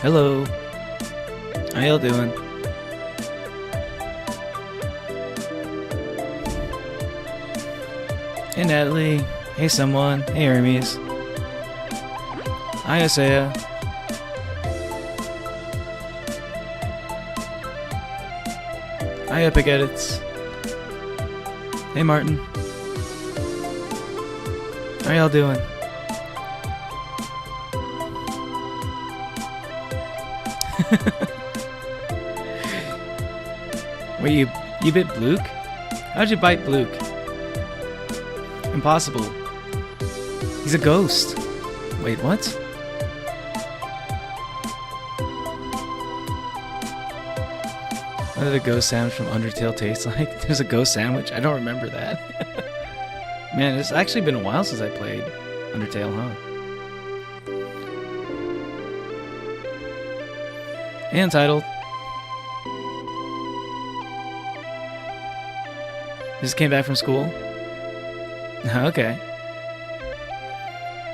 Hello. How y'all doing? Hey Natalie. Hey someone. Hey Hermes. Hi Isaiah. Hi Epic Edits. Hey Martin. How y'all doing? Wait, you bit Bluke? How'd you bite Bluke? Impossible. He's a ghost. Wait, what? What did a ghost sandwich from Undertale taste like? There's a ghost sandwich? I don't remember that. Man, it's actually been a while since I played Undertale, huh? And Untitled. Just came back from school? Okay.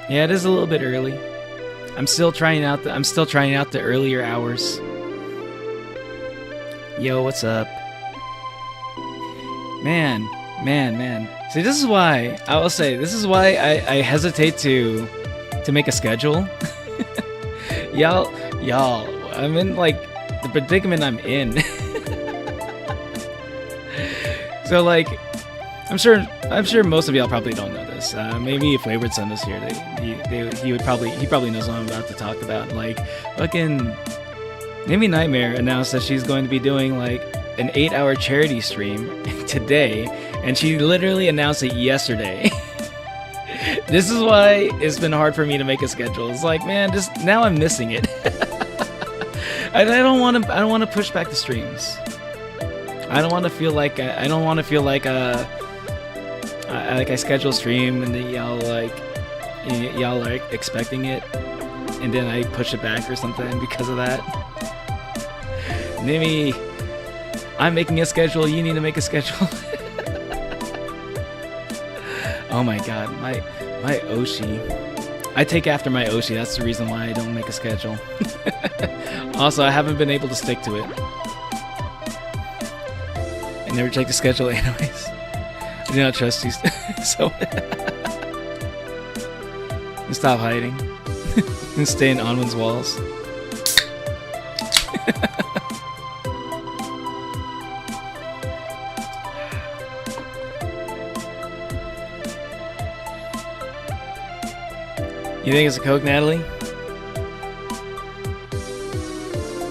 Yeah, it is a little bit early. I'm still trying out the earlier hours. Yo, what's up? Man. See, this is why I hesitate to make a schedule. y'all, I'm in like the predicament I'm in. So like, I'm sure most of y'all probably don't know this. Maybe if Wayward Son was here, he probably knows what I'm about to talk about. Like, fucking, maybe Nightmare announced that she's going to be doing like an 8-hour charity stream today, and she literally announced it yesterday. This is why it's been hard for me to make a schedule. It's like, man, just now I'm missing it. I don't want to push back the streams. I don't want to feel like I schedule a stream and then y'all are expecting it, and then I push it back or something because of that. Maybe I'm making a schedule. You need to make a schedule. Oh my god, my Oshi. I take after my Oshi. That's the reason why I don't make a schedule. Also, I haven't been able to stick to it. I never check the schedule anyways. I do not trust you. So stop hiding and stay in Onwin's walls. You think it's a Coke, Natalie?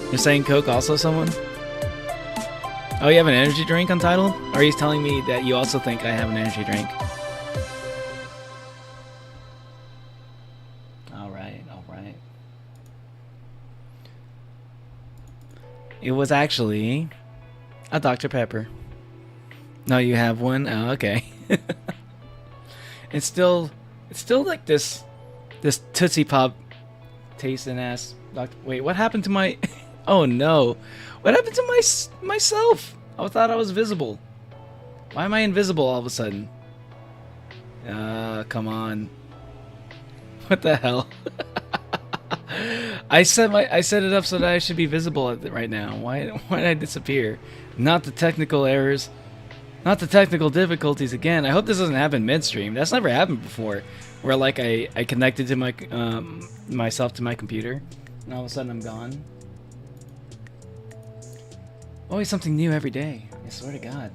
You're saying Coke also, someone? Oh, you have an energy drink on title? Or are you telling me that you also think I have an energy drink? Alright. It was actually a Dr. Pepper. No, you have one? Oh, okay. It's still like this Tootsie Pop tasting ass. Wait, what happened to my... Oh no. What happened to myself? I thought I was visible. Why am I invisible all of a sudden? Come on. What the hell? I set it up so that I should be visible right now. Why did I disappear? Not the technical errors. Not the technical difficulties again. I hope this doesn't happen midstream. That's never happened before. Where like I connected to my myself to my computer, and all of a sudden I'm gone. Always something new every day. I swear to God.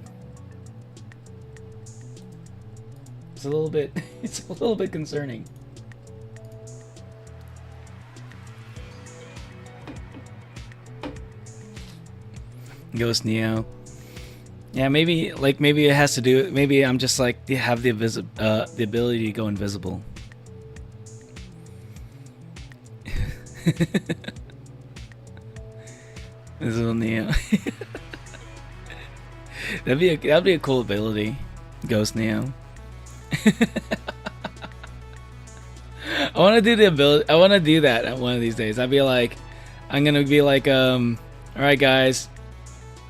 It's a little bit concerning. Ghost Neo. Yeah, maybe it has to do. Maybe I'm just like have the ability to go invisible. Visible Neo. That'd be a cool ability, Ghost Neo. I want to do the ability. I want to do that at one of these days. I'm gonna be like, all right, guys,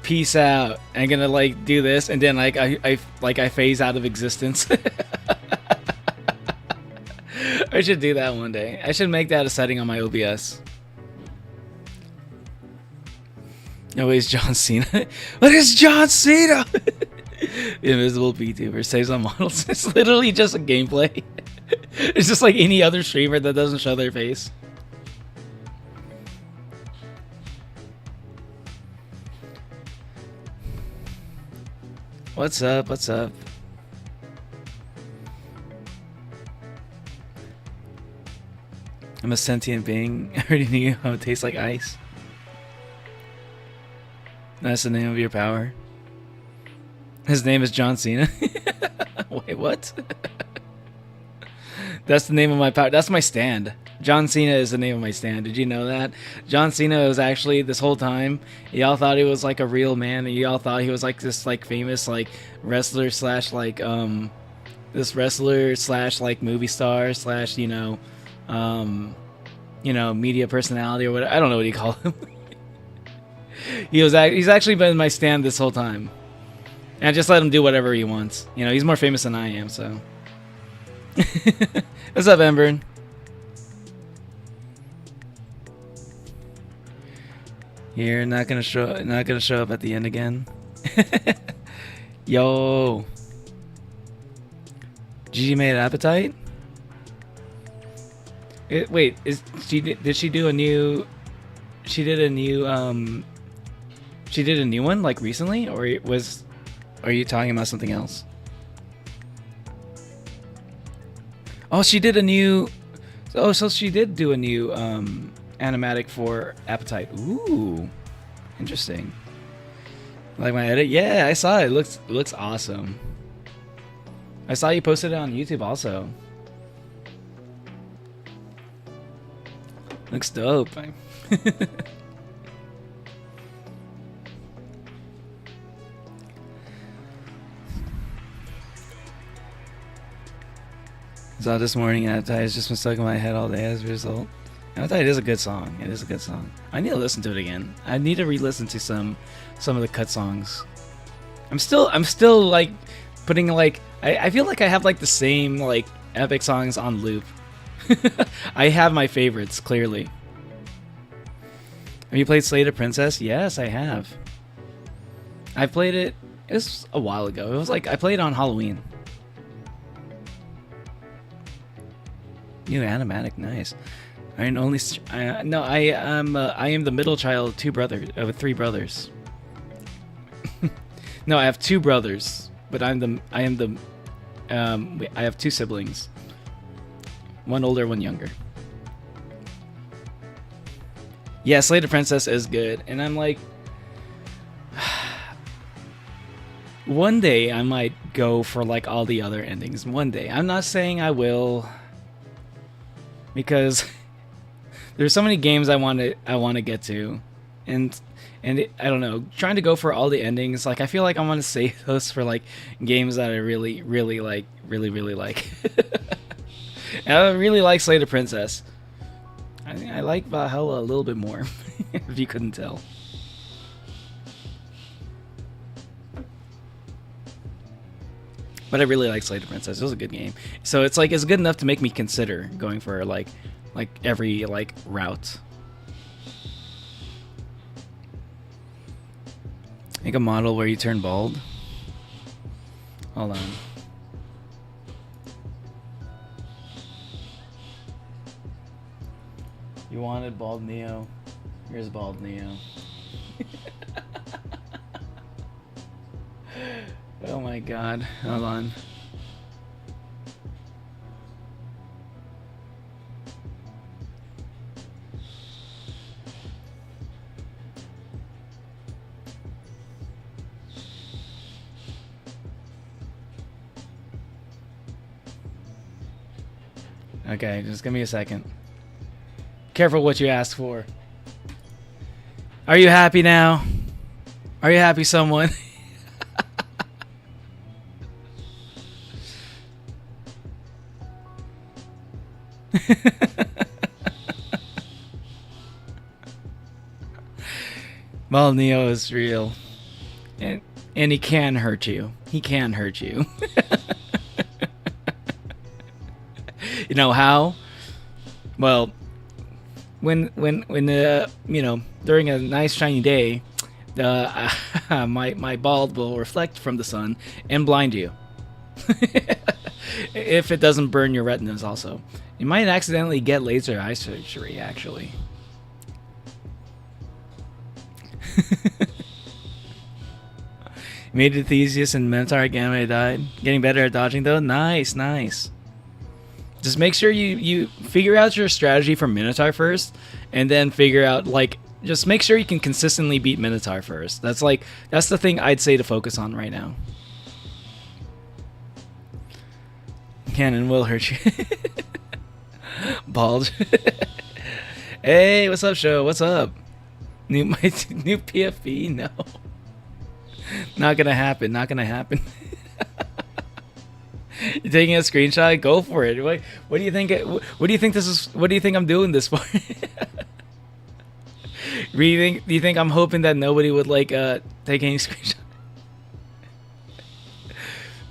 peace out. I'm gonna like do this, and then like I phase out of existence. I should do that one day. I should make that a setting on my OBS. No, it's John Cena. What is John Cena? Invisible VTuber saves on models. It's literally just a gameplay. It's just like any other streamer that doesn't show their face. What's up? What's up? I'm a sentient being. I already knew how it tastes like ice. That's the name of your power. His name is John Cena. Wait, what? That's the name of my power. That's my stand. John Cena is the name of my stand. Did you know that? John Cena was actually, this whole time, y'all thought he was like a real man, and y'all thought he was like this like famous like wrestler slash like this wrestler slash like movie star slash you know media personality or whatever. I don't know what you call him. He's actually been my stand this whole time. And I just let him do whatever he wants. You know, he's more famous than I am, so. What's up, Ember? You're not gonna show up at the end again. Yo. Gigi made Appetite? Wait, did she do a new? She did a new one like recently, or are you talking about something else? Oh, she did a new. Oh, so she did do a new animatic for Appetite. Ooh, interesting. Like my edit? Yeah, I saw it. It looks awesome. I saw you posted it on YouTube also. Looks dope. Saw this morning, Appetite has just been stuck in my head all day as a result. Appetite is a good song. It is a good song. I need to listen to it again. I need to re-listen to some of the cut songs. I'm still like putting like I feel like I have like the same like epic songs on loop. I have my favorites, clearly. Have you played Slay the Princess? Yes, I have. I played it. It was a while ago. It was like I played it on Halloween. New animatic, nice. I am the middle child of three brothers. No, I have two brothers, but I have two siblings. One older, one younger. Yeah, Slay the Princess is good, and I'm like, one day I might go for like all the other endings. One day, I'm not saying I will, because there's so many games I want to get to, and I don't know, trying to go for all the endings. Like I feel like I want to save those for like games that I really like. And I really like Slay the Princess. I think I like Valhalla a little bit more, if you couldn't tell. But I really like Slay the Princess. It was a good game. So it's like it's good enough to make me consider going for like every like route. Make a model where you turn bald. Hold on. You wanted bald Neo. Here's bald Neo. Oh my god. Hold on. Okay, just give me a second. Careful what you ask for. Are you happy now? Are you happy, someone? Well, Neo is real. And he can hurt you. He can hurt you. You know how? Well, when during a nice shiny day, My bald will reflect from the sun and blind you. If it doesn't burn your retinas also. You might accidentally get laser eye surgery, actually. Made it the easiest in Minotaur again when I died. Getting better at dodging though? Nice, nice. Just make sure you figure out your strategy for Minotaur first, and then figure out, like, just make sure you can consistently beat Minotaur first. That's the thing I'd say to focus on right now. Cannon will hurt you. Bald. Hey, what's up, show? What's up? New PFP? No. Not gonna happen. Not gonna happen. You're taking a screenshot? Go for it. What do you think? What do you think this is? What do you think I'm doing this for? Do you think I'm hoping that nobody would like take any screenshot?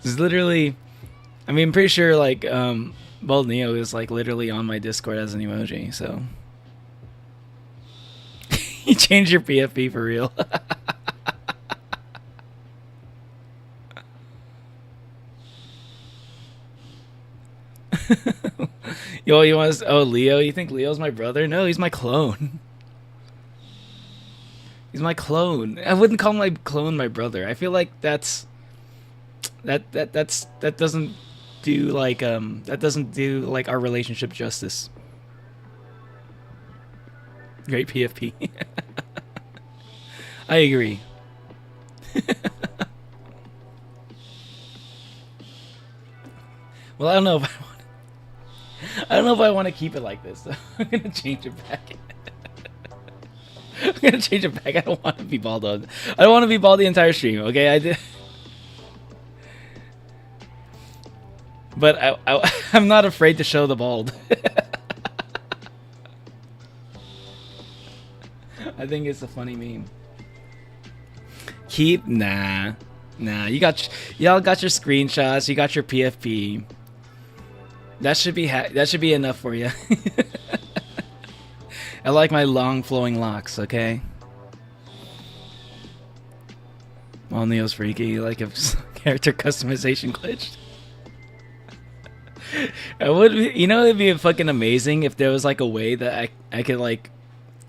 It's literally. I mean, I'm pretty sure like Bald Neo is like literally on my Discord as an emoji. So you changed your PFP for real. Yo, you want to? Oh, Leo? You think Leo's my brother? No, he's my clone. He's my clone. I wouldn't call my clone my brother. I feel like that doesn't do like our relationship justice. Great PFP. I agree. Well, I don't know if I want to keep it like this. So I'm gonna change it back. I'm gonna change it back. I don't want to be bald. I don't want to be bald the entire stream. Okay, I did. But I'm not afraid to show the bald. I think it's a funny meme. Nah. Y'all got your screenshots. You got your PFP. That should be enough for you. I like my long flowing locks. Okay. Well, Neo's freaky. Like if character customization glitched. I would. You know, it'd be fucking amazing if there was like a way that I could like.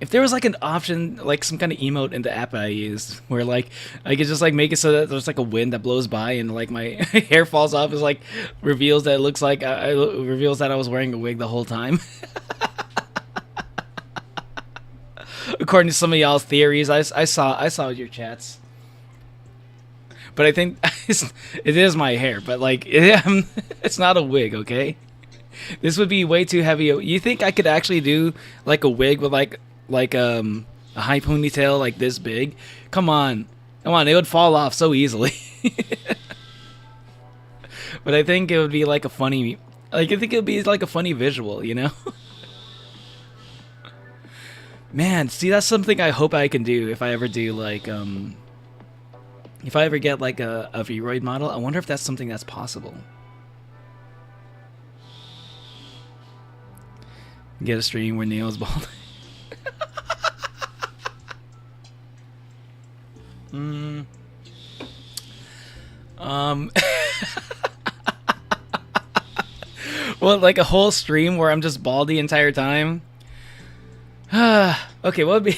If there was like an option, like some kind of emote in the app I use, where like I could just like make it so that there's like a wind that blows by and like my hair falls off, is like reveals that it looks like reveals that I was wearing a wig the whole time. According to some of y'all's theories, I saw your chats, but I think it is my hair. But like it's not a wig, okay? This would be way too heavy. You think I could actually do like a wig with like a high ponytail like this big? Come on, it would fall off so easily. But I think it would be like a funny, like I think it would be like a funny visual, you know? Man, see, that's something I hope I can do if I ever do like if I ever get like a V-Roid model. I wonder if that's something that's possible. Get a stream where Neo's bald. Well, like a whole stream where I'm just bald the entire time. Okay, what would be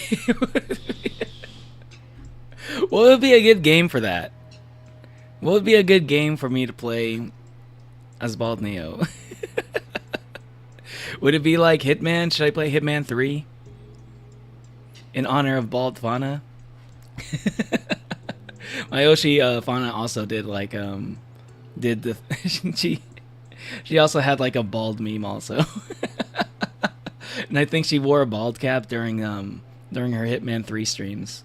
what would be a good game for that? What would be a good game for me to play as Bald Neo? Would it be like Hitman? Should I play Hitman 3? In honor of Bald Fauna? My Oshi Fauna also did like did the she also had like a bald meme also. And I think she wore a bald cap during her Hitman 3 streams.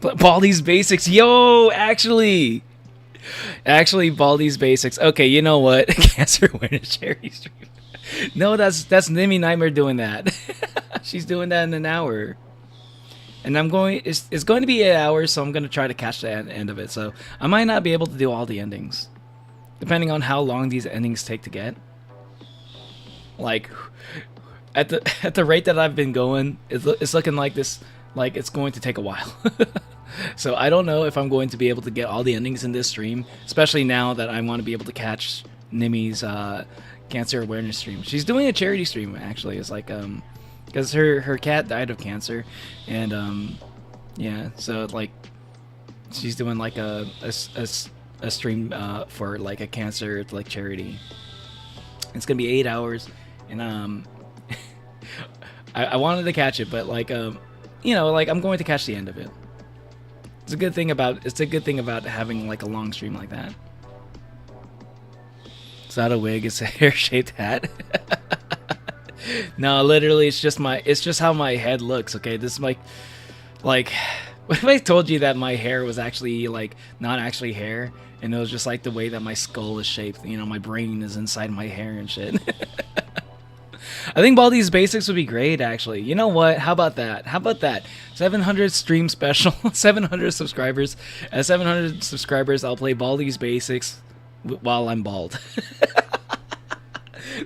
But Baldi's Basics, yo, actually Baldi's Basics. Okay, you know what? Cancer win a cherry stream. No, that's Nimi Nightmare doing that. She's doing that in an hour. And it's going to be 8 hours, so I'm going to try to catch the end of it. So I might not be able to do all the endings, depending on how long these endings take to get. Like, at the rate that I've been going, it's looking like this, like it's going to take a while. So I don't know if I'm going to be able to get all the endings in this stream, especially now that I want to be able to catch Nimi's cancer awareness stream. She's doing a charity stream actually. It's like because her cat died of cancer, and yeah, so like she's doing like a stream for like a cancer like charity. It's gonna be 8 hours, and I wanted to catch it, but like you know, like I'm going to catch the end of it. It's a good thing about having like a long stream like that. It's not a wig, it's a hair-shaped hat. No, literally, it's just how my head looks. Okay, this is like, what if I told you that my hair was actually like not actually hair, and it was just like the way that my skull is shaped? You know, my brain is inside my hair and shit. I think Baldi's Basics would be great, actually. You know what? How about that? 700 stream special, 700 subscribers. At 700 subscribers, I'll play Baldi's Basics while I'm bald.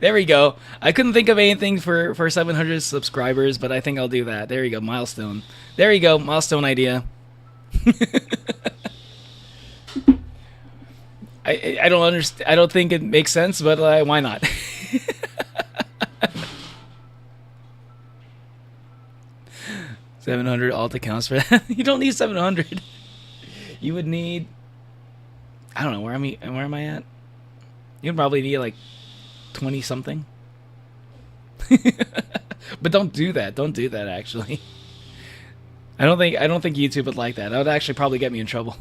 There we go. I couldn't think of anything for 700 subscribers, but I think I'll do that. There you go, milestone. There you go, milestone idea. I don't understand. I don't think it makes sense, but why not? $700 alt accounts for that. You don't need 700. You would need, I don't know, where am I at? You'd probably need like 20 something. But don't do that. Don't do that, actually. I don't think YouTube would like that. That would actually probably get me in trouble.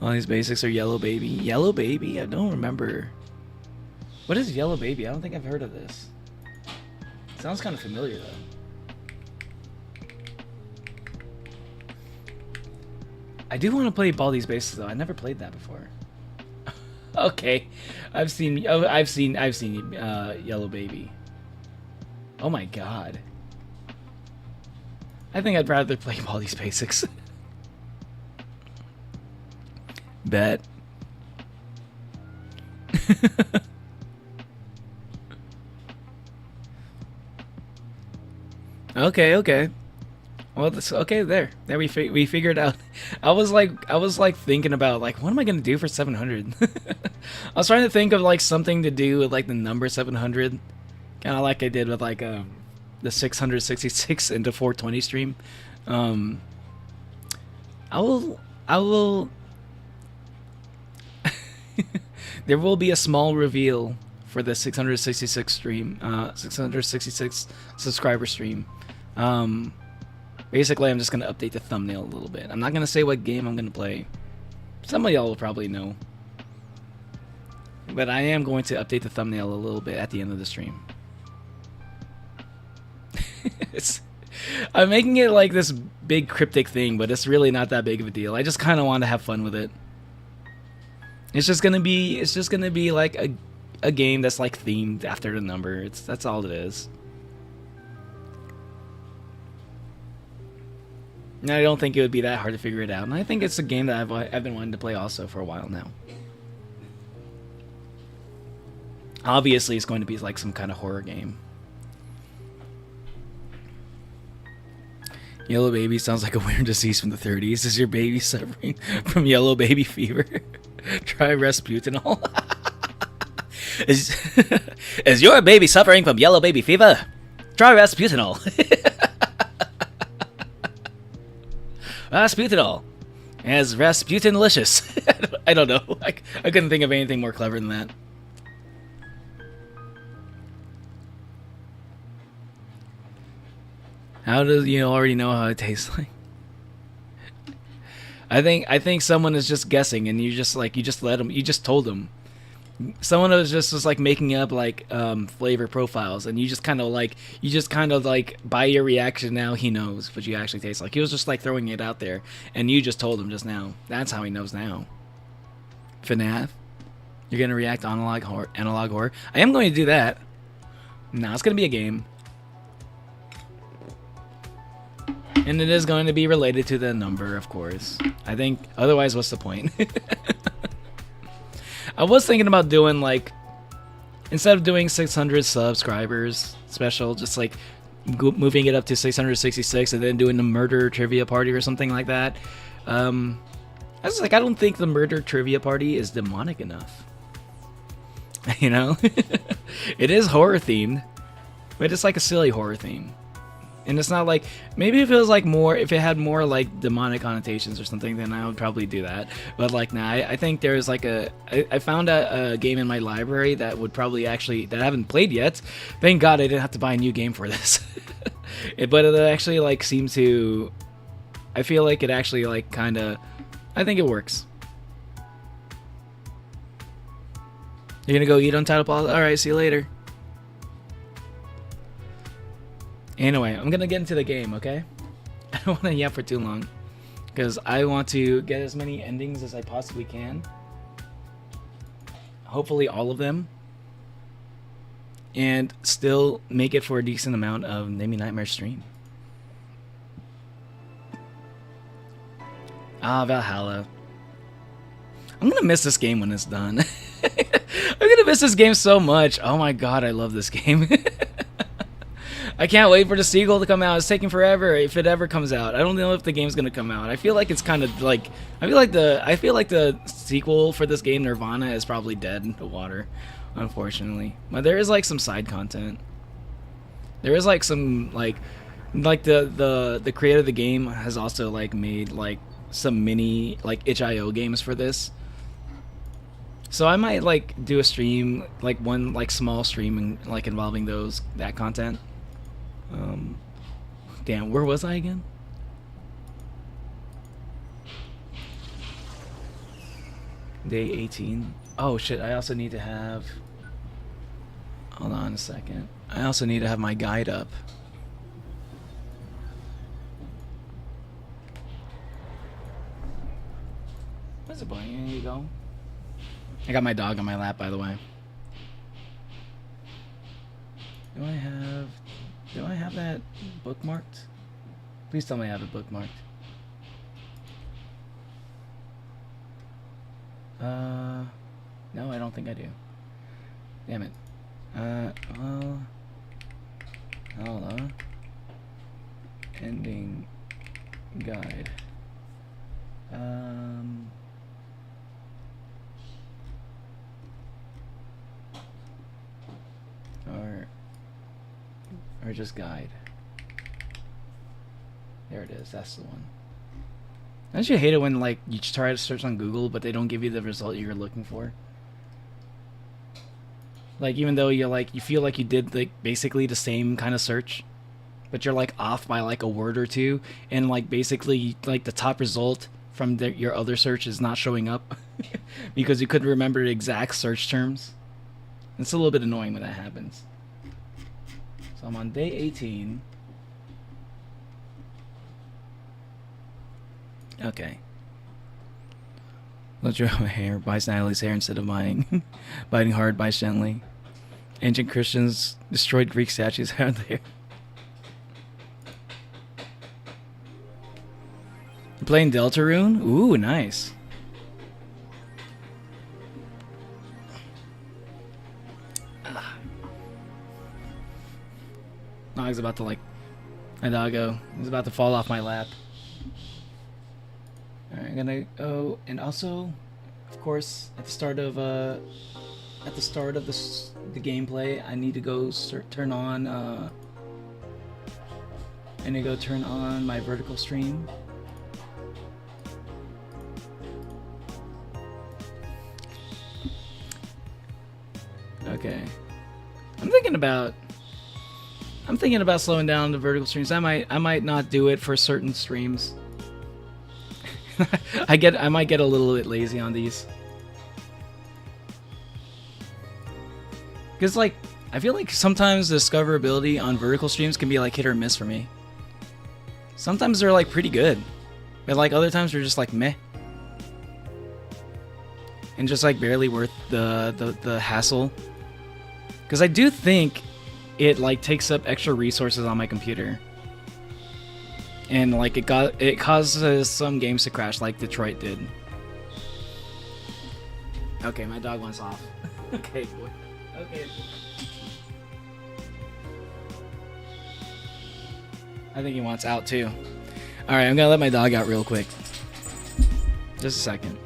All these basics are Yellow Baby. Yellow Baby? I don't remember. What is Yellow Baby? I don't think I've heard of this. Sounds kind of familiar, though. I do want to play Baldi's Basics, though. I never played that before. Okay, I've seen Yellow Baby. Oh my god. I think I'd rather play Baldi's Basics. Bet. Okay. Well, this, okay, there we figured out. I was like thinking about like, what am I gonna do for 700? I was trying to think of like something to do with like the number 700, kind of like I did with like the 666 into 420 stream. I will. There will be a small reveal for the 666 stream, 666 subscriber stream. Basically, I'm just gonna update the thumbnail a little bit. I'm not gonna say what game I'm gonna play. Some of y'all will probably know, but I am going to update the thumbnail a little bit at the end of the stream. I'm making it like this big cryptic thing, but it's really not that big of a deal. I just kind of want to have fun with it. It's just gonna be like a game that's like themed after the number. That's all it is. And I don't think it would be that hard to figure it out. And I think it's a game that I've been wanting to play also for a while now. Obviously, it's going to be like some kind of horror game. Yellow Baby sounds like a weird disease from the 30s. Is your baby suffering from yellow baby fever? Try Rasputinol. Is your baby suffering from yellow baby fever? Try Rasputinol. Rasputinol. As Rasputinlicious. I don't know. I couldn't think of anything more clever than that. How do you already know how it tastes like? I think someone is just guessing, and you just let them. You just told them. Someone was just like making up like flavor profiles, and you just kind of like by your reaction now he knows what you actually taste like. He was just like throwing it out there, and you just told him just now. That's how he knows now. FNAF, you're gonna react to analog horror. I am going to do that. No, it's gonna be a game. And it is going to be related to the number, of course. I think, otherwise, what's the point? I was thinking about doing like, instead of doing 600 subscribers special, just like moving it up to 666 and then doing the murder trivia party or something like that. I was like, I don't think the murder trivia party is demonic enough. You know, it is horror themed, but it's like a silly horror theme. And it's not like, maybe if it was like more, if it had more like demonic connotations or something, then I would probably do that. But like, nah, I think there's like I found a game in my library that would probably actually, that I haven't played yet. Thank God I didn't have to buy a new game for this. But it actually like seems to, I feel like it actually like kind of, I think it works. You're gonna go eat on title pause? Alright, see you later. Anyway, I'm gonna get into the game, okay? I don't want to yap for too long, because I want to get as many endings as I possibly can. Hopefully all of them. And still make it for a decent amount of Maybe Nightmare stream. Ah, Valhalla. I'm gonna miss this game when it's done. I'm gonna miss this game so much. Oh my god, I love this game. I can't wait for the sequel to come out. It's taking forever if it ever comes out. I don't know if the game's gonna come out. I feel like it's kind of like I feel like the sequel for this game, Nirvana, is probably dead in the water, unfortunately. But there is like some side content. There is like some like the creator of the game has also like made like some mini like itch.io games for this. So I might like do a stream, like one like small stream like involving that content. Damn, where was I again? Day 18. Oh shit, I also need to have, hold on a second. I also need to have my guide up. Where's it going? Here you go. I got my dog on my lap, by the way. Do I have that bookmarked? Please tell me I have it bookmarked. No, I don't think I do. Damn it. Well, hold on. Ending guide. Or just guide. There it is. That's the one. Don't you hate it when like you try to search on Google but they don't give you the result you're looking for? Like even though you feel like you did like basically the same kind of search, but you're like off by like a word or two, and like basically like the top result from your other search is not showing up because you couldn't remember the exact search terms. It's a little bit annoying when that happens. So I'm on day 18. Okay. Let's draw my hair. Bites Natalie's hair instead of mine. Biting hard, bites gently. Ancient Christians destroyed Greek statues out there. You're playing Deltarune? Ooh, nice. Dog's about to like, my doggo is about to fall off my lap. Alright, I'm gonna go, and also, of course, at the start of the gameplay, I need to go turn on my vertical stream. Okay, I'm thinking about slowing down the vertical streams. I might not do it for certain streams. I might get a little bit lazy on these. Cause like I feel like sometimes the discoverability on vertical streams can be like hit or miss for me. Sometimes they're like pretty good, but like other times they're just like meh. And just like barely worth the hassle. Cause I do think it like takes up extra resources on my computer, and like it causes some games to crash like Detroit did. Okay, my dog wants off. Okay, boy. Okay. I think he wants out too. Alright, I'm gonna let my dog out real quick. Just a second.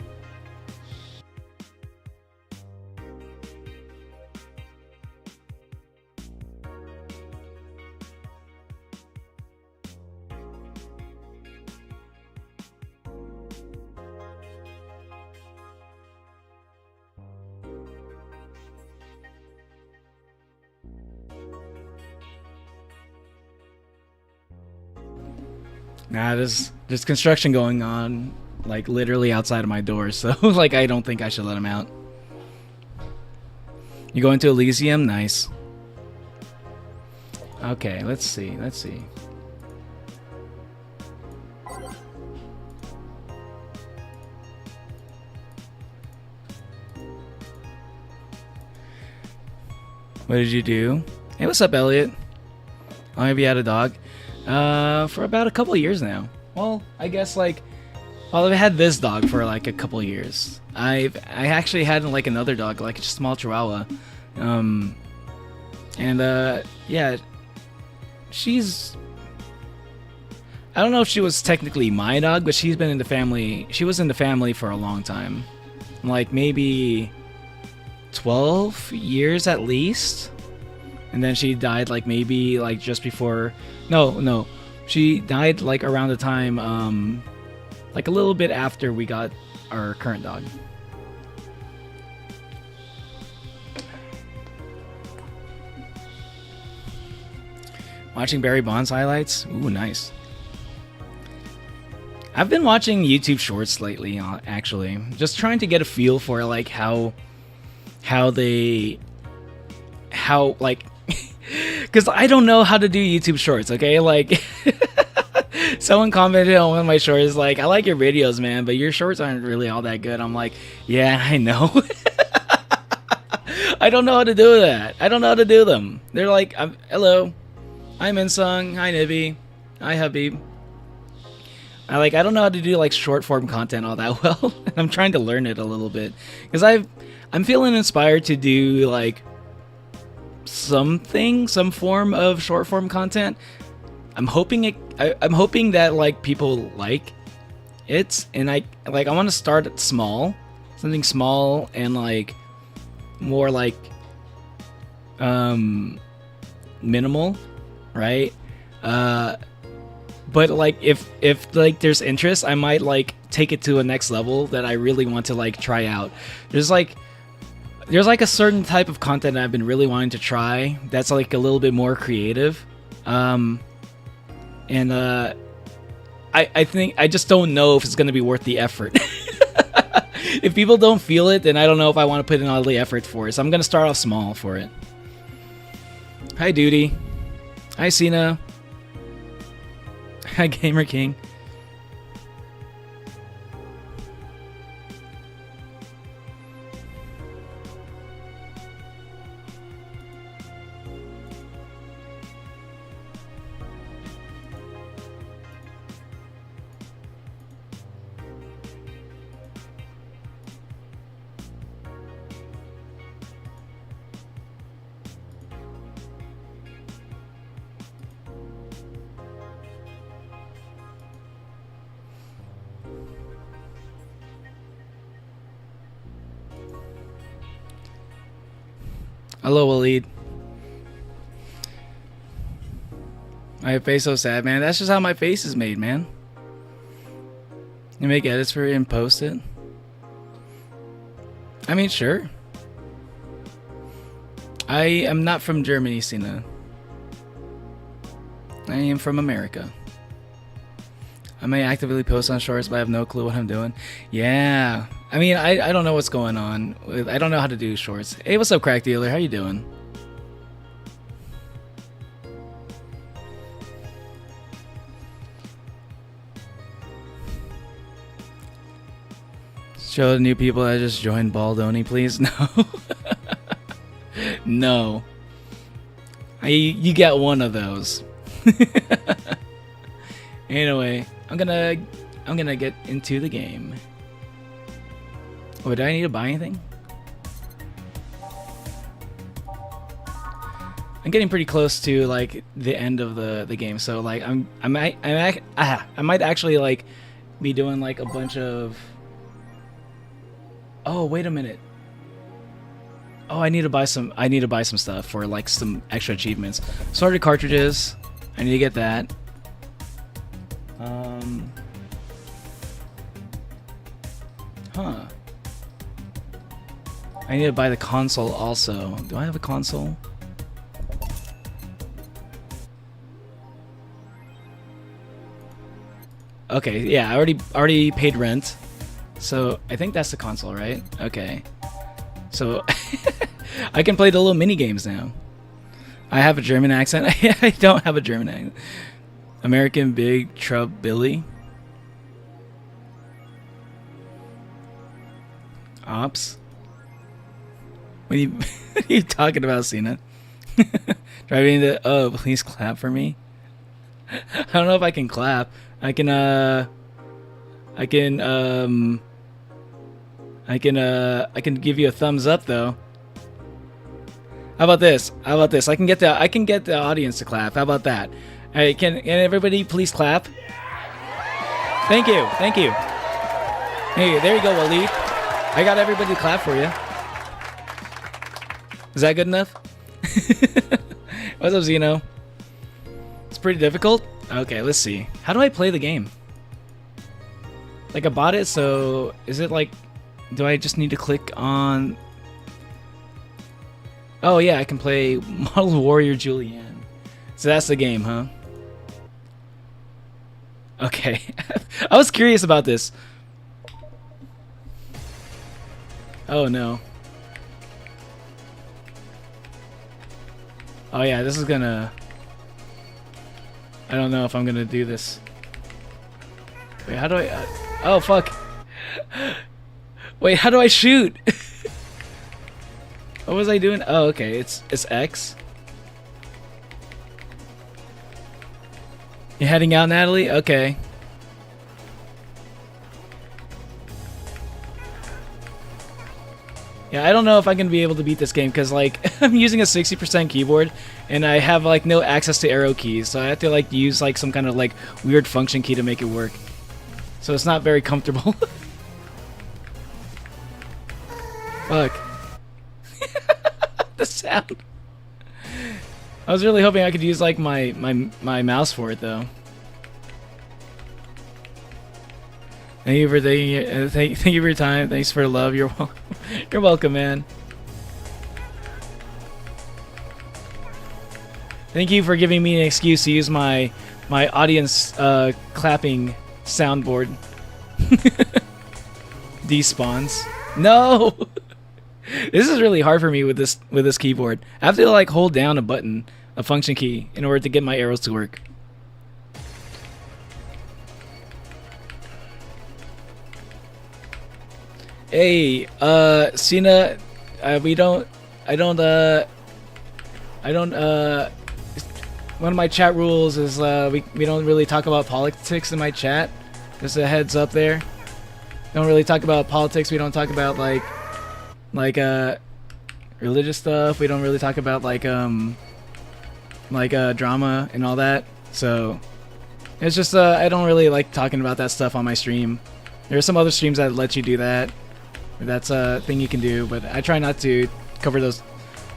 Nah, there's construction going on, like literally outside of my door, so like I don't think I should let him out. You going to Elysium? Nice. Okay, let's see. What did you do? Hey, what's up, Elliot? How long have you had a dog? For about a couple of years now. Well, I guess like, well, I've had this dog for like a couple of years. I actually had like another dog, like a small Chihuahua, yeah, she's. I don't know if she was technically my dog, but she's been in the family. She was in the family for a long time, like maybe 12 years at least. And then she died like maybe like just before. No. She died like around the time, like a little bit after we got our current dog. Watching Barry Bonds highlights? Ooh, nice. I've been watching YouTube Shorts lately, actually. Just trying to get a feel for like how like, because I don't know how to do YouTube Shorts, okay? Like, someone commented on one of my shorts, like, I like your videos, man, but your shorts aren't really all that good. I'm like, yeah, I know. I don't know how to do that. I don't know how to do them. They're like, hello, I'm Insung, hi Nibby, hi Habib. I don't know how to do like short form content all that well. I'm trying to learn it a little bit because I'm feeling inspired to do like some form of short form content. I'm hoping that like people like it, and I want to start small, something small and like more like minimal, right? But like if like there's interest, I might like take it to a next level that I really want to like try out. There's like a certain type of content I've been really wanting to try that's like a little bit more creative. I think I just don't know if it's going to be worth the effort. If people don't feel it, then I don't know if I want to put in all the effort for it. So I'm going to start off small for it. Hi, Duty. Hi, Cena. Hi, Gamer King. Hello, Waleed. My face so sad, man. That's just how my face is made, man. You make edits for it and post it? I mean, sure. I am not from Germany, Sina. I am from America. I may actively post on shorts, but I have no clue what I'm doing. Yeah. I mean, I don't know what's going on. I don't know how to do shorts. Hey, what's up, Crack Dealer? How you doing? Show the new people that just joined Baldoni, please. No. No. You get one of those. Anyway, I'm gonna get into the game. Oh, do I need to buy anything? I'm getting pretty close to like the end of the game, so like I might actually like be doing like a bunch of. Oh, wait a minute. Oh, I need to buy some stuff for like some extra achievements. Sorted cartridges. I need to get that. Huh. I need to buy the console also. Do I have a console? Okay, yeah, I already paid rent. So, I think that's the console, right? Okay. So, I can play the little mini games now. I have a German accent. I don't have a German accent. American Big Trub Billy. Ops. What are you talking about, Cena? Driving to... Oh, please clap for me. I don't know if I can clap. I can give you a thumbs up though. How about this? I can get the audience to clap. How about that? Hey, can everybody please clap? Thank you. Hey, there you go, Waleed. I got everybody to clap for you. Is that good enough? What's up, Zeno? It's pretty difficult. Okay, let's see. How do I play the game? Like, I bought it, so is it like, do I just need to click on... Oh yeah, I can play Model Warrior Julianne. So that's the game, huh? Okay. I was curious about this. Oh no. Oh yeah, this is gonna... I don't know if I'm gonna do this. Wait, how do I... oh, fuck. Wait, how do I shoot? What was I doing? Oh, okay, it's X. You heading out, Natalie? Okay. Yeah, I don't know if I'm gonna be able to beat this game because like I'm using a 60% keyboard and I have like no access to arrow keys, so I have to like use like some kind of like weird function key to make it work. So it's not very comfortable. Fuck. The sound. I was really hoping I could use like my mouse for it though. Thank you for thank you for your time. Thanks for the love. You're welcome. You're welcome, man. Thank you for giving me an excuse to use my audience clapping soundboard. Despawns. No. This is really hard for me with this keyboard. I have to like hold down a button, a function key, in order to get my arrows to work. Hey, Cena, one of my chat rules is we don't really talk about politics in my chat. Just a heads up there. Don't really talk about politics. We don't talk about like religious stuff. We don't really talk about like drama and all that. So it's just I don't really like talking about that stuff on my stream. There are some other streams that let you do that. That's a thing you can do, but I try not to cover those.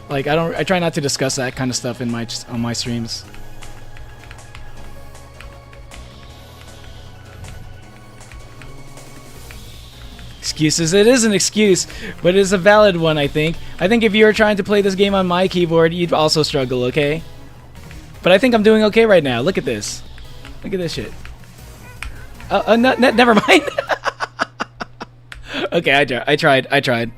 Like I try not to discuss that kind of stuff in on my streams. Excuses. It is an excuse, but it is a valid one, I think. I think if you were trying to play this game on my keyboard, you'd also struggle, okay? But I think I'm doing okay right now. Look at this. Look at this shit. No, never mind. Okay, I tried.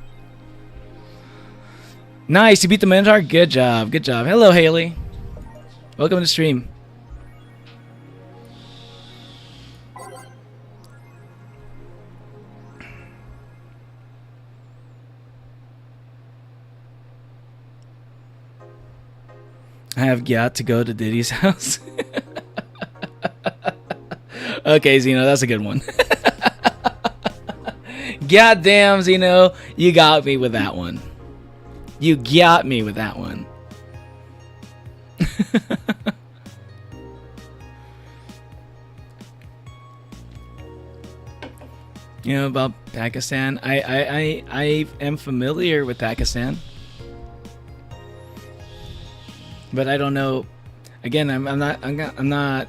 Nice, you beat the Minotaur? Good job. Hello, Haley. Welcome to the stream. I have got to go to Diddy's house. Okay, Zeno, that's a good one. Goddamn, Zeno, you got me with that one. You got me with that one. You know about Pakistan? I am familiar with Pakistan, but I don't know. Again, I'm not.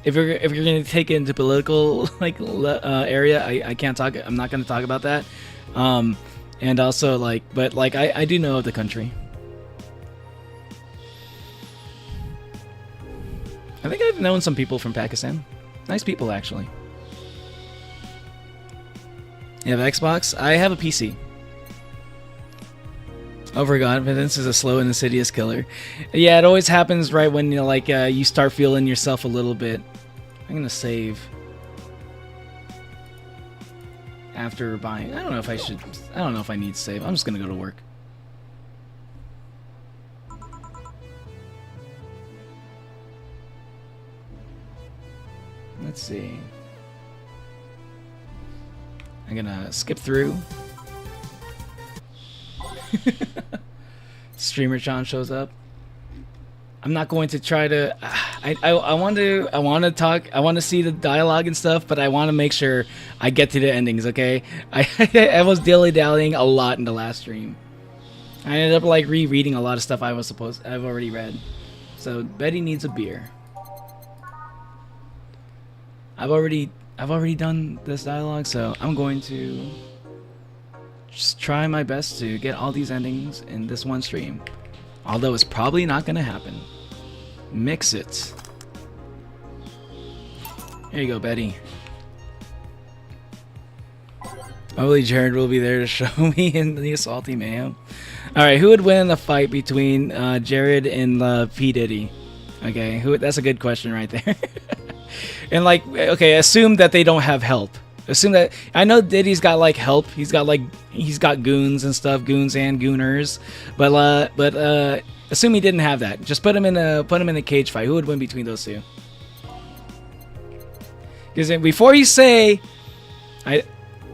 If you're gonna take it into political area, I can't talk. I'm not gonna talk about that. And also but I do know of the country. I think I've known some people from Pakistan. Nice people, actually. You have Xbox? I have a PC. Overconfidence is a slow and insidious killer. Yeah, it always happens right when you start feeling yourself a little bit. I'm gonna save after buying. I don't know if I should. I don't know if I need to save. I'm just gonna go to work. Let's see. I'm gonna skip through. Streamer John shows up. I'm not going to try to. I want to talk. I want to see the dialogue and stuff, but I want to make sure I get to the endings. Okay. I was dilly dallying a lot in the last stream. I ended up rereading a lot of stuff I've already read. So Betty needs a beer. I've already done this dialogue, so I'm going to just try my best to get all these endings in this one stream. Although it's probably not going to happen. Mix it. Here you go, Betty. Hopefully Jared will be there to show me in the Salty Mayhem. Alright, who would win in a fight between Jared and P. Diddy? Okay, that's a good question right there. And okay, assume that they don't have help. Assume that I know Diddy's got help. He's got goons and stuff, goons and gooners. But assume he didn't have that. Just put him in a cage fight. Who would win between those two? Because before you say,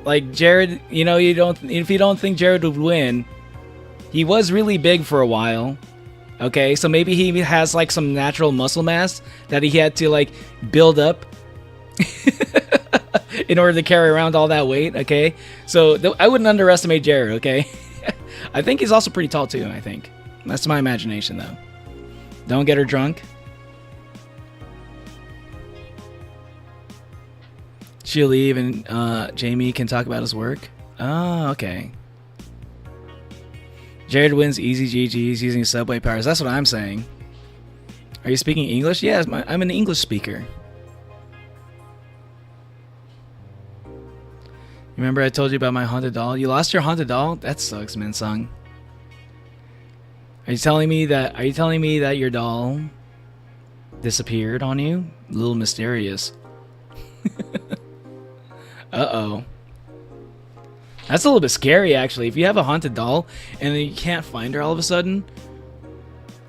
Jared, if you don't think Jared would win, he was really big for a while. Okay, so maybe he has some natural muscle mass that he had to build up in order to carry around all that weight. Okay, so I wouldn't underestimate Jared. Okay, I think he's also pretty tall too. I think that's my imagination though. Don't get her drunk. She'll leave and Jamie can talk about his work. Oh, okay. Jared wins easy GG's using subway powers. That's what I'm saying. Are you speaking English? Yes, I'm an English speaker. Remember I told you about my haunted doll? You lost your haunted doll? That sucks, Minsung. Are you telling me that your doll disappeared on you? A little mysterious. Uh-oh. That's a little bit scary, actually. If you have a haunted doll and then you can't find her all of a sudden,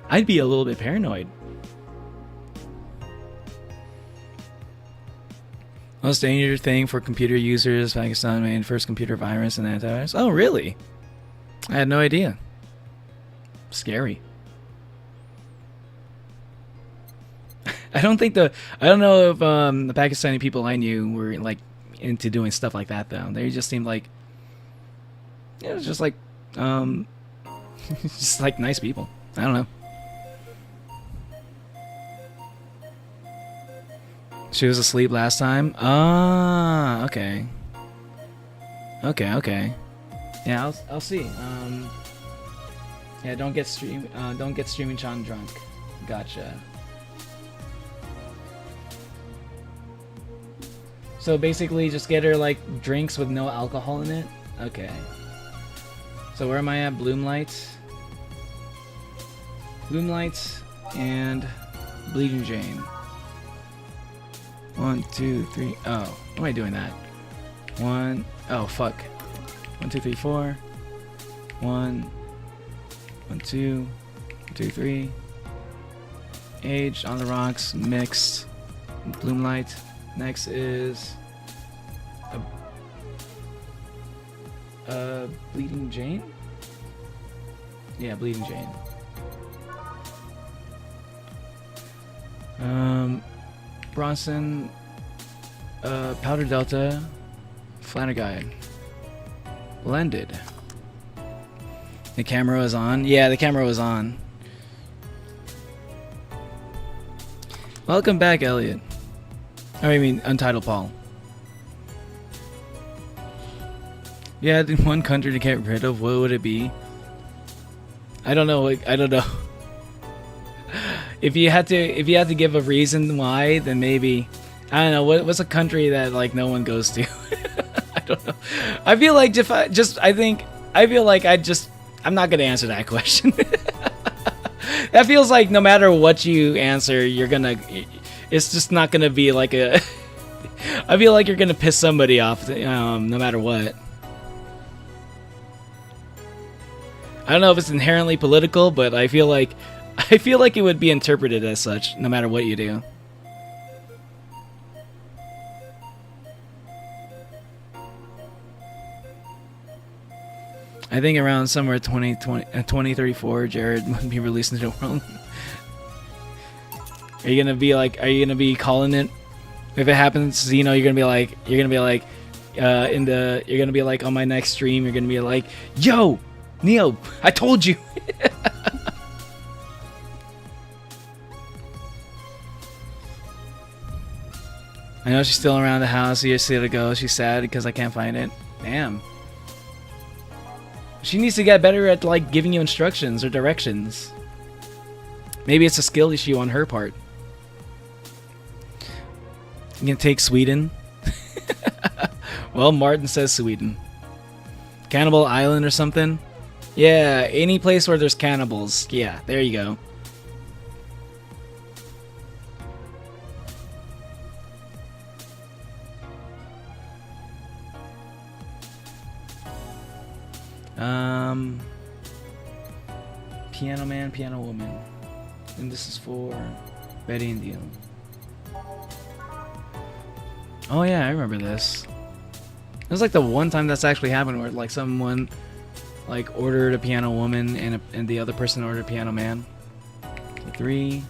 I'd be a little bit paranoid. Most dangerous thing for computer users, Pakistan made first computer virus and antivirus. Oh, really? I had no idea. Scary. I don't know if the Pakistani people I knew were into doing stuff like that though. They just seemed like it was just just nice people. I don't know. She was asleep last time. Ah, okay. Okay. Yeah, I'll see. Yeah, don't get streaming Chan drunk. Gotcha. So basically, just get her drinks with no alcohol in it. Okay. So where am I at? Bloomlight, and Bleeding Jane. 1, 2, 3. Oh, why am I doing that? 1. Oh, fuck. 1, 2, 3, 4. 1, 1, 2, 1, 2, 3. Aged on the rocks, mixed. Bloomlight. Next is Bleeding Jane? Yeah, Bleeding Jane. Bronson, Powder Delta, Flanaguide. Blended. The camera was on? Yeah, the camera was on. Welcome back, Elliot. Oh, I mean, Untitled Paul. Yeah, one country to get rid of, what would it be? I don't know. I don't know. If you had to give a reason why, then maybe I don't know. What's a country that like no one goes to? I don't know. I feel like I'm not gonna answer that question. That feels like no matter what you answer, it's just not gonna be like a. I feel like you're gonna piss somebody off, no matter what. I don't know if it's inherently political, but I feel like it would be interpreted as such, no matter what you do. I think around somewhere 2034, Jared would be released into the world. Are you gonna be calling it if it happens? You know, you're gonna be like on my next stream. You're gonna be like, "Yo, Neo, I told you." I know she's still around the house. You see her go. She's sad because I can't find it. Damn. She needs to get better at like giving you instructions or directions. Maybe it's a skill issue on her part. You can take Sweden. Well, Martin says Sweden. Cannibal Island or something? Yeah, any place where there's cannibals. Yeah, there you go. Piano Man, Piano Woman. And this is for Betty and Deal. Oh yeah, I remember this. It was like the one time that's actually happened where like someone like ordered a Piano Woman and the other person ordered Piano Man. Okay, 3.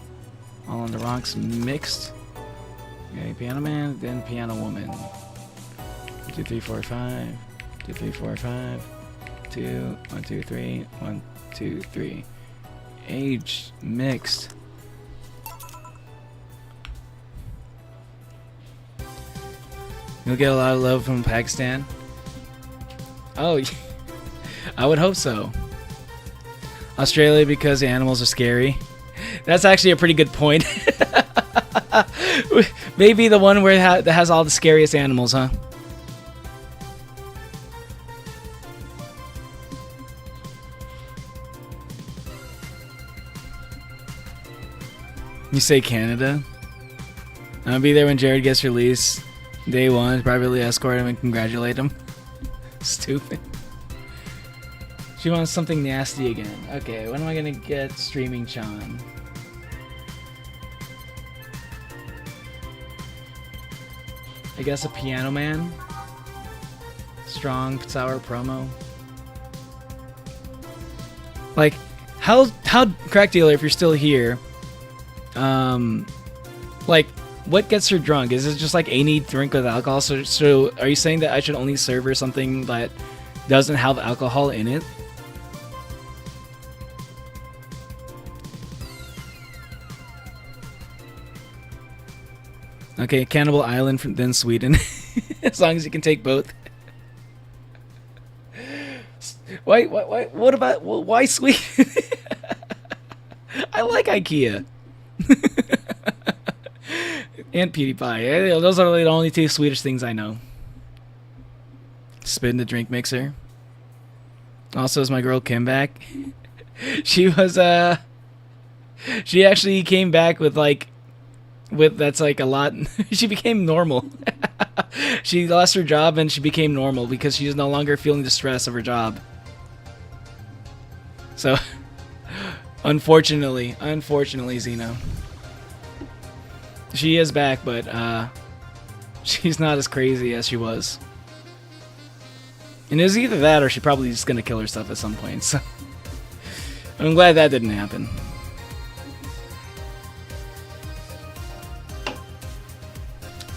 All on the rocks mixed. Okay, Piano Man, then Piano Woman. 2, 3, 4, 5. 2, 3, 4, 5. 2, 1, 2, 3. 1, 2, 3. Age mixed. You'll get a lot of love from Pakistan. Oh, I would hope so. Australia because the animals are scary. That's actually a pretty good point. Maybe the one where that has all the scariest animals, huh? You say Canada? I'll be there when Jared gets released. Day 1, privately escort him and congratulate him. Stupid. She wants something nasty again. Okay, when am I gonna get Streaming Chan? I guess a Piano Man. Strong, sour promo. Like, how Crack Dealer, if you're still here, like, what gets her drunk? Is it just like any drink with alcohol? So are you saying that I should only serve her something that doesn't have alcohol in it? Okay, Cannibal Island from then Sweden. As long as you can take both. Why Sweden? I like IKEA. And PewDiePie. Those are the only 2 Swedish things I know. Spin the drink mixer. Also, is my girl Kim back? She was she actually came back with that's like a lot. She became normal. She lost her job and she became normal because she's no longer feeling the stress of her job. So unfortunately Zeno. She is back, but she's not as crazy as she was. And it was either that or she probably just gonna kill herself at some point, so I'm glad that didn't happen.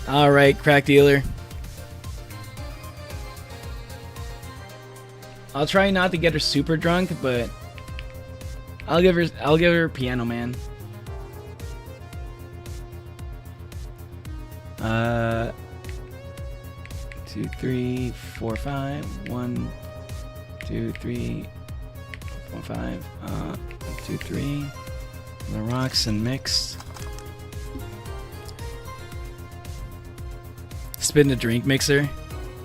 All right, crack dealer. I'll try not to get her super drunk, but I'll give her Piano Man. 2, 3, 4, 5. 1, 2, 3, 4, 5. 2, 3. The rocks and mixed. Spin a drink mixer.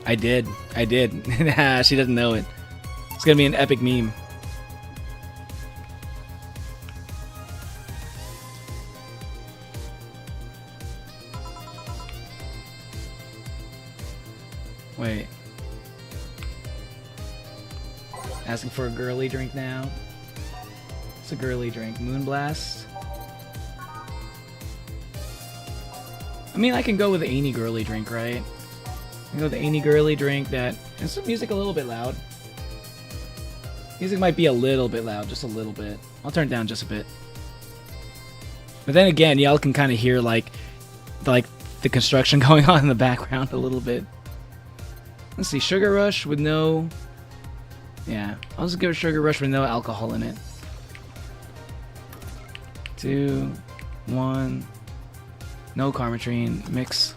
I did. She doesn't know it. It's gonna be an epic meme. Wait. Asking for a girly drink now. It's a girly drink. Moonblast. I mean, I can go with any girly drink, right? I can go with any girly drink that... Is the music a little bit loud? Music might be a little bit loud, just a little bit. I'll turn it down just a bit. But then again, y'all can kind of hear like the construction going on in the background a little bit. Let's see, Sugar Rush with no... Yeah, I'll just give it Sugar Rush with no alcohol in it. 2, 1... No Carmetrine. Mix.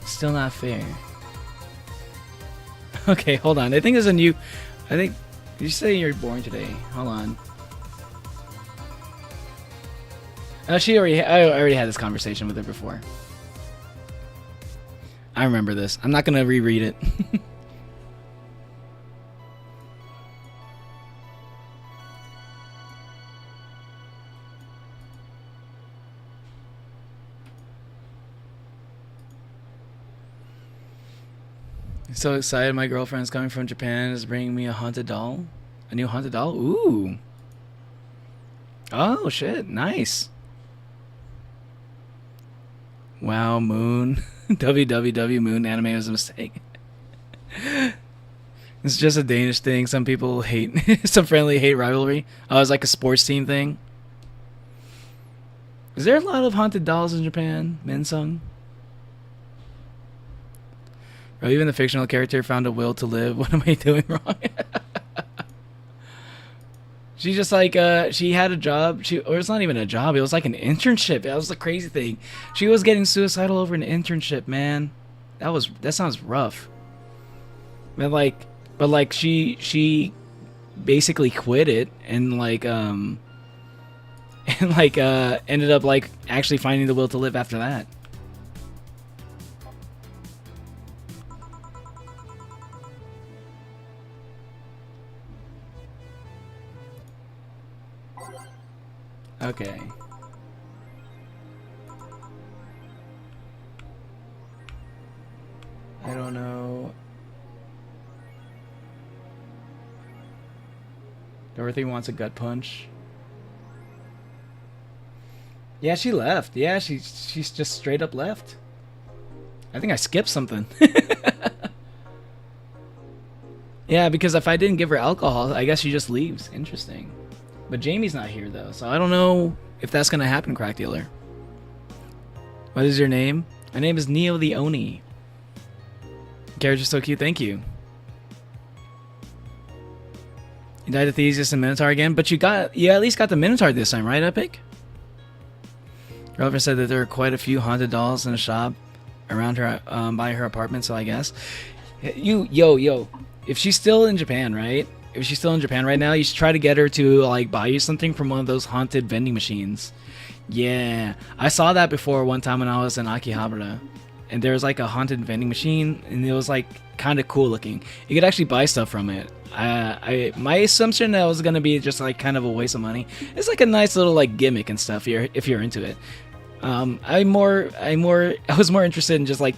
Still not fair. Okay, hold on. I think there's a new... I think... Did you say you're born today? Hold on. Oh, I already had this conversation with her before. I remember this. I'm not gonna reread it. So excited, my girlfriend's coming from Japan, is bringing me a haunted doll. A new haunted doll? Ooh. Oh, shit. Nice. Wow, Moon. www Moon anime was a mistake. It's just a Danish thing. Some people hate, some friendly hate rivalry. Oh, it's like a sports team thing. Is there a lot of haunted dolls in Japan? Mensung? Or even the fictional character found a will to live. What am I doing wrong? She just like she had a job. Or it's not even a job. It was like an internship. That was the crazy thing. She was getting suicidal over an internship, man. That sounds rough. But like she basically quit it and ended up like actually finding the will to live after that. Okay. I don't know. Dorothy wants a gut punch. Yeah, she left. Yeah, she's just straight up left. I think I skipped something. Yeah, because if I didn't give her alcohol, I guess she just leaves. Interesting. But Jamie's not here, though, so I don't know if that's going to happen, Crack Dealer. What is your name? My name is Neo the Oni. Character's so cute, thank you. You died of Theseus and Minotaur again, but you at least got the Minotaur this time, right, Epic? Girlfriend said that there are quite a few haunted dolls in a shop around her, by her apartment, so I guess. Yo, if she's still in Japan, right? If she's still in Japan right now, you should try to get her to like buy you something from one of those haunted vending machines. Yeah, I saw that before one time when I was in Akihabara, and there was like a haunted vending machine, and it was like kind of cool looking. You could actually buy stuff from it. My assumption that was gonna be just like kind of a waste of money. It's like a nice little like gimmick and stuff. If you're into it, I was more interested in just like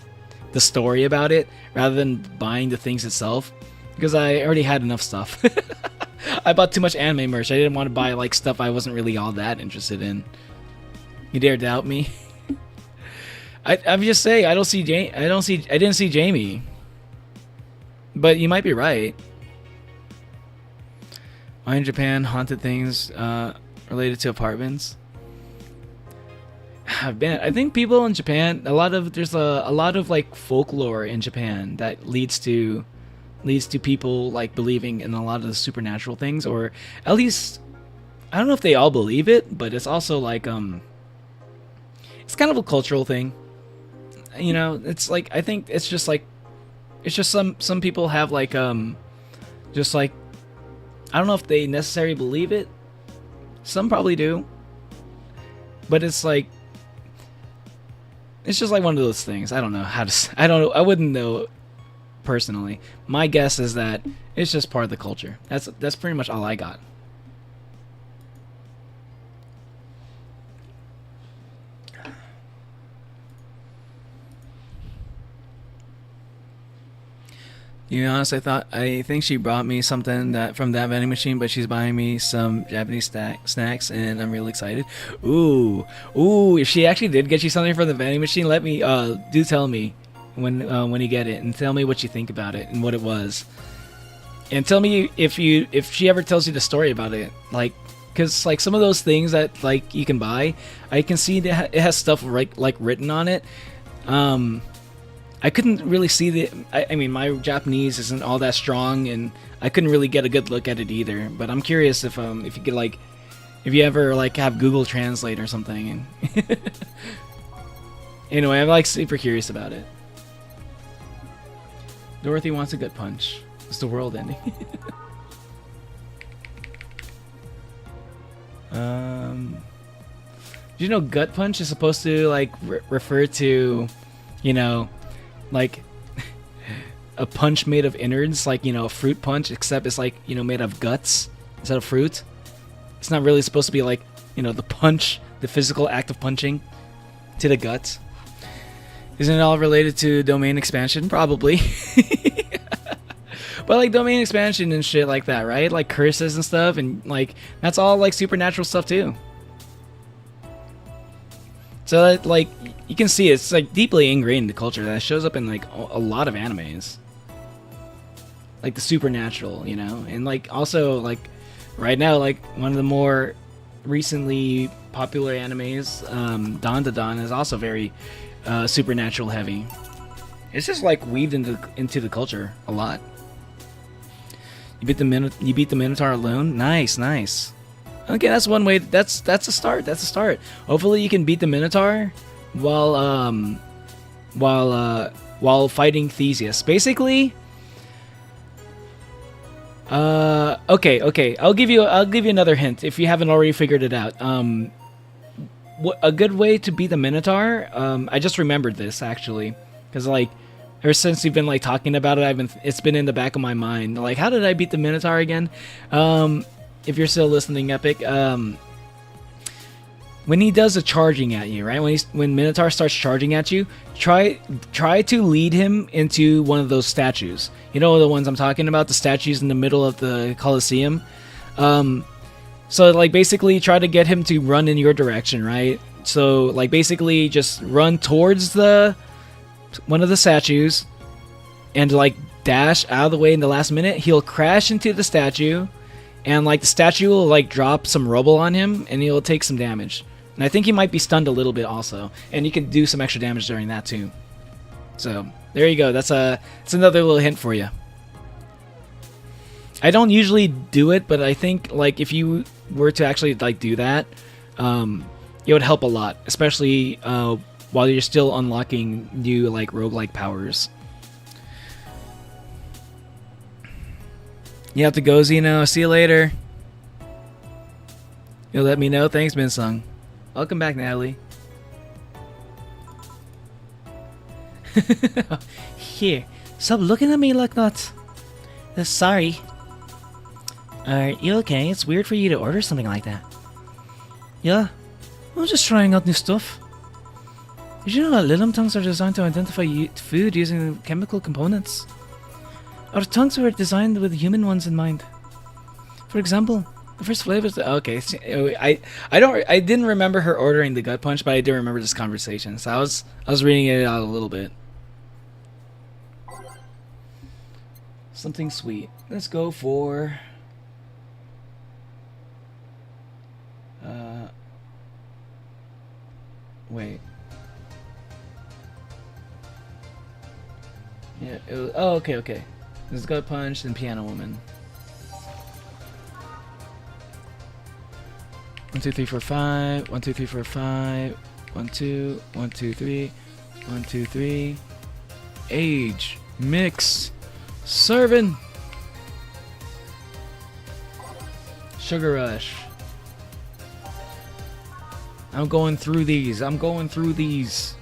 the story about it rather than buying the things itself. Because I already had enough stuff. I bought too much anime merch. I didn't want to buy like stuff I wasn't really all that interested in. You dare doubt me? I'm just saying I didn't see Jamie. But you might be right. Why in Japan haunted things related to apartments. I think people in Japan, there's a lot of like folklore in Japan that leads to people like believing in a lot of the supernatural things, or at least I don't know if they all believe it, but it's also like it's kind of a cultural thing. You know, it's like I think it's just some people have like just like I don't know if they necessarily believe it. Some probably do, but it's like it's just like one of those things. I don't know how to. I don't know. I wouldn't know personally. My guess is that it's just part of the culture. That's pretty much all I got. To be honest, I think she brought me something that from that vending machine, but she's buying me some Japanese snacks, and I'm really excited. Ooh, if she actually did get you something from the vending machine, let me do tell me when you get it, and tell me what you think about it and what it was, and tell me if she ever tells you the story about it, like. Because like some of those things that like you can buy, I can see that it has stuff like written on it. I couldn't really see I mean, my Japanese isn't all that strong, and I couldn't really get a good look at it either. But I'm curious if you could like, if you ever like have Google Translate or something. And anyway, I'm like super curious about it. Dorothy wants a gut punch. It's the world ending. Do you know gut punch is supposed to like refer to, you know, like a punch made of innards, like, you know, a fruit punch, except it's like, you know, made of guts instead of fruit. It's not really supposed to be like, you know, the punch, the physical act of punching to the gut. Isn't it all related to domain expansion? Probably. But like domain expansion and shit like that, right? Like curses and stuff, and like that's all like supernatural stuff too. So that, like, you can see it's like deeply ingrained in the culture that shows up in like a lot of animes. Like the supernatural, you know, and like also like right now, like one of the more recently popular animes, Dawn to Dawn, is also very supernatural heavy. It's just like weaved into the culture a lot. You beat the Minotaur alone. Nice. Okay, that's one way. That's a start. That's a start. Hopefully, you can beat the Minotaur while fighting Theseus. Basically, okay. I'll give you another hint if you haven't already figured it out. A good way to beat the Minotaur. I just remembered this actually, because like. Ever since you've been like talking about it, it's been in the back of my mind. Like, how did I beat the Minotaur again? If you're still listening, Epic, when he does a charging at you, right? When Minotaur starts charging at you, try to lead him into one of those statues. You know the ones I'm talking about, the statues in the middle of the Colosseum. So like basically try to get him to run in your direction, right? So like basically just run towards one of the statues and like dash out of the way in the last minute. He'll crash into the statue, and like the statue will like drop some rubble on him, and he'll take some damage. And I think he might be stunned a little bit also, and you can do some extra damage during that too. So there you go. That's another little hint for you. I don't usually do it, but I think like if you were to actually like do that, it would help a lot, especially while you're still unlocking new like roguelike powers. You have to go, Zeno. See you later. You'll let me know. Thanks, Minsung. Welcome back, Natalie. Here, stop looking at me like that. Sorry. Are you okay? It's weird for you to order something like that. Yeah, I'm just trying out new stuff. Did you know that Lilim tongues are designed to identify food using chemical components? Our tongues were designed with human ones in mind. For example, the first flavors. Okay, I didn't remember her ordering the gut punch, but I do remember this conversation. So I was reading it out a little bit. Something sweet. Let's go for Wait. Yeah. It was, oh, okay, okay. There's Gut Punch and Piano Woman. 1, 2, 3, 4, 5. 1, 2, 3, 4, 5. 1, 2. 1, 2, 3. 1, 2, 3. Age. Mix. Serving. Sugar Rush. I'm going through these. I'm going through these.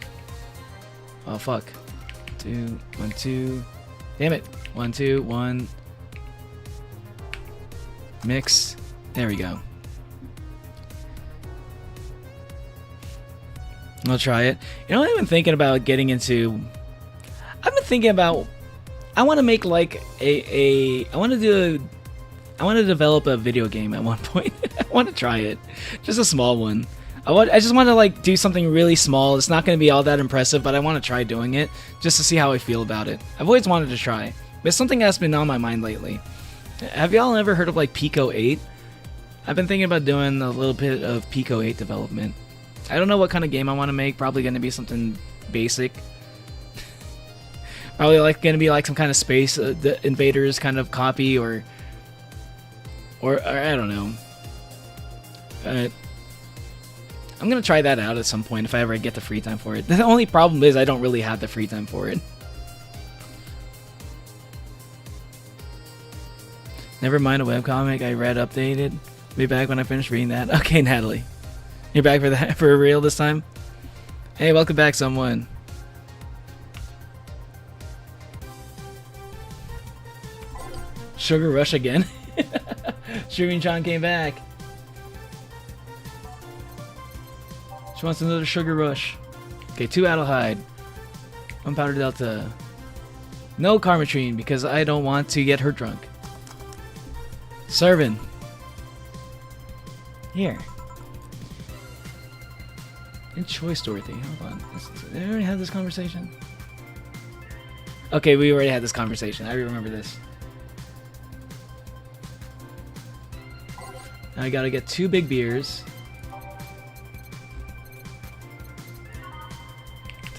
Oh, fuck. 2, 1, 2. Damn it. 1, 2, 1. Mix. There we go. I'll try it. You know, I've been thinking about getting into... I've been thinking about... I want to make like I want to develop a video game at one point. I want to try it. Just a small one. I just want to like do something really small. It's not going to be all that impressive, but I want to try doing it just to see how I feel about it. I've always wanted to try. But it's something that's been on my mind lately. Have y'all ever heard of like Pico 8? I've been thinking about doing a little bit of Pico 8 development. I don't know what kind of game I want to make. Probably going to be something basic. Probably like going to be like some kind of Space the Invaders kind of copy, or I don't know. I'm going to try that out at some point if I ever get the free time for it. The only problem is I don't really have the free time for it. Never mind a webcomic I read updated. Be back when I finish reading that. Okay, Natalie. You're back for that for real this time? Hey, welcome back, someone. Sugar Rush again? Streaming John came back. She wants another Sugar Rush. Okay, 2 Adelhyde. 1 Powder Delta. No Carmetrine because I don't want to get her drunk. Servin. Here. Good choice, Dorothy. Hold on. Did we already have this conversation? Okay, we already had this conversation. I remember this. Now I gotta get 2 big beers.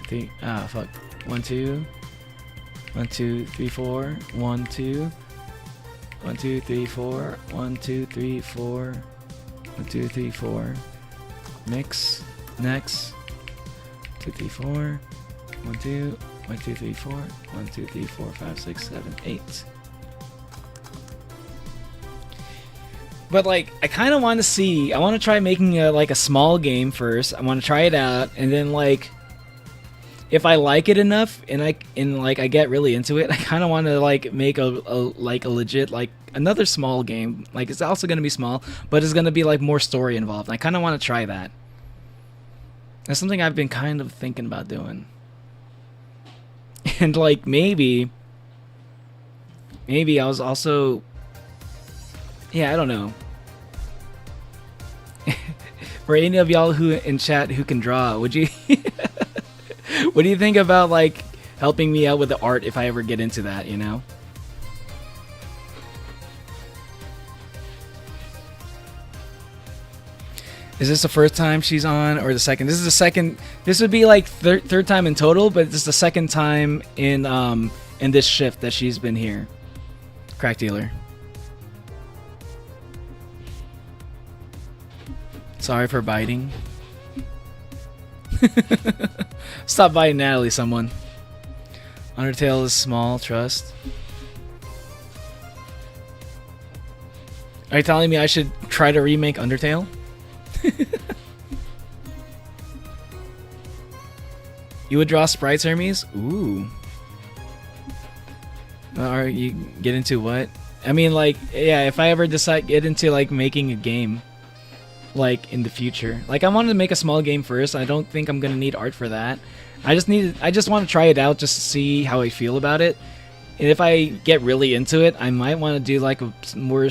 3. Ah, fuck. 1, 2. 1, 2, 3, 4. 1, 2. 1, 2, 3, 4. 1, 2, 3, 4. 1, 2, 3, 4. Mix. Next. 2, 3, 4. 1, 2. 1, 2, 3, 4. 1, 2, 3, 4, 5, 6, 7, 8. But like, I kind of want to see. I want to try making like a small game first. I want to try it out, and then like, if I like it enough, and I get really into it, I kind of want to like make a legit like another small game. Like it's also gonna be small, but it's gonna be like more story involved. I kind of want to try that. That's something I've been kind of thinking about doing. And like maybe I was also, yeah, I don't know. For any of y'all who in chat who can draw, would you what do you think about like helping me out with the art if I ever get into that, you know? Is this the first time she's on, or the second? This is the second. This would be like third time in total, but this is the second time in this shift that she's been here. Crack dealer. Sorry for biting. Stop biting Natalie, someone. Undertale is small, trust. Are you telling me I should try to remake Undertale? You would draw sprites, Hermes? Ooh. Or you get into what? I mean, like, yeah, if I ever get into like making a game, like in the future, like I wanted to make a small game first. I don't think I'm gonna need art for that. I just want to try it out just to see how I feel about it. And if I get really into it, I might want to do like a more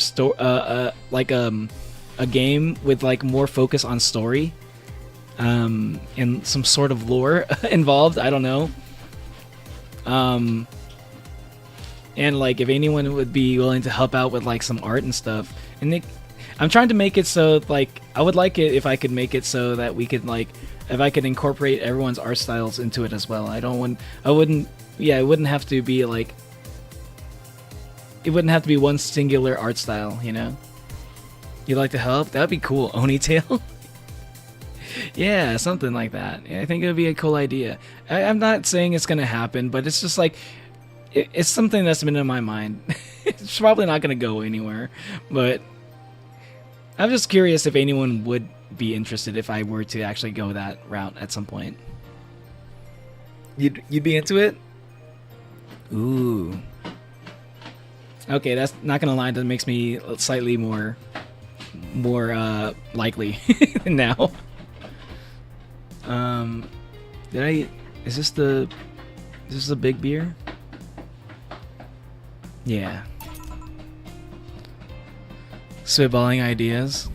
a game with like more focus on story, and some sort of lore involved. I don't know. And like if anyone would be willing to help out with like some art and stuff, and I'm trying to make it so like I would like it if I could make it so that we could like if I could incorporate everyone's art styles into it as well. I wouldn't, yeah, it wouldn't have to be like, it wouldn't have to be one singular art style, you know? You'd like to help? That'd be cool. Onitail? Yeah, something like that. Yeah, I think it would be a cool idea. I'm not saying it's gonna happen, but it's just like, it's something that's been in my mind. It's probably not gonna go anywhere, but I'm just curious if anyone would be interested if I were to actually go that route at some point. You'd be into it? Ooh. Okay, that's not gonna lie. That makes me slightly more likely now. Is this the big beer? Yeah. Spitballing ideas.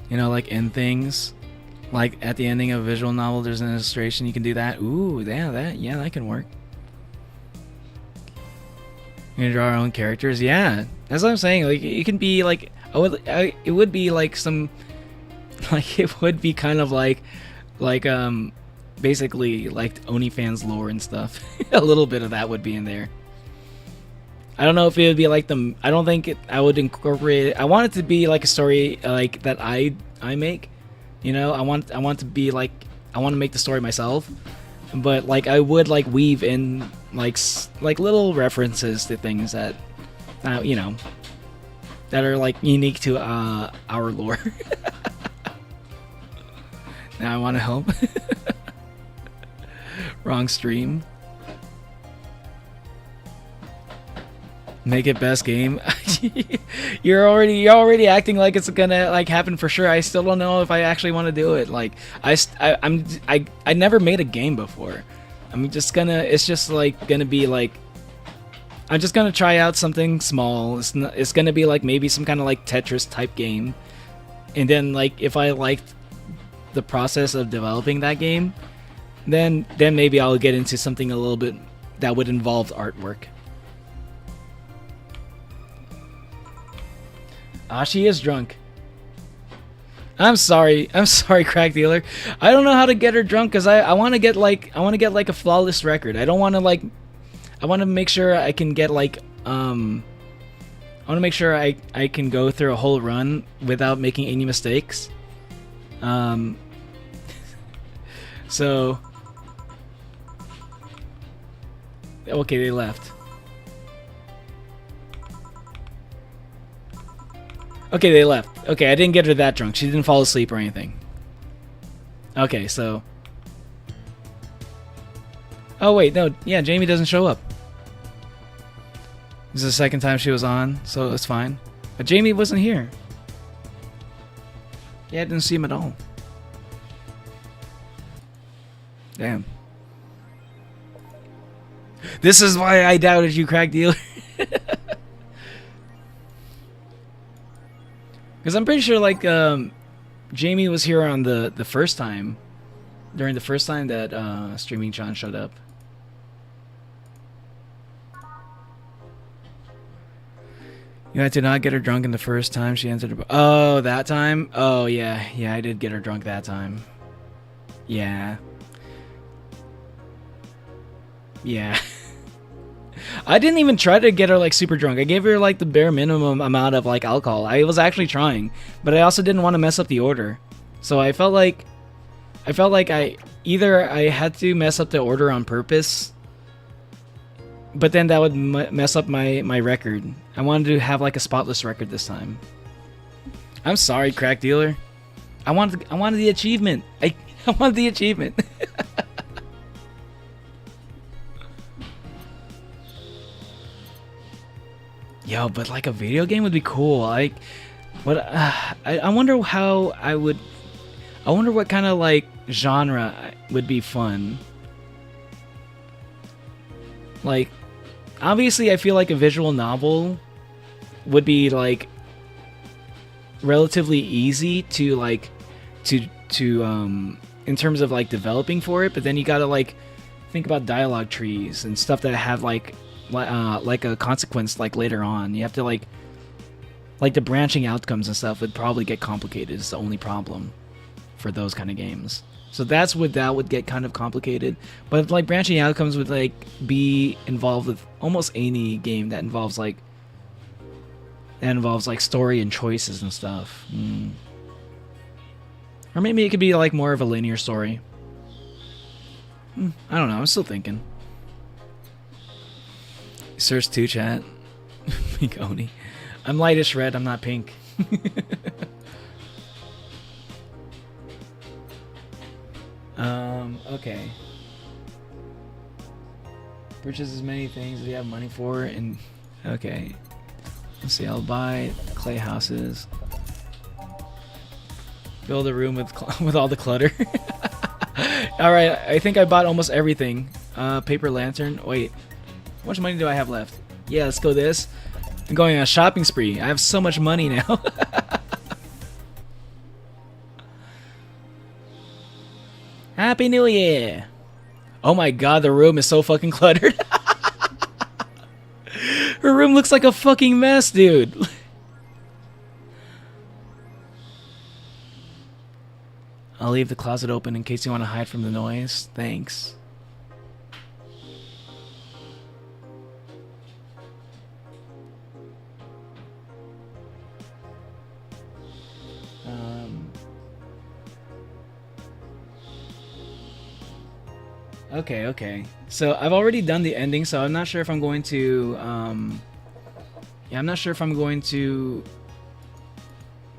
You know, like end things. Like at the ending of a visual novel, there's an illustration. You can do that. Ooh, yeah, that can work. You can draw our own characters. Yeah, that's what I'm saying. Like it can be like, it would be like some, like it would be kind of like basically like OnlyFans lore and stuff. A little bit of that would be in there. I don't know if it would be like I don't think I would incorporate it. I want it to be like a story like that I make. You know, I want to be like, I want to make the story myself, but like I would like weave in like little references to things that you know, that are like unique to our lore. Now I want to help. Wrong stream. Make it best game. You're already acting like it's gonna like happen for sure. I still don't know if I actually want to do it. Like I never made a game before. I'm just gonna. It's just like gonna be like. I'm just gonna try out something small. It's gonna be like maybe some kind of like Tetris type game, and then like if I liked the process of developing that game, then maybe I'll get into something a little bit that would involve artwork. Ah, she is drunk. I'm sorry, crack dealer. I don't know how to get her drunk because I want to get like a flawless record. I don't want to like. I want to make sure I can get like I want to make sure I can go through a whole run without making any mistakes. So okay, they left. Okay, they left. Okay, I didn't get her that drunk. She didn't fall asleep or anything. Okay, so... Oh, wait, no. Yeah, Jamie doesn't show up. This is the second time she was on, so it's fine. But Jamie wasn't here. Yeah, I didn't see him at all. Damn. This is why I doubted you, crack dealer. Because I'm pretty sure, like, Jamie was here on the first time. During the first time that Streaming John showed up. You had to not get her drunk in the first time she entered her... Oh, that time? Oh, yeah. Yeah, I did get her drunk that time. Yeah. Yeah. I didn't even try to get her like super drunk. I gave her like the bare minimum amount of like alcohol. I was actually trying, but I also didn't want to mess up the order. So I felt like I had to mess up the order on purpose, but then that would mess up my record. I wanted to have like a spotless record this time. I'm sorry, crack dealer. I wanted the achievement. I wanted the achievement. Yo, but like a video game would be cool. Like, what? I wonder how I would. I wonder what kind of like genre would be fun. Like, obviously, I feel like a visual novel would be like relatively easy to like to in terms of like developing for it. But then you gotta like think about dialogue trees and stuff that have like a consequence like later on. You have to like the branching outcomes and stuff would probably get complicated. Is the only problem for those kind of games. So that would get kind of complicated. But like branching outcomes would like be involved with almost any game that involves like story and choices and stuff. Or maybe it could be like more of a linear story. I don't know. I'm still thinking. Search 2 chat. Pink Oni. I'm lightish red. I'm not pink. Okay. Purchase as many things as you have money for, and okay. Let's see. I'll buy clay houses. Build a room with all the clutter. All right. I think I bought almost everything. Paper lantern. Wait. How much money do I have left? Yeah, let's go this. I'm going on a shopping spree. I have so much money now. Happy New Year! Oh my god, the room is so fucking cluttered. Her room looks like a fucking mess, dude. I'll leave the closet open in case you want to hide from the noise. Thanks. Okay. So I've already done the ending, so I'm not sure if I'm going to, yeah, I'm not sure if I'm going to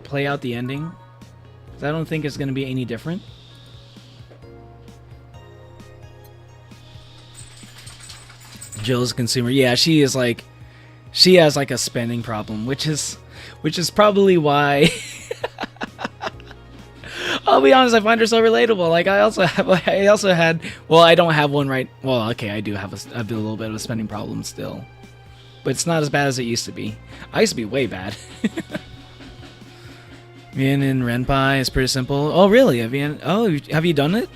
play out the ending, because I don't think it's going to be any different. Jill's consumer. Yeah, she has like a spending problem, which is probably why. I'll be honest, I find her so relatable. Like I also had. Well, I don't have one right. Well, okay, I do have a little bit of a spending problem still, but it's not as bad as it used to be. I used to be way bad. Vien and Renpai is pretty simple. Oh, really? Have you done it?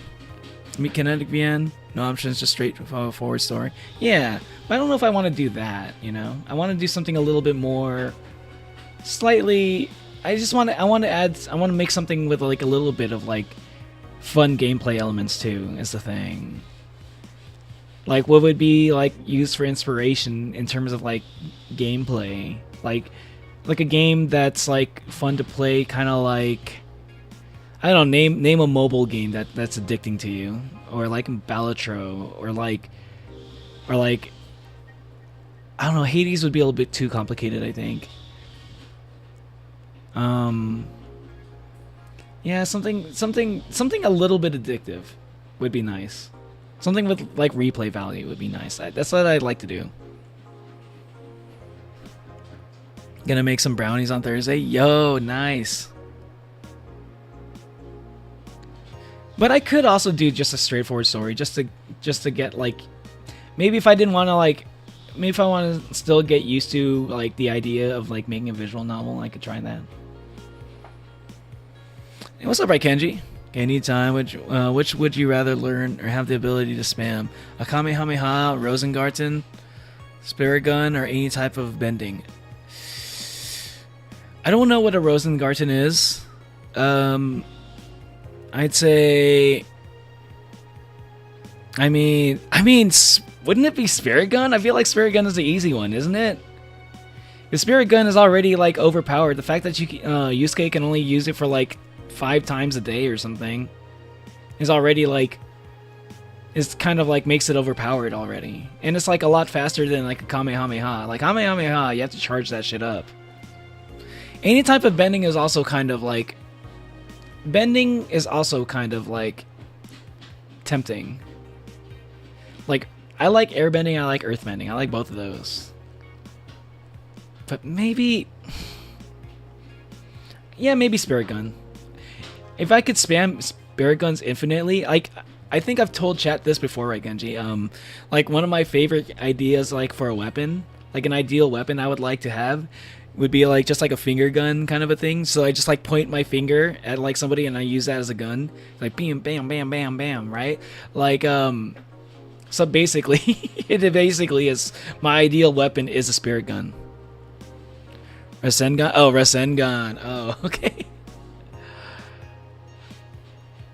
Kinetic Vien? No options, just straightforward story. Yeah, but I don't know if I want to do that. You know, I want to do something a little bit more, slightly. I want to make something with like a little bit of like fun gameplay elements too, is the thing. Like what would be like used for inspiration in terms of like gameplay, like a game that's like fun to play, kind of like, I don't know, name a mobile game that's addicting to you, or like Balatro, or like I don't know, Hades would be a little bit too complicated, I think. Yeah, something a little bit addictive would be nice. Something with like replay value would be nice. That's what I'd like to do. Gonna make some brownies on Thursday. Yo, nice. But I could also do just a straightforward story, just to get like, maybe if I didn't want to like, maybe if I want to still get used to like the idea of like making a visual novel, I could try that. Hey, what's up, right, Kenji? Anytime, which would you rather learn or have the ability to spam? A Kamehameha, Rosengarten, Spirit Gun, or any type of bending? I don't know what a Rosengarten is. I'd say. I mean, wouldn't it be Spirit Gun? I feel like Spirit Gun is the easy one, isn't it? The Spirit Gun is already like overpowered. The fact that Yusuke can only use it for like 5 times a day or something is already like, it's kind of like makes it overpowered already, and it's like a lot faster than like a Kamehameha. Like Kamehameha, you have to charge that shit up. Any type of bending is also kind of like, tempting. Like, I like airbending, I like earthbending, I like both of those. But maybe, yeah, maybe Spirit Gun. If I could spam Spirit Guns infinitely, like, I think I've told chat this before, right, Genji? Like, one of my favorite ideas, like, for a weapon, like an ideal weapon I would like to have, would be like just like a finger gun kind of a thing. So I just like point my finger at like somebody and I use that as a gun, like bam, bam, bam, bam, bam, right? Like, so basically, it basically is, my ideal weapon is a Spirit Gun. Rasengan? Oh, Rasengan. Oh, okay.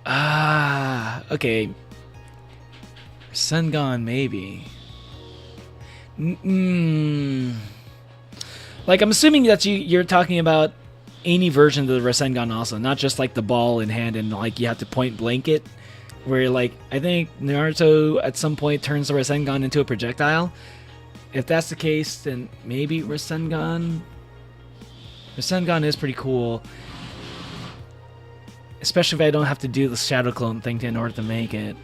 Okay. Rasengan, maybe. Like, I'm assuming that you're talking about any version of the Rasengan also, not just like the ball in hand and like you have to point blank it. Where like I think Naruto at some point turns the Rasengan into a projectile. If that's the case, then maybe Rasengan. Rasengan is pretty cool. Especially if I don't have to do the shadow clone thing in order to make it.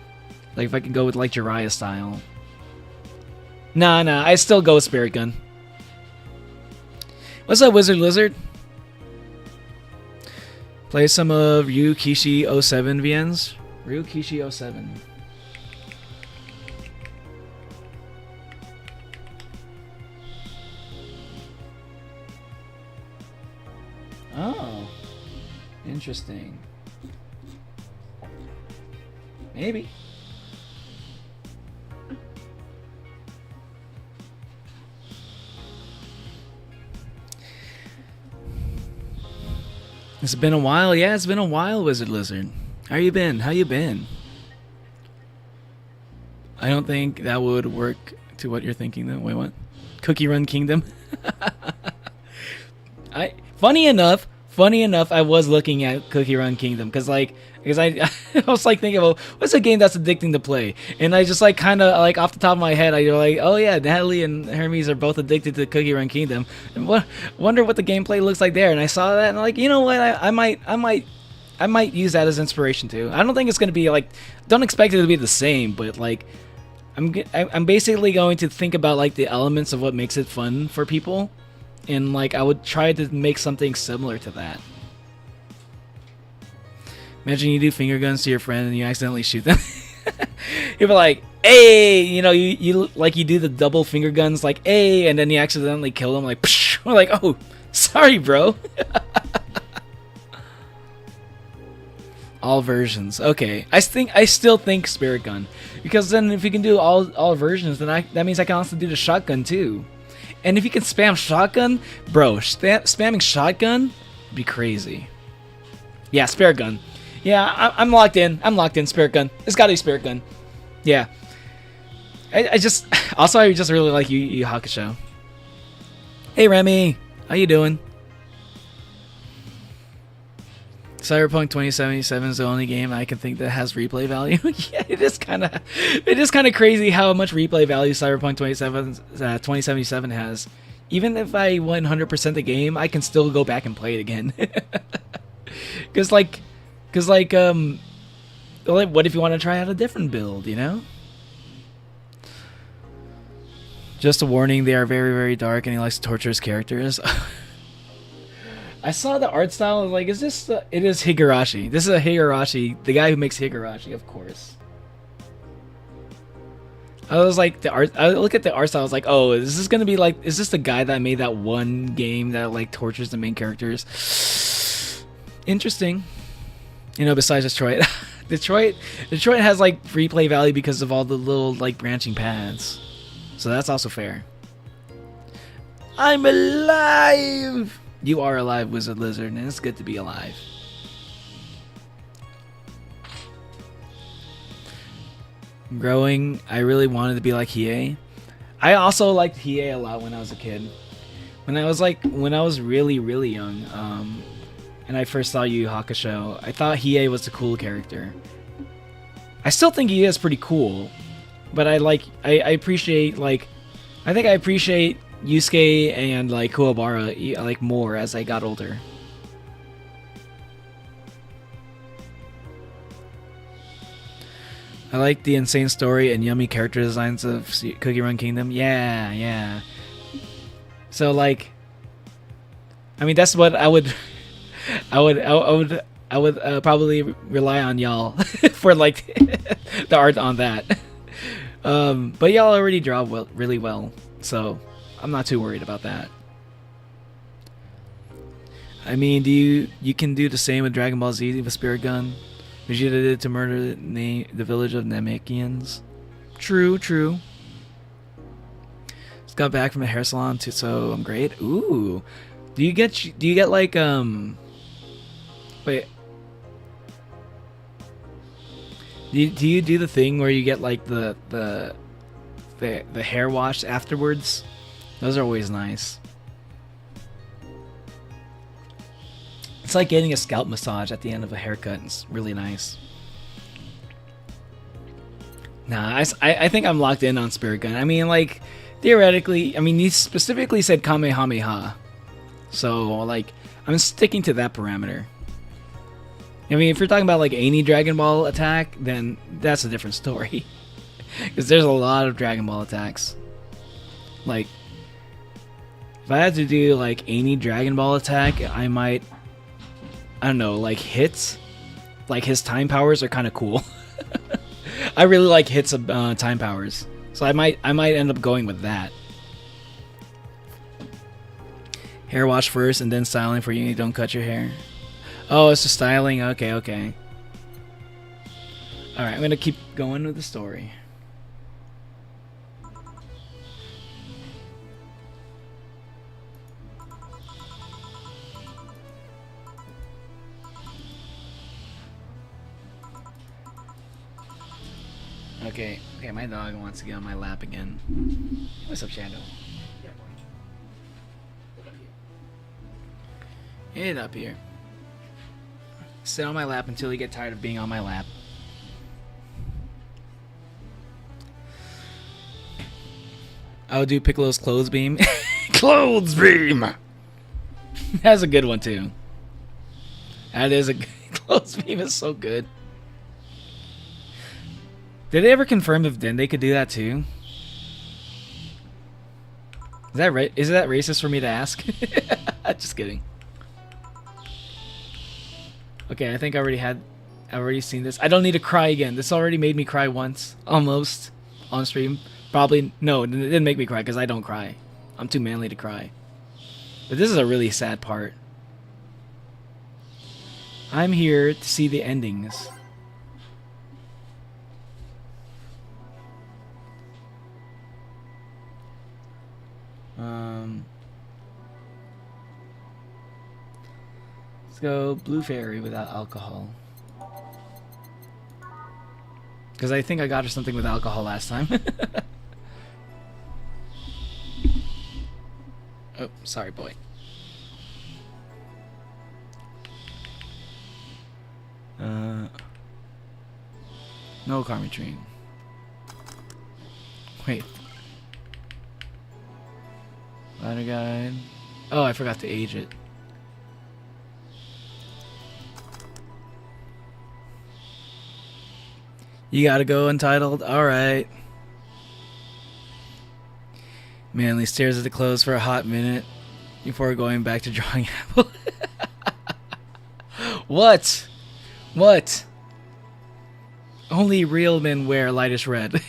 Like if I can go with like Jiraiya style. Nah, I still go with Spirit Gun. What's up, Wizard Lizard? Play some of Ryukishi 07 VNs. Ryukishi 07. Oh. Interesting. Maybe. It's been a while. Yeah, it's been a while, Wizard Lizard. How you been? How you been? I don't think that would work to what you're thinking though. Wait, what? Cookie Run Kingdom? Funny enough, I was looking at Cookie Run Kingdom because I was like thinking, well, what's a game that's addicting to play? And I just like kind of like off the top of my head, I go like, oh yeah, Natalie and Hermes are both addicted to Cookie Run Kingdom. And wonder what the gameplay looks like there. And I saw that and I'm like, you know what? I might use that as inspiration too. I don't think it's gonna be like, don't expect it to be the same, but like, I'm basically going to think about like the elements of what makes it fun for people. And like I would try to make something similar to that. Imagine you do finger guns to your friend and you accidentally shoot them. You'll be like, hey, you know, you do the double finger guns like, hey, and then you accidentally kill them like, psh. We're like, oh, sorry, bro. All versions. Okay, I still think Spirit Gun, because then if you can do all versions, then that means I can also do the shotgun too. And if you can spam shotgun, bro, spamming shotgun would be crazy. Yeah, Spirit Gun. Yeah, I'm locked in. Spirit Gun. It's gotta be Spirit Gun. Yeah. I just really like Yu Hakusho. Hey Remy, how you doing? Cyberpunk 2077 is the only game I can think that has replay value. Yeah, it is kind of crazy how much replay value Cyberpunk 2077 has. Even if I 100% the game, I can still go back and play it again. Cause like, what if you want to try out a different build, you know? Just a warning, they are very, very dark, and he likes to torture his characters. I saw the art style. Like, is this? It is Higurashi. This is a Higurashi. The guy who makes Higurashi, of course. I was like, the art. I look at the art style. I was like, oh, is this gonna be like? Is this the guy that made that one game that like tortures the main characters? Interesting. You know, besides Detroit, Detroit has like replay value because of all the little like branching paths. So that's also fair. I'm alive. You are alive, Wizard Lizard, and it's good to be alive. Growing, I really wanted to be like Hiei. I also liked Hiei a lot when I was a kid. When I was really, really young, and I first saw Yu Yu Hakusho, I thought Hiei was a cool character. I still think he is pretty cool, but I appreciate Yusuke and like Kuwabara like more as I got older. I like the insane story and yummy character designs of Cookie Run Kingdom. Yeah. So like, I mean, that's what I would probably rely on y'all for like the art on that. But y'all already draw really well, so I'm not too worried about that. I mean, you can do the same with Dragon Ball Z with Spirit Gun. Vegeta did to murder the village of Namekians. True. Just got back from a hair salon too, so I'm great. Ooh, do you get like wait? Do you do the thing where you get like the hair wash afterwards? Those are always nice. It's like getting a scalp massage at the end of a haircut. It's really nice. Nah, I think I'm locked in on Spirit Gun. I mean, like, theoretically, I mean, he specifically said Kamehameha. So, like, I'm sticking to that parameter. I mean, if you're talking about, like, any Dragon Ball attack, then that's a different story. Because there's a lot of Dragon Ball attacks. Like, if I had to do, like, any Dragon Ball attack, I might, I don't know, like, hits. Like, his time powers are kind of cool. I really like hits of time powers, so I might end up going with that. Hair wash first and then styling for you. Don't cut your hair. Oh, it's just styling. Okay, okay. All right, I'm gonna keep going with the story. Okay, my dog wants to get on my lap again. What's up, Shadow? Get up here. Sit on my lap until you get tired of being on my lap. I'll do Piccolo's Clothes Beam. Clothes Beam! That's a good one, too. That is a good... Clothes Beam is so good. Did they ever confirm if Dende could do that too? Is that right? Is that racist for me to ask? Just kidding. Okay, I think I've already seen this. I don't need to cry again. This already made me cry once, almost, on stream. Probably, no, it didn't make me cry because I don't cry. I'm too manly to cry. But this is a really sad part. I'm here to see the endings. Let's go Blue Fairy without alcohol. Because I think I got her something with alcohol last time. Oh, sorry, boy. No Karma Train. Wait. Ladder guide. Oh, I forgot to age it. You gotta go, Untitled. Alright. Manly stares at the clothes for a hot minute before going back to drawing apple. What? What? Only real men wear lightish red.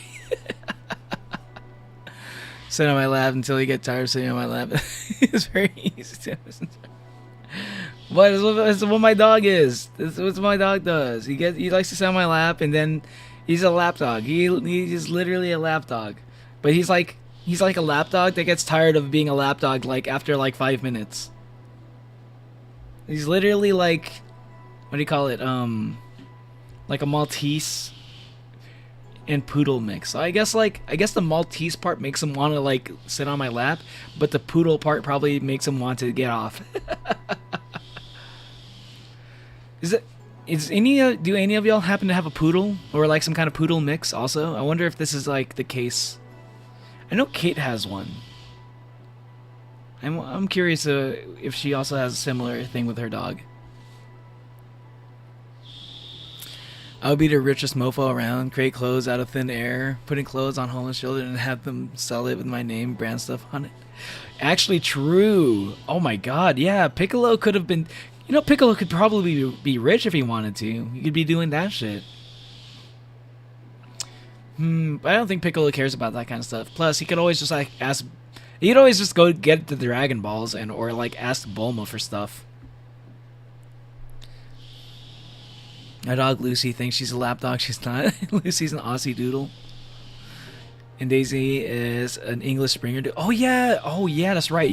Sit on my lap until you get tired of sitting on my lap. It's very easy to listen to. It's what my dog is. That's what my dog does. He likes to sit on my lap, and then he's a lap dog. He's literally a lap dog. But he's like a lap dog that gets tired of being a lap dog like after like 5 minutes. He's literally like, what do you call it? Like a Maltese and poodle mix. So I guess the Maltese part makes him want to like sit on my lap, but the poodle part probably makes him want to get off. Do any of y'all happen to have a poodle or like some kind of poodle mix also? I wonder if this is like the case. I know Kate has one. I'm curious if she also has a similar thing with her dog. I would be the richest mofo around, create clothes out of thin air, putting clothes on homeless children and have them sell it with my name, brand stuff on it. Actually true. Oh my god, yeah, Piccolo could have been... You know, Piccolo could probably be rich if he wanted to. He could be doing that shit. But I don't think Piccolo cares about that kind of stuff. Plus, he could always just like ask... He could always just go get the Dragon Balls or like ask Bulma for stuff. My dog Lucy thinks she's a lap dog. She's not. Lucy's an Aussie Doodle. And Daisy is an English Springer. Oh yeah, that's right.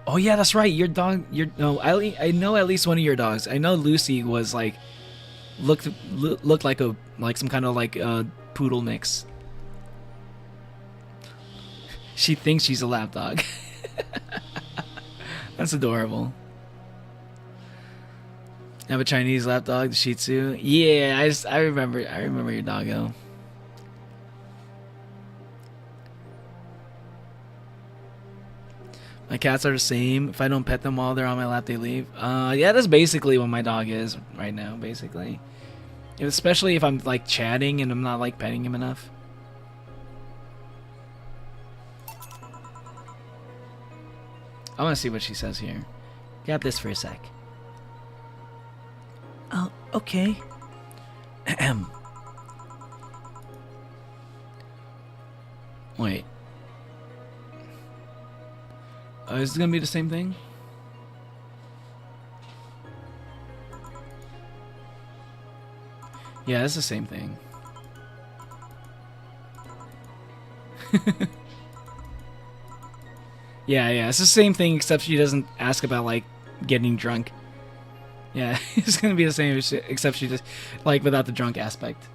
Oh yeah, that's right. Your dog. No, I know at least one of your dogs. I know Lucy was like looked like some kind of like poodle mix. She thinks she's a lapdog. That's adorable. I have a Chinese lapdog, the Shih Tzu. Yeah, I remember your doggo. My cats are the same. If I don't pet them while they're on my lap, they leave. Yeah, that's basically what my dog is right now, basically. Especially if I'm like chatting and I'm not like petting him enough. I want to see what she says here. Grab this for a sec. Oh, okay. Ahem. Wait. Is it gonna be the same thing? Yeah, it's the same thing. Yeah, it's the same thing except she doesn't ask about like getting drunk. Yeah, it's gonna be the same except she just like without the drunk aspect.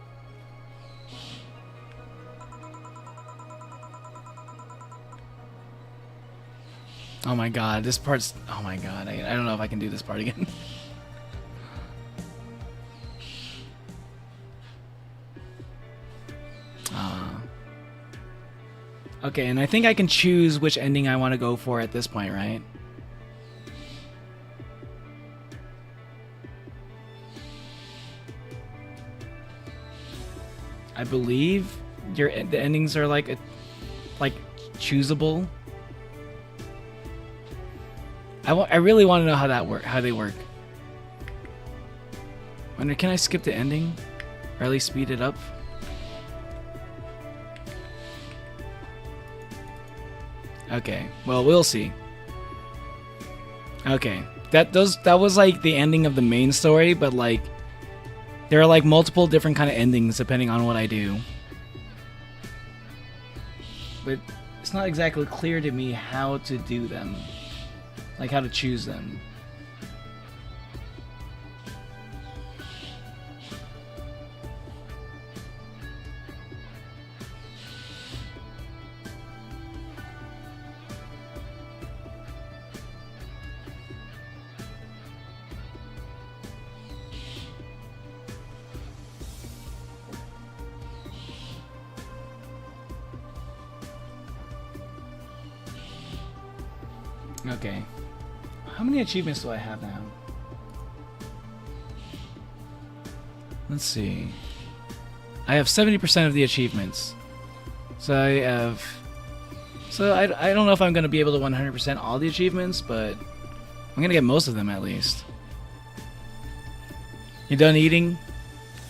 Oh my god, this part's... Oh my god, I don't know if I can do this part again. Okay, and I think I can choose which ending I want to go for at this point, right? I believe the endings are like choosable. I really want to know how they work. Wonder, can I skip the ending? Or at least speed it up? Okay, well, we'll see. Okay, that was like the ending of the main story, but like there are like multiple different kind of endings depending on what I do. But it's not exactly clear to me how to do them. Like how to choose them. Okay. How many achievements do I have now? Let's see. I have 70% of the achievements. So I have... So I don't know if I'm going to be able to 100% all the achievements, but I'm going to get most of them at least. You done eating?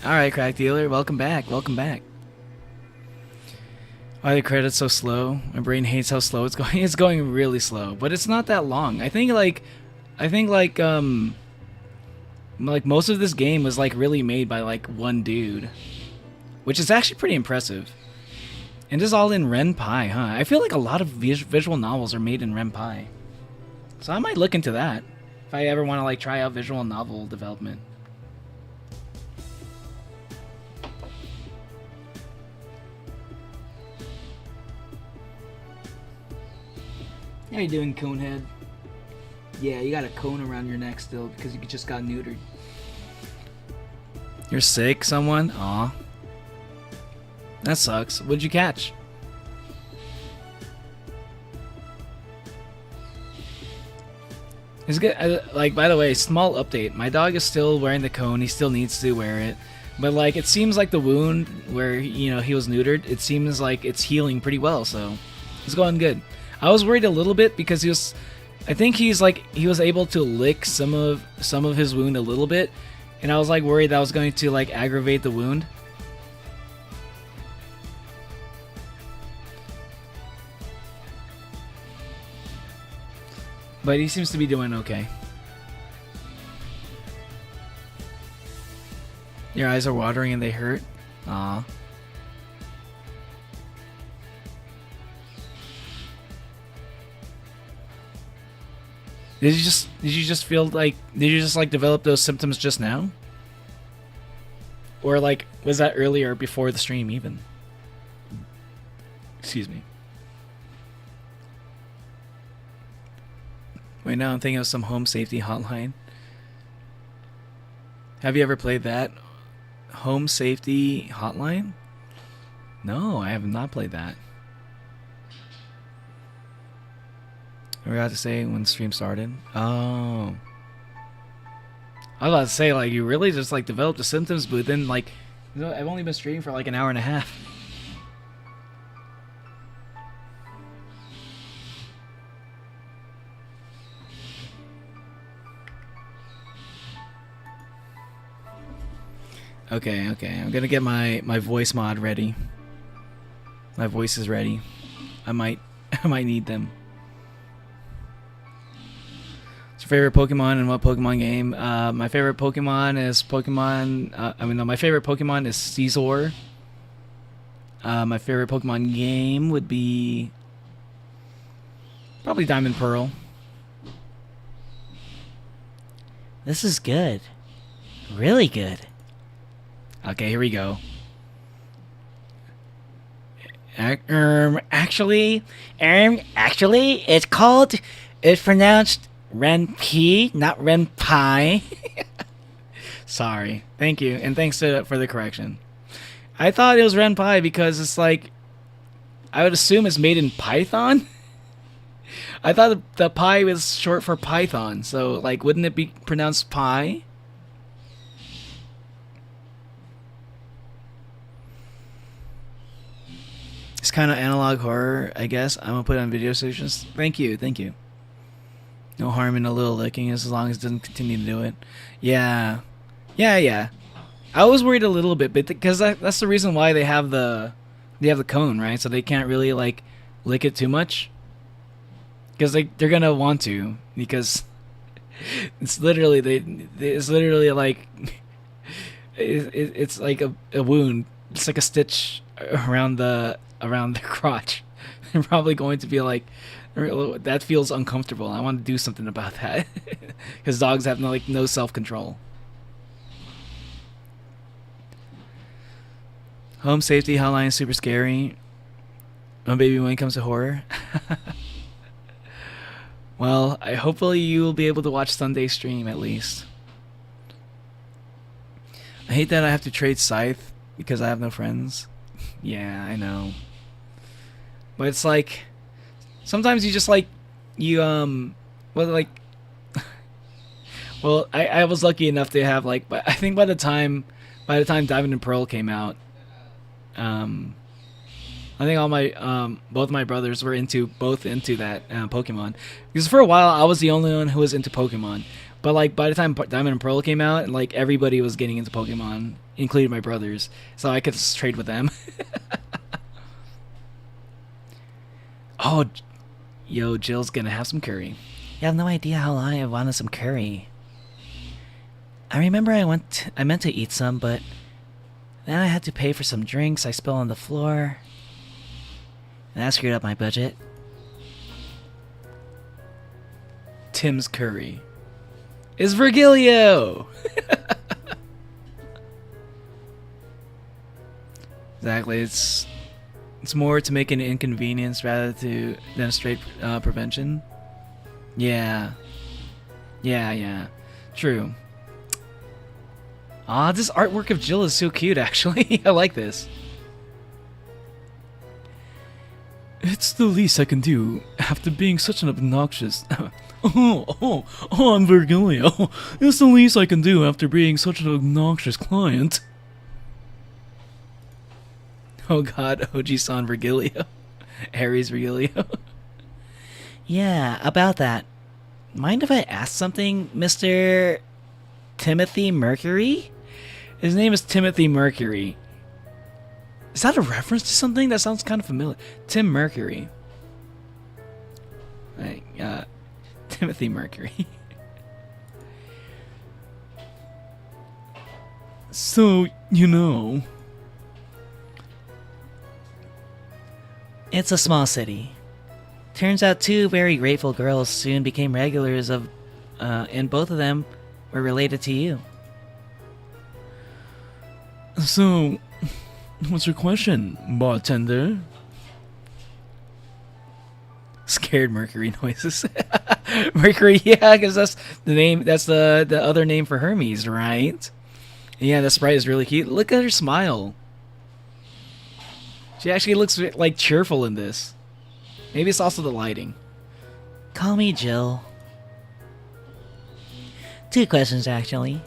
Alright, Crack Dealer. Welcome back. Welcome back. Why are the credits so slow? My brain hates how slow it's going. It's going really slow, but it's not that long. I think like most of this game was like really made by like one dude, which is actually pretty impressive. And this is all in RenPy, huh? I feel like a lot of visual novels are made in RenPy, so I might look into that if I ever want to like try out visual novel development. How you doing, Conehead? Yeah, you got a cone around your neck still because you just got neutered. You're sick, someone? Aw. That sucks. What'd you catch? It's good. Like, by the way, small update. My dog is still wearing the cone. He still needs to wear it. But, like, it seems like the wound where, you know, he was neutered, it seems like it's healing pretty well, so it's going good. I was worried a little bit because he was... I think he was able to lick some of his wound a little bit, and I was like worried that was going to like aggravate the wound. But he seems to be doing okay. Your eyes are watering and they hurt? Aw. Did you just feel like, did you just like develop those symptoms just now? Or like, was that earlier before the stream even? Excuse me. Wait, now I'm thinking of some home safety hotline. Have you ever played that? Home safety hotline? No, I have not played that. I forgot to say when the stream started. Oh. I was about to say, like, you really just, like, developed the symptoms, but then, like, you know, I've only been streaming for, like, an hour and a half. Okay, okay. I'm gonna get my voice mod ready. My voice is ready. I might need them. What's your favorite Pokemon and what Pokemon game? My favorite Pokemon is my favorite Pokemon is Caesar. My favorite Pokemon game would be probably Diamond Pearl. This is good. Really good. Okay, here we go. Actually, it's pronounced Renpy, not Renpie. Sorry. Thank you, and thanks for the correction. I thought it was Renpie because it's like, I would assume it's made in Python. I thought the pi was short for Python, so like, wouldn't it be pronounced pie? It's kind of analog horror, I guess. I'm gonna put it on video solutions. Thank you, thank you. No harm in a little licking as long as it doesn't continue to do it. Yeah. Yeah. I was worried a little bit, but because that's the reason why they have the cone, right? So they can't really like lick it too much. Because they're gonna want to, because it's literally like it's like a wound. It's like a stitch around the crotch. They're probably going to be like, that feels uncomfortable. I want to do something about that, because dogs have no self-control. Home safety hotline is super scary. Oh baby, when it comes to horror. Well, hopefully you will be able to watch Sunday's stream at least. I hate that I have to trade Scythe because I have no friends. Yeah, I know. But it's like, sometimes you just like, well, I was lucky enough to have like, but I think by the time Diamond and Pearl came out, I think all my both my brothers were into that Pokemon, because for a while I was the only one who was into Pokemon. But like by the time Diamond and Pearl came out, like everybody was getting into Pokemon, including my brothers, so I could just trade with them. Oh, yo, Jill's gonna have some curry. You have no idea how long I wanted some curry. I remember I meant to eat some, but then I had to pay for some drinks I spilled on the floor. And that screwed up my budget. Tim's curry is Virgilio! Exactly, it's more to make an inconvenience rather than a straight prevention. Yeah. True. Ah, this artwork of Jill is so cute, actually. I like this. It's the least I can do after being such an obnoxious... I'm Virgilio. It's the least I can do after being such an obnoxious client. Oh god, OG-san Virgilio. Aries Virgilio. Yeah, about that. Mind if I ask something, Mr. Timothy Mercury? His name is Timothy Mercury. Is that a reference to something? That sounds kind of familiar. Tim Mercury. Timothy Mercury. So, you know. It's a small city. Turns out two very grateful girls soon became regulars of, and both of them were related to you. So, what's your question, bartender? Scared Mercury noises. Mercury, yeah, because that's the name. That's the other name for Hermes, right? Yeah, the sprite is really cute. Look at her smile. She actually looks like cheerful in this. Maybe it's also the lighting. Call me Jill. 2 questions, actually.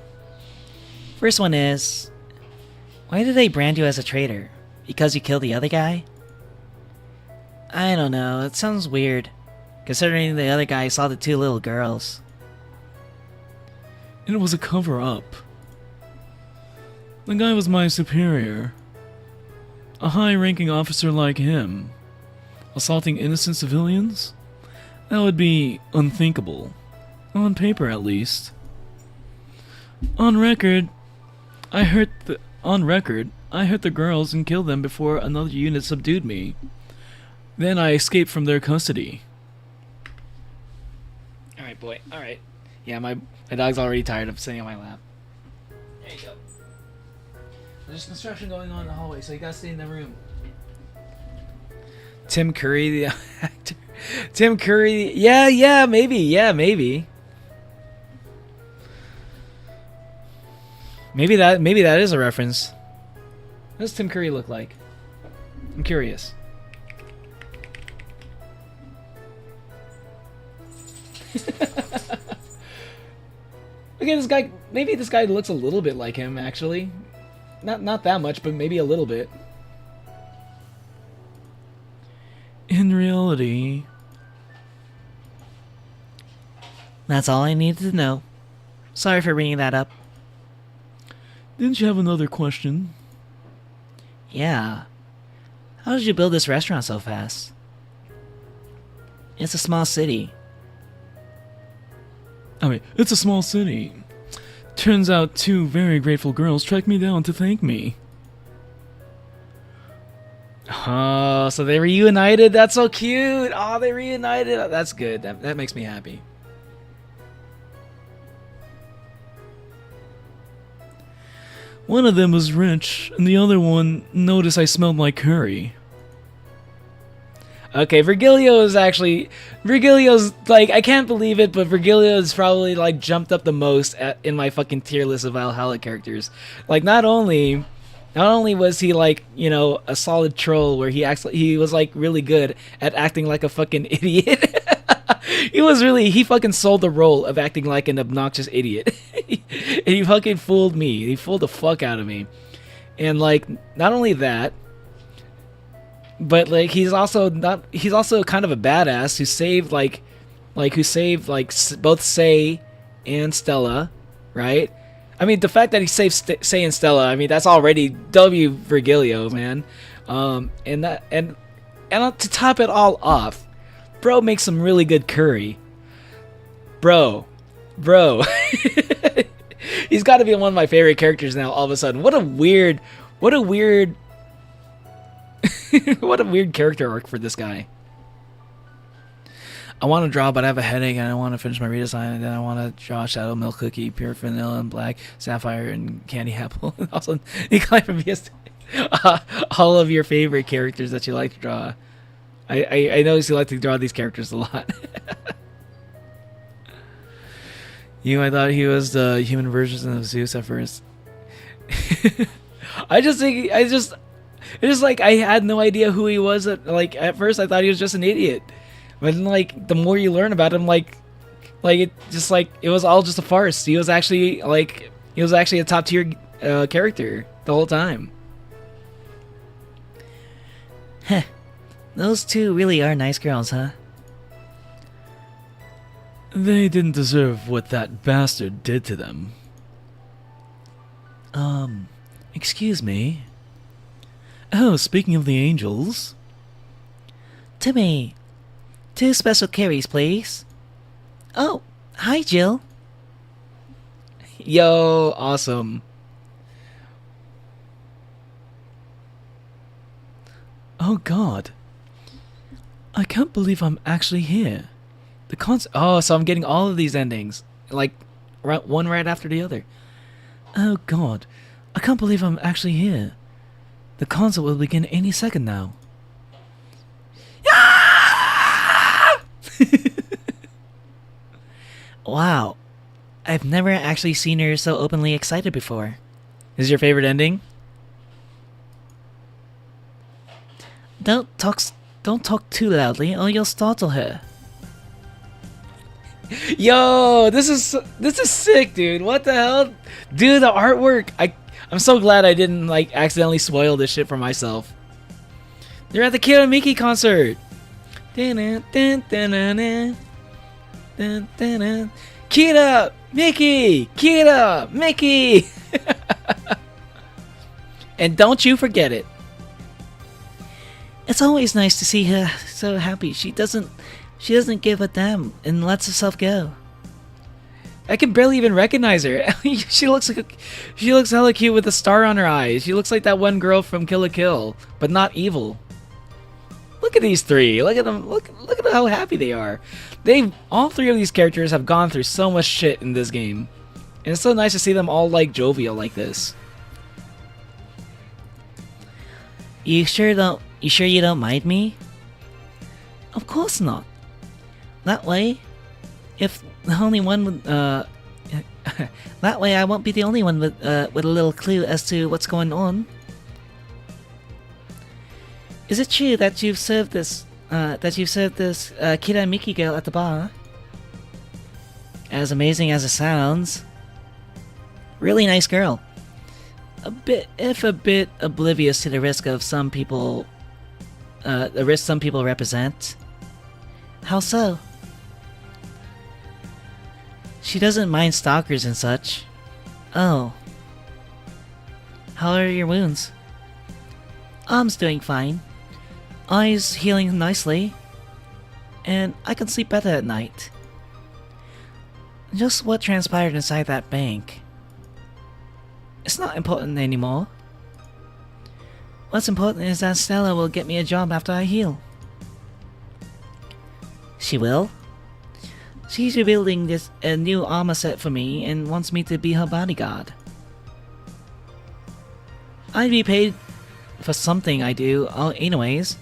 First one is, why did they brand you as a traitor? Because you killed the other guy? I don't know, it sounds weird, considering the other guy saw the 2 little girls. It was a cover-up. The guy was my superior. A high-ranking officer like him. Assaulting innocent civilians? That would be unthinkable. On paper, at least. On record, I hurt the girls and killed them before another unit subdued me. Then I escaped from their custody. Alright, boy. Alright. Yeah, my dog's already tired of sitting on my lap. There you go. There's construction going on in the hallway, so you gotta stay in the room. Tim Curry, the actor. Tim Curry. Yeah, maybe. Maybe that is a reference. What does Tim Curry look like? I'm curious. Okay, this guy. Maybe this guy looks a little bit like him, actually. Not that much, but maybe a little bit. In reality, That's all I needed to know. Sorry for bringing that up. Didn't you have another question? Yeah. How did you build this restaurant so fast? It's a small city. I mean, it's a small city. Turns out 2 very grateful girls tracked me down to thank me. Oh, so they reunited? That's so cute! Oh, they reunited! That's good. That makes me happy. One of them was rich, and the other one noticed I smelled like curry. Okay, Virgilio's like, I can't believe it, but Virgilio's probably like jumped up the most in my fucking tier list of Valhalla characters. Like, not only was he like, you know, a solid troll where he was like really good at acting like a fucking idiot. He fucking sold the role of acting like an obnoxious idiot. And he fucking fooled me. He fooled the fuck out of me. And like, not only that, but like he's also kind of a badass who saved both Sei and Stella, right? I mean, the fact that he saved Sei and Stella, I mean, that's already W Virgilio, man. And to top it all off, bro makes some really good curry. Bro. He's got to be one of my favorite characters now all of a sudden. What a weird what a weird character arc for this guy. I want to draw, but I have a headache, and I want to finish my redesign, and then I want to draw Shadow Milk Cookie, Pure Vanilla and Black, Sapphire, and Candy Apple. Also, Nikolai from PS. All of your favorite characters that you like to draw. I notice you like to draw these characters a lot. I thought he was the human version of Zeus at first. I had no idea who he was. At first, I thought he was just an idiot. But then, like, the more you learn about him, it was all just a farce. He was actually a top tier character the whole time. Heh. Those 2 really are nice girls, huh? They didn't deserve what that bastard did to them. Excuse me. Oh, speaking of the angels. Timmy, 2 special carries, please. Oh, hi, Jill. Yo, awesome. Oh God. I can't believe I'm actually here. So I'm getting all of these endings, like one right after the other. Oh God, I can't believe I'm actually here. The concert will begin any second now. Wow. I've never actually seen her so openly excited before. Is your favorite ending? Don't talk too loudly or you'll startle her. Yo, this is sick, dude. What the hell? Dude, the artwork. I'm so glad I didn't like accidentally spoil this shit for myself. They're at the Kira Miki concert. Kira, Mickey. And don't you forget it. It's always nice to see her so happy. She doesn't give a damn and lets herself go. I can barely even recognize her. She looks hella cute with a star on her eyes. She looks like that one girl from Kill la Kill, but not evil. Look at these three. Look at them. Look at how happy they are. All three of these characters have gone through so much shit in this game. And it's so nice to see them all like jovial like this. You sure you don't mind me? Of course not. That way, if the only one with, that way I won't be the only one with a little clue as to what's going on. Is it true that you've served this Kira Miki girl at the bar? As amazing as it sounds, really nice girl. A bit oblivious to the risk some people represent. How so? She doesn't mind stalkers and such. Oh. How are your wounds? Arm's doing fine. Eyes healing nicely. And I can sleep better at night. Just what transpired inside that bank. It's not important anymore. What's important is that Stella will get me a job after I heal. She will? She's rebuilding a new armor set for me and wants me to be her bodyguard. I'd be paid for something I do anyways.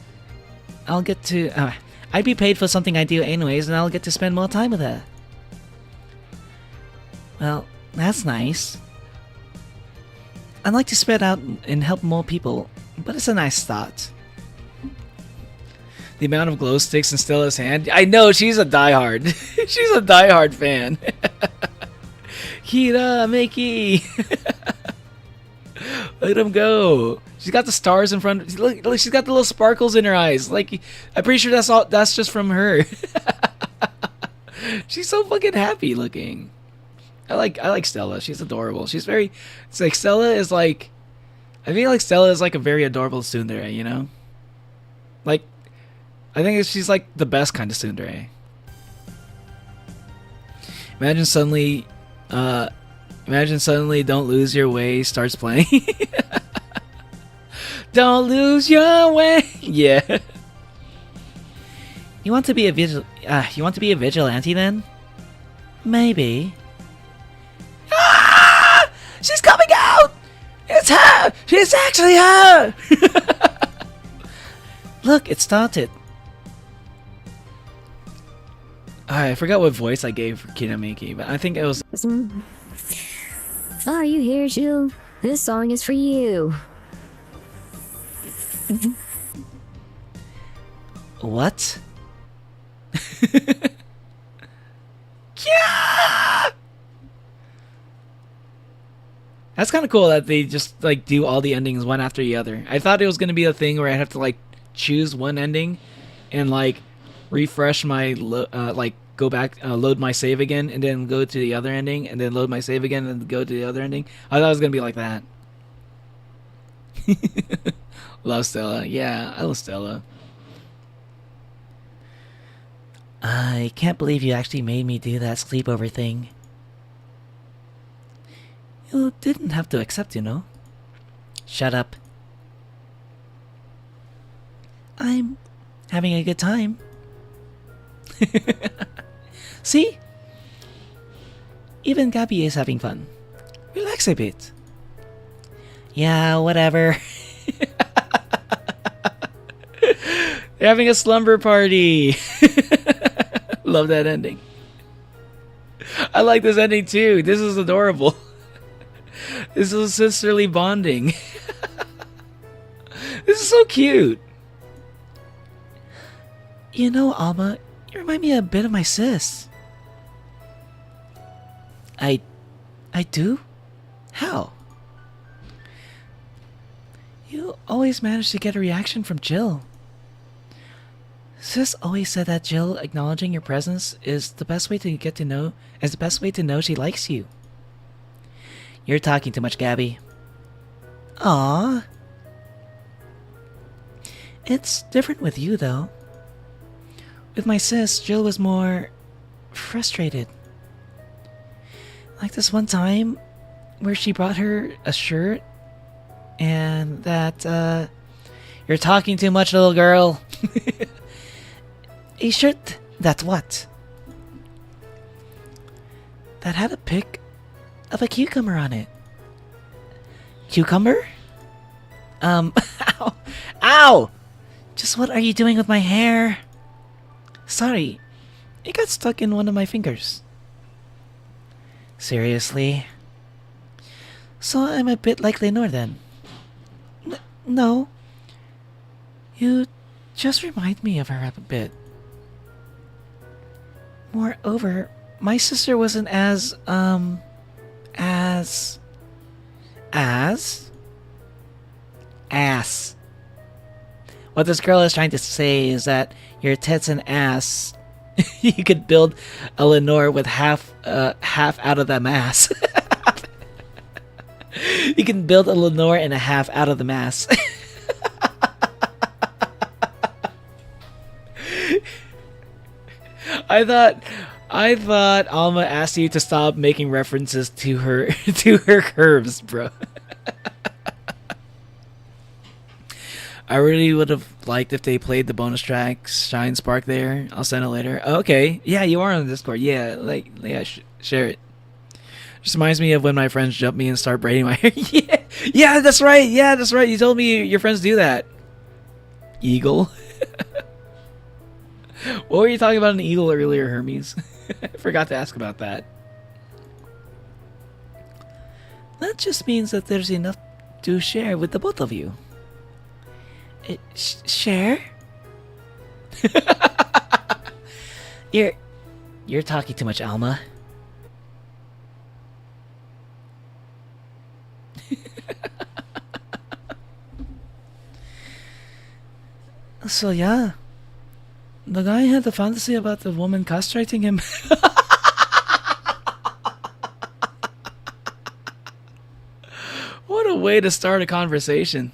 I'd be paid for something I do anyways and I'll get to spend more time with her. Well, that's nice. I'd like to spread out and help more people, but it's a nice start. The amount of glow sticks in Stella's hand. I know, she's a diehard. She's a diehard fan. Kira, Mickey. Let him go. She's got the stars in front. Look, she's got the little sparkles in her eyes. Like, I'm pretty sure that's just from her. She's so fucking happy looking. I like Stella. She's adorable. It's like Stella is like, I feel like Stella is like a very adorable tsundere, you know? Like, I think she's like the best kind of tsundere. Imagine suddenly Don't Lose Your Way starts playing. Don't lose your way. Yeah. You want to be a vigilante then? Maybe. Ah! She's coming out! It's her! She's actually her! Look, it started. I forgot what voice I gave for Kinamiki, but I think it was... Are you here, Jill? This song is for you. What? Yeah! That's kind of cool that they just like do all the endings one after the other. I thought it was going to be a thing where I have to like choose one ending and like refresh my go back, load my save again, and then go to the other ending, and then load my save again, and go to the other ending. I thought it was gonna be like that. Love Stella. Yeah, I love Stella. I can't believe you actually made me do that sleepover thing. You didn't have to accept, you know. Shut up. I'm having a good time. See? Even Gabby is having fun. Relax a bit. Yeah, whatever. They're having a slumber party. Love that ending. I like this ending too. This is adorable. This is sisterly bonding. This is so cute. You know, Alma, you remind me a bit of my sis. I do? How? You always manage to get a reaction from Jill. Sis always said that Jill acknowledging your presence is the best way to know she likes you. You're talking too much, Gabby. Aww. It's different with you, though. With my sis, Jill was more frustrated. Like this one time where she brought her a shirt and that, you're talking too much, little girl. A shirt that what? That had a pic of a cucumber on it. Cucumber? Ow! Ow! Just what are you doing with my hair? Sorry, it got stuck in one of my fingers. Seriously? So I'm a bit like Lenore then? No. You just remind me of her a bit. Moreover, my sister wasn't as ass. What this girl is trying to say is that your tits and ass, you could build a Lenore with half out of the mass. You can build a Lenore and a half out of the mass. I thought Alma asked you to stop making references to her curves, bro. I really would have liked if they played the bonus track Shine Spark there. I'll send it later. Oh, okay. Yeah, you are on the Discord. Yeah, share it. Just reminds me of when my friends jump me and start braiding my hair. Yeah, that's right. Yeah, that's right. You told me your friends do that. Eagle. What were you talking about an eagle earlier, Hermes? I forgot to ask about that. That just means that there's enough to share with the both of you. Share? You're talking too much, Alma. So yeah, the guy had the fantasy about the woman castrating him. What a way to start a conversation.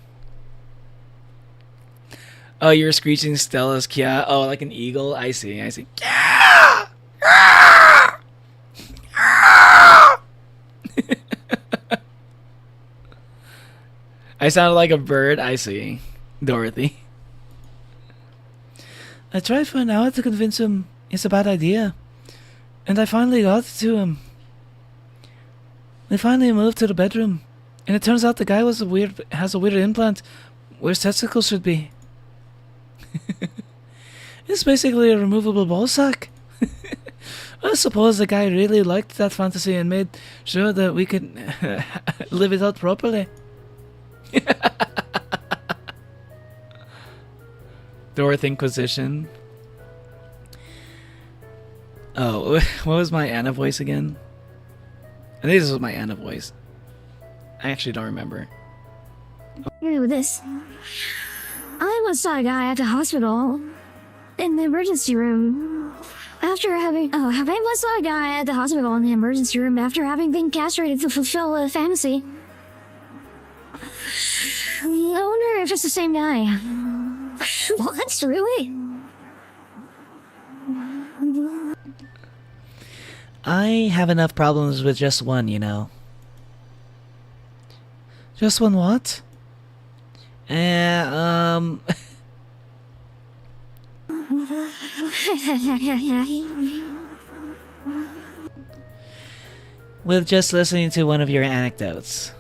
Oh, you're screeching Stella's Kia. Oh, like an eagle. I see. I sounded like a bird. I see. Dorothy. I tried for an hour to convince him it's a bad idea, and I finally got it to him. We finally moved to the bedroom, and it turns out the guy has a weird implant where his testicles should be. It's basically a removable ball sack. I suppose the guy really liked that fantasy and made sure that we could live it out properly. Dorothy Inquisition. Oh, what was my Anna voice again? I think this was my Anna voice. I actually don't remember. Ew, this. I once saw a guy at the hospital in the emergency room after having. Oh, I once saw a guy at the hospital in the emergency room after having been castrated to fulfill a fantasy. I wonder if it's the same guy. What? Really? I have enough problems with just one, you know. Just one what? With just listening to one of your anecdotes.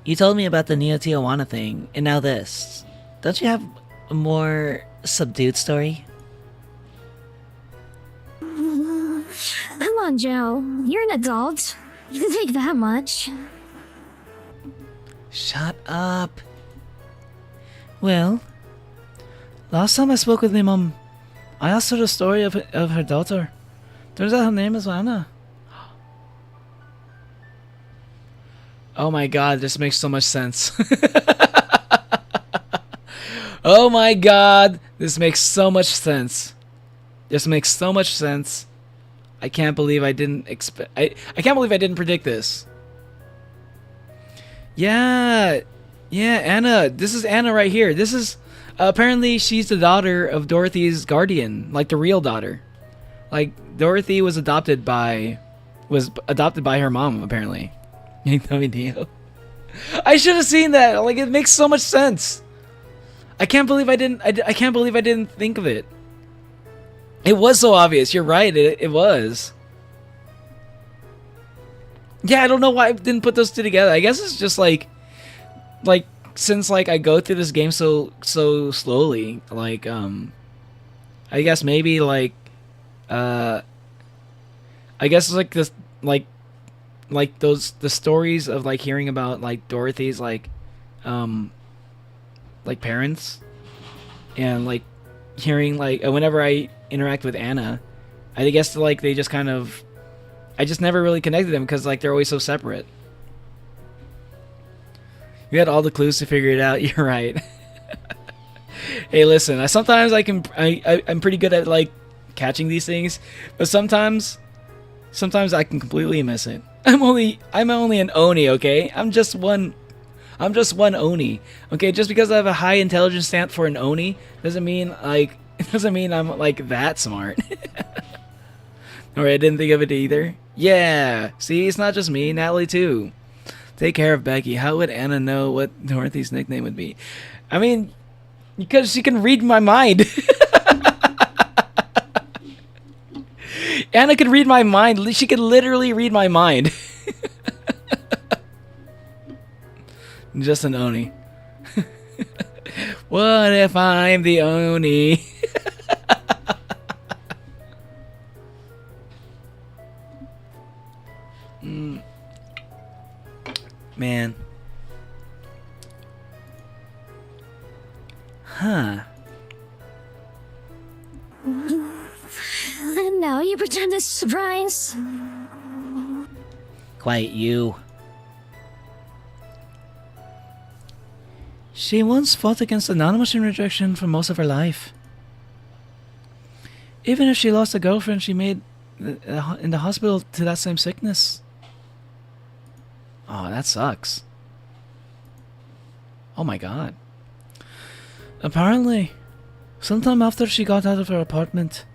You told me about the Neo Tijuana thing, and now this. Don't you have a more subdued story? Come on, Joe. You're an adult. You can take that much. Shut up. Well, last time I spoke with my mom, I asked her the story of her daughter. Turns out her name is Anna. Oh my god, this makes so much sense. Oh my god, this makes so much sense. This makes so much sense. I can't believe I didn't I can't believe I didn't predict this. Yeah, Anna. This is Anna right here. This is apparently she's the daughter of Dorothy's guardian, like the real daughter. Like Dorothy was adopted by her mom apparently. No idea. I should have seen that. Like it makes so much sense. I can't believe I didn't. I can't believe I didn't think of it. It was so obvious. You're right. It was. Yeah, I don't know why I didn't put those two together. I guess it's just like since like I go through this game so slowly. Like I guess maybe like I guess it's like this like those the stories of like hearing about like Dorothy's like parents and like hearing like whenever I interact with Anna, I guess like they just kind of I just never really connected them because like they're always so separate. You had all the clues to figure it out. You're right. Hey, listen. I'm pretty good at like catching these things, but sometimes I can completely miss it. I'm only an Oni, okay? I'm just one Oni. Okay, just because I have a high intelligence stamp for an Oni doesn't mean I'm like that smart. Alright, I didn't think of it either. Yeah, see, it's not just me, Natalie too. Take care of Becky. How would Anna know what Dorothy's nickname would be? I mean, because she can read my mind. Anna could read my mind. She could literally read my mind. Just an Oni. What if I'm the Oni? Man. Huh. And now you pretend it's a surprise. Quiet you. She once fought against the nanomachine rejection for most of her life. Even if she lost a girlfriend she made in the hospital to that same sickness. Oh, that sucks. Oh my god. Apparently, sometime after she got out of her apartment.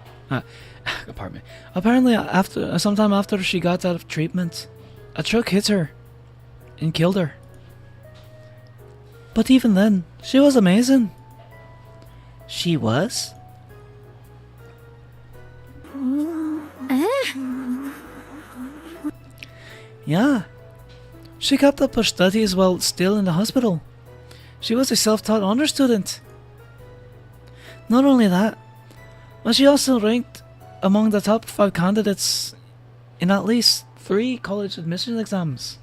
Apparently, sometime after she got out of treatment, a truck hit her and killed her. But even then, she was amazing. She was? Yeah. She kept up her studies while still in the hospital. She was a self-taught honor student. Not only that, but she also ranked among the top 5 candidates in at least 3 college admission exams.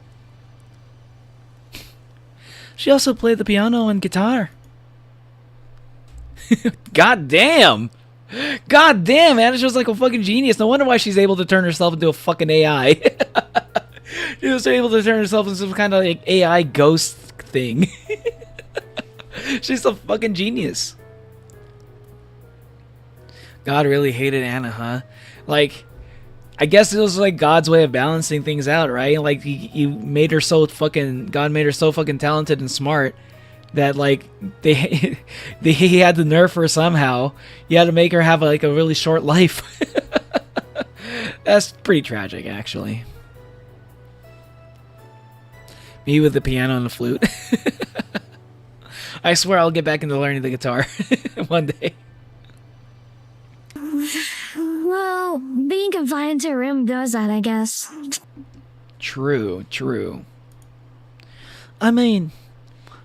She also played the piano and guitar. God damn! God damn, man, she was like a fucking genius. No wonder why she's able to turn herself into a fucking AI. She was able to turn herself into some kind of like AI ghost thing. She's a fucking genius. God really hated Anna, huh? Like, I guess it was like God's way of balancing things out, right? Like he made her so fucking, God made her so fucking talented and smart that like he had to nerf her somehow. He had to make her have like a really short life. That's pretty tragic, actually. Me with the piano and the flute. I swear I'll get back into learning the guitar one day. Well, being confined to a room does that, I guess. True, true. I mean,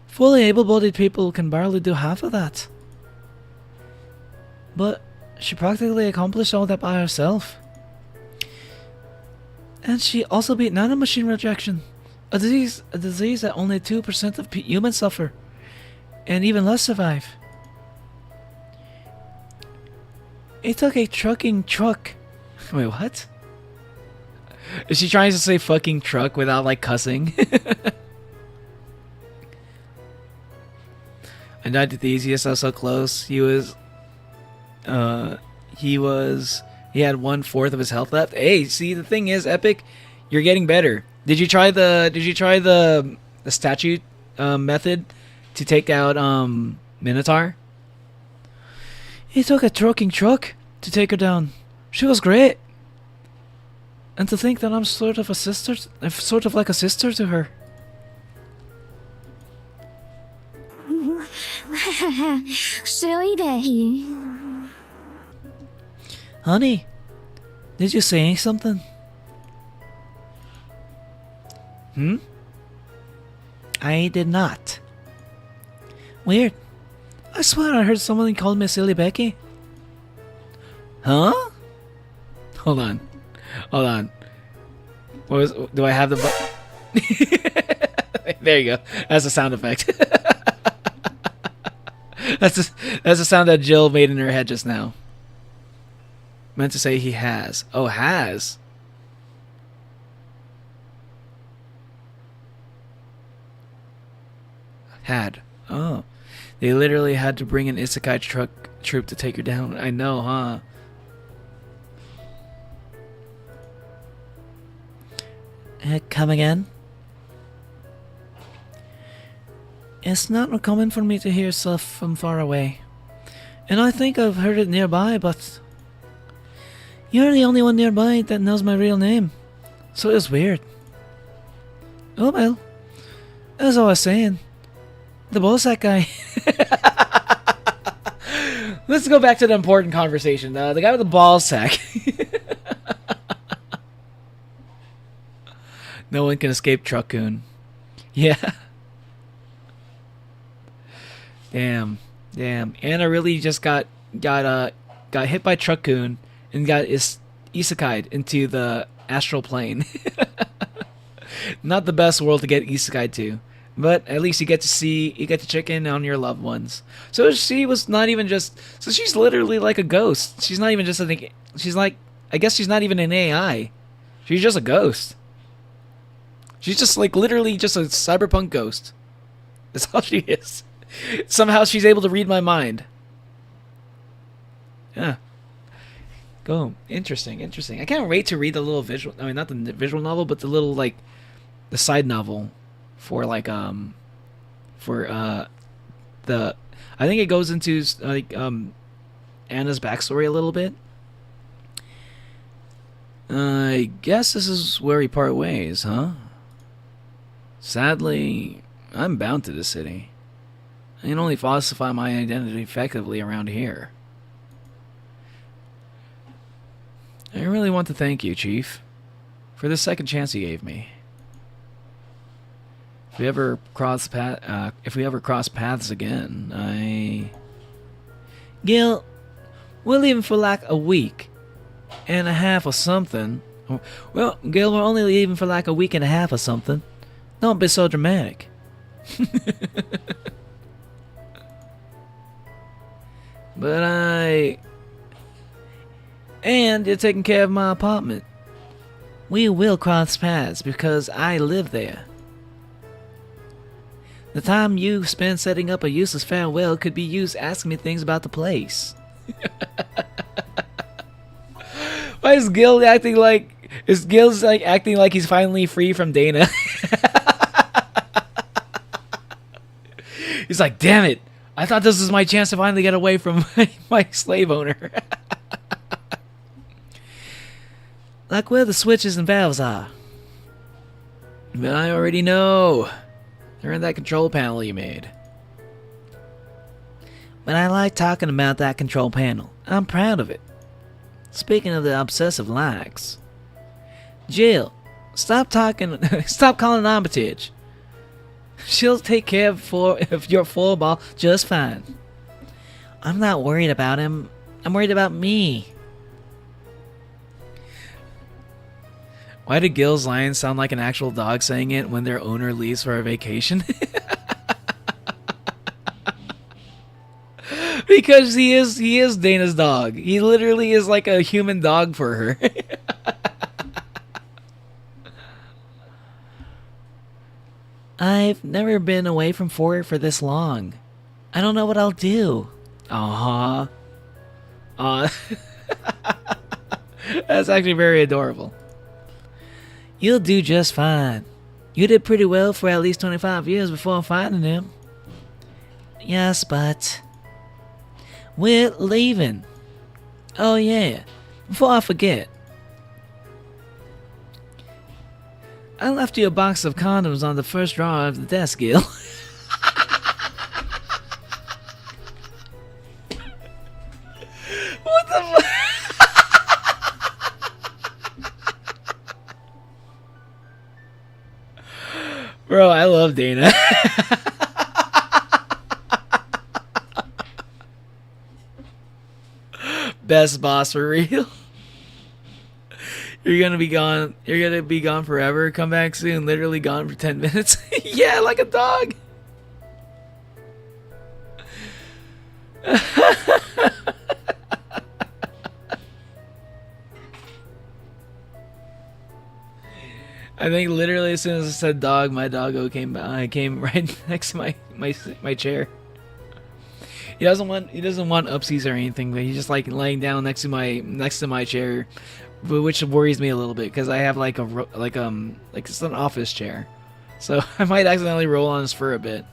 fully able-bodied people can barely do half of that. But she practically accomplished all that by herself. And she also beat nanomachine rejection, a disease that only 2% of humans suffer, and even less survive. It took a trucking truck. Wait, what? Is she trying to say fucking truck without like cussing? I died the easiest. I was so close. He had 1/4 of his health left. Hey, see, the thing is, Epic, you're getting better. Did you try the statue method to take out Minotaur? He took a trucking truck to take her down. She was great. And to think that I'm sort of like a sister to her. Silly day. Honey, did you say something? I did not. Weird. I swear I heard someone call me Silly Becky. Huh? Hold on. Do I have the There you go. That's a sound effect. That's the sound that Jill made in her head just now. Meant to say he has. Oh, has. Had. Oh. They literally had to bring an isekai troop to take her down. I know, huh? Come again? It's not uncommon for me to hear stuff from far away. And I think I've heard it nearby, but you're the only one nearby that knows my real name. So it's weird. Oh well. As I was saying, the ballsack guy. Let's go back to the important conversation. The guy with the ballsack. No one can escape Truckcoon. Yeah. Damn. Anna really just got hit by Truckcoon and got isekai'd into the astral plane. Not the best world to get isekai'd to, but at least you get to check in on your loved ones. So she was not even just. So she's literally like a ghost. She's not even just she's like. I guess she's not even an AI. She's just a ghost. She's just like literally just a cyberpunk ghost. That's all she is. Somehow she's able to read my mind. Yeah. Go. Interesting. I can't wait to read the little visual. I mean, not the visual novel, but the little like the side novel for like the. I think it goes into like Anna's backstory a little bit. I guess this is where we part ways, huh? Sadly, I'm bound to the city. I can only falsify my identity effectively around here. I really want to thank you, Chief, for the second chance you gave me. If we ever cross paths again, Gil, we're leaving for like a week and a half or something. Well, Gil, we're only leaving for like a week and a half or something. Don't be so dramatic. But and you're taking care of my apartment. We will cross paths because I live there. The time you spend setting up a useless farewell could be used asking me things about the place. Why is Gil acting like... Is Gil's like acting like he's finally free from Dana? He's like, damn it. I thought this was my chance to finally get away from my slave owner. Like where the switches and valves are. But I already know. They're in that control panel you made. But I like talking about that control panel. I'm proud of it. Speaking of the obsessive likes. Jill, stop calling Armitage. She'll take care of your four ball just fine. I'm not worried about him. I'm worried about me. Why do Gil's lines sound like an actual dog saying it when their owner leaves for a vacation? Because he is Dana's dog. He literally is like a human dog for her. I've never been away from Fort for this long. I don't know what I'll do. Aww. That's actually very adorable. You'll do just fine. You did pretty well for at least 25 years before finding him. Yes, but we're leaving. Oh yeah, before I forget. I left you a box of condoms on the first drawer of the desk, Gil. What the fuck? Bro, I love Dana. Best boss for real. You're gonna be gone. You're gonna be gone forever. Come back soon. Literally gone for 10 minutes. Yeah, like a dog. I think literally as soon as I said dog, my doggo came by. Came right next to my chair. He doesn't want upsies or anything, but he's just like laying down next to my chair, which worries me a little bit because I have like it's an office chair, so I might accidentally roll on his fur a bit.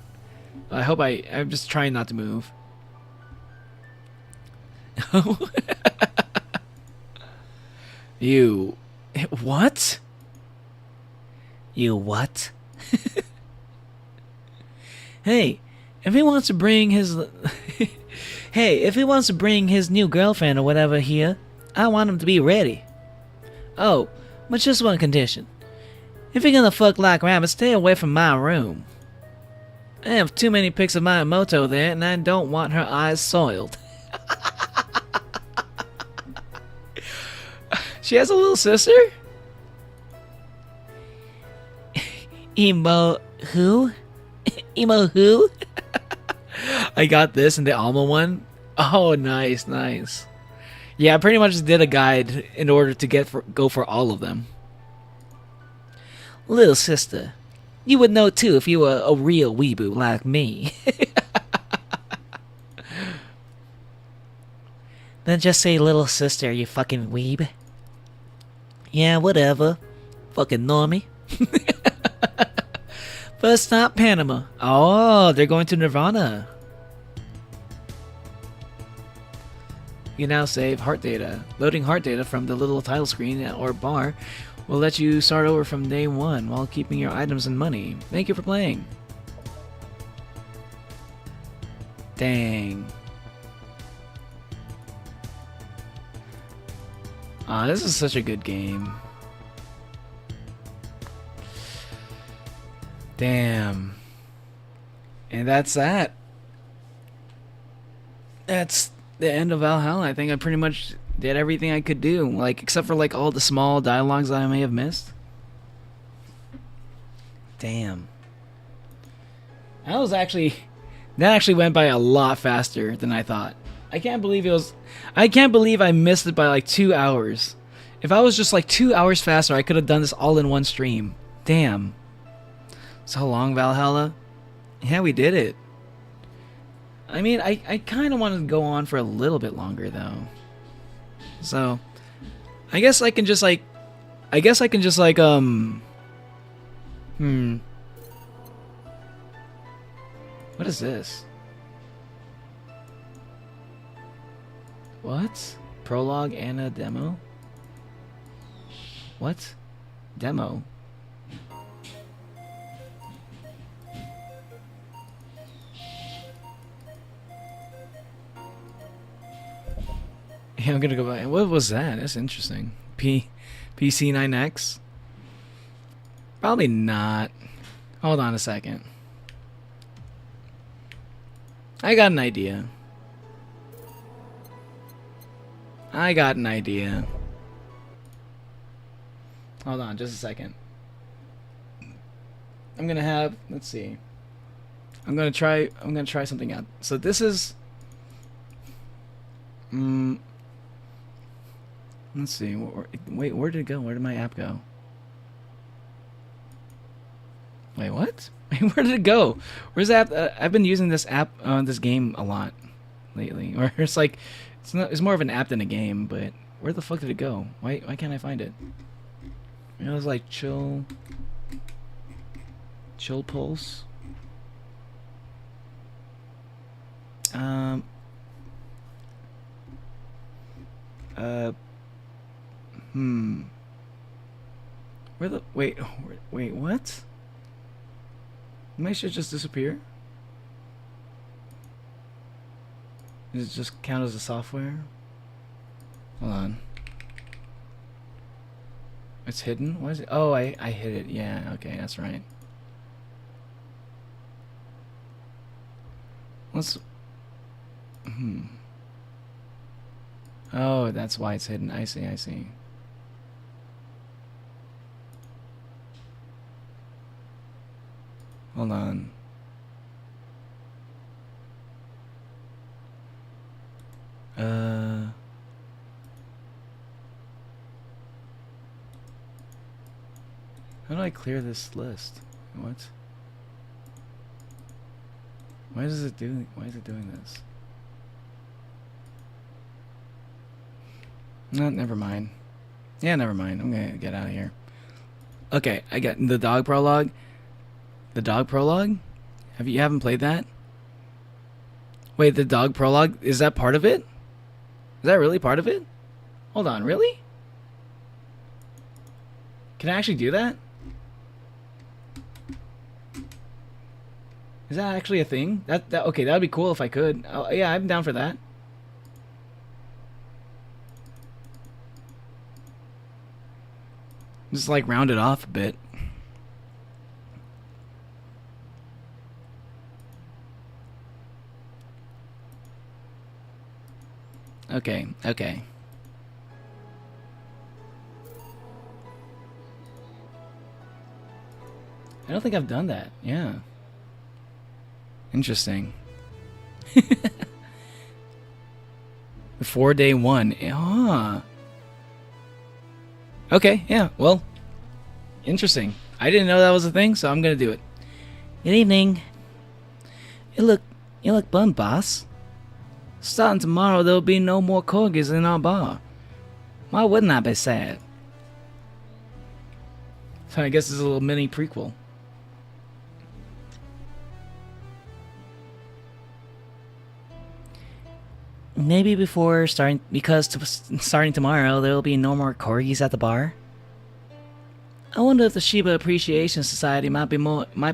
I'm just trying not to move. You what? You what? Hey, if he wants to bring his new girlfriend or whatever here, I want him to be ready. Oh, but just one condition. If you're gonna fuck like rabbits, stay away from my room. I have too many pics of my moto there, and I don't want her eyes soiled. She has a little sister? Emo who? Emo who? I got this and the Alma one. Oh, nice, nice. Yeah, I pretty much did a guide in order to go for all of them. Little sister, you would know too if you were a real weeboo like me. Then just say little sister, you fucking weeb. Yeah, whatever. Fucking normie. First stop, Panama. Oh, they're going to Nirvana. You now save heart data. Loading heart data from the little title screen or bar will let you start over from day one while keeping your items and money. Thank you for playing. Dang. Ah, this is such a good game. Damn. And that's that. That's the end of Valhalla. I think I pretty much did everything I could do, like except for like all the small dialogues that I may have missed. Damn. That actually went by a lot faster than I thought. I can't believe I missed it by like 2 hours. If I was just like 2 hours faster, I could have done this all in one stream. Damn. So long, Valhalla. Yeah, we did it. I mean, I kind of wanted to go on for a little bit longer, though. So, I guess I can just like... What is this? What? Prologue and a demo? What? Demo? Yeah, I'm gonna go back. What was that? That's interesting. PC9X? Probably not. Hold on a second. I got an idea. Hold on, just a second. I'm gonna have, let's see. I'm gonna try something out. So this is, let's see. Wait, where did it go? Where did my app go? Wait, what? Where did it go? Where's the app? I've been using this app, this game a lot lately. Or it's like, it's more of an app than a game. But where the fuck did it go? Why can't I find it? You know, it was like chill pulse. Where the wait, what? My shit just disappear? Does it just count as a software? Hold on. It's hidden? Why is it? Oh, I hid it. Yeah, okay, that's right. Let's... Oh, that's why it's hidden. I see, I see. Hold on. How do I clear this list? What? Why is it doing this? No, never mind. Yeah, never mind. I'm gonna get out of here. Okay, I got the dog prologue. The dog prologue? You haven't played that? Wait, the dog prologue, is that part of it? Is that really part of it? Hold on, really? Can I actually do that? Is that actually a thing? Okay, that would be cool if I could. Oh, yeah, I'm down for that. Just like round it off a bit. Okay, okay. I don't think I've done that. Yeah. Interesting. Before day one. Ah. Okay, yeah, well. Interesting. I didn't know that was a thing, so I'm gonna do it. Good evening. You look bummed, boss. Starting tomorrow, there'll be no more corgis in our bar. Why wouldn't I be sad? So I guess it's a little mini prequel. Maybe starting tomorrow, there will be no more corgis at the bar. I wonder if the Shiba Appreciation Society might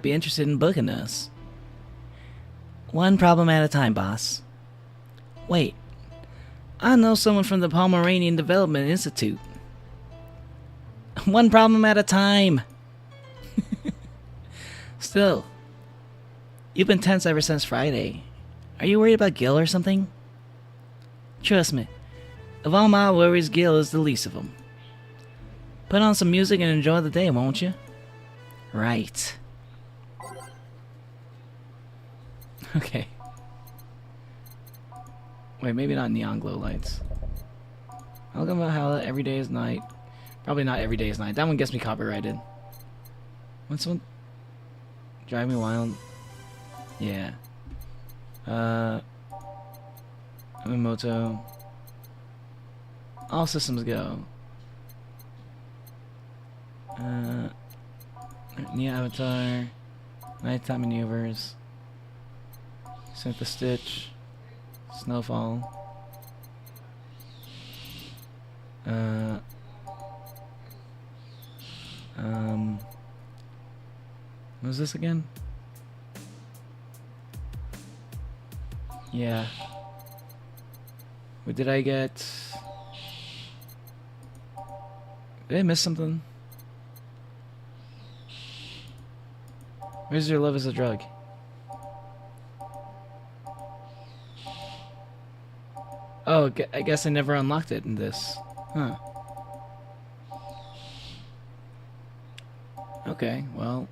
be interested in booking us. One problem at a time, boss. Wait, I know someone from the Pomeranian Development Institute. One problem at a time. Still, you've been tense ever since Friday. Are you worried about Gil or something? Trust me, of all my worries, Gil is the least of them. Put on some music and enjoy the day, won't you? Right. Okay. Wait, maybe not neon glow lights. I'll go about how every day is night. Probably not every day is night. That one gets me copyrighted. What's one? Drive Me Wild. Yeah. Miyamoto. All systems go. New Avatar. Nighttime Maneuvers. Synth Stitch. Snowfall. What was this again? Yeah. What did I get? Did I miss something? Where's Your Love is a Drug? Oh, I guess I never unlocked it in this. Huh. Okay, well...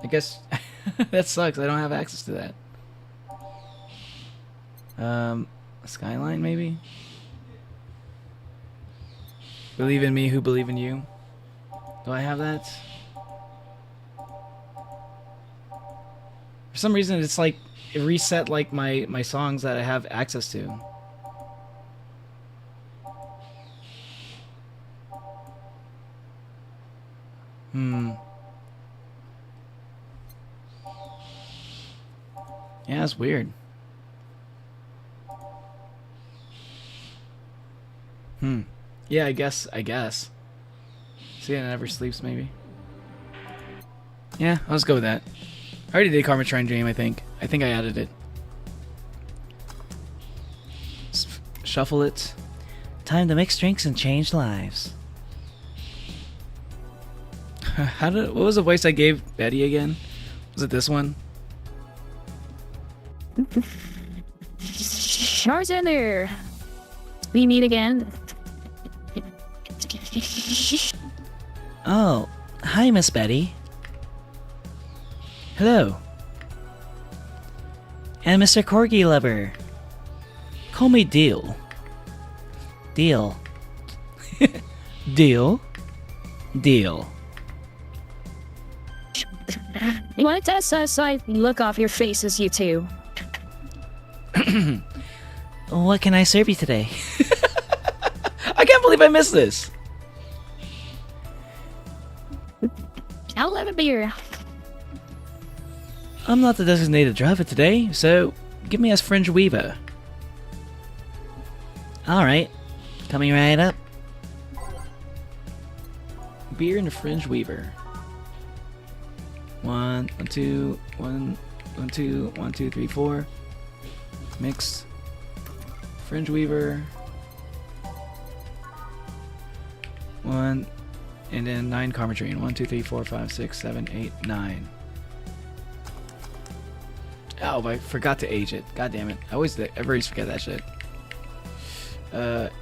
I guess that sucks. I don't have access to that. A skyline, maybe? Believe in me who believe in you. Do I have that? For some reason, it's like it reset like my songs that I have access to. Yeah, it's weird. Yeah, I guess. See, it never sleeps, maybe. Yeah, I'll just go with that. I already did Karma Shrine Dream, I think. I think I added it. Shuffle it. Time to mix drinks and change lives. What was the voice I gave Betty again? Was it this one? Shars in there. We meet again. Oh, hi, Miss Betty. Hello. And Mr. Corgi Lover. Call me Deal. Deal. Deal. Deal. You want to test us so I look off your faces, you two? What can I serve you today? I can't believe I missed this. I'll have a beer. I'm not the designated driver today, so give me a Fringe Weaver. Alright, coming right up. Beer and a Fringe Weaver. 1, 2, 1, 2, 1, 2, 3, 4. Mix. Fringe Weaver. 1, and then 9 Karma Train. 1, 2, 3, 4, 5, 6, 7, 8, 9. Oh, I forgot to age it. God damn it. I always forget that shit.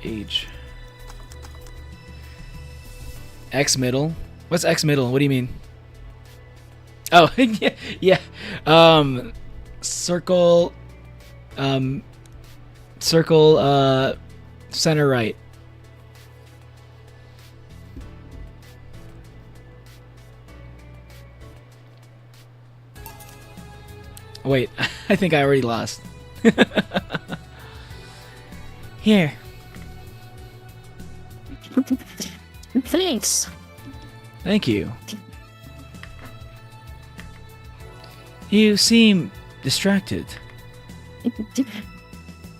Age. X middle. What's X middle? What do you mean? Oh, yeah. Circle. Circle. Center right. Wait, I think I already lost. Here. Thanks. Thank you. You seem distracted.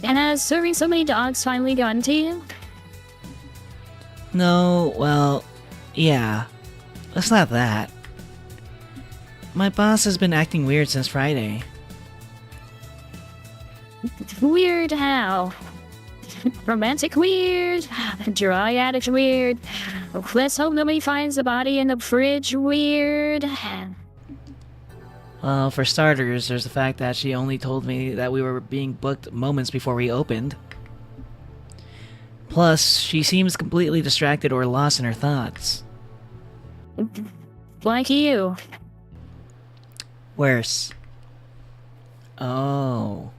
And has serving so many dogs finally gotten to you? No, well, yeah. It's not that. My boss has been acting weird since Friday. Weird how? Romantic weird? Dry addict weird? Let's hope nobody finds the body in the fridge weird? Well, for starters, there's the fact that she only told me that we were being booked moments before we opened. Plus, she seems completely distracted or lost in her thoughts. Like you. Worse. Oh.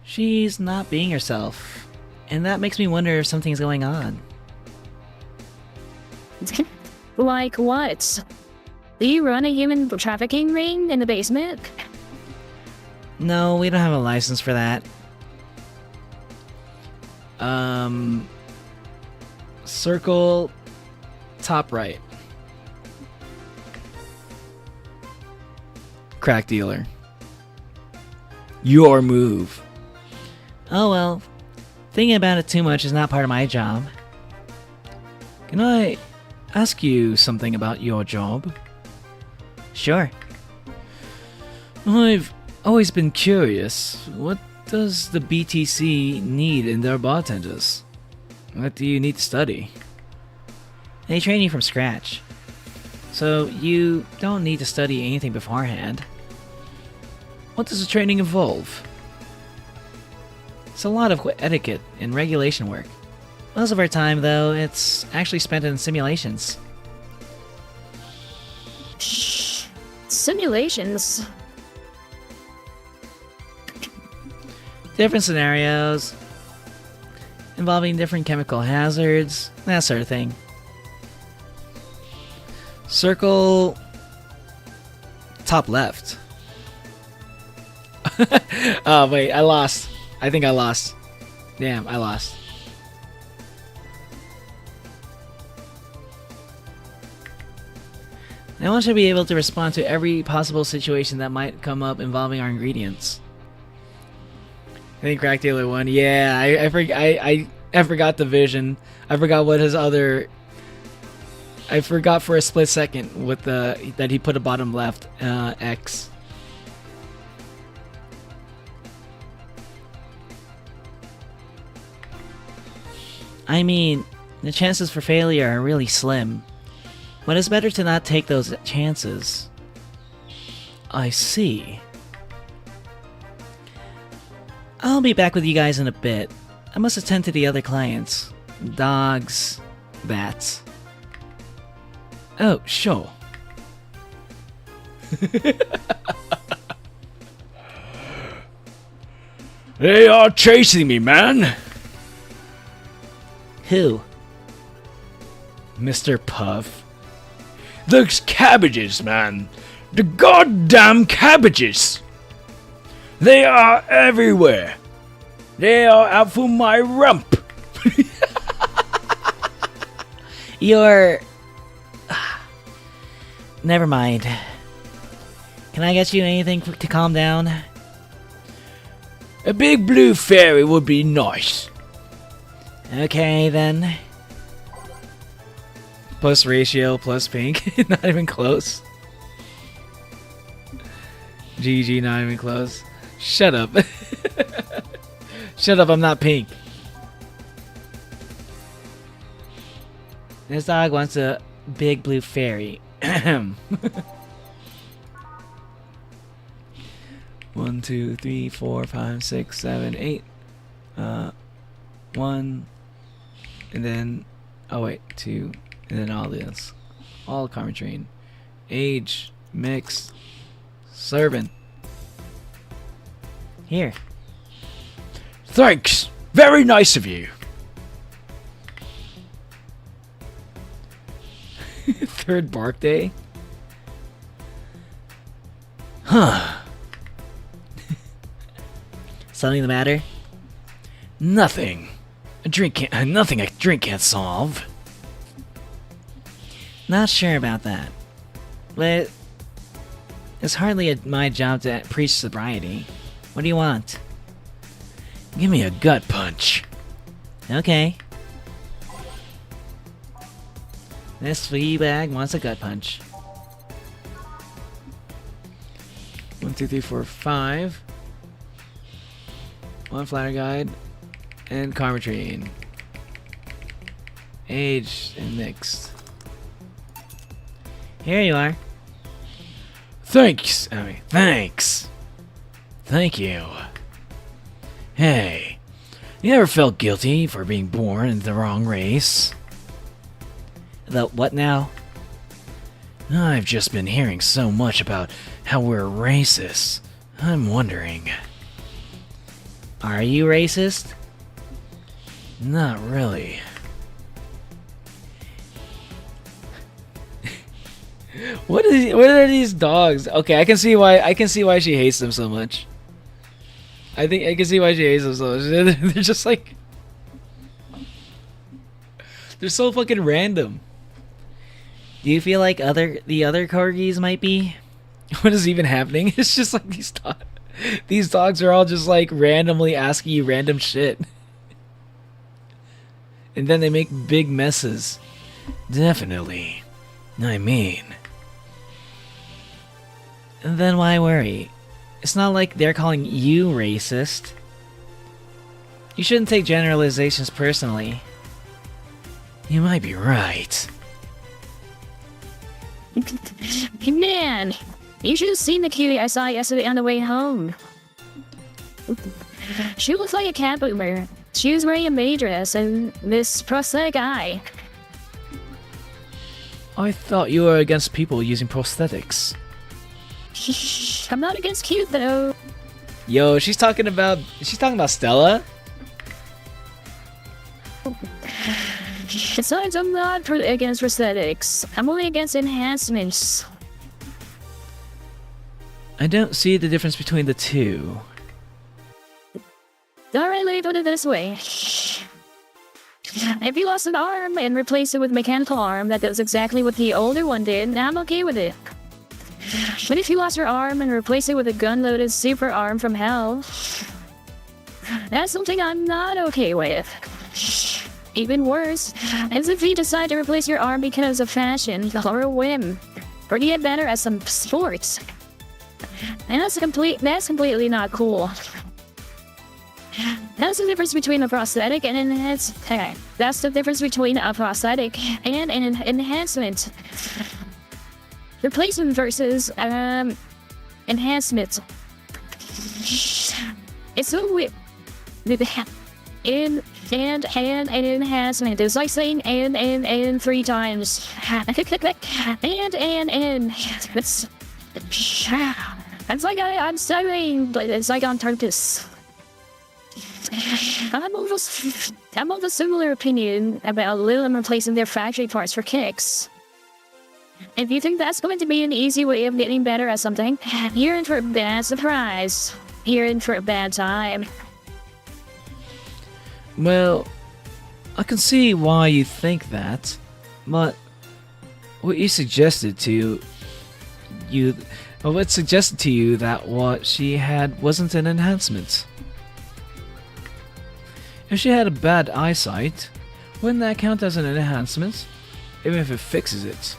She's not being herself. And that makes me wonder if something's going on. Like what? Do you run a human trafficking ring in the basement? No, we don't have a license for that. Circle. Top right. Crack dealer. Your move. Oh well. Thinking about it too much is not part of my job. Can I ask you something about your job? Sure. I've always been curious. What does the BTC need in their bartenders? What do you need to study? They train you from scratch. So you don't need to study anything beforehand. What does the training involve? It's a lot of etiquette and regulation work. Most of our time, though, it's actually spent in simulations. Shh. Simulations. Different scenarios involving different chemical hazards, that sort of thing. Circle top left. Oh, wait, I lost. I think I lost. Damn, I lost. No one should be able to respond to every possible situation that might come up involving our ingredients. I think Crack Dealer won. Yeah, I forgot the vision. I forgot what his other. I forgot for a split second with the that he put a bottom left X. I mean, the chances for failure are really slim. But it's better to not take those chances. I see. I'll be back with you guys in a bit. I must attend to the other clients. Dogs, bats. Oh, sure. They are chasing me, man. Who? Mr. Puff. Those cabbages, man. The goddamn cabbages. They are everywhere. They are out for my rump. You're... Never mind. Can I get you anything to calm down? A big blue fairy would be nice. Okay, then. Plus ratio, plus pink. Not even close. GG, not even close. Shut up. Shut up, I'm not pink. This dog wants a big blue fairy. 1, 2, 3, 4, 5, 6, 7, 8. 1. And then, oh wait, 2. And then all this. All karma train. Age. Mix. Servant. Here. Thanks. Very nice of you. Third bark day? Huh. Something the matter? Nothing. Nothing a drink can't solve. Not sure about that. But it's hardly my job to preach sobriety. What do you want? Give me a gut punch. Okay. This flea bag wants a gut punch. 1, 2, 3, 4, 5. 1 flatter guide. And karma train. Aged and mixed. Here you are. Thanks. Thanks. Thank you. Hey, you ever felt guilty for being born in the wrong race? The what now? I've just been hearing so much about how we're racist. I'm wondering. Are you racist? Not really. What are these dogs? Okay, I can see why she hates them so much. I can see why she hates them so much. They're just like, they're so fucking random. Do you feel like the other corgis might be? What is even happening? It's just like these dogs are all just like randomly asking you random shit. And then they make big messes. Definitely. I mean. And then why worry? It's not like they're calling you racist. You shouldn't take generalizations personally. You might be right. Man, You should have seen the cutie I saw yesterday on the way home. She looked like a cat boomer. She was wearing a mini dress and this prosthetic eye. I thought you were against people using prosthetics. I'm not against cute though. Yo, she's talking about Stella? Besides, I'm not against prosthetics. I'm only against enhancements. I don't see the difference between the two. Alright, let me put it this way. If you lost an arm and replaced it with a mechanical arm that does exactly what the older one did, I'm okay with it. But if you lost your arm and replaced it with a gun-loaded super arm from hell, that's something I'm not okay with. Even worse, is if you decide to replace your arm because of fashion or a whim, or to get better at some sports. And that's completely not cool. That's the difference between a prosthetic and an enhancement. That's the difference between a prosthetic and an enhancement. Replacement versus enhancement. It's so weird. And enhancement. It's like saying and 3 times. And. It's like I'm saying, it's like on purpose. I'm of a similar opinion about Lilum replacing their factory parts for kicks. If you think that's going to be an easy way of getting better at something, you're in for a bad surprise. You're in for a bad time. Well, I can see why you think that, but what suggested to you that what she had wasn't an enhancement? If she had a bad eyesight, wouldn't that count as an enhancement? Even if it fixes it.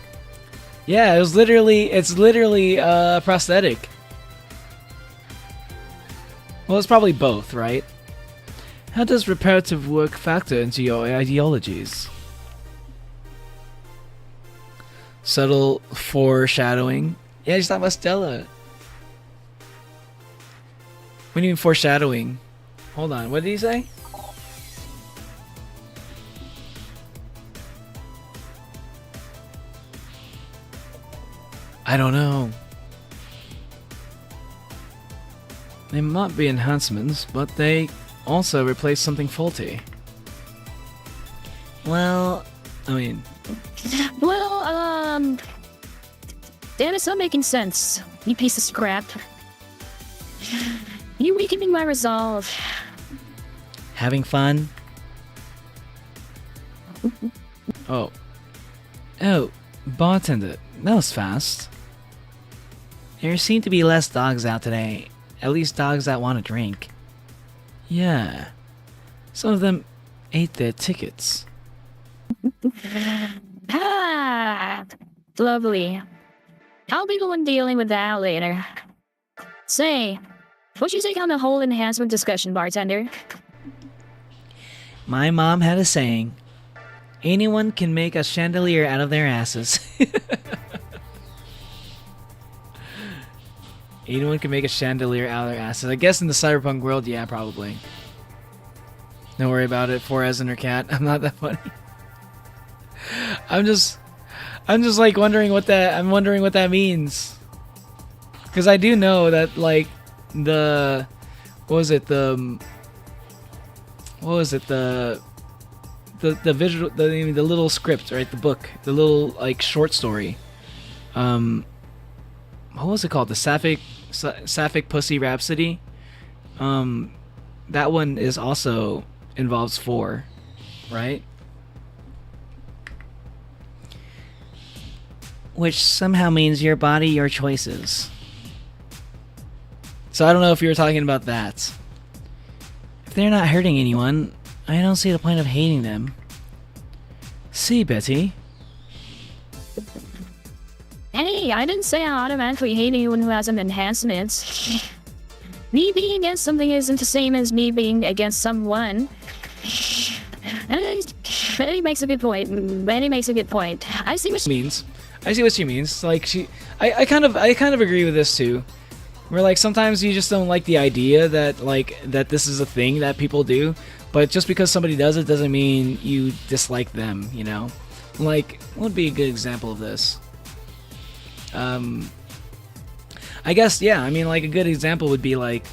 Yeah, it's literally prosthetic. Well, it's probably both, right? How does reparative work factor into your ideologies? Subtle foreshadowing. Yeah, he's talking about Stella. What do you mean foreshadowing? Hold on, what did he say? I don't know. They might be enhancements, but they also replace something faulty. Well, I mean... Well, damn, it's not making sense. You piece of scrap. You weakening my resolve. having fun? Oh, bartender, that was fast. There seem to be less dogs out today. At least dogs that want to drink. Yeah, some of them ate their tickets. Ah, lovely. I'll be the one dealing with that later. Say, what'd you take on the whole enhancement discussion, bartender? My mom had a saying, anyone can make a chandelier out of their asses. Anyone can make a chandelier out of their asses. I guess in the cyberpunk world, yeah, probably. Don't worry about it, Forez and her cat. I'm not that funny. I'm just like wondering what that means. Because I do know that like the visual, the little script, right? The book, the little like short story. What was it called? The Sapphic Pussy Rhapsody. That one is also involves 4, right? Which somehow means your body, your choices. So I don't know if you were talking about that. If they're not hurting anyone, I don't see the point of hating them. See, Betty. Hey, I didn't say I automatically hate anyone who has an enhancement. Me being against something isn't the same as me being against someone. Betty makes a good point. I see what Means I see what she means. Like I kind of agree with this too. Where like sometimes you just don't like the idea that that this is a thing that people do, but just because somebody does it doesn't mean you dislike them. You know, like what would be a good example of this? I guess yeah. I mean, like a good example would be like,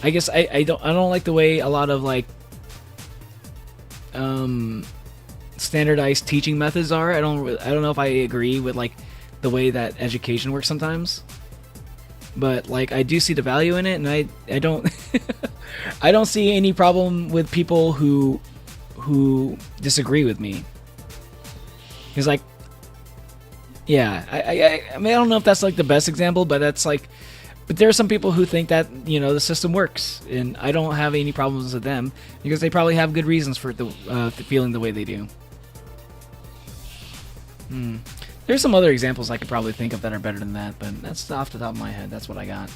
I guess I don't like the way a lot of like standardized teaching methods are. I don't know if I agree with like the way that education works sometimes, but like I do see the value in it, and I don't I don't see any problem with people who disagree with me. Because like yeah, I mean I don't know if that's like the best example, but that's like, but there are some people who think that, you know, the system works, and I don't have any problems with them because they probably have good reasons for feeling the way they do. There's some other examples I could probably think of that are better than that, but that's off the top of my head. That's what I got.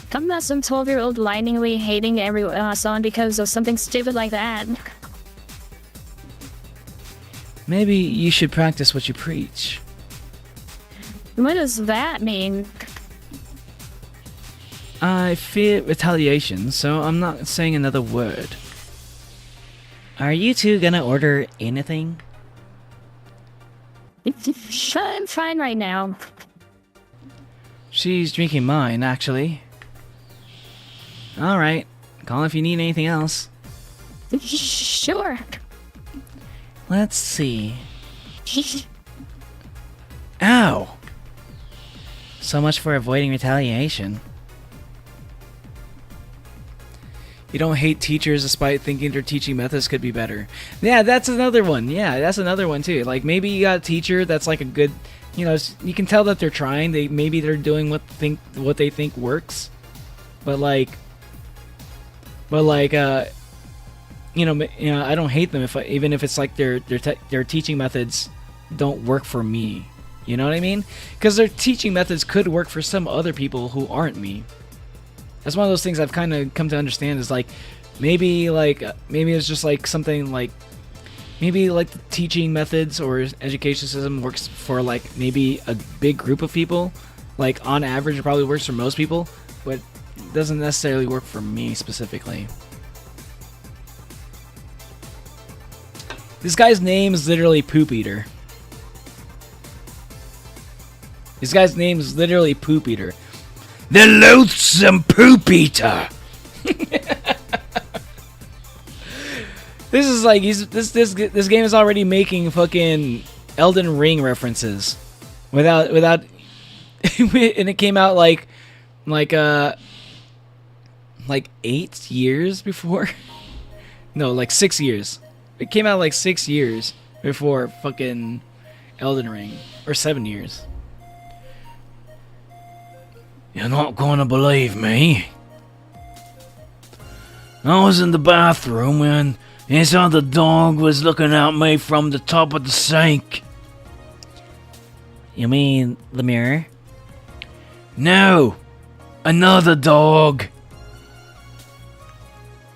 Talking about some 12-year-old blindingly hating everyone because of something stupid like that. Maybe you should practice what you preach. What does that mean? I fear retaliation, so I'm not saying another word. Are you two gonna order anything? I'm fine right now. She's drinking mine, actually. Alright, call if you need anything else. Sure. Let's see. Ow! So much for avoiding retaliation. You don't hate teachers despite thinking their teaching methods could be better. Yeah, that's another one. Yeah, that's another one too. Like maybe you got a teacher that's like a good, you know, you can tell that they're trying. Maybe they're doing what they think works, but you know, I don't hate them even if it's like their teaching methods don't work for me. You know what I mean? Because their teaching methods could work for some other people who aren't me. That's one of those things I've kind of come to understand is like maybe it's just like something like maybe like the teaching methods or education system works for like maybe a big group of people. Like on average, it probably works for most people, but it doesn't necessarily work for me specifically. This guy's name is literally Poop Eater. This guy's name is literally Poop Eater. The loathsome Poop Eater. This is like this game is already making fucking Elden Ring references without and it came out like 8 years before. No, like 6 years. It came out like 6 years before fucking Elden Ring, or 7 years. You're not gonna believe me. I was in the bathroom when his other dog was looking at me from the top of the sink. You mean the mirror? No, another dog.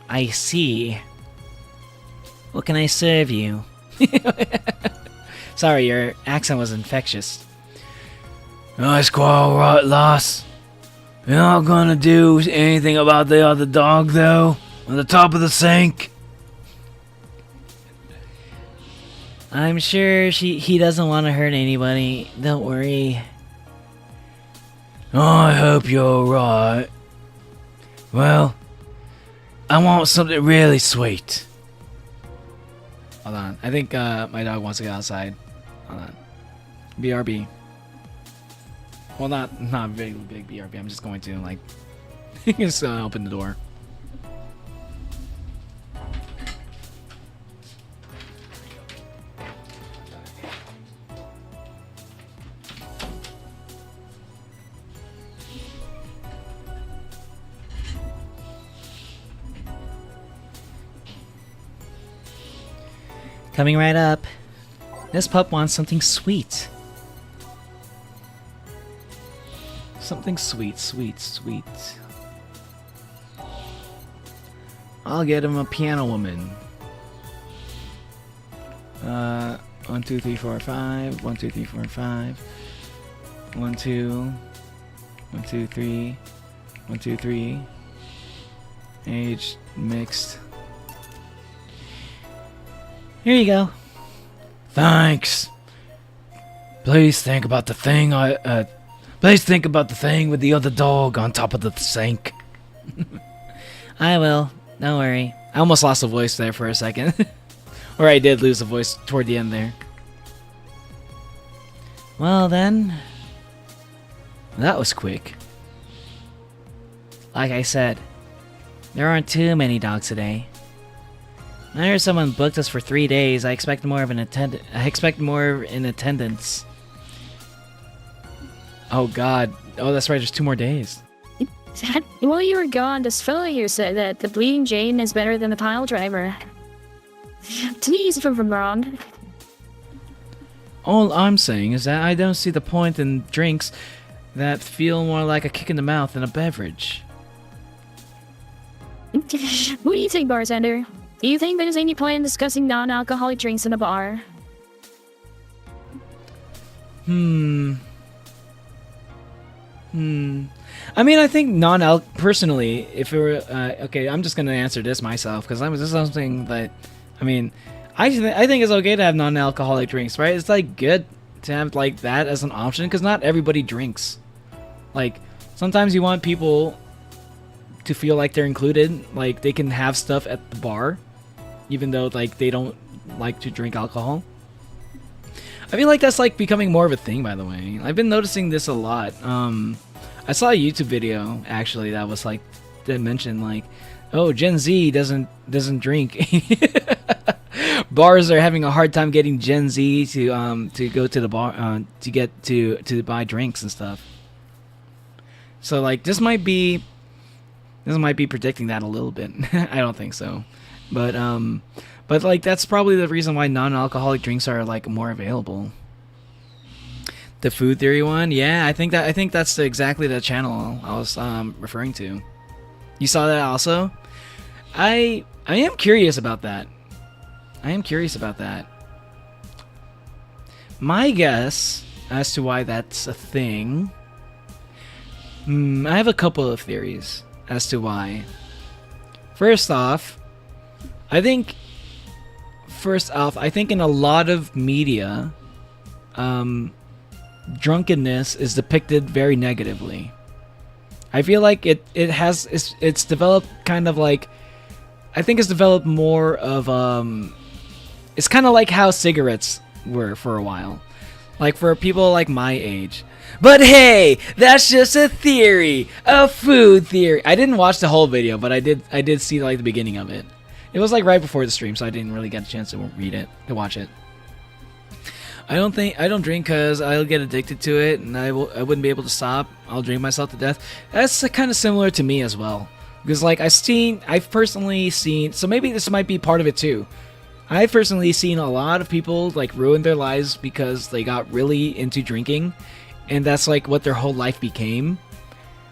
I see. What can I serve you? Sorry, your accent was infectious. That's quite alright, lass. You're not gonna do anything about the other dog, though? On the top of the sink? I'm sure he doesn't want to hurt anybody. Don't worry. I hope you're alright. Well, I want something really sweet. Hold on. I think my dog wants to go outside. Hold on. BRB. Well, not very big BRB. I'm just going to, like, just open the door. Coming right up. This pup wants something sweet. Something sweet, sweet, sweet. I'll get him a piano woman. 1, 2, 3, 4, 5. 1, 2, 3, 4, 5. 1, 2. 1, 2, 3. 1, 2, 3. Age mixed. Here you go. Thanks. Please think about the thing please think about the thing with the other dog on top of the sink. I will. Don't worry. I almost lost the voice there for a second. Or I did lose the voice toward the end there. Well then, That was quick. like I said, there aren't too many dogs today. I heard someone booked us for 3 days. I expect more in attendance. Oh god. Oh, that's right, there's 2 more days. While you were gone, this fellow here said that the Bleeding Jane is better than the pile driver. Please, if I'm wrong. All I'm saying is that I don't see the point in drinks that feel more like a kick in the mouth than a beverage. What do you think, bartender? Do you think there's any point in discussing non-alcoholic drinks in a bar? I mean, I think personally, if it were okay, I'm just gonna answer this myself because this is something that, I mean, I think it's okay to have non-alcoholic drinks, right? It's like good to have like that as an option because not everybody drinks. Like sometimes you want people to feel like they're included, like they can have stuff at the bar, even though like they don't like to drink alcohol. I feel like that's like becoming more of a thing, by the way. I've been noticing this a lot. I saw a YouTube video actually that was like that mentioned like, oh, Gen Z doesn't drink. Bars are having a hard time getting Gen Z to go to the bar to get to buy drinks and stuff. So like this might be predicting that a little bit. I don't think so, but like that's probably the reason why non-alcoholic drinks are like more available. The food theory one, yeah, I think that's exactly the channel I was referring to. You saw that also? I am curious about that. My guess as to why that's a thing. I have a couple of theories as to why. First off, I think in a lot of media, drunkenness is depicted very negatively. I feel like it's developed kind of like, I think it's developed more of it's kind of like how cigarettes were for a while, like for people like my age. But hey, that's just a theory, a food theory. I didn't watch the whole video, but I did see like the beginning of it. It was like right before the stream, so I didn't really get a chance to watch it. I don't drink because I'll get addicted to it, and I wouldn't be able to stop. I'll drink myself to death. That's kind of similar to me as well, because like I've personally seen. So maybe this might be part of it too. I've personally seen a lot of people like ruin their lives because they got really into drinking, and that's like what their whole life became.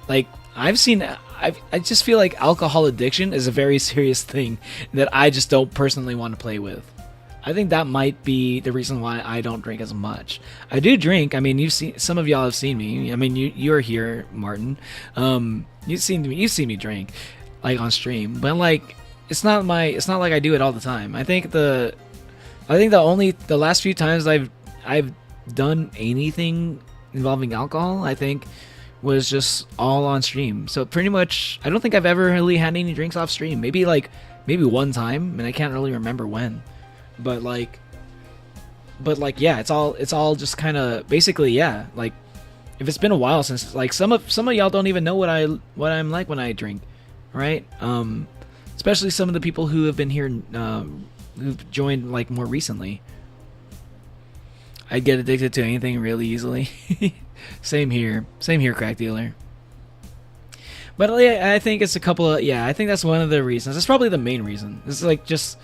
Like I just feel like alcohol addiction is a very serious thing that I just don't personally want to play with. I think that might be the reason why I don't drink as much. I do drink. I mean, some of y'all have seen me. I mean, you're here, Martin. You've seen me drink, like on stream. But like, it's not like I do it all the time. I think the last few times I've done anything involving alcohol, I think, was just all on stream. So pretty much, I don't think I've ever really had any drinks off stream. Maybe one time, and I can't really remember when. But like yeah, it's all just kind of basically, yeah, like if it's been a while since, like some of y'all don't even know what I'm like when I drink, right? Especially some of the people who have been here, who've joined like more recently. I'd get addicted to anything really easily. Same here, crack dealer. But yeah, I think it's a couple of, I think that's one of the reasons. It's probably the main reason. It's like just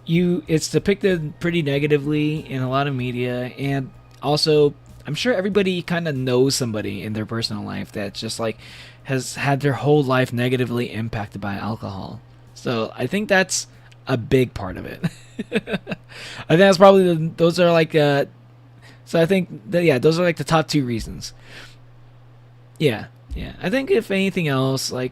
it's depicted pretty negatively in a lot of media, and also I'm sure everybody kind of knows somebody in their personal life that just like has had their whole life negatively impacted by alcohol. So I think that's a big part of it. I think that's probably those are like so I think that, yeah, those are like the top 2 reasons. Yeah. I think if anything else, I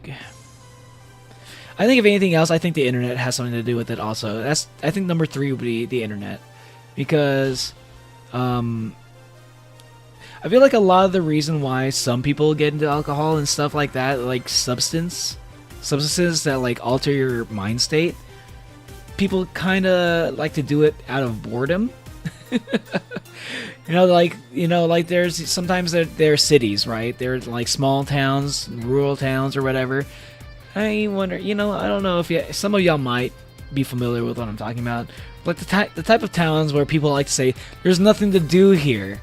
think the internet has something to do with it also. I think number 3 would be the internet, because I feel like a lot of the reason why some people get into alcohol and stuff like that, like substances that like alter your mind state, people kind of like to do it out of boredom. Like there's sometimes there are cities, right? They're like small towns, rural towns, or whatever. I wonder, I don't know if some of y'all might be familiar with what I'm talking about. Like the type of towns where people like to say, "There's nothing to do here.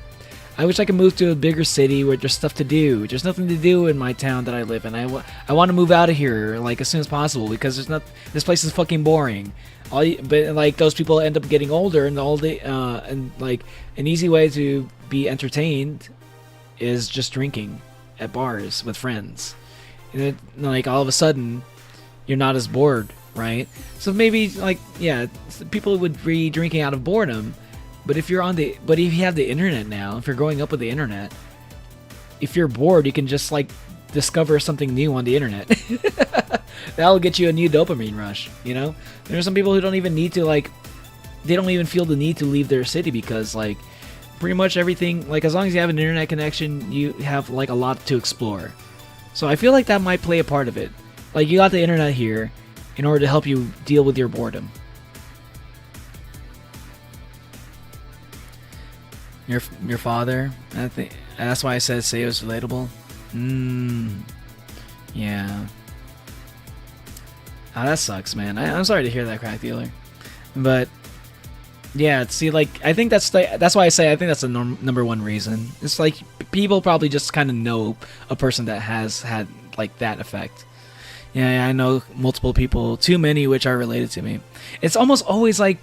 I wish I could move to a bigger city where there's stuff to do. There's nothing to do in my town that I live in. I want to move out of here like as soon as possible because this place is fucking boring." But like those people end up getting older, and and like an easy way to be entertained is just drinking at bars with friends. And like all of a sudden, you're not as bored, right? So maybe people would be drinking out of boredom. But if you have the internet now, if you're growing up with the internet, if you're bored, you can just like discover something new on the internet. That'll get you a new dopamine rush. There are some people who don't even need to they don't even feel the need to leave their city, because like pretty much everything, like as long as you have an internet connection, you have like a lot to explore. So I feel like that might play a part of it. Like you got the internet here in order to help you deal with your boredom. Your father, I think that's why I said say it was relatable. Yeah. Oh, that sucks, man. I'm sorry to hear that, crack dealer. But yeah, see, like I think that's why I say I think that's the number 1 reason. It's like people probably just kind of know a person that has had like that effect. Yeah, I know multiple people, too many which are related to me. It's almost always like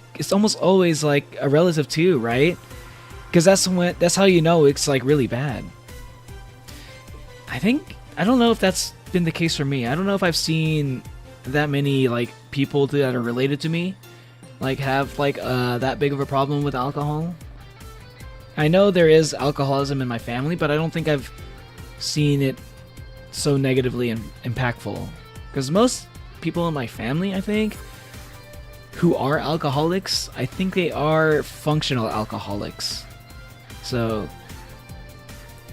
a relative too, right? Because that's how you know it's like really bad. I don't know if that's been the case for me. I don't know if I've seen that many like people that are related to me like have like that big of a problem with alcohol. I know there is alcoholism in my family, but I don't think I've seen it so negatively and impactful. Because most people in my family, I think, who are alcoholics, I think they are functional alcoholics. So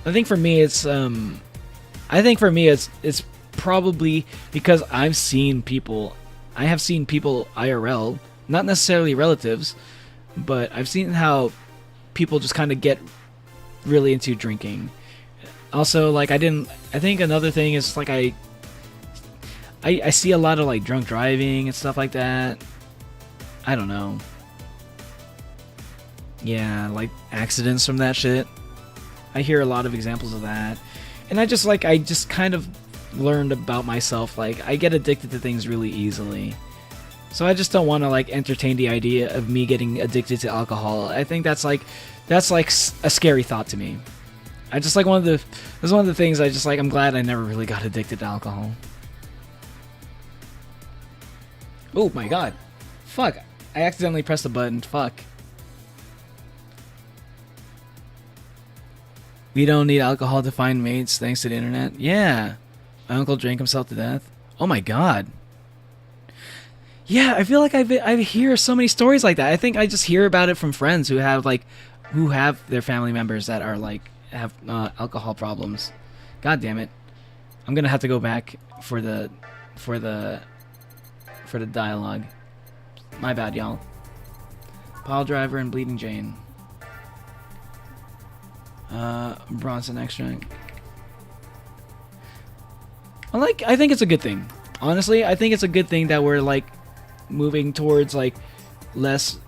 I think for me it's probably because I have seen people IRL, not necessarily relatives, but I've seen how people just kind of get really into drinking. Also, like I think another thing is like I see a lot of like drunk driving and stuff like that. I don't know. Yeah, like accidents from that shit. I hear a lot of examples of that. And I just kind of learned about myself, like I get addicted to things really easily. So I just don't want to like entertain the idea of me getting addicted to alcohol. I think that's like a scary thought to me. I just like one of the things I just like, I'm glad I never really got addicted to alcohol. Oh my god. Fuck. I accidentally pressed the button. Fuck. We don't need alcohol to find mates thanks to the internet. Yeah. My uncle drank himself to death. Oh my god. Yeah, I feel like I hear so many stories like that. I think I just hear about it from friends who have their family members that are like have alcohol problems. God damn it. I'm going to have to go back for the dialogue. My bad, y'all. Pile driver and bleeding Jane. Bronson extract. I think it's a good thing. Honestly, I think it's a good thing that we're like moving towards like less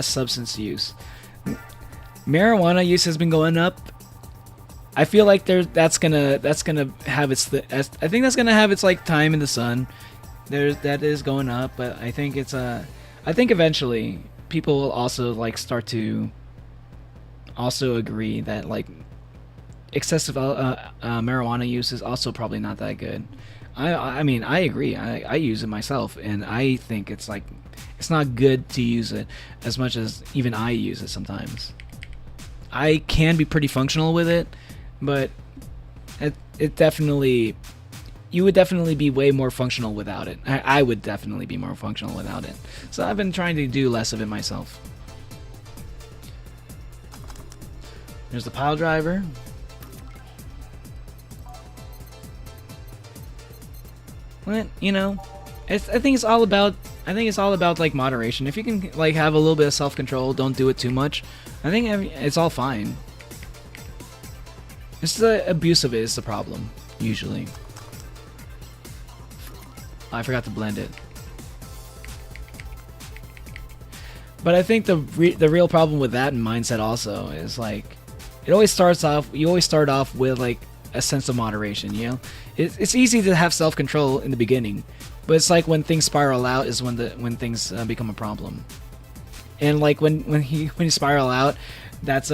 substance use. Marijuana use has been going up. I feel like that's gonna have its I think that's gonna have its like time in the sun. That is going up, but I think I think eventually people will also like start to also agree that like excessive marijuana use is also probably not that good. I mean, I agree. I use it myself, and I think it's like it's not good to use it as much as even I use it sometimes. I can be pretty functional with it, but it definitely, you would definitely be way more functional without it. I would definitely be more functional without it. So I've been trying to do less of it myself. There's the pile driver. But, you know, I think it's all about like moderation. If you can like have a little bit of self-control, don't do it too much. I think it's all fine. It's the abuse of it is the problem usually. I forgot to blend it. But I think the real problem with that mindset also is like you always start off with like a sense of moderation, you know? It's easy to have self-control in the beginning, but it's like when things spiral out is when things become a problem. And like when you spiral out, that's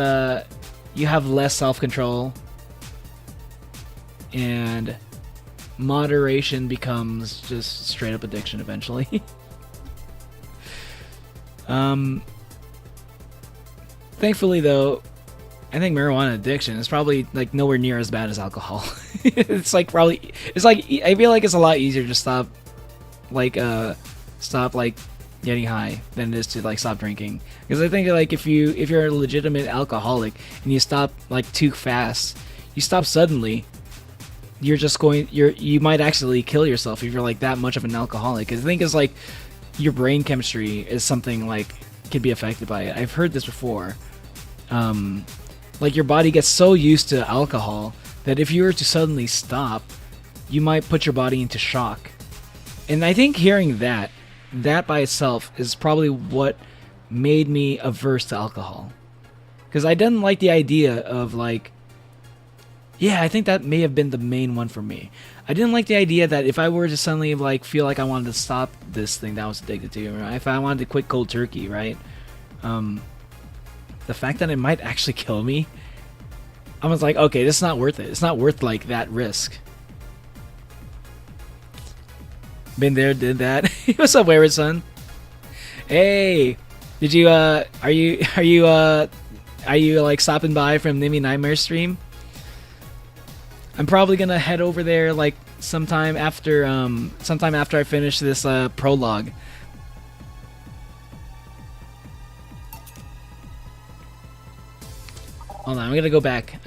you have less self-control, and moderation becomes just straight up addiction eventually. Thankfully though, I think marijuana addiction is probably like nowhere near as bad as alcohol. It's like I feel like it's a lot easier to stop getting high than it is to like stop drinking. Because I think like if you're a legitimate alcoholic and you stop like too fast, you stop suddenly, you might actually kill yourself if you're like that much of an alcoholic. 'Cause I think it's like your brain chemistry is something like could be affected by it. I've heard this before. Like your body gets so used to alcohol that if you were to suddenly stop, you might put your body into shock. And I think hearing that by itself is probably what made me averse to alcohol. Because I didn't like the idea of like, yeah, I think that may have been the main one for me. I didn't like the idea that if I were to suddenly like feel like I wanted to stop this thing that I was addicted to, or if I wanted to quit cold turkey, right? The fact that it might actually kill me, I was like, okay, this is not worth it. It's not worth like that risk. Been there, did that. What's up, Wayward Son? Hey, did you are you like stopping by from Nimmy Nightmare stream? I'm probably gonna head over there like sometime after I finish this prologue. Hold on, I gotta go back.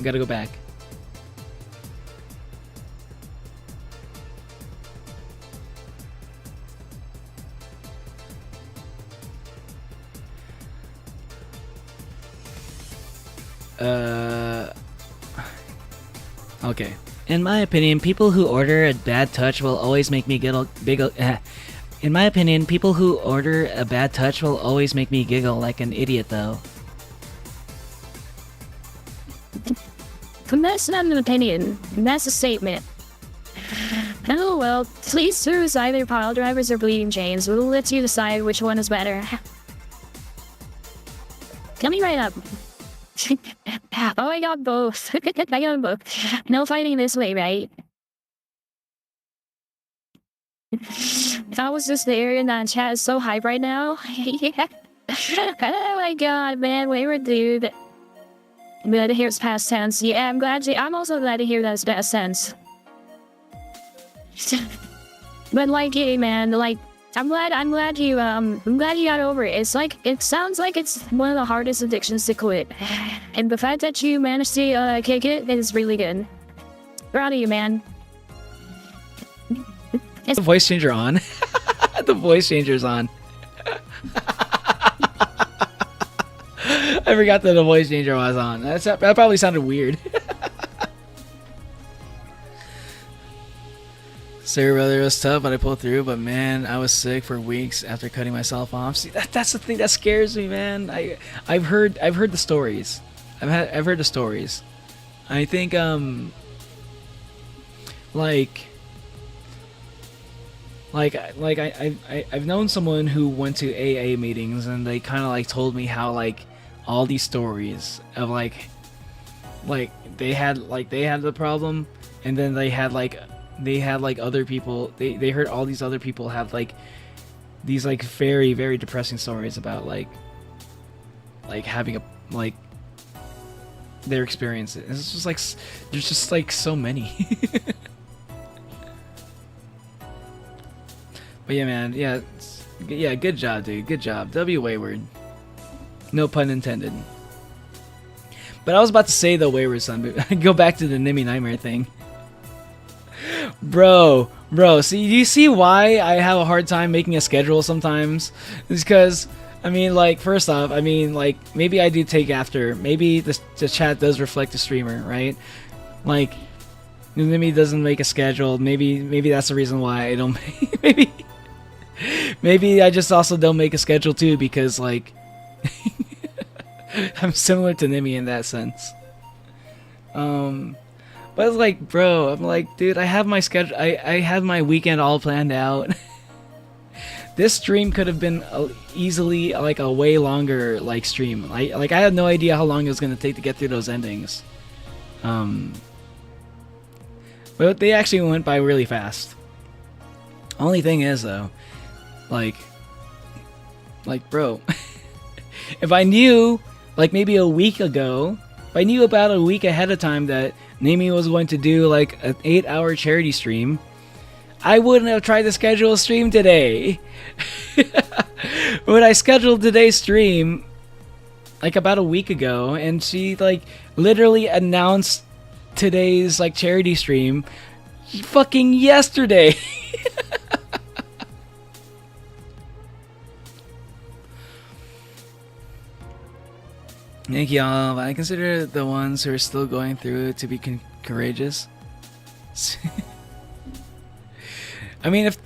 Okay. In my opinion, people who order a bad touch will always make me giggle. In my opinion, people who order a bad touch will always make me giggle like an idiot, though. That's not an opinion. That's a statement. Oh well, please choose either pile drivers or bleeding chains. We'll let you decide which one is better. Coming right up. Oh, I got both. I got both. No fighting this way, right? If I was just there and that chat is so hype right now. Oh my god, man, wayward dude. I'm glad to hear it's past tense. Yeah, I'm also glad to hear that it's past tense. But like, hey man, like, I'm glad you got over it. It's like, it sounds like it's one of the hardest addictions to quit. And the fact that you managed to kick it is really good. Proud of you, man. The voice changer on. The voice changer's on. I forgot that the voice changer was on. That probably sounded weird. Sorry, brother, it was tough, but I pulled through. But man, I was sick for weeks after cutting myself off. See, that's the thing that scares me, man. I've heard the stories. I've heard the stories. I think I've known someone who went to AA meetings, and they kind of like told me how like all these stories of like they had the problem, and then they had like they had like other people. They heard all these other people have like these like very very depressing stories about like having a like their experiences. It's just like there's just like so many. But yeah, man, yeah, good job, dude, good job. W Wayward, no pun intended. But I was about to say the Wayward Son, but go back to the Nimmy Nightmare thing. Bro, see, do you see why I have a hard time making a schedule sometimes? It's because, I mean, like, first off, I mean, like, maybe I do take after. Maybe the chat does reflect the streamer, right? Like, Nimmy doesn't make a schedule. Maybe that's the reason why I don't make, maybe I just also don't make a schedule too, because, like, I'm similar to Nimmy in that sense. But it's like, bro, I'm like, dude, I have my schedule. I have my weekend all planned out. This stream could have been easily like a way longer like stream. I had no idea how long it was gonna take to get through those endings. But they actually went by really fast. Only thing is though, like, bro, if I knew like maybe a week ago, if I knew about a week ahead of time that Nami was going to do like an 8-hour charity stream, I wouldn't have tried to schedule a stream today. When I scheduled today's stream like about a week ago, and she like literally announced today's like charity stream fucking yesterday. Thank y'all. I consider the ones who are still going through it to be courageous. I mean, for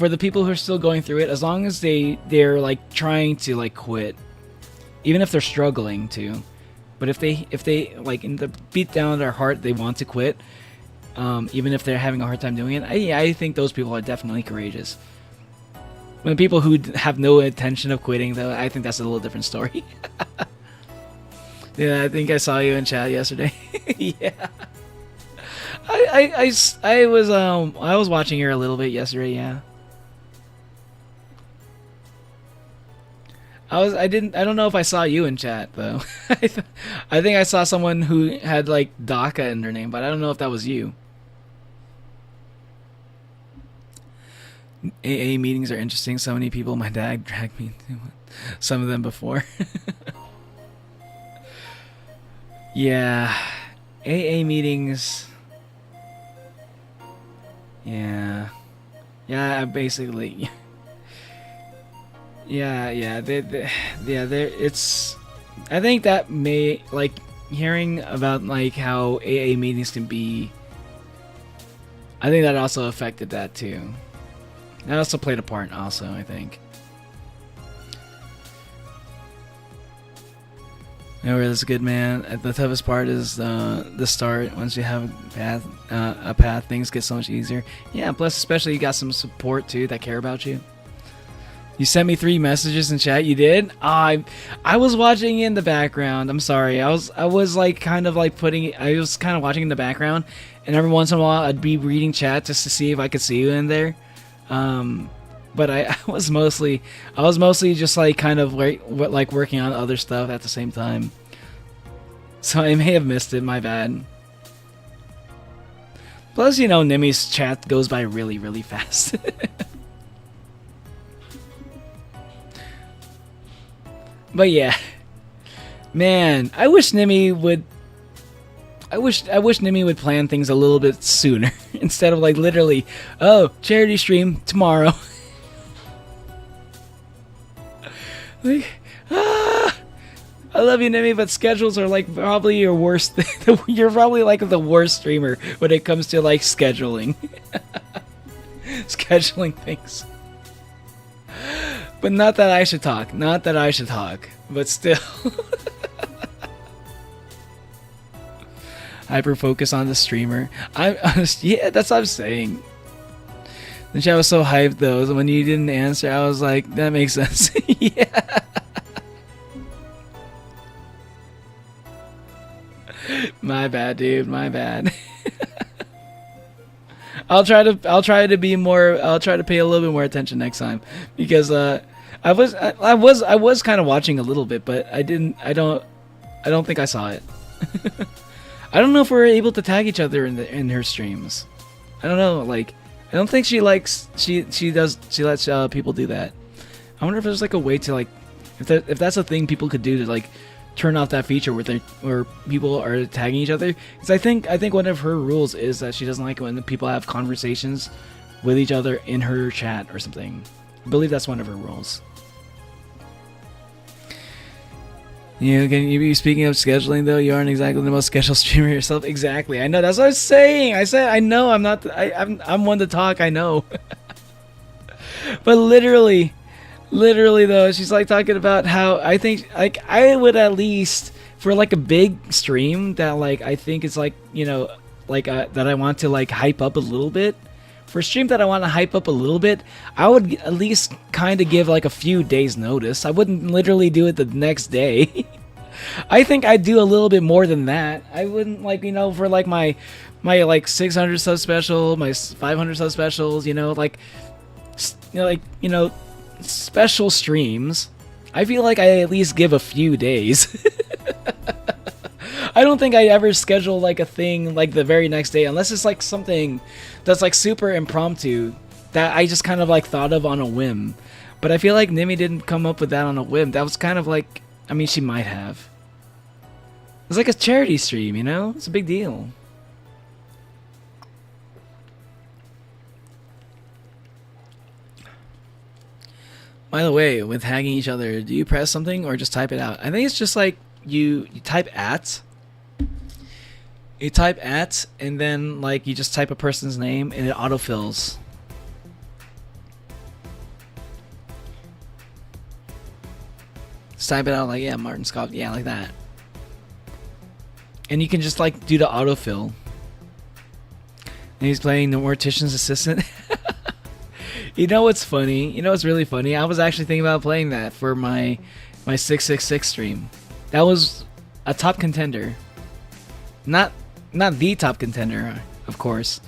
the people who are still going through it, as long as they're like trying to like quit, even if they're struggling to, but if they like in the beat down of their heart they want to quit, even if they're having a hard time doing it, I think those people are definitely courageous. When people who have no intention of quitting, though, I think that's a little different story. Yeah, I think I saw you in chat yesterday. Yeah, I was watching her a little bit yesterday. Yeah, I don't know if I saw you in chat though. I think I saw someone who had like Daka in their name, but I don't know if that was you. AA meetings are interesting. So many people. My dad dragged me to some of them before. Yeah, AA meetings. Yeah, basically. Yeah. It's. I think that may like hearing about like how AA meetings can be. I think that also affected that too. That also played a part, also, I think. No, that's good, man. The toughest part is the start. Once you have a path, things get so much easier. Yeah, plus especially you got some support too that care about you. You sent me 3 messages in chat. You did? I was watching in the background. I'm sorry. I was like kind of like I was kind of watching in the background, and every once in a while I'd be reading chat just to see if I could see you in there. But I was mostly just like kind of like working on other stuff at the same time. So I may have missed it, my bad. Plus, you know, Nimmy's chat goes by really, really fast. But yeah. Man, I wish Nimmy would plan things a little bit sooner instead of like literally, oh, charity stream tomorrow. Like, I love you, Nimmy, but schedules are like probably your worst. You're probably like the worst streamer when it comes to like scheduling. Scheduling things. But not that I should talk. But still. Hyper focus on the streamer. Yeah, that's what I'm saying. The chat was so hyped though. When you didn't answer, I was like, that makes sense. Yeah. My bad, dude. My bad. I'll try to be more. I'll try to pay a little bit more attention next time because I was kind of watching a little bit, but I don't think I saw it. I don't know if we're able to tag each other in her streams. I don't know. Like, I don't think she lets people do that. I wonder if there's like a way to like, if that's a thing people could do to like turn off that feature where people are tagging each other. Because I think one of her rules is that she doesn't like when people have conversations with each other in her chat or something. I believe that's one of her rules. Can you be speaking of scheduling though? You aren't exactly the most scheduled streamer yourself. Exactly. I know. That's what I was saying. I said I know. I'm not. I'm one to talk. I know. But literally though, she's like talking about how I think like I would at least for like a big stream that like I think it's like like that I want to like hype up a little bit. For a stream that I want to hype up a little bit, I would at least kind of give like a few days notice. I wouldn't literally do it the next day. I think I'd do a little bit more than that. I wouldn't like, for like my like 600 sub special, my 500 sub specials, special streams. I feel like I at least give a few days. I don't think I ever schedule like a thing like the very next day unless it's like something that's like super impromptu that I just kind of like thought of on a whim. But I feel like Nimi didn't come up with that on a whim. That was kind of like, I mean, she might have. It's like a charity stream, It's a big deal. By the way, with tagging each other, do you press something or just type it out? I think it's just like you type at. You type at, and then like you just type a person's name, and it autofills. Just type it out like, yeah, Martin Scott, yeah, like that. And you can just like do the autofill. And he's playing the mortician's assistant. You know what's funny? You know what's really funny? I was actually thinking about playing that for my 666 stream. That was a top contender. Not the top contender, of course.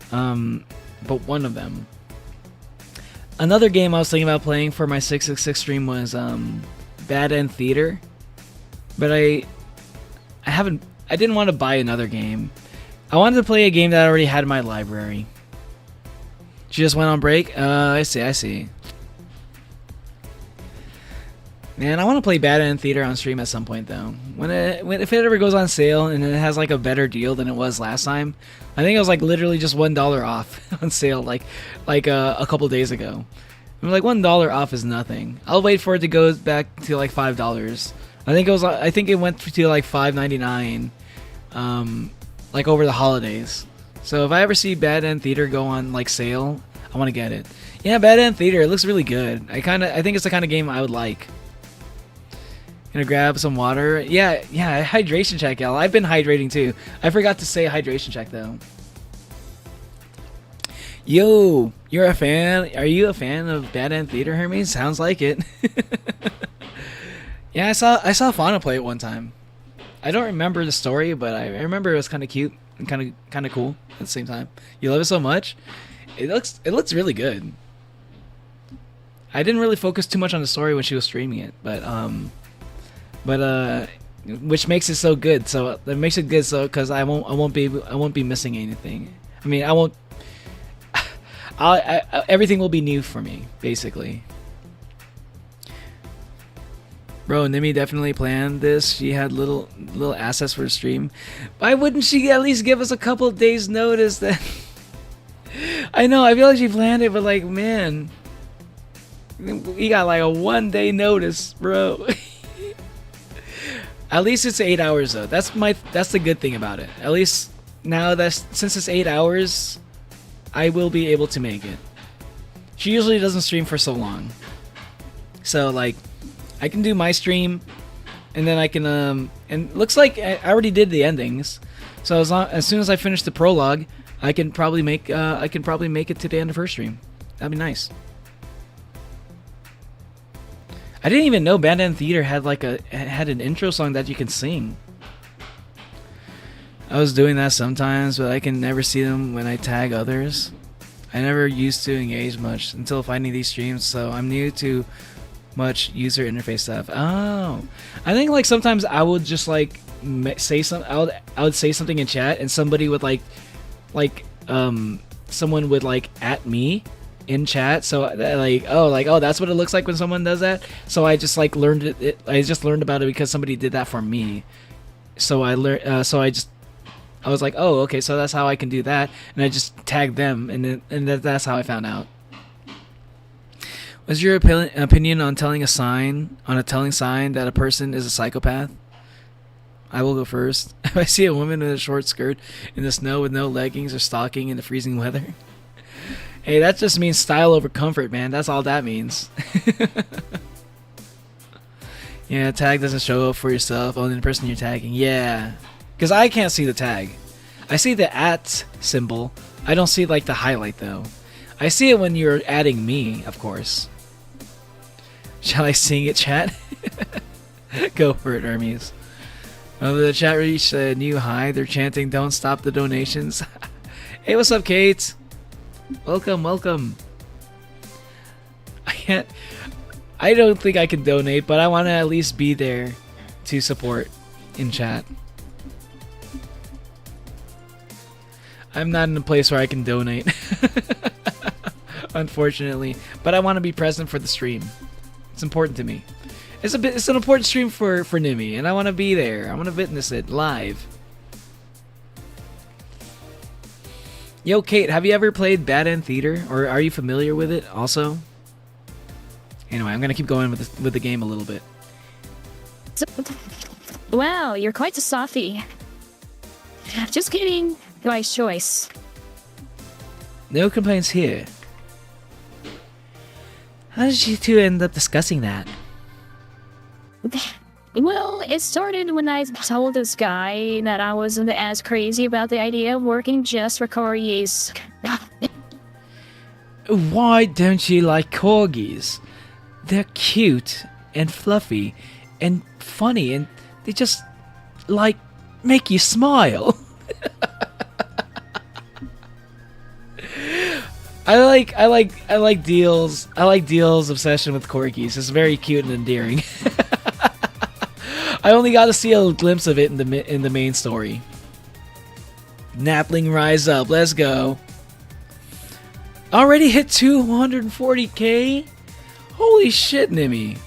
But one of them. Another game I was thinking about playing for my 666 stream was Bad End Theater. But I didn't want to buy another game. I wanted to play a game that I already had in my library. She just went on break? I see. Man, I want to play Bad End Theater on stream at some point though. If it ever goes on sale and it has like a better deal than it was last time. I think it was like literally just $1 off on sale like a couple days ago. I'm like $1 off is nothing. I'll wait for it to go back to like $5. I think it went to like $5.99 like over the holidays. So if I ever see Bad End Theater go on like sale, I want to get it. Yeah, Bad End Theater, it looks really good. I think it's the kind of game I would like. Gonna grab some water. Yeah, hydration check, y'all. I've been hydrating too. I forgot to say hydration check though. Yo, you're a fan? Are you a fan of Bad End Theater, Hermes? Sounds like it. Yeah, I saw Fauna play it one time. I don't remember the story, but I remember it was kind of cute and kind of cool at the same time. You love it so much. It looks really good. I didn't really focus too much on the story when she was streaming it, but which makes it so good. So that makes it good, so because I won't be missing anything. I mean, I won't. Everything will be new for me, basically. Bro, Nimi definitely planned this. She had little assets for the stream. Why wouldn't she at least give us a couple of days notice then? I know, I feel like she planned it, but like, man, we got like a 1 day notice, bro. At least it's 8 hours though. That's the good thing about it. At least now since it's 8 hours, I will be able to make it. She usually doesn't stream for so long. So like, I can do my stream, and then I can and looks like I already did the endings. So as soon as I finish the prologue, I can probably make it to the end of her stream. That'd be nice. I didn't even know Bad End Theater had an intro song that you can sing. I was doing that sometimes, but I can never see them when I tag others. I never used to engage much until finding these streams, so I'm new to much user interface stuff. Oh, I think like sometimes I would just like say something. I would say something in chat, and somebody would someone would like at me in chat. So oh, that's what it looks like when someone does that. So I just like learned it. I just learned about it because somebody did that for me. So I learned. I was like, oh, okay, so that's how I can do that, and I just tagged them, and that's how I found out. What's your opinion on telling a sign that a person is a psychopath? I will go first. If I see a woman with a short skirt in the snow with no leggings or stocking in the freezing weather, hey, that just means style over comfort, man. That's all that means. Yeah, tag doesn't show up for yourself, only the person you're tagging. Yeah. Because I can't see the tag. I see the @ symbol. I don't see like the highlight though. I see it when you're adding me, of course. Shall I sing it, chat? Go for it, Hermes. The chat reached a new high. They're chanting, "Don't stop the donations." Hey, what's up, Kate? Welcome, welcome. I don't think I can donate, but I want to at least be there to support in chat. I'm not in a place where I can donate, unfortunately, but I want to be present for the stream. It's important to me. It's an important stream for Nimi, and I want to be there. I want to witness it live. Yo, Kate, have you ever played Bad End Theater, or are you familiar with it also? Anyway, I'm gonna keep going with the game a little bit. Wow, you're quite a softie. Just kidding. Wise choice. No complaints here. How did you two end up discussing that? Well, it started when I told this guy that I wasn't as crazy about the idea of working just for corgis. Why don't you like corgis? They're cute and fluffy and funny, and they just like make you smile. I like Deal's obsession with corgis. It's very cute and endearing. I only got to see a glimpse of it in the main story. Napling, rise up. Let's go. Already hit 240k. Holy shit, Nimi.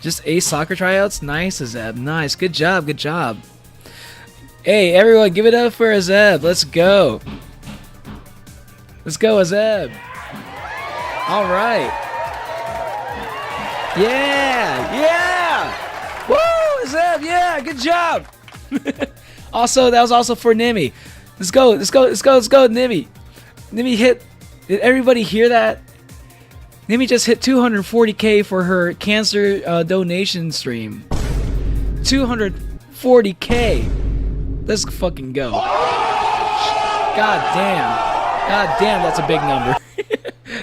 Just 8 soccer tryouts. Nice, Azeb. Nice. Good job. Good job. Hey, everyone, give it up for Azeb. Let's go. Let's go, Azeb. All right. Yeah. Yeah. Woo, Azeb. Yeah. Good job. Also, that was also for Nimi. Let's go. Let's go. Let's go. Let's go, Nimi. Nimi hit. Did everybody hear that? Nimi just hit 240k for her cancer donation stream. 240k. Let's fucking go. God damn. God damn, that's a big number.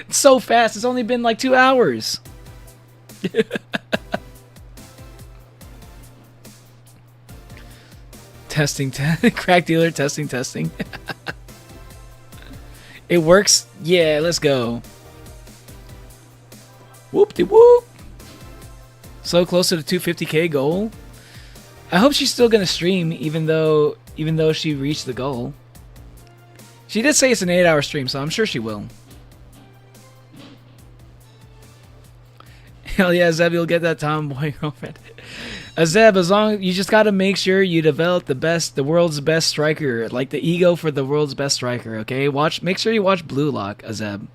It's so fast. It's only been like 2 hours. Testing. Crack dealer. Testing. It works? Yeah, let's go. Whoop-de-whoop. So close to the 250k goal. I hope she's still gonna stream even though she reached the goal. She did say it's an 8-hour stream, so I'm sure she will. Hell yeah, Zeb, you'll get that tomboy girlfriend. Zeb, as long you just gotta make sure you develop the world's best striker, like the ego for the world's best striker. Okay, make sure you watch Blue Lock, Zeb.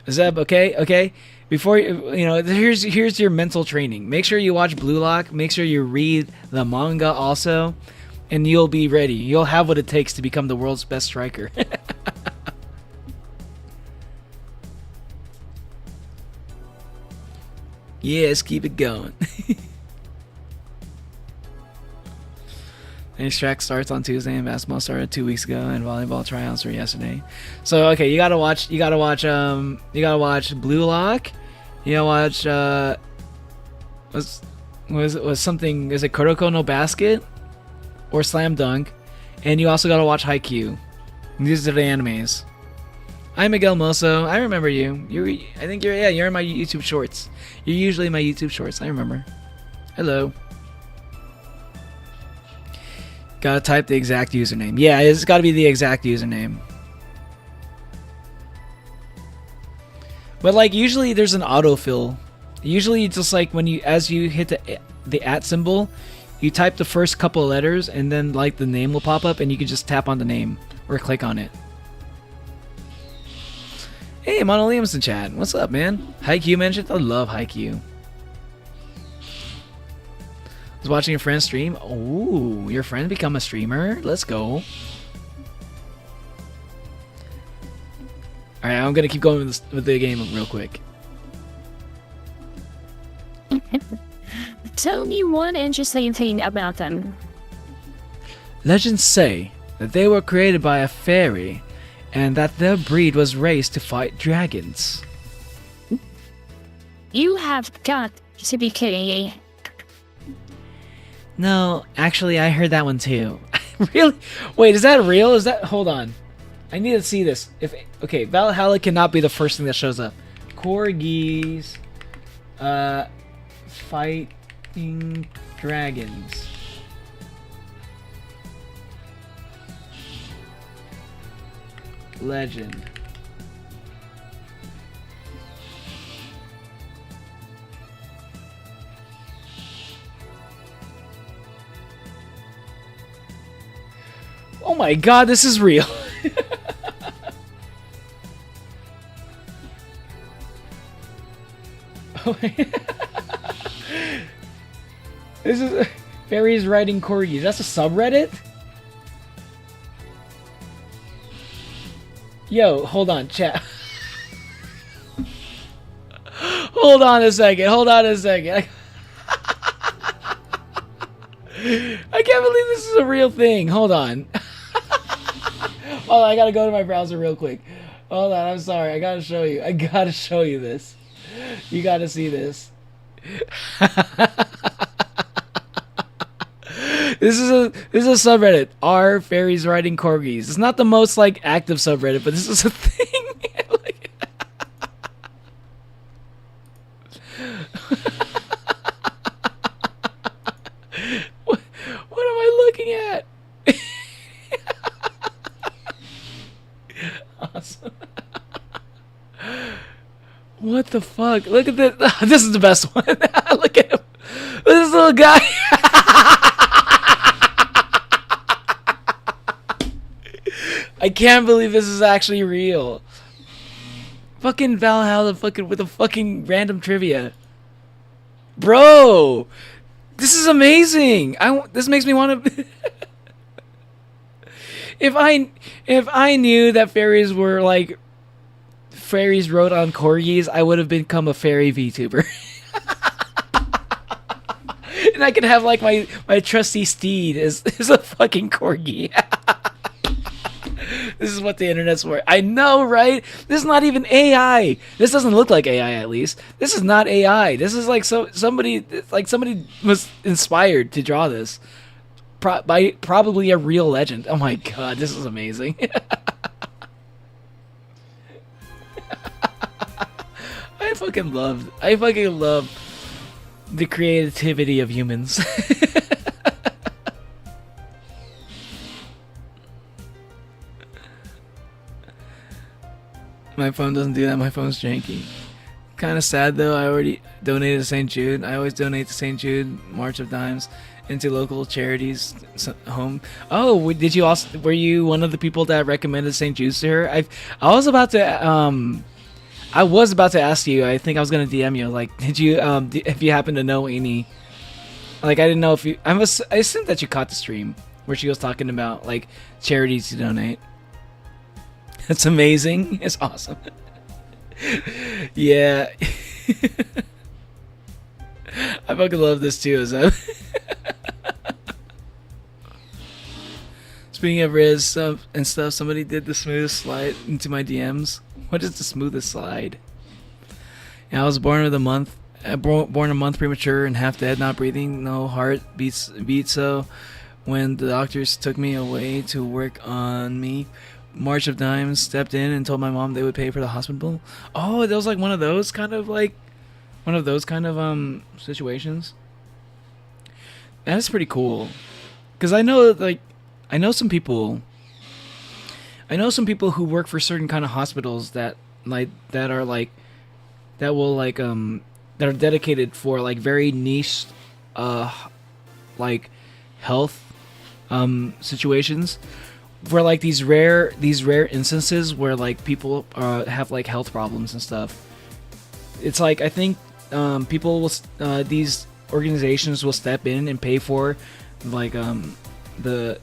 Zeb, okay. Before here's your mental training. Make sure you watch Blue Lock. Make sure you read the manga also. And you'll be ready. You'll have what it takes to become the world's best striker. Yes, keep it going. Tennis track starts on Tuesday, and basketball started 2 weeks ago, and volleyball tryouts were yesterday. So okay, you gotta watch Blue Lock. You gotta watch was something? Is it Kuroko no Basket? Or Slam Dunk, And you also gotta watch Haikyuu. These are the animes. I'm Miguel Moso. I remember you. I think you're in my YouTube shorts. You're usually in my YouTube shorts. I remember. Hello. Gotta type the exact username. Yeah, it's gotta be the exact username. But like usually there's an autofill. Usually just like as you hit the @ symbol, you type the first couple of letters and then like the name will pop up and you can just tap on the name or click on it. Hey, Mono Liam's in chat. What's up, man? Haikyuu mentioned. I love Haikyuu. I was watching your friend stream. Oh, your friend become a streamer? Let's go. Alright, I'm gonna keep going with the game real quick. Tell me one interesting thing about them. Legends say that they were created by a fairy and that their breed was raised to fight dragons. You have got to be kidding. No, actually, I heard that one too. Really? Wait, is that real? Is that... Hold on. I need to see this. Okay, Valhalla cannot be the first thing that shows up. Corgis... fighting dragons. Legend. Oh my god, this is real. This is fairies riding corgis. That's a subreddit? Yo, hold on, chat. Hold on a second. I can't believe this is a real thing. Hold on. Hold on, I gotta go to my browser real quick. Hold on, I'm sorry. I gotta show you. this. You gotta see this. This is a subreddit. Are fairies riding corgis? It's not the most like active subreddit, but this is a thing. What am I looking at? Awesome. What the fuck? Look at this. This is the best one. Look at him. This little guy. I can't believe this is actually real. Fucking Valhalla with a fucking random trivia. Bro! This is amazing! This makes me want to... If I knew that fairies were like... Fairies rode on corgis, I would have become a fairy VTuber. And I could have like my trusty steed is a fucking corgi. This is what the internet's for. I know, right? This is not even AI. This doesn't look like AI, at least. This is not AI. This is like somebody was inspired to draw this by probably a real legend. Oh my god, this is amazing. I fucking love the creativity of humans. My phone doesn't do that. My phone's janky. Kind of sad though. I already donated to St. Jude. I always donate to St. Jude, March of Dimes, into local charities. Home. Oh, did you also? Were you one of the people that recommended St. Jude's to her? I was about to ask you. I think I was gonna DM you. Like, did you if you happen to know any? Like, I didn't know if you. I assumed that you caught the stream where she was talking about like charities to donate. It's amazing. It's awesome. Yeah. I fucking love this too. Speaking of Riz and stuff, somebody did the smoothest slide into my DMs. What is the smoothest slide? Yeah, I was born with a month. Born a month premature and half dead, not breathing, no heart beats. So when the doctors took me away to work on me, March of Dimes stepped in and told my mom they would pay for the hospital bill. Oh, that was like one of those kind of situations. That's pretty cool. Cause I know some people who work for certain kind of hospitals that are dedicated for like very niche like health situations, where like these rare instances where like people have like health problems and stuff. It's like, I think people will these organizations will step in and pay for like the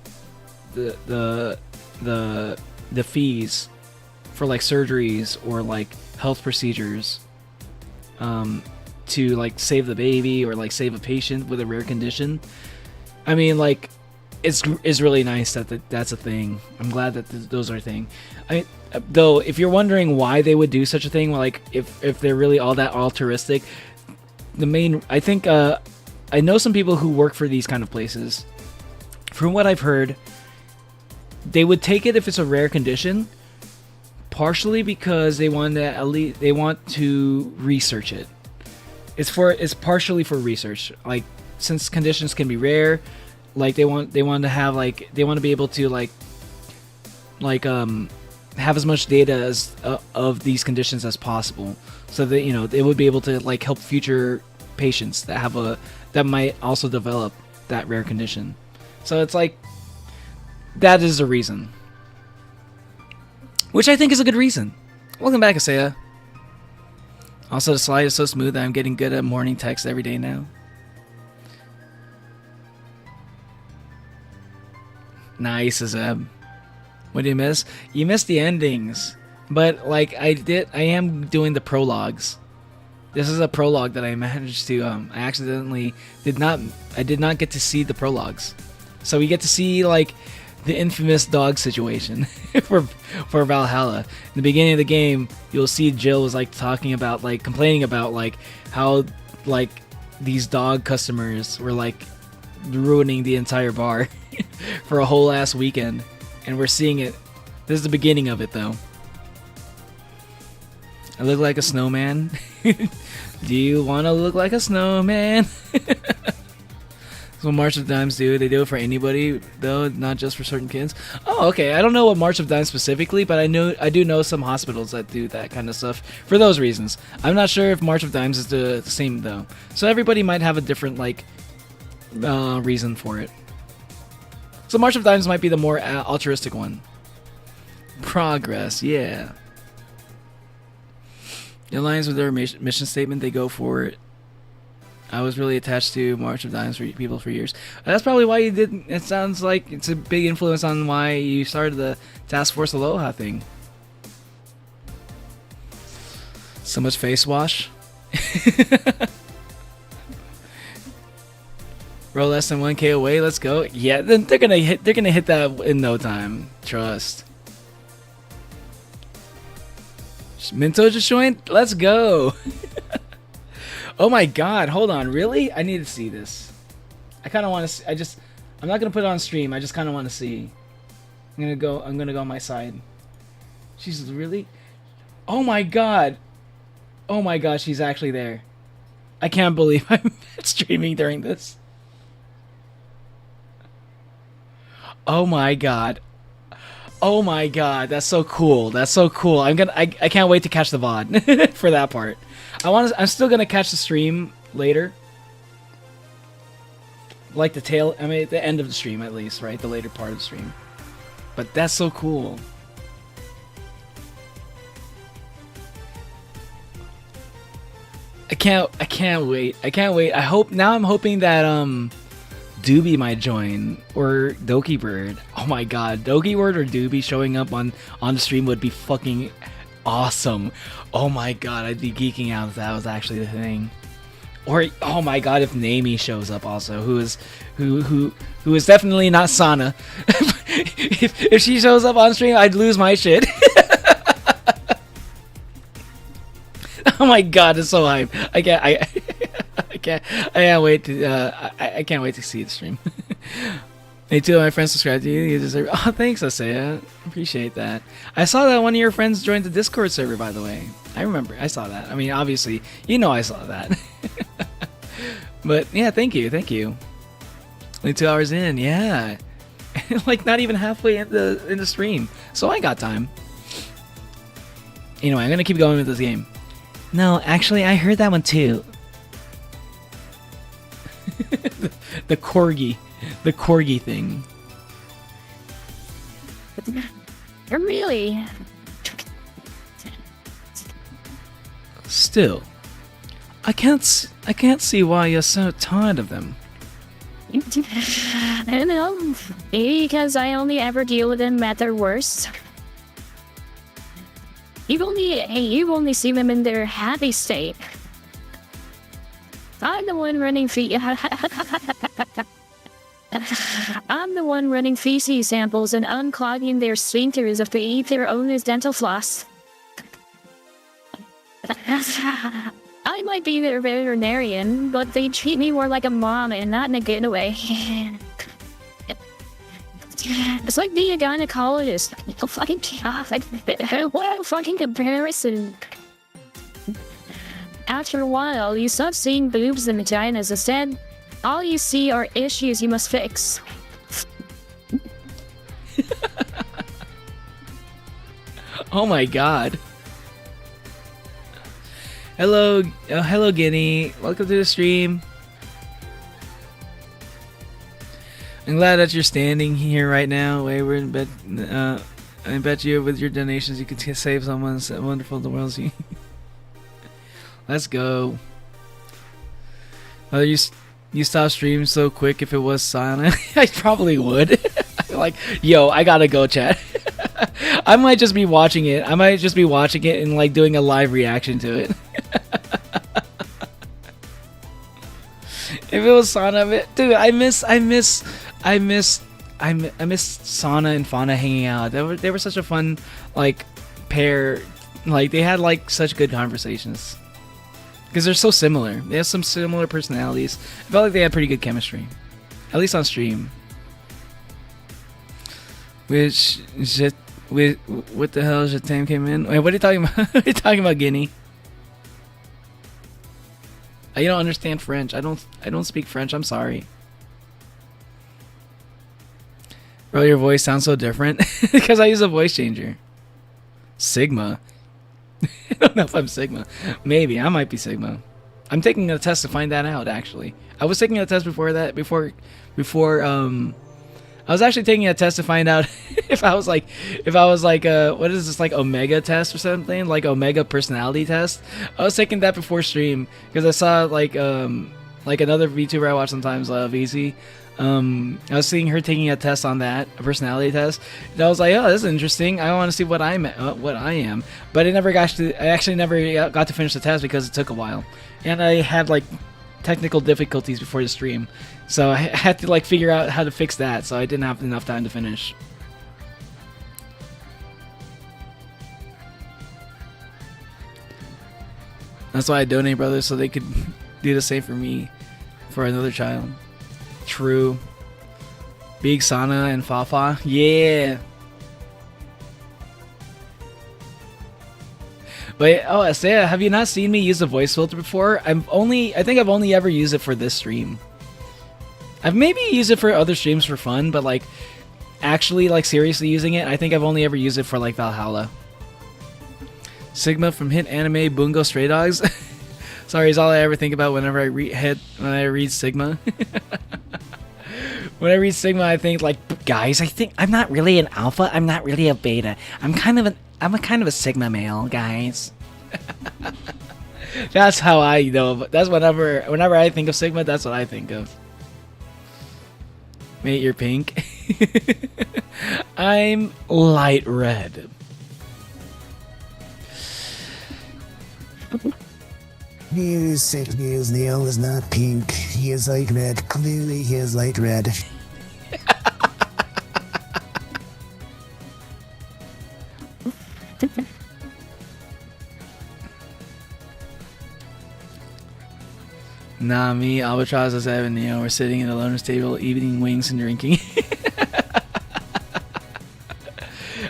fees for like surgeries or like health procedures to like save the baby or like save a patient with a rare condition. I mean, like, it's really nice that that's a thing. I'm glad that those are a thing. Though, if you're wondering why they would do such a thing, well, like if they're really all that altruistic, I think I know some people who work for these kind of places. From what I've heard, they would take it if it's a rare condition, partially because they want to research it. It's partially for research. Like, since conditions can be rare, like they want to be able to have as much data as of these conditions as possible, so that they would be able to like help future patients that might also develop that rare condition. So it's like, that is a reason, which I think is a good reason. Welcome back, Asaya. Also, the slide is so smooth that I'm getting good at morning text every day now. Nice, Azeb. What do you miss? You missed the endings, but like I am doing the prologues. This is a prologue that I managed to. I accidentally did not get to see the prologues, so we get to see like the infamous dog situation for Valhalla. In the beginning of the game, you'll see Jill was like complaining about like how like these dog customers were like ruining the entire bar for a whole ass weekend, and we're seeing it. This is the beginning of it, though. I look like a snowman. Do you want to look like a snowman? That's what March of Dimes do. They do it for anybody, though, not just for certain kids. Oh, okay. I don't know what March of Dimes specifically, but I do know some hospitals that do that kind of stuff for those reasons. I'm not sure if March of Dimes is the same, though. So everybody might have a different reason for it. So March of Dimes might be the more altruistic one. Progress, yeah. In lines with their mission statement, they go for it. I was really attached to March of Dimes for people for years. That's probably why you did. It sounds like it's a big influence on why you started the Task Force Aloha thing. So much face wash. Roll less than 1K away. Let's go. Yeah, then they're gonna hit that in no time. Trust. Minto just joined. Let's go. Oh my god, hold on, really? I need to see this. I kind of want to I'm not going to put it on stream. I just kind of want to see. I'm going to go on my side. She's really? Oh my god. Oh my god, she's actually there. I can't believe I'm streaming during this. Oh my god. Oh my god, that's so cool. That's so cool. I can't wait to catch the VOD for that part. I'm still gonna catch the stream later. Like the end of the stream at least, right? The later part of the stream. But that's so cool. I can't wait. I can't wait. I'm hoping that Doobie might join, or Doki Bird. Oh my god, Doki Bird or Doobie showing up on the stream would be fucking awesome. Oh my god, I'd be geeking out if that was actually the thing. Or oh my god, if Nami shows up also, who is definitely not Sana. if she shows up on stream, I'd lose my shit. Oh my god, it's so hype. I can't wait to see the stream. Hey, two of my friends subscribed to you. You deserve. Oh, thanks, Asaya. Appreciate that. I saw that one of your friends joined the Discord server, by the way. I remember. I saw that. I mean, obviously, you know I saw that. But yeah, thank you. Thank you. Only 2 hours in. Yeah. Like, not even halfway in the stream. So I got time. Anyway, I'm going to keep going with this game. No, actually, I heard that one too. The corgi. The corgi thing. Really? Still, I can't see why you're so tired of them. I don't know. Maybe because I only ever deal with them at their worst. You've only seen them in their happy state. I'm the one running I'm the one running feces samples and unclogging their sphincters if they eat their own dental floss. I might be their veterinarian, but they treat me more like a mom and not in a good way. It's like being a gynecologist. What a fucking comparison. After a while, you stop seeing boobs and vaginas. Instead, all you see are issues you must fix. Oh my god. Hello, hello Guinea. Welcome to the stream. I'm glad that you're standing here right now, Wayward. I bet you with your donations you could save someone so wonderful in the world. Let's go. Oh, you stop streaming so quick if it was silent. I probably would. Like, yo, I gotta go, chat. I might just be watching it. I might just be watching it and like doing a live reaction to it. If it was Sana, dude, I miss Sana and Fauna hanging out. They were such a fun like pair. Like they had like such good conversations because they're so similar. They have some similar personalities. I felt like they had pretty good chemistry, at least on stream. What the hell is Jatam came in? Wait, what are you talking about? What are you talking about, Guinea? You don't understand French. I don't speak French. I'm sorry. Bro, your voice sounds so different because I use a voice changer. Sigma. I don't know if I'm Sigma. Maybe I might be Sigma. I'm taking a test to find that out. Actually, I was taking a test before that. I was actually taking a test to find out if I was like what is this, like Omega test or something, like Omega personality test. I was taking that before stream because I saw like another VTuber I watch sometimes, VC. I was seeing her taking a test on that, a personality test, and I was like, oh, this is interesting. I want to see what I am, but I actually never got to finish the test because it took a while, and I had like technical difficulties before the stream, so I had to like figure out how to fix that, so I didn't have enough time to finish. That's why I donate, brothers, so they could do the same for me, for another child. True. Big Sana and Fafa. Yeah. But oh, Asaya, have you not seen me use the voice filter before? I think I've only ever used it for this stream. I've maybe used it for other streams for fun, but like actually like seriously using it, I think I've only ever used it for like Valhalla. Sigma from hit anime Bungo Stray Dogs. Sorry, is all I ever think about whenever I read Sigma. When I read Sigma, I think like, Guys, I think I'm not really an alpha. I'm not really a beta. I'm a kind of a Sigma male, guys. That's how I know. That's whenever I think of Sigma, that's what I think of. Mate, you're pink. I'm light red. He is sick. His nail is not pink. He is light red. Clearly, he is light red. Nah, me, Albatross, and Neo, we're sitting at a loner's table eating wings and drinking.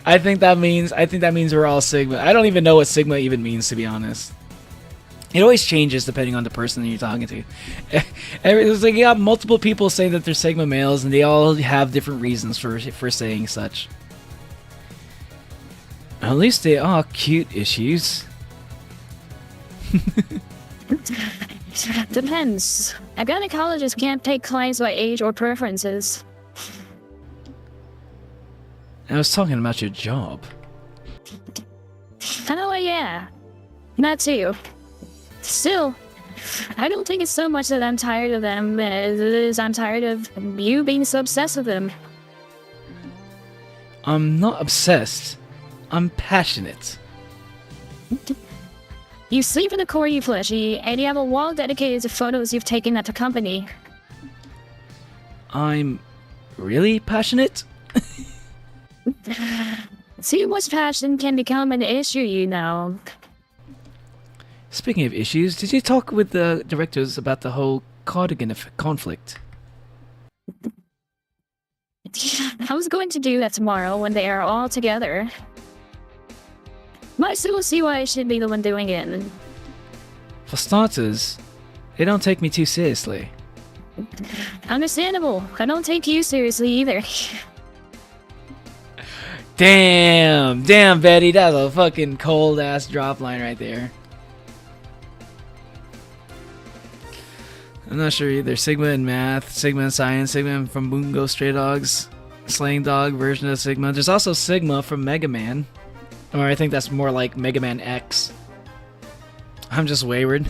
I think that means we're all Sigma. I don't even know what Sigma even means, to be honest. It always changes depending on the person that you're talking to. It's like you got multiple people saying that they're Sigma males, and they all have different reasons for saying such. At least they are cute issues. Depends. A gynecologist can't take clients by age or preferences. I was talking about your job. Oh, yeah. That too. Still, I don't think it's so much that I'm tired of them as it is I'm tired of you being so obsessed with them. I'm not obsessed. I'm passionate. You sleep in the core, you fleshy, and you have a wall dedicated to photos you've taken at the company. I'm really passionate? Too much passion can become an issue, you know. Speaking of issues, did you talk with the directors about the whole cardigan conflict? I was going to do that tomorrow when they are all together. But I still see why I should be the one doing it. For starters, they don't take me too seriously. Understandable. I don't take you seriously either. Damn, Betty, that's a fucking cold ass drop line right there. I'm not sure either. Sigma in math, Sigma in science, Sigma from Bungo Stray Dogs, Slaying Dog version of Sigma. There's also Sigma from Mega Man. Or I think that's more like Mega Man X. I'm just wayward.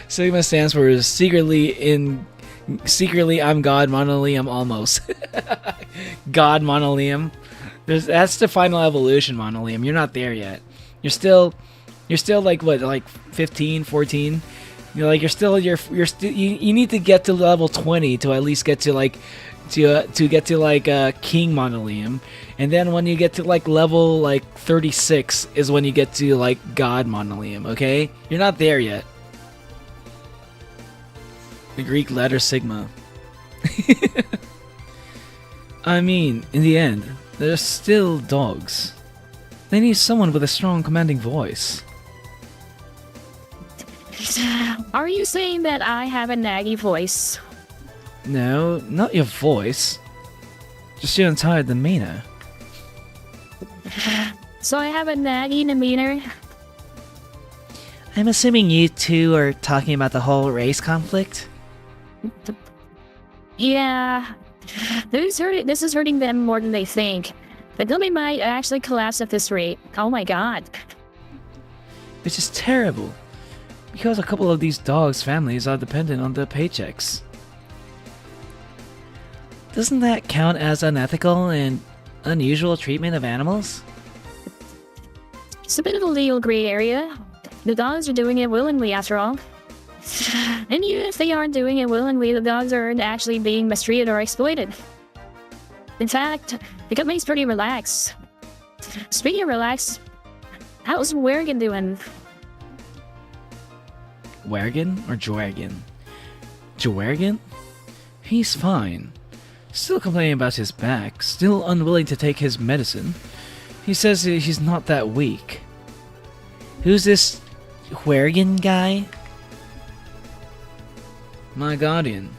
Sigma stands for secretly I'm God, Monolium almost. God Monolium. That's the final evolution, Monolium. You're not there yet. You're still like what, like 15, 14? You know, like you need to get to level 20 to at least get to like to get to like King Monolium, and then when you get to like level like 36 is when you get to like God Monolium. Okay, you're not there yet. The Greek letter Sigma. I mean, in the end, they're still dogs. They need someone with a strong, commanding voice. Are you saying that I have a naggy voice? No, not your voice. Just your entire demeanor. So I have a naggy demeanor? I'm assuming you two are talking about the whole race conflict? Yeah. This is hurting them more than they think. The dummy might actually collapse at this rate. Oh my god. Which is terrible. Because a couple of these dogs' families are dependent on their paychecks. Doesn't that count as unethical and unusual treatment of animals? It's a bit of a legal gray area. The dogs are doing it willingly, after all. And even if they aren't doing it willingly, the dogs aren't actually being mistreated or exploited. In fact, the company's pretty relaxed. Speaking of relaxed, how's Wergen doing? Wergen or Joergen? Joergen? He's fine. Still complaining about his back, still unwilling to take his medicine. He says he's not that weak. Who's this Wergen guy? My guardian.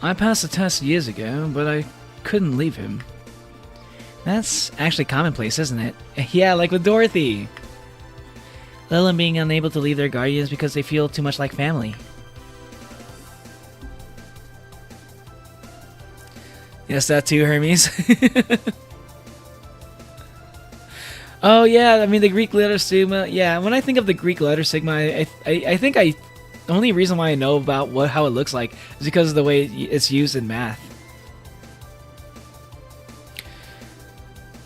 I passed the test years ago, but I couldn't leave him. That's actually commonplace, isn't it? Yeah, like with Dorothy. Let them being unable to leave their guardians because they feel too much like family. Yes, that too, Hermes. Oh yeah, I mean the Greek letter Sigma. Yeah, when I think of the Greek letter Sigma, I think the only reason why I know about how it looks like is because of the way it's used in math.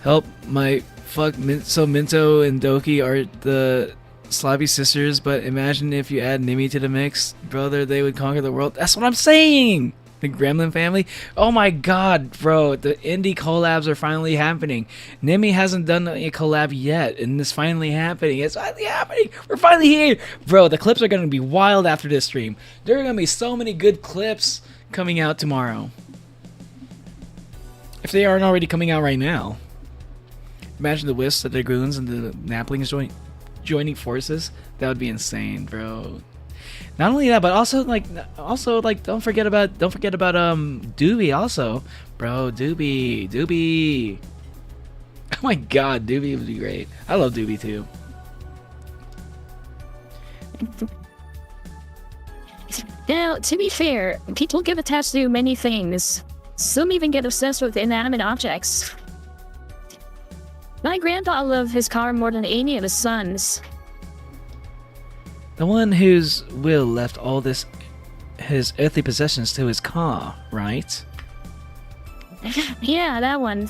Help, my fuck. So Minto and Doki are the Slavi sisters, but imagine if you add Nimi to the mix, brother, they would conquer the world. That's what I'm saying! The Gremlin family? Oh my god, bro, the indie collabs are finally happening. Nimi hasn't done a collab yet, and it's finally happening. It's finally happening! We're finally here! Bro, the clips are gonna be wild after this stream. There are gonna be so many good clips coming out tomorrow. If they aren't already coming out right now. Imagine the Wisps, the Dragoons, and the Naplings joining forces. That would be insane, bro. Not only that, but also like don't forget about Doobie also, bro. Doobie. Oh my God, Doobie would be great. I love Doobie too. Now, to be fair, people get attached to many things. Some even get obsessed with inanimate objects. My grandpa loved his car more than any of his sons. The one whose will left all his earthly possessions to his car, right? Yeah, that one.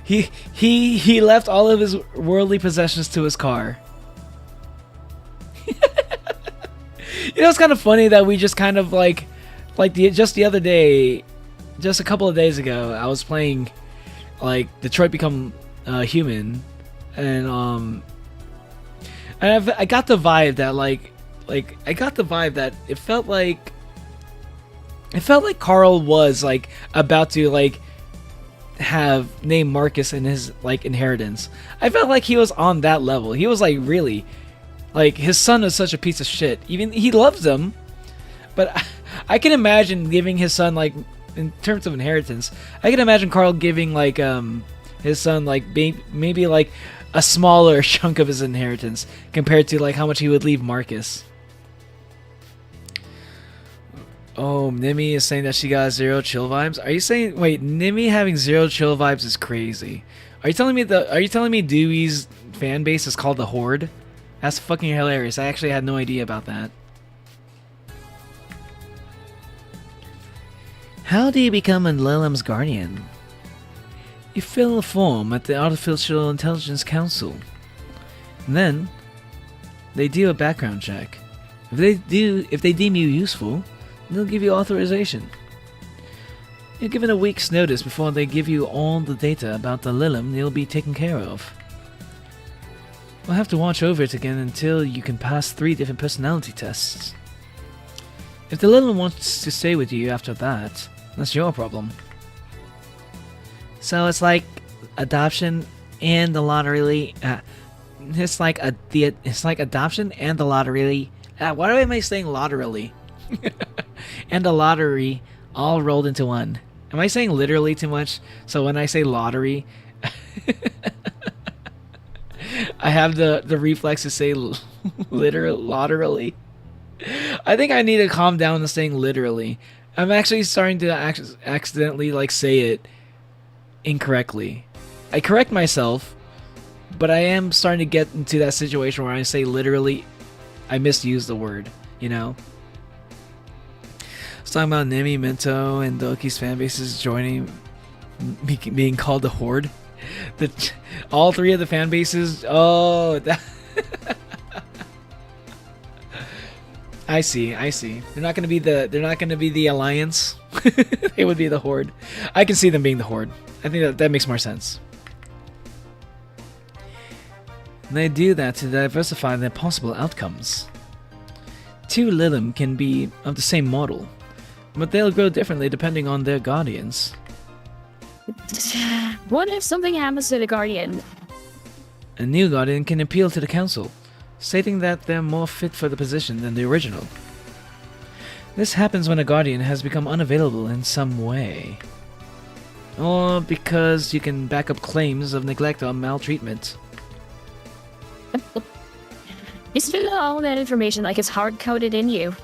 He left all of his worldly possessions to his car. You know, it's kind of funny that we just kind of just the other day, just a couple of days ago, I was playing like Detroit Become Human, and I got the vibe that it felt like Carl was like about to like have name Marcus in his like inheritance. I felt like he was on that level. He was like really like his son is such a piece of shit. Even he loves him, but I can imagine giving his son like in terms of inheritance. I can imagine Carl giving like his son like maybe like a smaller chunk of his inheritance compared to like how much he would leave Marcus. Oh, Nimi is saying that she got zero chill vibes. Are you saying wait, Nimi having zero chill vibes is crazy? Are you telling me Dewey's fan base is called the Horde? That's fucking hilarious. I actually had no idea about that. How do you become a Lilim's guardian? You fill a form at the Artificial Intelligence Council. And then they do a background check. If they deem you useful, they'll give you authorization. You're given a week's notice before they give you all the data about the Lilim you'll be taken care of. We'll have to watch over it again until you can pass 3 different personality tests. If the Lilim wants to stay with you after that, that's your problem. So it's like adoption and the lottery. It's like adoption and the lottery. Why am I saying lottery? And the lottery all rolled into one. Am I saying literally too much? So when I say lottery, I have the reflex to say literally. I think I need to calm down to saying literally. I'm actually starting to accidentally like say it incorrectly. I correct myself, but I am starting to get into that situation where I say literally, I misuse the word, you know? I was talking about Nemi, Minto, and Doki's fan bases joining, being called the Horde. All 3 of the fan bases. Oh, that I see. They're not gonna be the Alliance. They would be the Horde. I can see them being the Horde. I think that makes more sense. And they do that to diversify their possible outcomes. 2 Lilim can be of the same model, but they'll grow differently depending on their guardians. What if something happens to the Guardian? A new guardian can appeal to the council, stating that they're more fit for the position than the original. This happens when a guardian has become unavailable in some way, or because you can back up claims of neglect or maltreatment. You still all that information like it's hard-coded in you.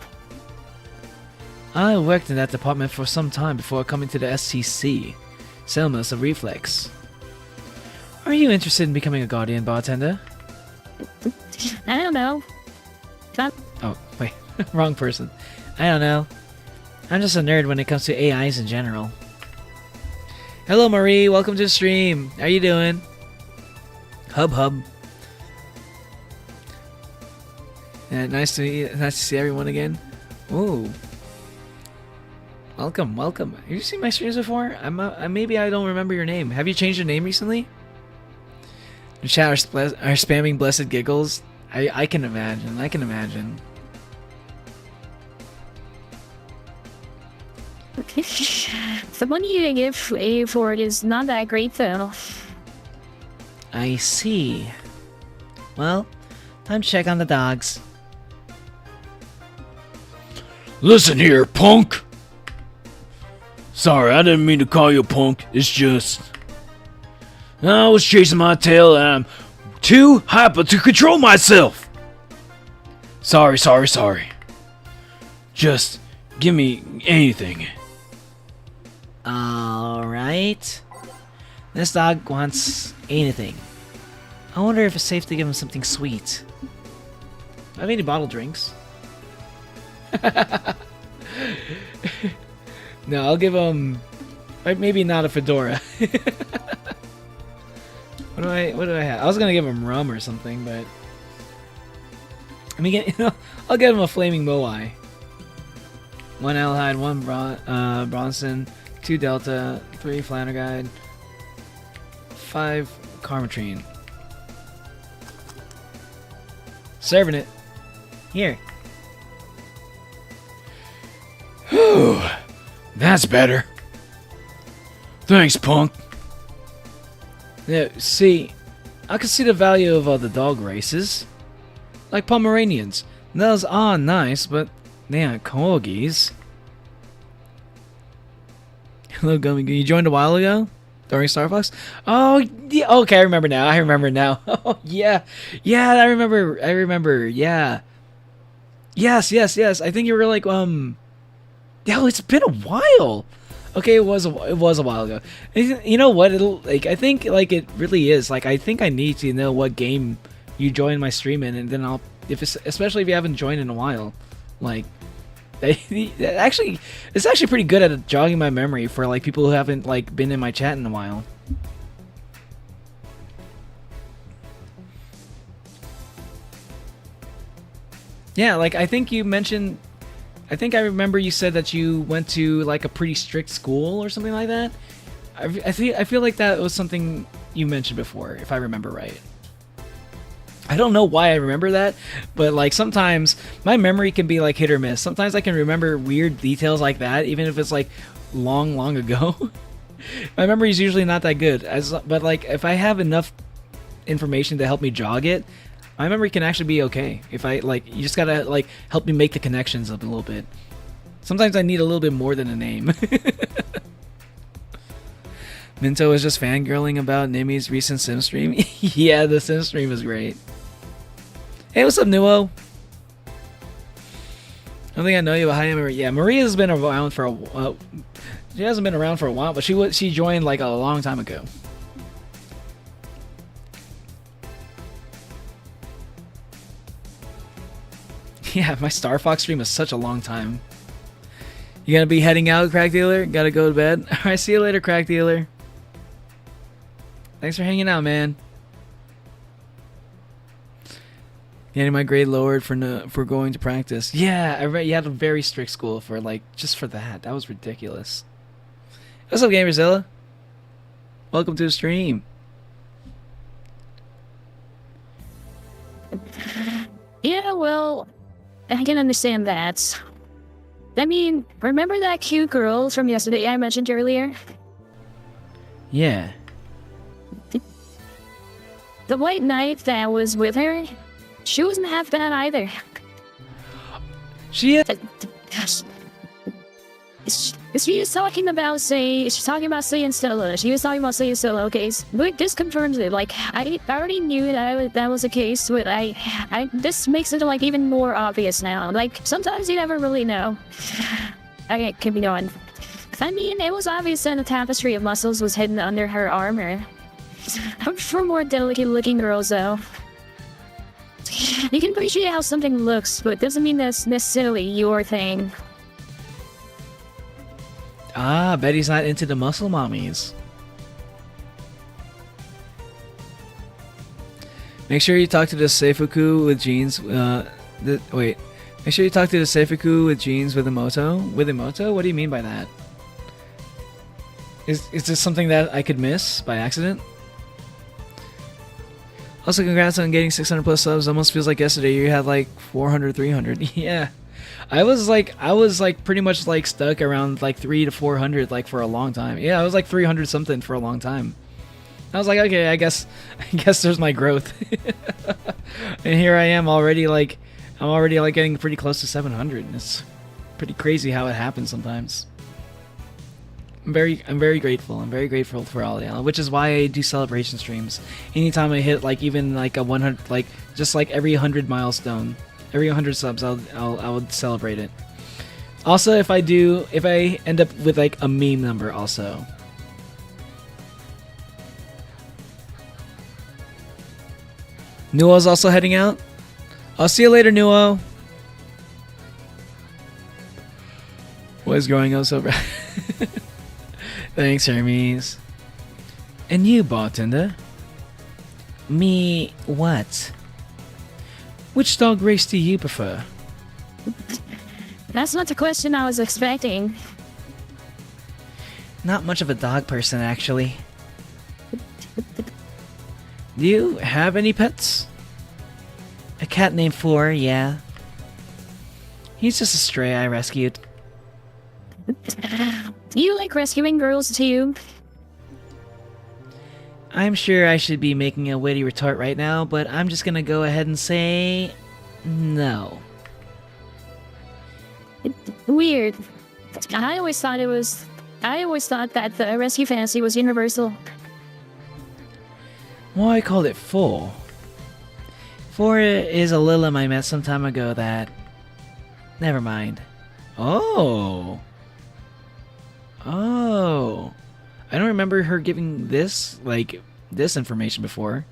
I worked in that department for some time before coming to the STC, Selma's a Reflex. Are you interested in becoming a guardian, bartender? I don't know. Oh, wait. Wrong person. I don't know. I'm just a nerd when it comes to AIs in general. Hello, Marie. Welcome to the stream. How you doing? Hub. Yeah, nice to see everyone again. Ooh. Welcome. Have you seen my streams before? Maybe I don't remember your name. Have you changed your name recently? The chat are spamming blessed giggles. I can imagine. The money they give for it is not that great, though. I see. Well, time to check on the dogs. Listen here, punk! Sorry, I didn't mean to call you a punk. It's just... I was chasing my tail and I'm too hyper to control myself! Sorry. Just give me anything. Alright. This dog wants anything. I wonder if it's safe to give him something sweet. I have any bottled drinks. No, I'll give him... maybe not a fedora. What do I have? I was gonna give him rum or something, but... I mean, I'll give him a flaming moai. 1 aldehyde, 1 Bronson, 2 Delta, 3 Flanagide, 5 Carmetrine. Serving it. Here. Whew. That's better. Thanks, punk. Yeah, see, I can see the value of the dog races. Like Pomeranians. Those are nice, but they aren't corgis. Hello, Gummy. You joined a while ago? During Star Fox? Oh, yeah. Okay, I remember now. Oh, yeah. Yeah, I remember. Yeah. Yes. I think you were like, yeah, it's been a while. Okay, it was a while ago. You know what? I think it really is. Like, I think I need to know what game you join my stream in, and then especially if you haven't joined in a while. Like, it's actually pretty good at jogging my memory for like people who haven't like been in my chat in a while. Yeah, like I think you mentioned. I think I remember you said that you went to like a pretty strict school or something like that. I feel like that was something you mentioned before, if I remember right. I don't know why I remember that, but like sometimes my memory can be like hit or miss. Sometimes I can remember weird details like that, even if it's like long ago. My memory is usually not that good, but like if I have enough information to help me jog it, my memory can actually be okay. If I like, you just gotta like help me make the connections up a little bit. Sometimes I need a little bit more than a name. Minto is just fangirling about Nimi's recent sim stream. Yeah, the sim stream is great. Hey, what's up, Nuo? I don't think I know you, but hi, Maria. Yeah, Maria's been around for a while. She hasn't been around for a while, but she joined like a long time ago. Yeah, my Star Fox stream was such a long time. You gonna be heading out, Crack Dealer? Gotta go to bed? Alright, see you later, Crack Dealer. Thanks for hanging out, man. Getting my grade lowered for going to practice. Yeah, I read you had a very strict school for like just for that. That was ridiculous. What's up, Gamerzilla? Welcome to the stream. Yeah, well, I can understand that. I mean, remember that cute girl from yesterday I mentioned earlier? Yeah. The white knight that was with her, she wasn't half bad either. She She was talking about Say and Stella. She was talking about Say and Stella, okay? But this confirms it. Like, I already knew that was the case, but this makes it, like, even more obvious now. Like, sometimes you never really know. Okay, keep going. I mean, it was obvious that the tapestry of muscles was hidden under her armor. For more delicate-looking girls, though. You can appreciate how something looks, but it doesn't mean that's necessarily your thing. Ah, Betty's not into the muscle mommies. Make sure you talk to the Seifuku with jeans. Wait. Make sure you talk to the Seifuku with jeans with Emoto. With Emoto? What do you mean by that? Is this something that I could miss by accident? Also, congrats on getting 600 plus subs. Almost feels like yesterday you had like 400, 300. Yeah. I was like pretty much like stuck around like 300 to 400 like for a long time. Yeah, I was like 300 something for a long time. I was like, okay, I guess there's my growth. And here I am already like, I'm already like getting pretty close to 700. It's pretty crazy how it happens sometimes. I'm very grateful. I'm very grateful for all y'all, which is why I do celebration streams. Anytime I hit like even like a 100, like just like every 100 milestone, every 100 subs, I would celebrate it. Also, if I end up with like a meme number also. Nuo's also heading out. I'll see you later, Nuo. What is growing up so bad? Thanks, Hermes. And you, bartender? Me what? Which dog race do you prefer? That's not the question I was expecting. Not much of a dog person, actually. Do you have any pets? A cat named Four, yeah. He's just a stray I rescued. You like rescuing girls too? I'm sure I should be making a witty retort right now, but I'm just gonna go ahead and say no. Weird. I always thought that the rescue fantasy was universal. Why call it Four? Four is a Lilim I met some time ago that... Never mind. Oh. Oh. I don't remember her giving this information before.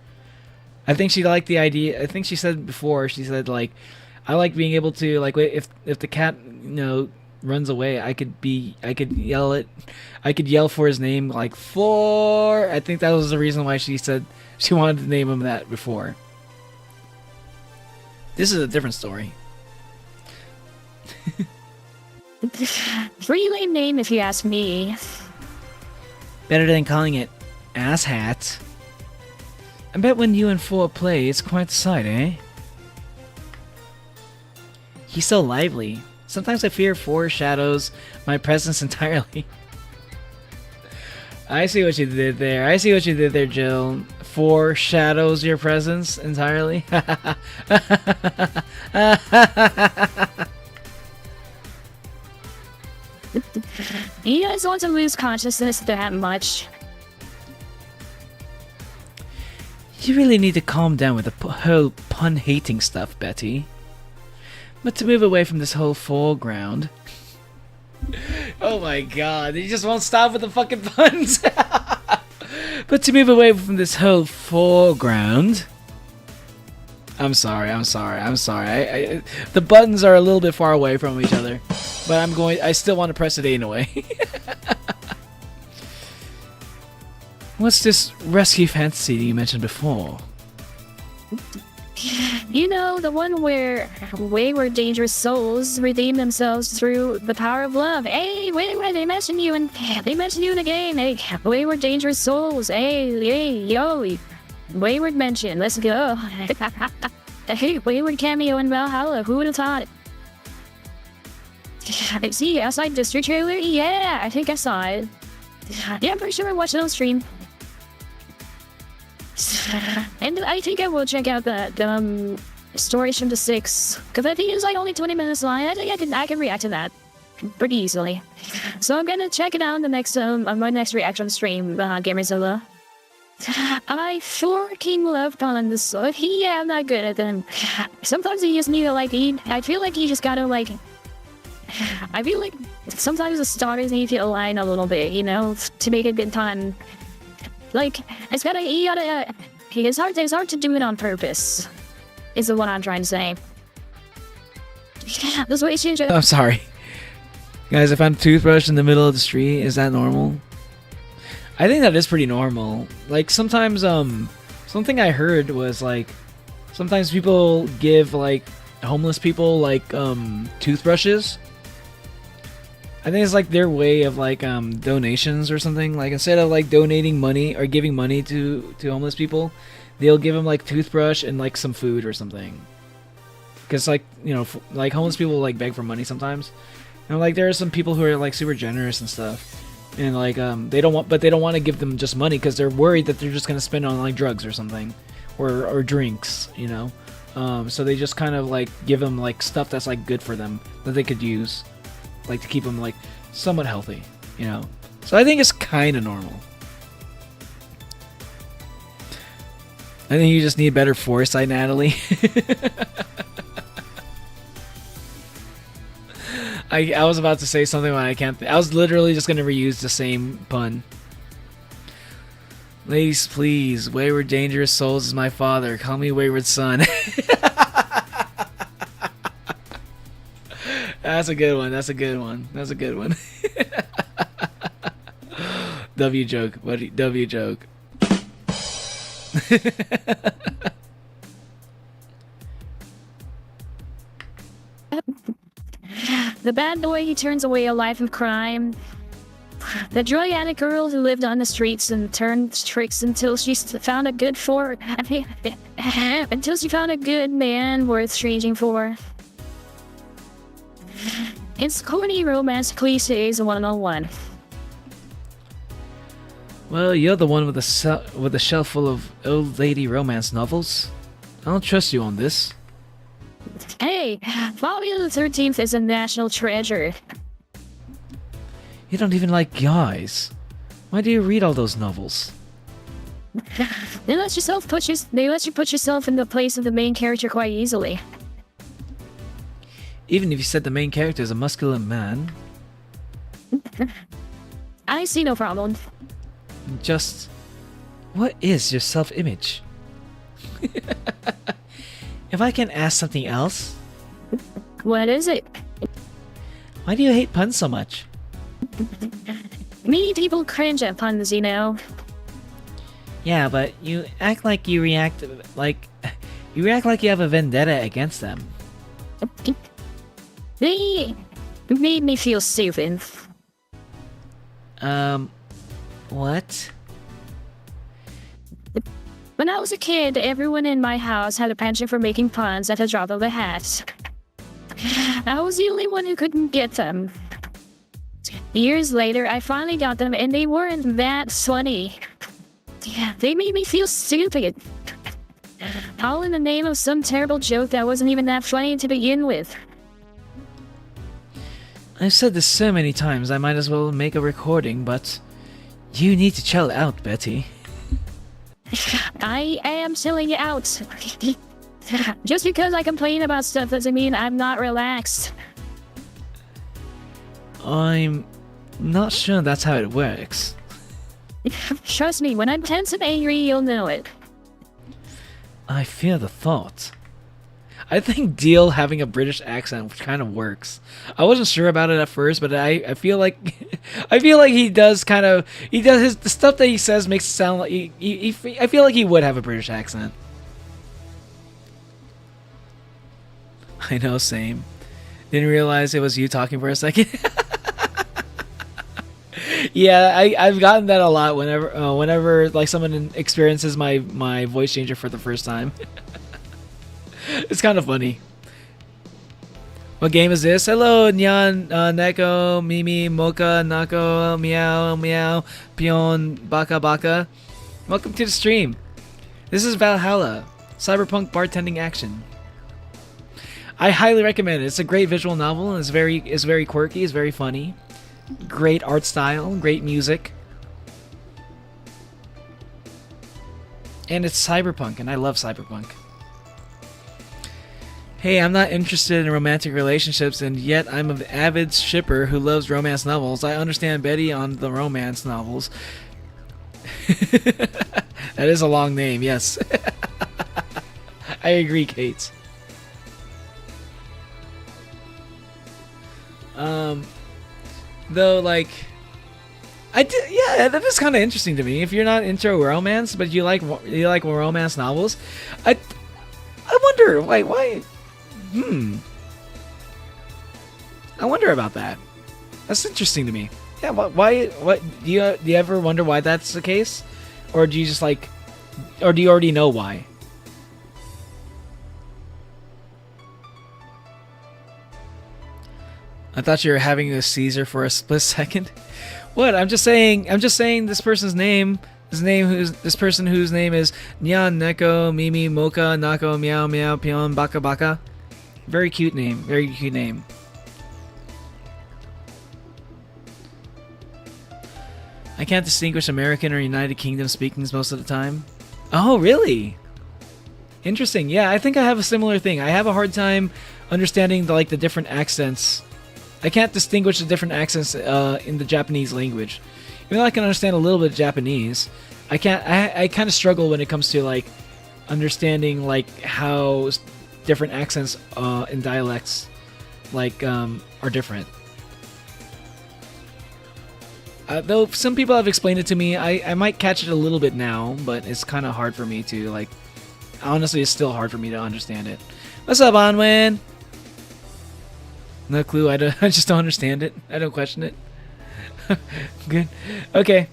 I think she liked the idea. I think she said before, she said like, I like being able to like, if the cat, runs away, I could yell for his name like Four. I think that was the reason why she said she wanted to name him that before. This is a different story. Pretty lame name if you ask me. Better than calling it Asshat. I bet when you and Four play, it's quite the sight, eh? He's so lively. Sometimes I fear Four shadows my presence entirely. I see what you did there. Jill. Four shadows your presence entirely. You guys want to lose consciousness that much? You really need to calm down with the whole pun-hating stuff, Betty. But to move away from this whole foreground... Oh my god, he just won't stop with the fucking puns! But to move away from this whole foreground... I'm sorry. The buttons are a little bit far away from each other. But I still want to press it anyway. What's this rescue fantasy that you mentioned before? You know, the one where wayward dangerous souls redeem themselves through the power of love. Hey, wait, they mentioned you in the game. Hey, wayward dangerous souls. Hey, yo. Wayward mention. Let's go. Hey, wayward cameo in Valhalla. Who would have thought? See, outside district trailer? Yeah, I think I saw it. Yeah, I'm pretty sure I watched it on stream. And I think I will check out the stories from the 6, because I think it's like only 20 minutes long. I think I can react to that pretty easily. So I'm gonna check it out in the next on my next reaction stream, Gamerzilla. I fucking love Colin this so I'm not good at them. Sometimes he just need to I feel like he just gotta I feel like sometimes the stars need to align a little bit, to make a good time. It's hard to do it on purpose, is what I'm trying to say. This way change. I'm sorry. Guys, I found a toothbrush in the middle of the street. Is that normal? I think that is pretty normal. Sometimes, something I heard was sometimes people give homeless people toothbrushes. I think it's their way of donations or something. Instead of donating money or giving money to homeless people, they'll give them toothbrush and some food or something. because like like homeless people like beg for money sometimes, and like there are some people who are like super generous and stuff, and like they don't want to give them just money because they're worried that they're just gonna spend on like drugs or something, or drinks, so they just kind of like give them like stuff that's like good for them that they could use, like to keep them like somewhat healthy, So I think it's kind of normal. I think you just need better foresight, Natalie. I was about to say something when I can't. I was literally just gonna reuse the same pun. Ladies, please. Wayward, dangerous souls is my father. Call me wayward son. That's a good one. That's a good one. That's a good one. W joke, buddy. W joke. The bad boy, he turns away a life of crime. The drug addict girl who lived on the streets and turned tricks until she found a good until she found a good man worth changing for. It's corny romance cliches 101. Well, you're the one with a shelf full of old lady romance novels. I don't trust you on this. Hey, Bobby the 13th is a national treasure. You don't even like guys. Why do you read all those novels? They let you put yourself in the place of the main character quite easily. Even if you said the main character is a muscular man. I see no problem. Just, what is your self-image? If I can ask something else, What is it? why do you hate puns so much? Many people cringe at puns, Yeah, but you act like you react like you have a vendetta against them. They made me feel stupid. What? When I was a kid, everyone in my house had a penchant for making puns at the drop of a hat. I was the only one who couldn't get them. Years later, I finally got them, and they weren't that funny. They made me feel stupid. All in the name of some terrible joke that wasn't even that funny to begin with. I've said this so many times I might as well make a recording, but you need to chill out, Betty. I am chilling it out. Just because I complain about stuff doesn't mean I'm not relaxed. I'm not sure that's how it works. Trust me, when I'm tense and angry, you'll know it. I fear the thought. I think Deal having a British accent kind of works. I wasn't sure about it at first, but I feel like he does the stuff that he says makes it sound like I feel like he would have a British accent. I know, same. Didn't realize it was you talking for a second. Yeah, I've gotten that a lot whenever like someone experiences my voice changer for the first time. It's kind of funny. What game is this? Hello, Nyan, Neko, Mimi, Mocha, Nako, Meow, Meow, Pion, Baka Baka. Welcome to the stream. This is Valhalla, cyberpunk bartending action. I highly recommend it. It's a great visual novel, and it's very quirky, it's very funny. Great art style, great music. And it's cyberpunk, and I love cyberpunk. Hey, I'm not interested in romantic relationships, and yet I'm an avid shipper who loves romance novels. I understand Betty on the romance novels. That is a long name, yes. I agree, Kate. Though, like, yeah, that is kind of interesting to me. If you're not into romance, but you like romance novels, I wonder why. I wonder about that. That's interesting to me. Yeah, why? What do you ever wonder why that's the case, or do you just like, or do you already know why? I thought you were having a seizure for a split second. What? I'm just saying this person's name. This person whose name is Nyan Neko Mimi Mocha Nako Meow Meow Pion Baka Baka. Very cute name. Very cute name. I can't distinguish American or United Kingdom speakings most of the time. Oh, really? Interesting. Yeah, I think I have a similar thing. I have a hard time understanding the different accents. I can't distinguish the different accents in the Japanese language. Even though I can understand a little bit of Japanese, I can't. I kind of struggle when it comes to understanding how different accents and dialects are different. Though some people have explained it to me, I might catch it a little bit now, but it's kind of hard for me to honestly, it's still hard for me to understand it. What's up, Onwin? No clue. I just don't understand it. I don't question it. Good. Okay.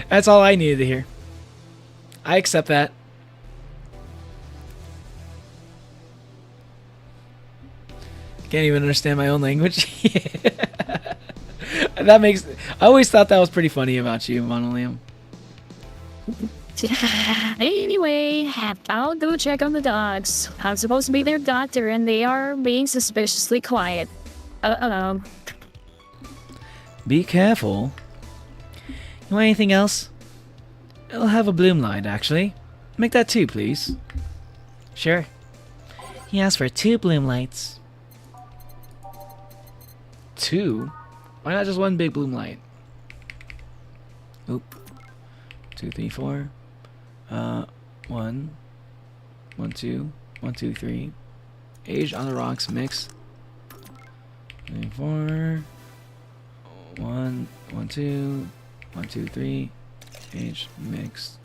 That's all I needed to hear. I accept that. Can't even understand my own language. That makes. I always thought that was pretty funny about you, Monolium. Anyway, I'll go check on the dogs. I'm supposed to be their doctor, and they are being suspiciously quiet. Be careful. You want anything else? I'll have a bloom light, actually. Make that 2, please. Sure. He asked for 2 bloom lights. 2? Why not just 1 big bloom light? Oop. 2, 3, 4. 1, 2, 1, 2, 3. Age on the rocks mix. 3, 4. 1, 1, 2, 1, 2, 3. Age mix.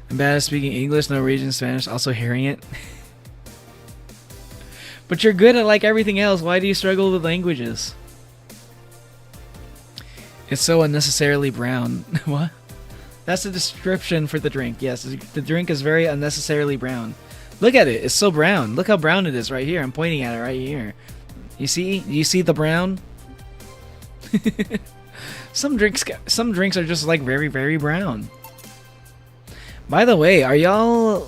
I'm bad at speaking English, Norwegian, Spanish, also hearing it. But you're good at everything else. Why do you struggle with languages? It's so unnecessarily brown. What? That's the description for the drink. Yes, the drink is very unnecessarily brown. Look at it. It's so brown. Look how brown it is right here. I'm pointing at it right here. You see? You see the brown? Some drinks are just very, very brown. By the way, are y'all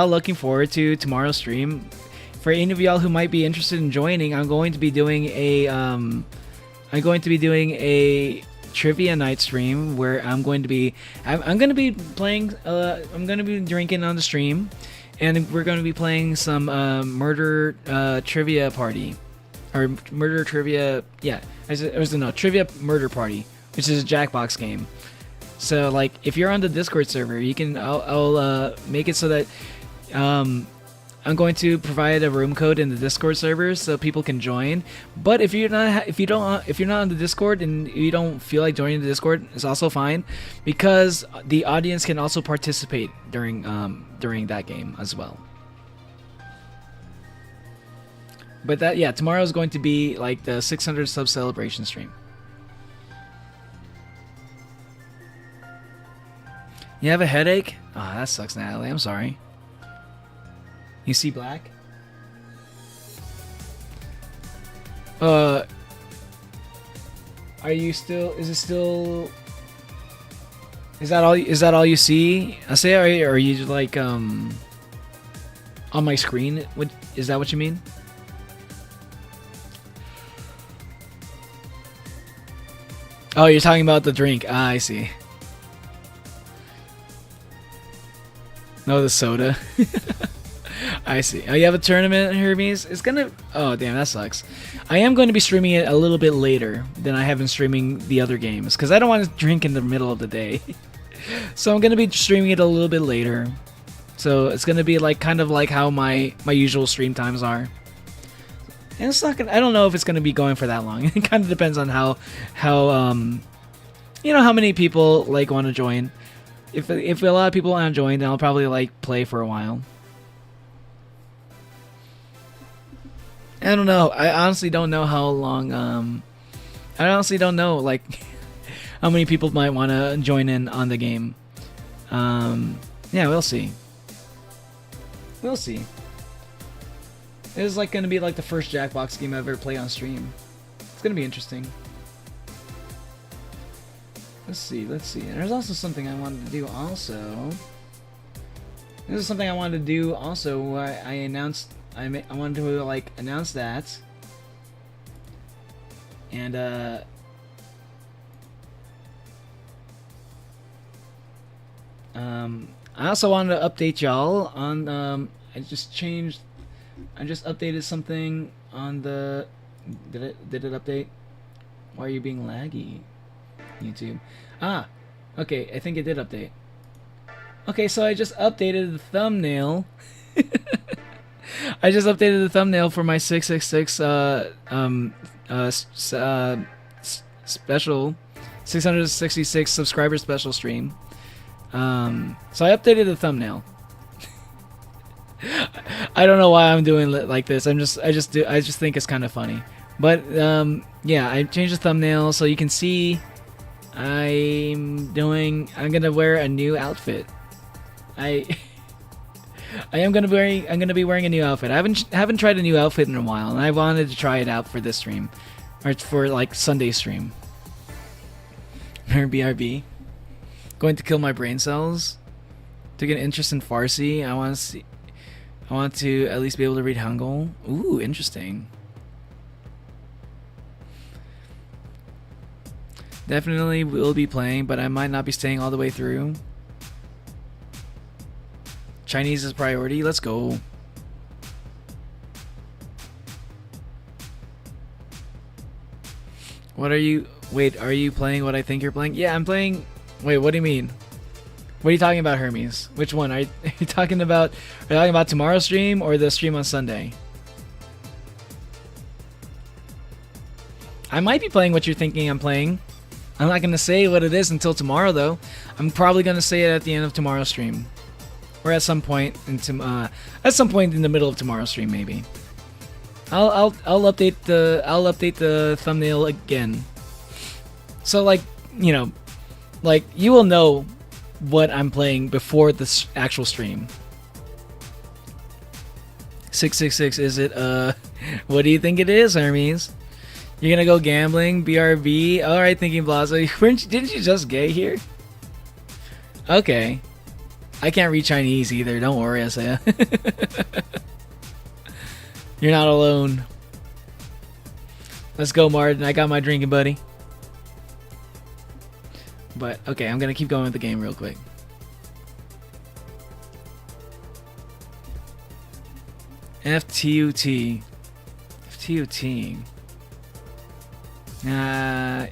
looking forward to tomorrow's stream? For any of y'all who might be interested in joining, I'm going to be doing a trivia night stream where I'm going to be playing. I'm going to be drinking on the stream, and we're going to be playing some murder trivia party, or murder trivia. Yeah, trivia murder party, which is a Jackbox game. So if you're on the Discord server, you can. I'll make it so that I'm going to provide a room code in the Discord server so people can join. But if you're not on the Discord and you don't feel like joining the Discord, it's also fine, because the audience can also participate during that game as well. But tomorrow is going to be the 600 sub celebration stream. You have a headache? Oh, that sucks, Natalie. I'm sorry. You see black? Are you still? Is that all you see? I say, or are you on my screen? Is that what you mean? Oh, you're talking about the drink. Ah, I see. No, the soda. I see. Oh, you have a tournament, Hermes? It's gonna... Oh, damn, that sucks. I am going to be streaming it a little bit later than I have been streaming the other games, because I don't want to drink in the middle of the day. So I'm going to be streaming it a little bit later. So it's going to be kind of like how my usual stream times are. And it's not gonna... I don't know if it's going to be going for that long. It kind of depends on how many people want to join. If a lot of people want to join, then I'll probably play for a while. I don't know. I honestly don't know how long. I honestly don't know how many people might want to join in on the game. Yeah, we'll see. We'll see. This is like gonna be like the first Jackbox game I've ever played on stream. It's gonna be interesting. Let's see. And there's also something I wanted to do also. This is something I wanted to do also. I announced. I wanted to like announce that. And I also wanted to update y'all on I just updated something on the did it update? Why are you being laggy, YouTube? Ah, okay, I think it did update. Okay, so I just updated the thumbnail. I just updated the thumbnail for my 666 special 666 subscriber special stream. So I updated the thumbnail. I don't know why I'm doing like this. I just think it's kind of funny. But yeah, I changed the thumbnail so you can see I'm gonna wear a new outfit. I'm gonna be wearing a new outfit. I haven't tried a new outfit in a while, and I wanted to try it out for this stream, or for like Sunday stream. BRB. Going to kill my brain cells. To get an interest in Farsi, I want to at least be able to read Hangul. Ooh, interesting. Definitely will be playing, but I might not be staying all the way through. Chinese is priority. Let's go. What are you... Wait, are you playing what I think you're playing? Yeah, I'm playing... Wait, what do you mean? What are you talking about, Hermes? Which one? Are you talking about... Are you talking about tomorrow's stream or the stream on Sunday? I might be playing what you're thinking I'm playing. I'm not going to say what it is until tomorrow, though. I'm probably going to say it at the end of tomorrow's stream. Or at some point in the middle of tomorrow's stream, maybe. I'll update the thumbnail again. So like, you know, like you will know what I'm playing before the actual stream. 666, is it what do you think it is, Hermes? You're gonna go gambling, BRB. All right, thinking Blazo. Didn't you just get here? Okay. I can't read Chinese either. Don't worry, Isaiah. You're not alone. Let's go, Martin. I got my drinking buddy. But, okay, I'm going to keep going with the game real quick. FTUT. FTUT. Nah.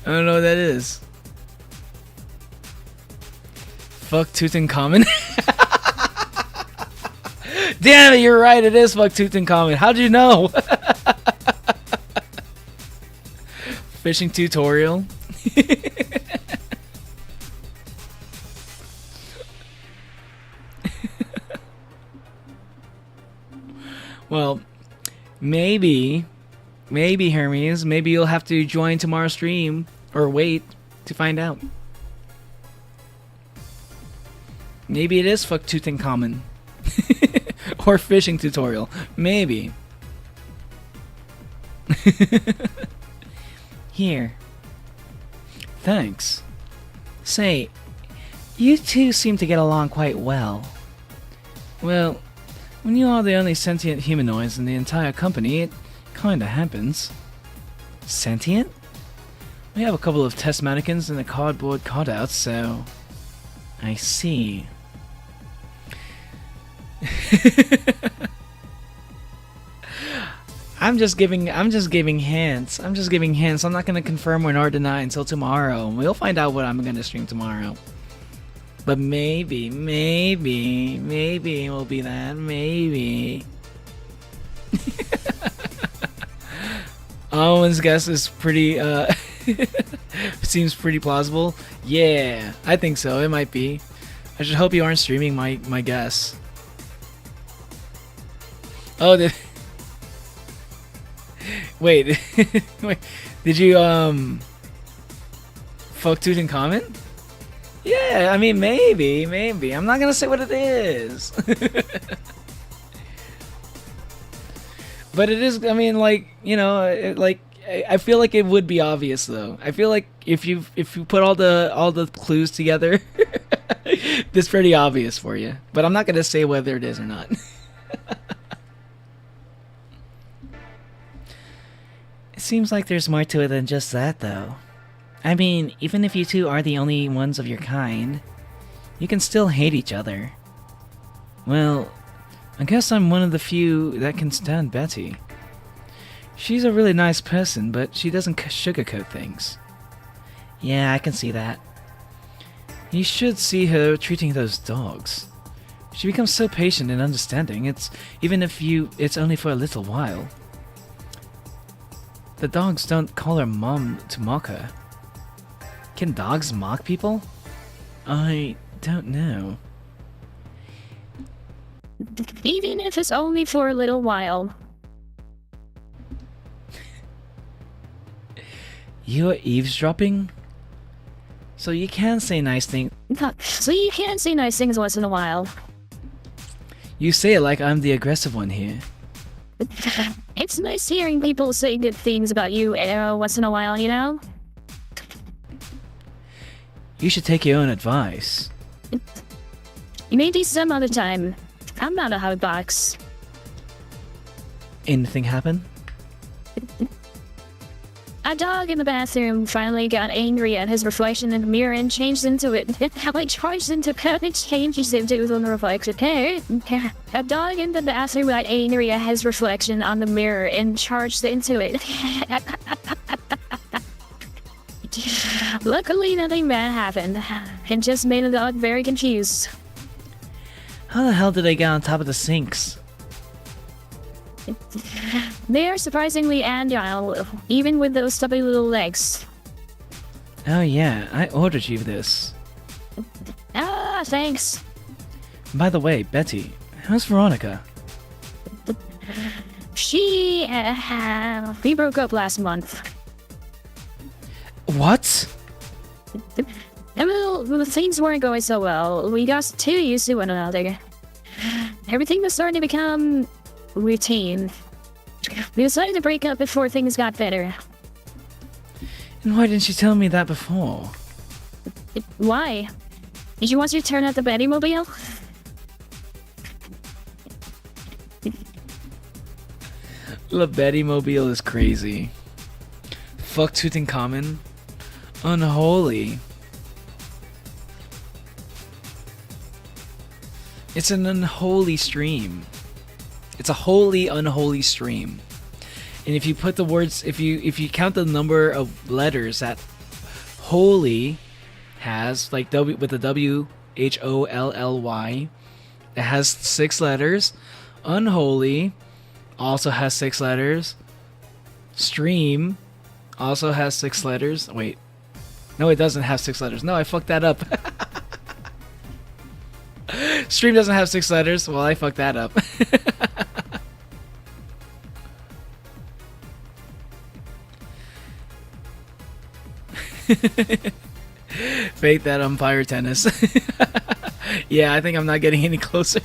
I don't know what that is. Fuck Tutankhamun. Damn it, you're right. It is fuck Tutankhamun. How'd you know? Fishing tutorial. Well, maybe Hermes, maybe you'll have to join tomorrow's stream or wait to find out. Maybe it is fuck Tutankhamun. Or fishing tutorial. Maybe. Here. Thanks. Say, you two seem to get along quite well. Well, when you are the only sentient humanoids in the entire company, it kinda happens. Sentient? We have a couple of test mannequins and a cardboard cutout, so... I see. I'm just giving hints. I'm not gonna confirm or nor deny until tomorrow. We'll find out what I'm gonna stream tomorrow. But maybe it will be that. Maybe. Owen's guess is pretty, seems pretty plausible. Yeah, I think so. It might be. I should hope you aren't streaming my guess. Oh, Wait, wait. Did you fuck Tutankhamun? Yeah, I mean maybe. I'm not gonna say what it is. But it is. I mean, like, you know, I feel like it would be obvious though. I feel like if you put all the clues together, it's pretty obvious for you. But I'm not gonna say whether it is or not. It seems like there's more to it than just that, though. I mean, even if you two are the only ones of your kind, you can still hate each other. Well, I guess I'm one of the few that can stand Betty. She's a really nice person, but she doesn't sugarcoat things. Yeah, I can see that. You should see her treating those dogs. She becomes so patient and understanding, it's only for a little while. The dogs don't call her mom to mock her. Can dogs mock people? I don't know. Even if it's only for a little while. You're eavesdropping? So you can say nice things. So you can say nice things once in a while. You say it like I'm the aggressive one here. It's nice hearing people say good things about you once in a while, you know? You should take your own advice. Maybe some other time. I'm not a hot box. Anything happen? A dog in the bathroom finally got angry at his reflection in the mirror and changed into it. It charged into it changes into the reflection. A dog in the bathroom got angry at his reflection on the mirror and charged into it. Luckily, nothing bad happened. It just made the dog very confused. How the hell did they get on top of the sinks? They are surprisingly agile, even with those stubby little legs. Oh yeah, I ordered you this. Ah, thanks. By the way, Betty, how's Veronica? We broke up last month. What? Well, things weren't going so well. We got too used to one another. Everything was starting to become routine. We decided to break up before things got better. And why didn't you tell me that before? Why? Did you want to turn out the Betty Mobile? The Betty Mobile is crazy. Fuck Tutankhamun. Unholy. It's an unholy stream. It's a holy, unholy stream. And if you put the words, if you count the number of letters that holy has, like W with the WHOLLY, it has 6 letters. Unholy also has 6 letters. Stream also has 6 letters. Wait. No, it doesn't have 6 letters. No, I fucked that up. Stream doesn't have 6 letters. Well, I fucked that up. Fake that umpire tennis. Yeah, I think I'm not getting any closer.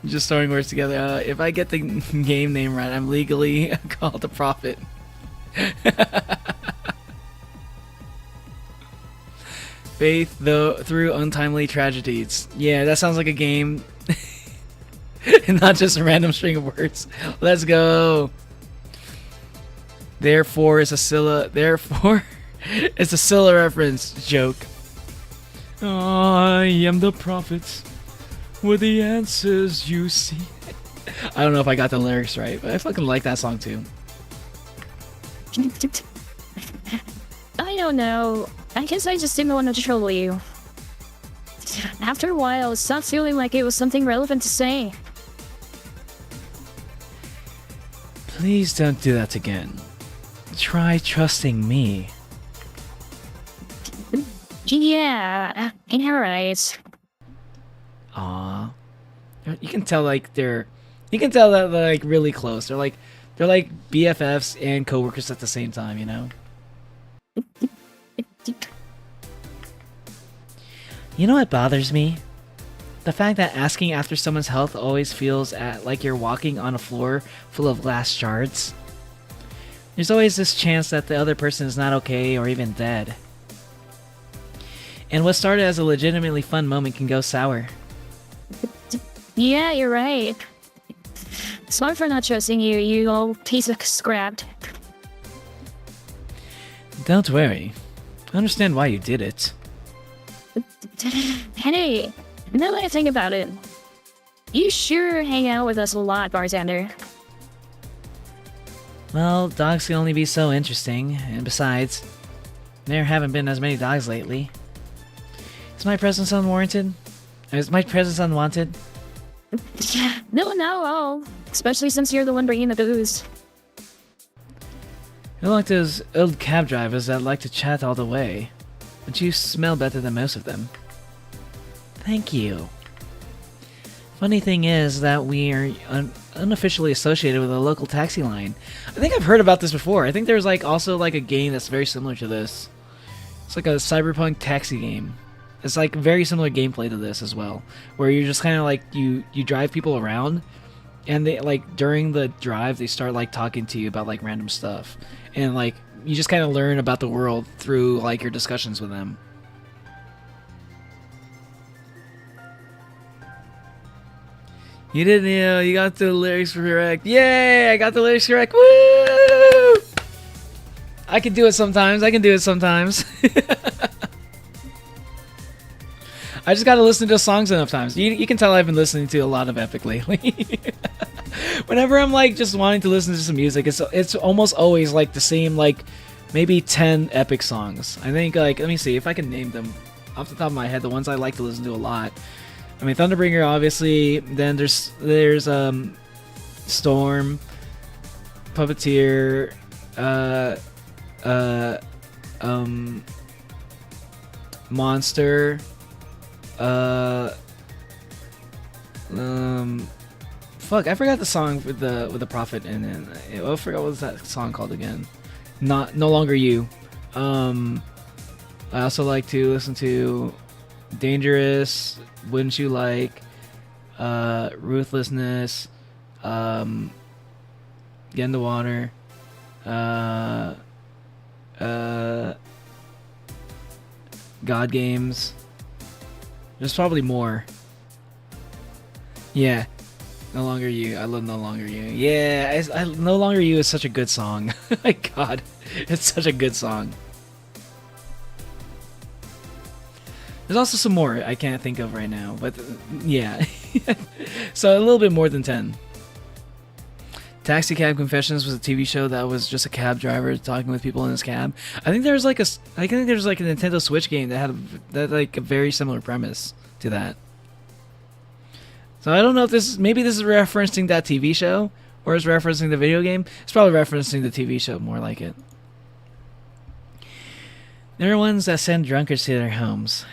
Just throwing words together. If I get the game name right, I'm legally called a prophet. Faith though through untimely tragedies. Yeah, that sounds like a game. And not just a random string of words. Let's go. Therefore it's a Scylla reference joke. I am the prophet with the answers you see. I don't know if I got the lyrics right, but I fucking like that song too. I don't know. I guess I just didn't want to troll you. After a while, it stopped feeling like it was something relevant to say. Please don't do that again. Try trusting me. Yeah, alright. Aw. You can tell like you can tell that they're like really close. They're like BFFs and coworkers at the same time, you know? You know what bothers me? The fact that asking after someone's health always feels like you're walking on a floor full of glass shards. There's always this chance that the other person is not okay or even dead. And what started as a legitimately fun moment can go sour. Yeah, you're right. Sorry for not trusting you, you old piece of scrap. Don't worry. I understand why you did it. Hey, now that I think about it, you sure hang out with us a lot, bartender. Well, dogs can only be so interesting, and besides, there haven't been as many dogs lately. Is my presence unwarranted? Is my presence unwanted? No, not at all. Especially since you're the one bringing the booze. You're like those old cab drivers that like to chat all the way, but you smell better than most of them. Thank you. Funny thing is that we are unofficially associated with a local taxi line. I think I've heard about this before. I think there's like also like a game that's very similar to this. It's like a cyberpunk taxi game. It's like very similar gameplay to this as well, where you're just kind of like you drive people around, and they like during the drive they start like talking to you about like random stuff, and like you just kind of learn about the world through like your discussions with them. You did, you got the lyrics correct. Yay! I got the lyrics correct. Woo! I can do it sometimes. I just gotta listen to songs enough times. You can tell I've been listening to a lot of Epic lately. Whenever I'm like just wanting to listen to some music, it's almost always like the same like maybe 10 Epic songs. I think like let me see if I can name them off the top of my head. The ones I like to listen to a lot. I mean, Thunderbringer, obviously. Then there's Storm, Puppeteer, Monster, fuck, I forgot the song with the Prophet in it. I forgot what was that song called again. No Longer You. I also like to listen to Dangerous, Wouldn't You Like, Ruthlessness, Get in the Water, God Games. There's probably more. Yeah, No Longer You. I love No Longer You. Yeah, No Longer You is such a good song. My God, it's such a good song. There's also some more I can't think of right now, but yeah. So a little bit more than 10. Taxi Cab Confessions was a TV show that was just a cab driver talking with people in his cab. I think there's like a Nintendo Switch game that had like a very similar premise to that. So I don't know if maybe this is referencing that TV show or is referencing the video game. It's probably referencing the TV show more like it. There are ones that send drunkards to their homes.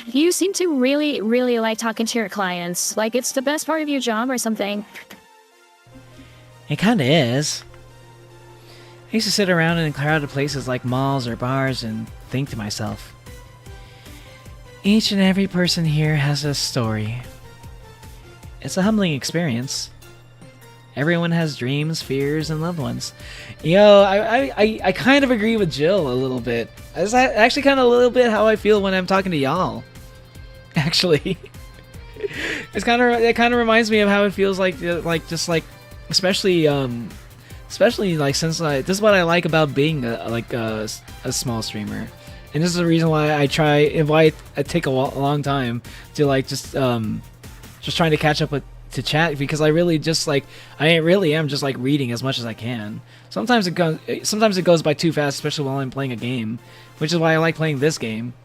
You seem to really, really like talking to your clients. Like it's the best part of your job or something. It kinda is. I used to sit around in crowded places like malls or bars and think to myself, each and every person here has a story. It's a humbling experience. Everyone has dreams, fears, and loved ones. Yo, I kind of agree with Jill a little bit. It's actually kind of a little bit how I feel when I'm talking to y'all. Actually, it kind of reminds me of how it feels like especially like since this is what I like about being a small streamer, and this is the reason why I take a long time to like just trying to catch up to chat, because I really just like I really am just like reading as much as I can. Sometimes it goes by too fast, especially while I'm playing a game, which is why I like playing this game.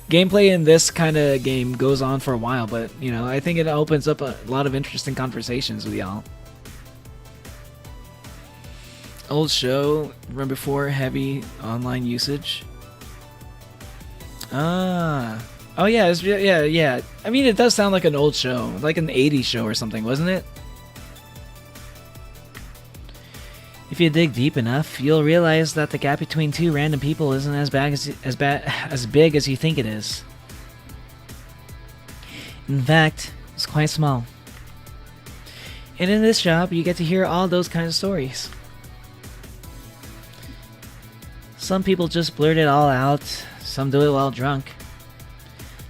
Gameplay in this kind of game goes on for a while, but you know, I think it opens up a lot of interesting conversations with y'all. Old show, remember before heavy online usage. Oh yeah, yeah. I mean, it does sound like an old show, like an '80s show or something, wasn't it? If you dig deep enough, you'll realize that the gap between two random people isn't as big as you think it is. In fact, it's quite small. And in this job, you get to hear all those kinds of stories. Some people just blurt it all out, some do it while drunk.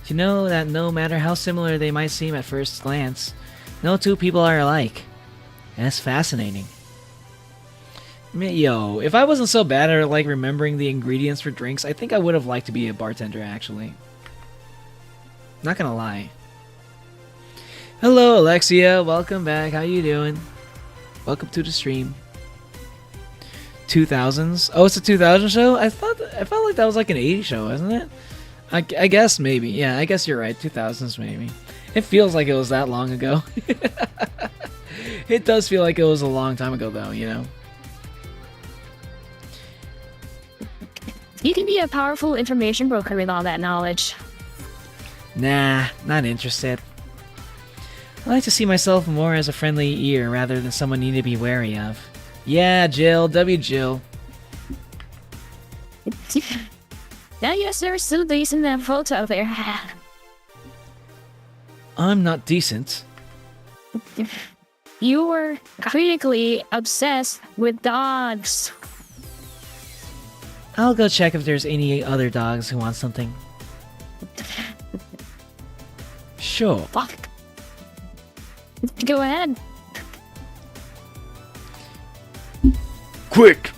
You know that no matter how similar they might seem at first glance, no two people are alike. And it's fascinating. Yo, if I wasn't so bad at like remembering the ingredients for drinks, I think I would have liked to be a bartender actually. Not gonna lie. Hello Alexia, welcome back. How you doing? Welcome to the stream. 2000s? Oh, it's a 2000 show? I felt like that was like an 80s show, isn't it? I guess maybe. Yeah, I guess you're right. 2000s maybe. It feels like it was that long ago. It does feel like it was a long time ago though, you know. You can be a powerful information broker with all that knowledge. Nah, not interested. I like to see myself more as a friendly ear rather than someone you need to be wary of. Yeah, Jill. Jill. Yeah, yes, there's still decent that photo there. I'm not decent. You were critically obsessed with dogs. I'll go check if there's any other dogs who want something. Sure. Fuck. Go ahead. Quick!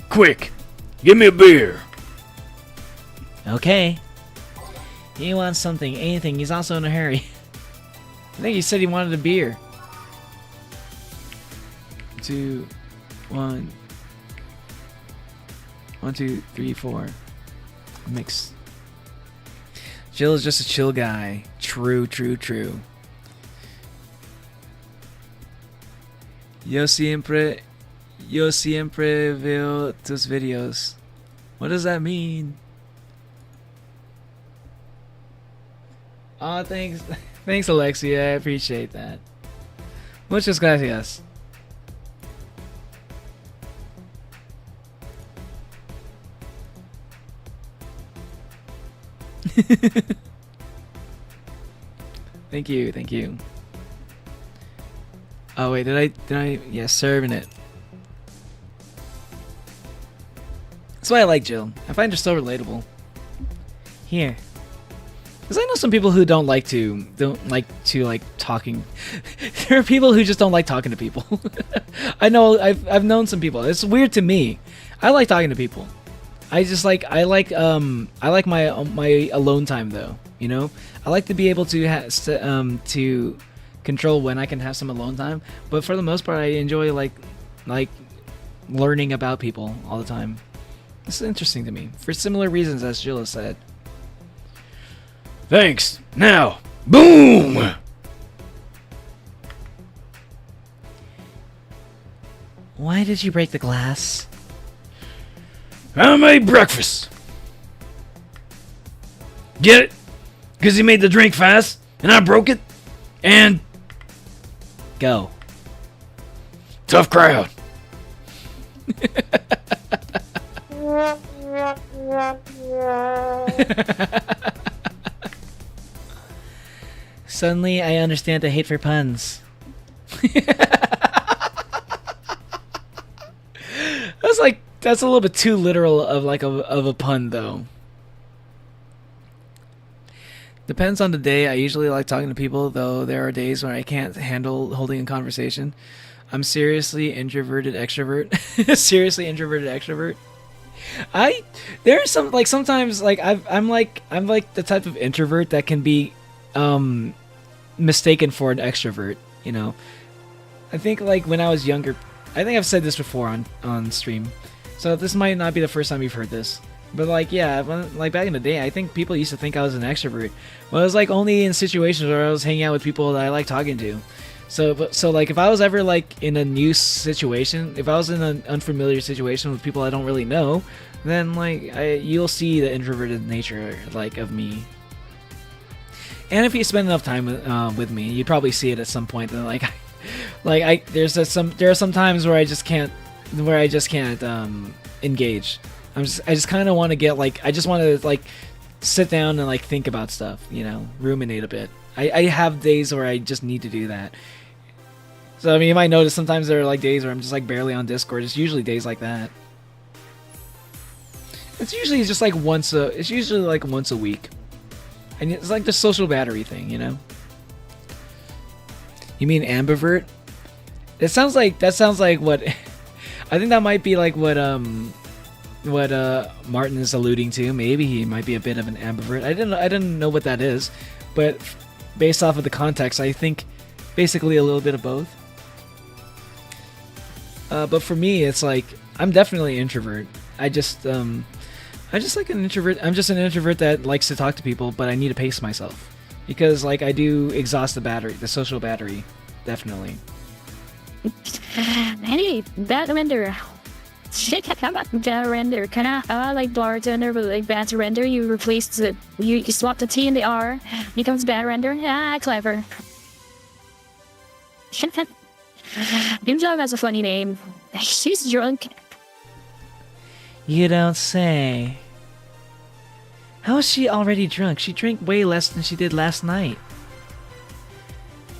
Quick! Give me a beer! Okay. He wants something, anything. He's also in a hurry. I think he said he wanted a beer. 2, 1. 1, 2, 3, 4. Mix. Jill is just a chill guy. True. Yo siempre veo tus videos. What does that mean? Aw, thanks. Thanks, Alexia. I appreciate that. Muchas gracias. Thank you. Oh wait, did I? Yeah, serving it. That's why I like Jill. I find her so relatable. Here. Because I know some people who don't like talking. There are people who just don't like talking to people. I know I've known some people. It's weird to me. I like talking to people. I like my alone time though. You know, I like to be able to control when I can have some alone time. But for the most part, I enjoy like learning about people all the time. It's interesting to me for similar reasons as Jill has said. Thanks. Now, boom! Why did you break the glass? I made breakfast. Get it? Because he made the drink fast, and I broke it, and... Go. Tough crowd. Suddenly, I understand the hate for puns. That's a little bit too literal of a pun though. Depends on the day. I usually like talking to people, though there are days when I can't handle holding a conversation. I'm seriously introverted extrovert. Seriously introverted extrovert. There's some sometimes I'm like the type of introvert that can be mistaken for an extrovert, you know. I think when I was younger, I think I've said this before on stream. So this might not be the first time you've heard this. But back in the day, I think people used to think I was an extrovert. Well, it was only in situations where I was hanging out with people that I like talking to. So if I was ever in a new situation, if I was in an unfamiliar situation with people I don't really know, then you'll see the introverted nature of me. And if you spend enough time with me, you'd probably see it at some point. That there are some times where I just can't engage. I just kind of want to get I just want to sit down and think about stuff, ruminate a bit. I have days where I just need to do that. So I mean, you might notice sometimes there are days where I'm just barely on Discord. It's usually days like that. It's usually just once a week. And it's the social battery thing, You mean ambivert? That sounds like what I think that might be what Martin is alluding to. Maybe he might be a bit of an ambivert. I didn't know what that is, but based off of the context, I think basically a little bit of both. But for me, it's I'm definitely an introvert. I just an introvert. I'm just an introvert that likes to talk to people, but I need to pace myself because I do exhaust the social battery, definitely. Anyway, that render. Shit, how about that render? I like bartender, but bad render, you replace you swap the T and the R, becomes bad render. Ah, clever. Doomjob has a funny name. She's drunk. You don't say. How is she already drunk? She drank way less than she did last night.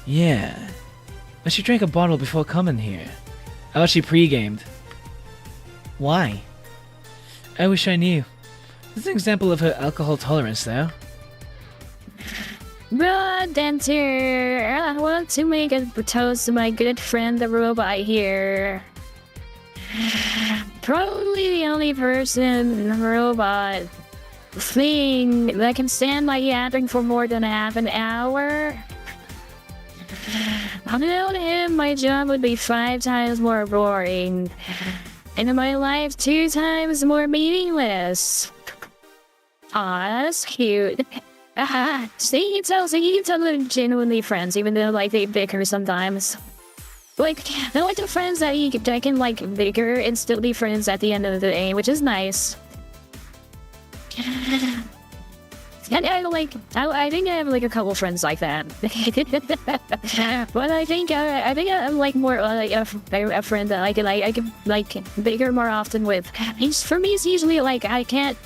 Yeah, but she drank a bottle before coming here. Oh, she pre-gamed. Why? I wish I knew. This is an example of her alcohol tolerance, though. But Dancer, I want to make a toast to my good friend the robot here. Probably the only person, robot, thing that can stand my yapping for more than half an hour. Without him, my job would be 5 times more boring. And my life 2 times more meaningless. Aw, that's cute. See, you tell them genuinely friends, even though they bicker sometimes. They're the friends that can bicker and still be friends at the end of the day, which is nice. And I think I have a couple friends like that. But I think I'm more a friend that I can bigger more often with. For me, it's usually I can't.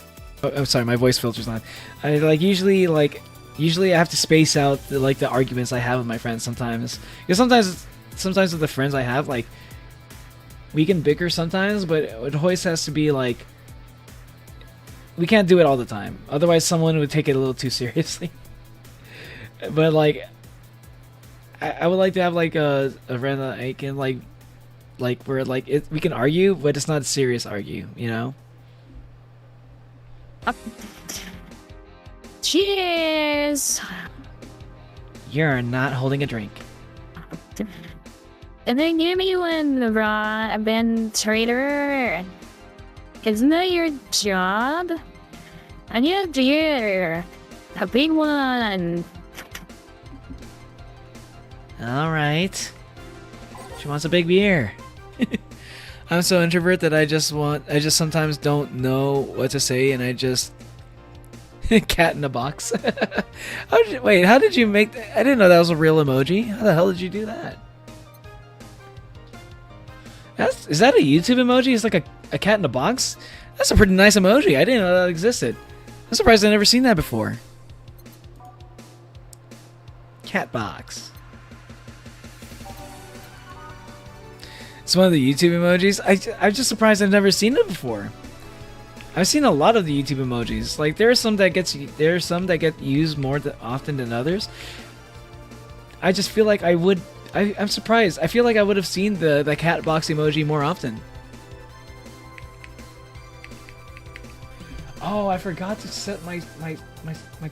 Oh, I'm sorry, my voice filter's on. I usually I have to space out the arguments I have with my friends sometimes. Because sometimes with the friends I have we can bicker sometimes, but it always has to be we can't do it all the time. Otherwise, someone would take it a little too seriously. But I would like to have a friend that I can where we can argue, but it's not a serious argue, Cheers! You're not holding a drink. And then give me one, raw Ben Trader. Isn't that your job? I need a beer. A big one. Alright. She wants a big beer. I'm so introvert that I just sometimes don't know what to say, and I just cat in a box. How did you make that? I didn't know that was a real emoji. How the hell did you do that? Is that a YouTube emoji? It's like a cat in a box? That's a pretty nice emoji. I didn't know that existed. I'm surprised I've never seen that before. Cat box. It's one of the YouTube emojis. I'm just surprised I've never seen it before. I've seen a lot of the YouTube emojis. There are some that get used more often than others. I just feel like I'm surprised. I feel like I would have seen the cat box emoji more often. Oh, I forgot to set my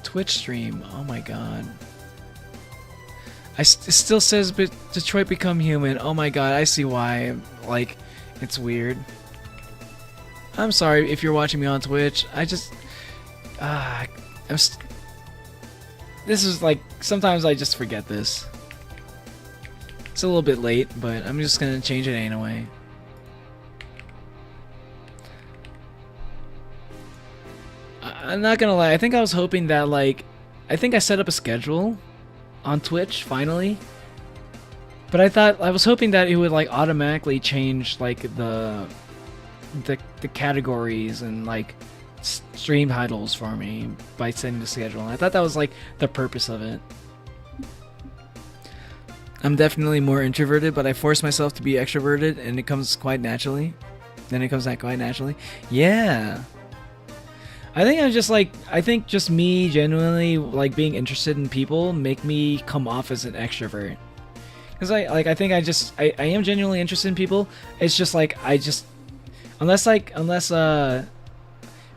Twitch stream. Oh my god. It still says Detroit Become Human. Oh my god, I see why. It's weird. I'm sorry if you're watching me on Twitch. This is sometimes I just forget this. It's a little bit late, but I'm just gonna change it anyway. I'm not gonna lie, I think I was hoping that I think I set up a schedule on Twitch finally. But I was hoping that it would like automatically change like the categories and like stream titles for me by setting the schedule. And I thought that was like the purpose of it. I'm definitely more introverted, but I force myself to be extroverted, and it comes quite naturally. Yeah. I think just me genuinely like being interested in people make me come off as an extrovert. Cause I am genuinely interested in people. It's just like unless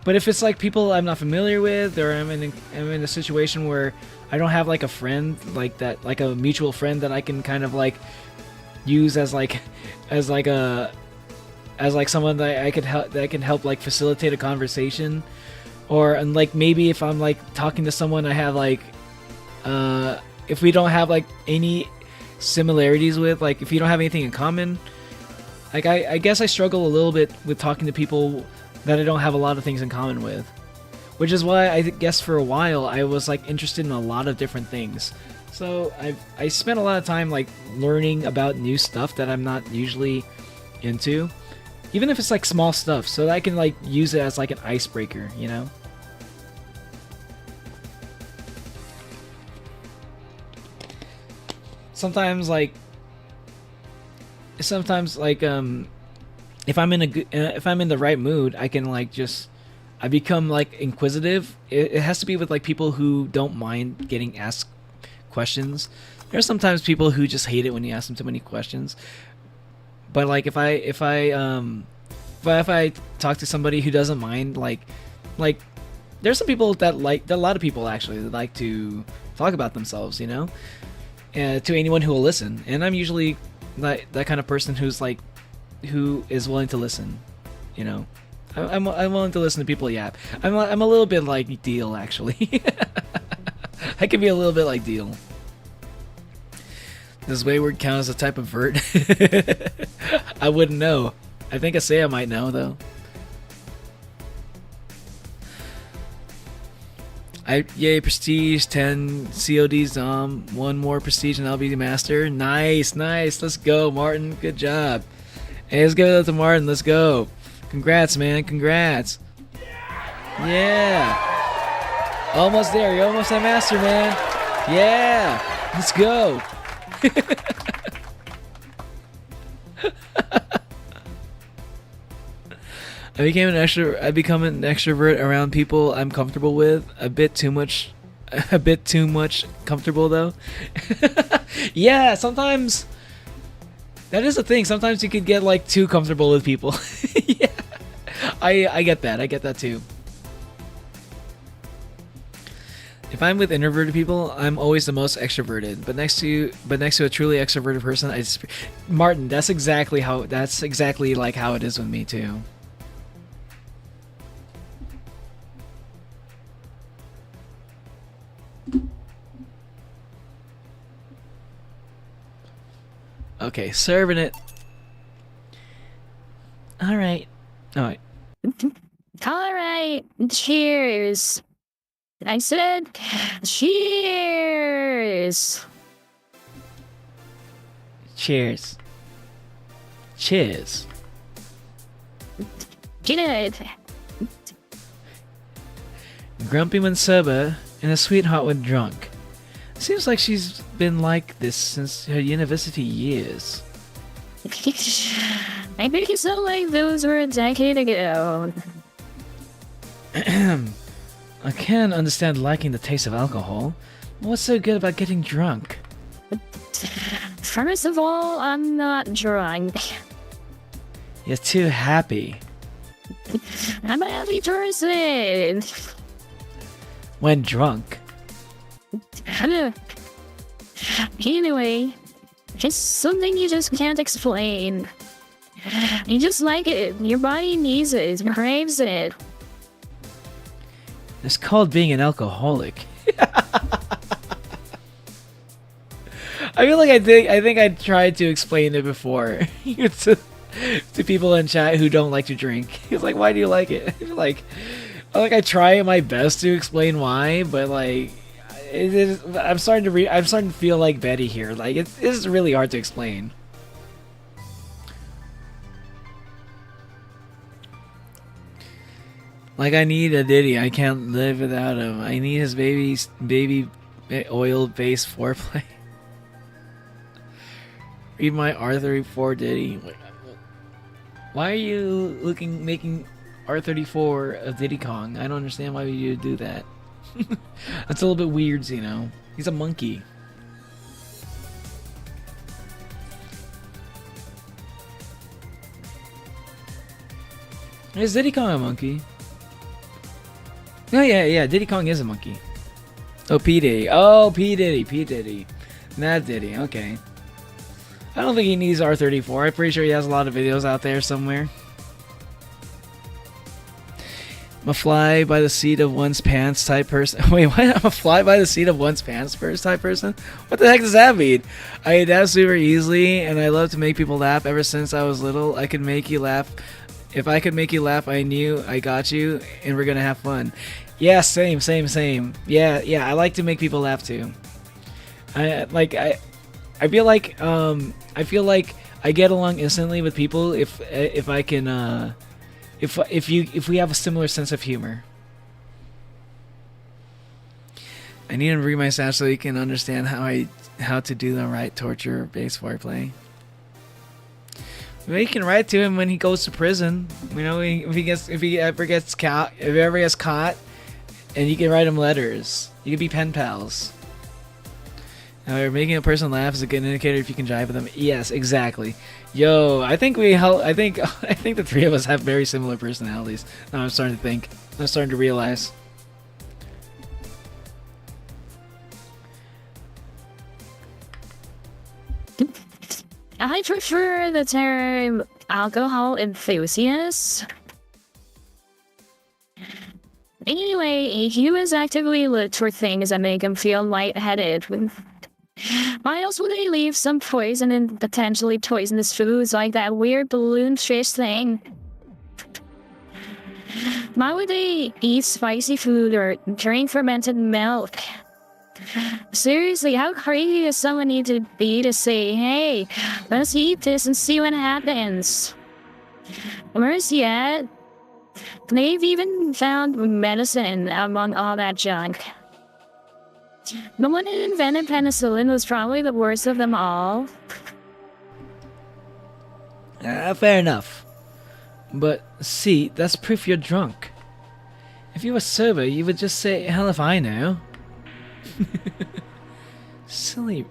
but if it's like people I'm not familiar with, or I'm in a situation where I don't have like a friend like that, like a mutual friend that I can kind of like use as someone that can help like facilitate a conversation, or and like maybe if I'm like talking to someone I have like if we don't have like any similarities with, like if you don't have anything in common, like I guess I struggle a little bit with talking to people that I don't have a lot of things in common with, which is why I guess for a while I was like interested in a lot of different things. So I spent a lot of time like learning about new stuff that I'm not usually into, even if it's like small stuff, so that I can like use it as like an icebreaker, you know? Sometimes like if I'm in the right mood, I can like I become like inquisitive. It has to be with like people who don't mind getting asked questions. There are sometimes people who just hate it when you ask them too many questions. But like if I talk to somebody who doesn't mind, like there's some people that like, a lot of people actually that like to talk about themselves, you know, to anyone who will listen. And I'm usually that kind of person who is willing to listen, you know. I'm willing to listen to people yap. I'm a little bit like Deal, actually. I can be a little bit like Deal. Does wayward count as a type of vert? I wouldn't know. I think Asaya might know, though. Yay, prestige, 10 CODs, 1 more prestige and I'll be the master. Nice. Let's go, Martin. Good job. Hey, let's give it up to Martin. Let's go. Congrats, man. Congrats. Yeah. Almost there. You're almost a master, man. Yeah. Let's go. I become an extrovert around people I'm comfortable with. A bit too much comfortable though. Yeah, sometimes that is the thing. Sometimes you could get like too comfortable with people. Yeah. I get that. I get that too. If I'm with introverted people, I'm always the most extroverted. But next to a truly extroverted person, Martin, that's exactly like how it is with me too. Okay, serving it. All right. Cheers. I said cheers. Cheers. Good. Grumpy when sober and a sweetheart when drunk. Seems like she's been like this since her university years. I think you sound like those were a decade ago. I can't understand liking the taste of alcohol. What's so good about getting drunk? First of all, I'm not drunk. You're too happy. I'm a happy person. When drunk. Anyway, it's something you just can't explain. You just like it. Your body needs it. Craves it. It's called being an alcoholic. I feel like I think I tried to explain it before to people in chat who don't like to drink. It's like, why do you like it? I try my best to explain why, but like it is. I'm starting to feel like Betty here. Like this is really hard to explain. Like I need a Diddy. I can't live without him. I need his baby oil-based foreplay. Read my R34 Diddy. Why are you making R34 of Diddy Kong? I don't understand why you would do that. That's a little bit weird, you know. He's a monkey. Is Diddy Kong a monkey? Oh yeah, Diddy Kong is a monkey. Oh, P Diddy. Oh, P Diddy. Not Diddy, okay. I don't think he needs R34. I'm pretty sure he has a lot of videos out there somewhere. I'm a fly by the seat of one's pants type person. Wait, what? I'm a fly by the seat of one's pants first type person? What the heck does that mean? I adapt super easily, and I love to make people laugh. Ever since I was little, I could make you laugh. If I could make you laugh, I knew I got you, and we're gonna have fun. Yeah, same. Yeah, I like to make people laugh too. I feel like I get along instantly with people if I can if we have a similar sense of humor. I need him to read my stats so he can understand how to do the right torture-based foreplay. Maybe you can write to him when he goes to prison. You know, if he ever gets caught, and you can write him letters. You can be pen pals. Now, making a person laugh is a good indicator if you can jive with them. Yes, exactly. Yo, I think I think the three of us have very similar personalities. Now I'm starting to think. I'm starting to realize. I prefer the term alcohol enthusiast. Anyway, humans actively look for things that make them feel lightheaded. Why else would they leave some poison and potentially poisonous foods like that weird balloon fish thing? Why would they eat spicy food or drink fermented milk? Seriously, how crazy does someone need to be to say, hey, let's eat this and see what happens? Worse yet, they've even found medicine among all that junk. The one who invented penicillin was probably the worst of them all. Fair enough. But, see, that's proof you're drunk. If you were sober, you would just say, hell if I know. Silly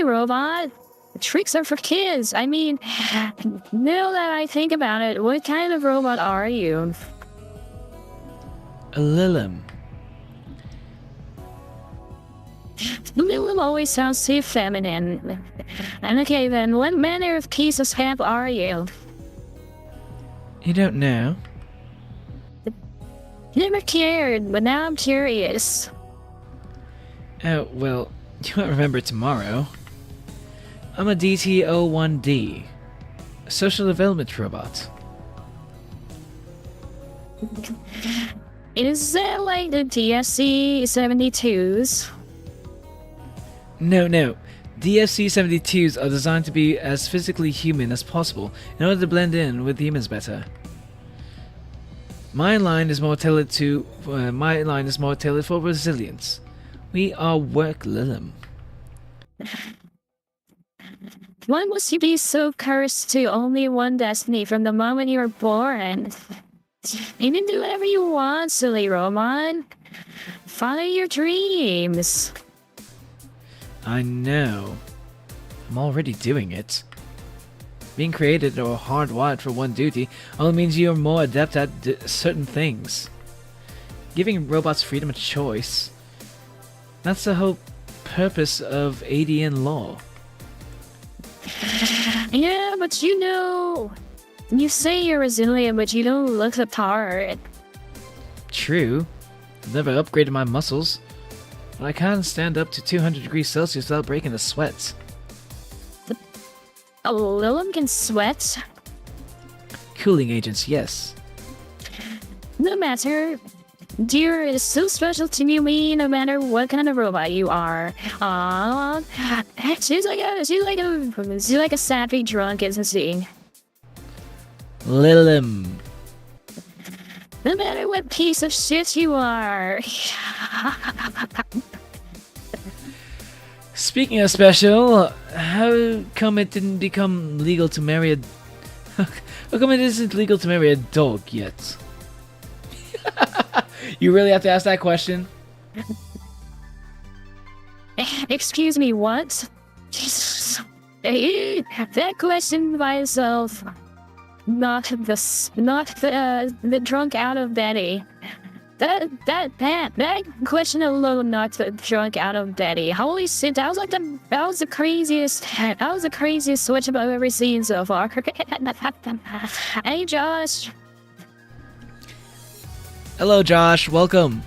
robot. Tricks are for kids. I mean, now that I think about it, what kind of robot are you? A Lilim. Lilim always sounds so feminine. And okay then, what manner of piece of scamp are you? You don't know? Never cared, but now I'm curious. Oh, well, you won't remember tomorrow. I'm a DT-01D, a social development robot. Is that like the DSC-72s? No. DFC-72s are designed to be as physically human as possible in order to blend in with humans better. My line is more tailored for resilience. We are work Lilim. Why must you be so cursed to only one destiny from the moment you were born? You can do whatever you want, silly robot. Follow your dreams. I know. I'm already doing it. Being created or hardwired for one duty only means you are more adept at certain things. Giving robots freedom of choice. That's the whole purpose of ADN law. Yeah, but you know... You say you're resilient, but you don't look the part. True. I've never upgraded my muscles. But I can't stand up to 200 degrees Celsius without breaking a sweat. A Lilim can sweat? Cooling agents, yes. No matter. Deer is so special to me no matter what kind of robot you are. She's like a sappy drunk, isn't she? Lilim. No matter what piece of shit you are. Speaking of special, how come it didn't become legal to marry a... How come it isn't legal to marry a dog yet? You really have to ask that question? Excuse me, what? Jesus. That question by itself. Not the drunk out of Betty. That question alone knocked the drunk out of Betty. Holy shit, that was the craziest switch up I've ever seen so far. Hey Josh. Hello, Josh. Welcome.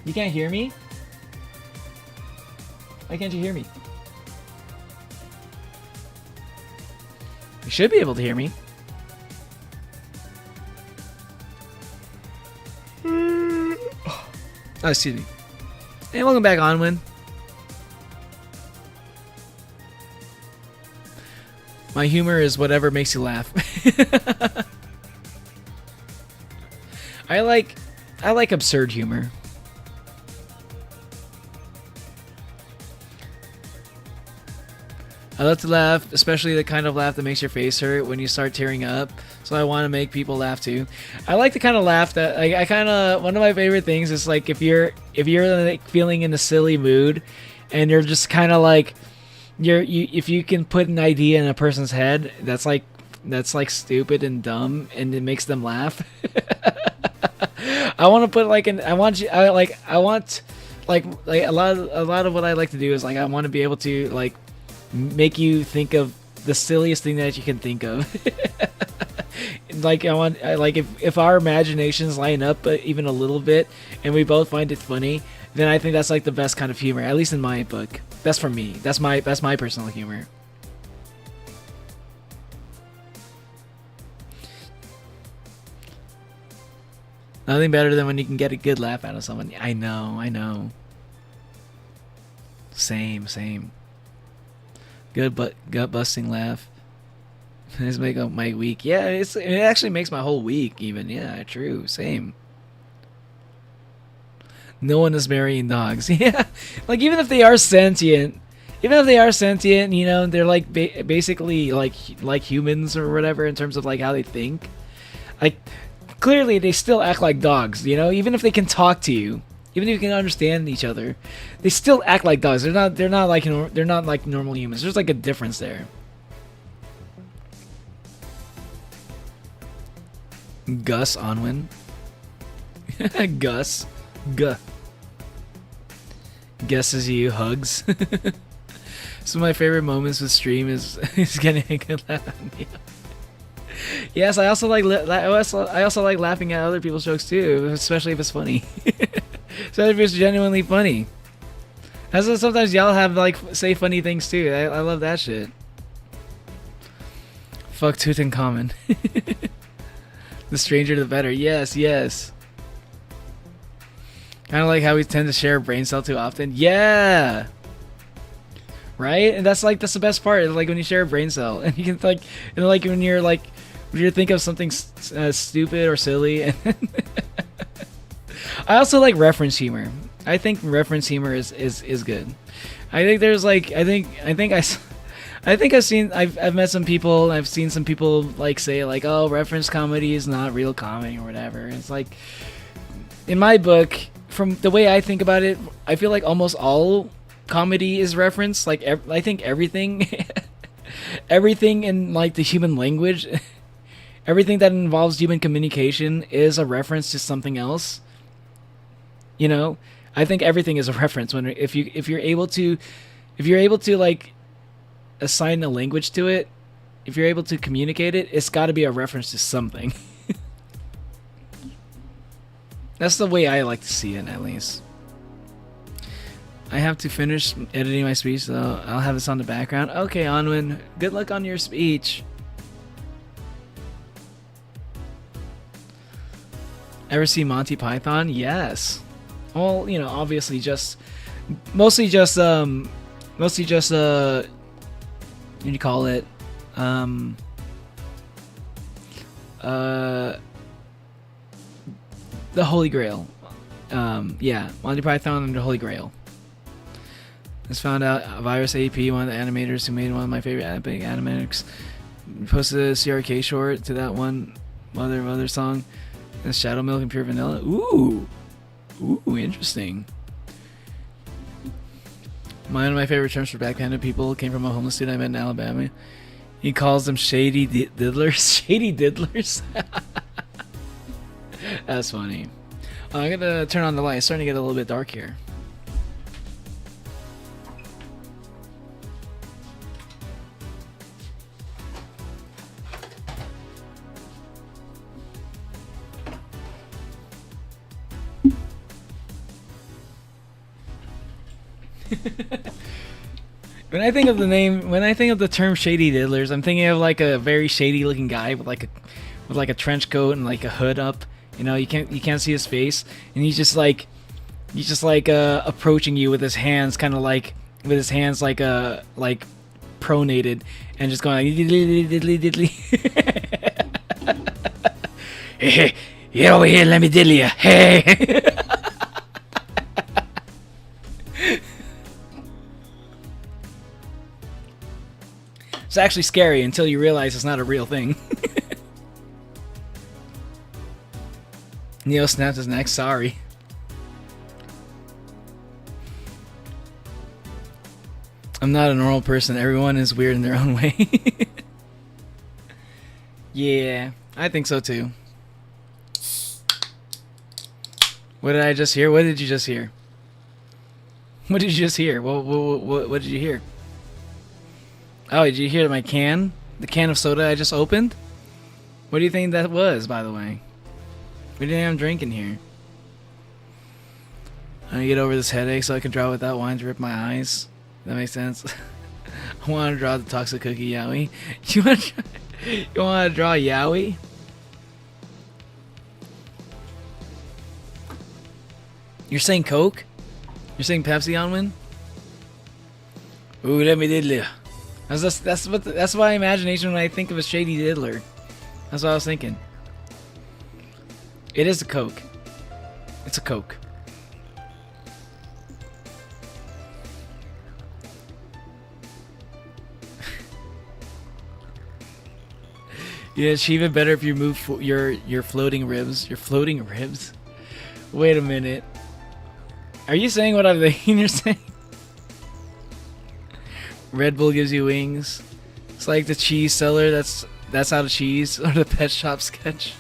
You can't hear me? Why can't you hear me? You should be able to hear me. Oh, excuse me. Hey, welcome back, Onwin. My humor is whatever makes you laugh. I like absurd humor. I love to laugh, especially the kind of laugh that makes your face hurt when you start tearing up. So I want to make people laugh too. I like the kind of laugh that I kind of, one of my favorite things is like if you're like feeling in a silly mood, and you're just kind of like if you can put an idea in a person's head that's like stupid and dumb and it makes them laugh. I want to put like a lot of what I like to do is like I want to be able to like make you think of the silliest thing that you can think of. Like if our imaginations line up even a little bit and we both find it funny, then I think that's like the best kind of humor, at least in my book. That's for me. That's my personal humor. Nothing better than when you can get a good laugh out of someone. I know. Same. Good gut busting laugh. This make up my week. Yeah, it actually makes my whole week even. Yeah, true. Same. No one is marrying dogs. Yeah, like even if they are sentient, you know, they're like basically like humans or whatever in terms of like how they think. Like clearly they still act like dogs. You know, even if they can talk to you. Even if you can understand each other, they still act like dogs. They're not like normal humans. There's like a difference there. Gus Onwin. Gus. Guesses you hugs. Some of my favorite moments with stream is getting a good laugh at me. Yes, I also like laughing at other people's jokes too, especially if it's funny. So if it's genuinely funny. Sometimes y'all have like say funny things too. I love that shit. Fuck Tutankhamun. The stranger the better. Yes. Kind of like how we tend to share a brain cell too often. Yeah. Right? And that's the best part. Like when you share a brain cell and you can when you're thinking of something stupid or silly. And I also like reference humor. I think reference humor is good. I think there's I've met some people and I've seen some people like say like, oh, reference comedy is not real comedy or whatever. It's like, in my book, from the way I think about it, I feel like almost all comedy is reference. Like I think everything in like the human language, everything that involves human communication is a reference to something else. You know, I think everything is a reference if you're able to like assign a language to it, if you're able to communicate it, it's got to be a reference to something. That's the way I like to see it, at least. I have to finish editing my speech, so I'll have this on the background. Okay, Onwin, good luck on your speech. Ever see Monty Python? Yes. Well, you know, obviously mostly just what do you call it? The Holy Grail. Yeah, Monty Python and the Holy Grail. Just found out Virus AP, one of the animators who made one of my favorite big animatics, posted a CRK short to that one Mother song. And Shadow Milk and Pure Vanilla. Ooh, interesting. One of my favorite terms for backhanded people came from a homeless dude I met in Alabama. He calls them shady diddlers. Shady diddlers. That's funny. I'm gonna turn on the light. It's starting to get a little bit dark here. When I think of the term shady diddlers, I'm thinking of like a very shady looking guy with like a trench coat and like a hood up. You know, you can't see his face, and he's just like approaching you with his hands, kind of like with his hands like pronated, and just going like diddly diddly diddly. Hey, get over here, let me diddle you. Hey. It's actually scary until you realize it's not a real thing. Neo snapped his neck. Sorry. I'm not a normal person. Everyone is weird in their own way. Yeah, I think so too. What did I just hear? What did you just hear? What did you just hear? What did you hear? Oh, did you hear my can? The can of soda I just opened? What do you think that was, by the way? What do you think I'm drinking here? I need to get over this headache so I can draw without wanting to rip my eyes. That makes sense. I want to draw the toxic cookie Yowie. You want to draw Yowie? You're saying Coke? You're saying Pepsi on win? Ooh, let me diddle you. That's my imagination when I think of a shady diddler. That's what I was thinking. It is a Coke. It's a Coke. Yeah, it's even better if you move your floating ribs. Your floating ribs? Wait a minute. Are you saying what I'm thinking you're saying? Red Bull gives you wings. It's like the cheese seller that's out of cheese, or the pet shop sketch.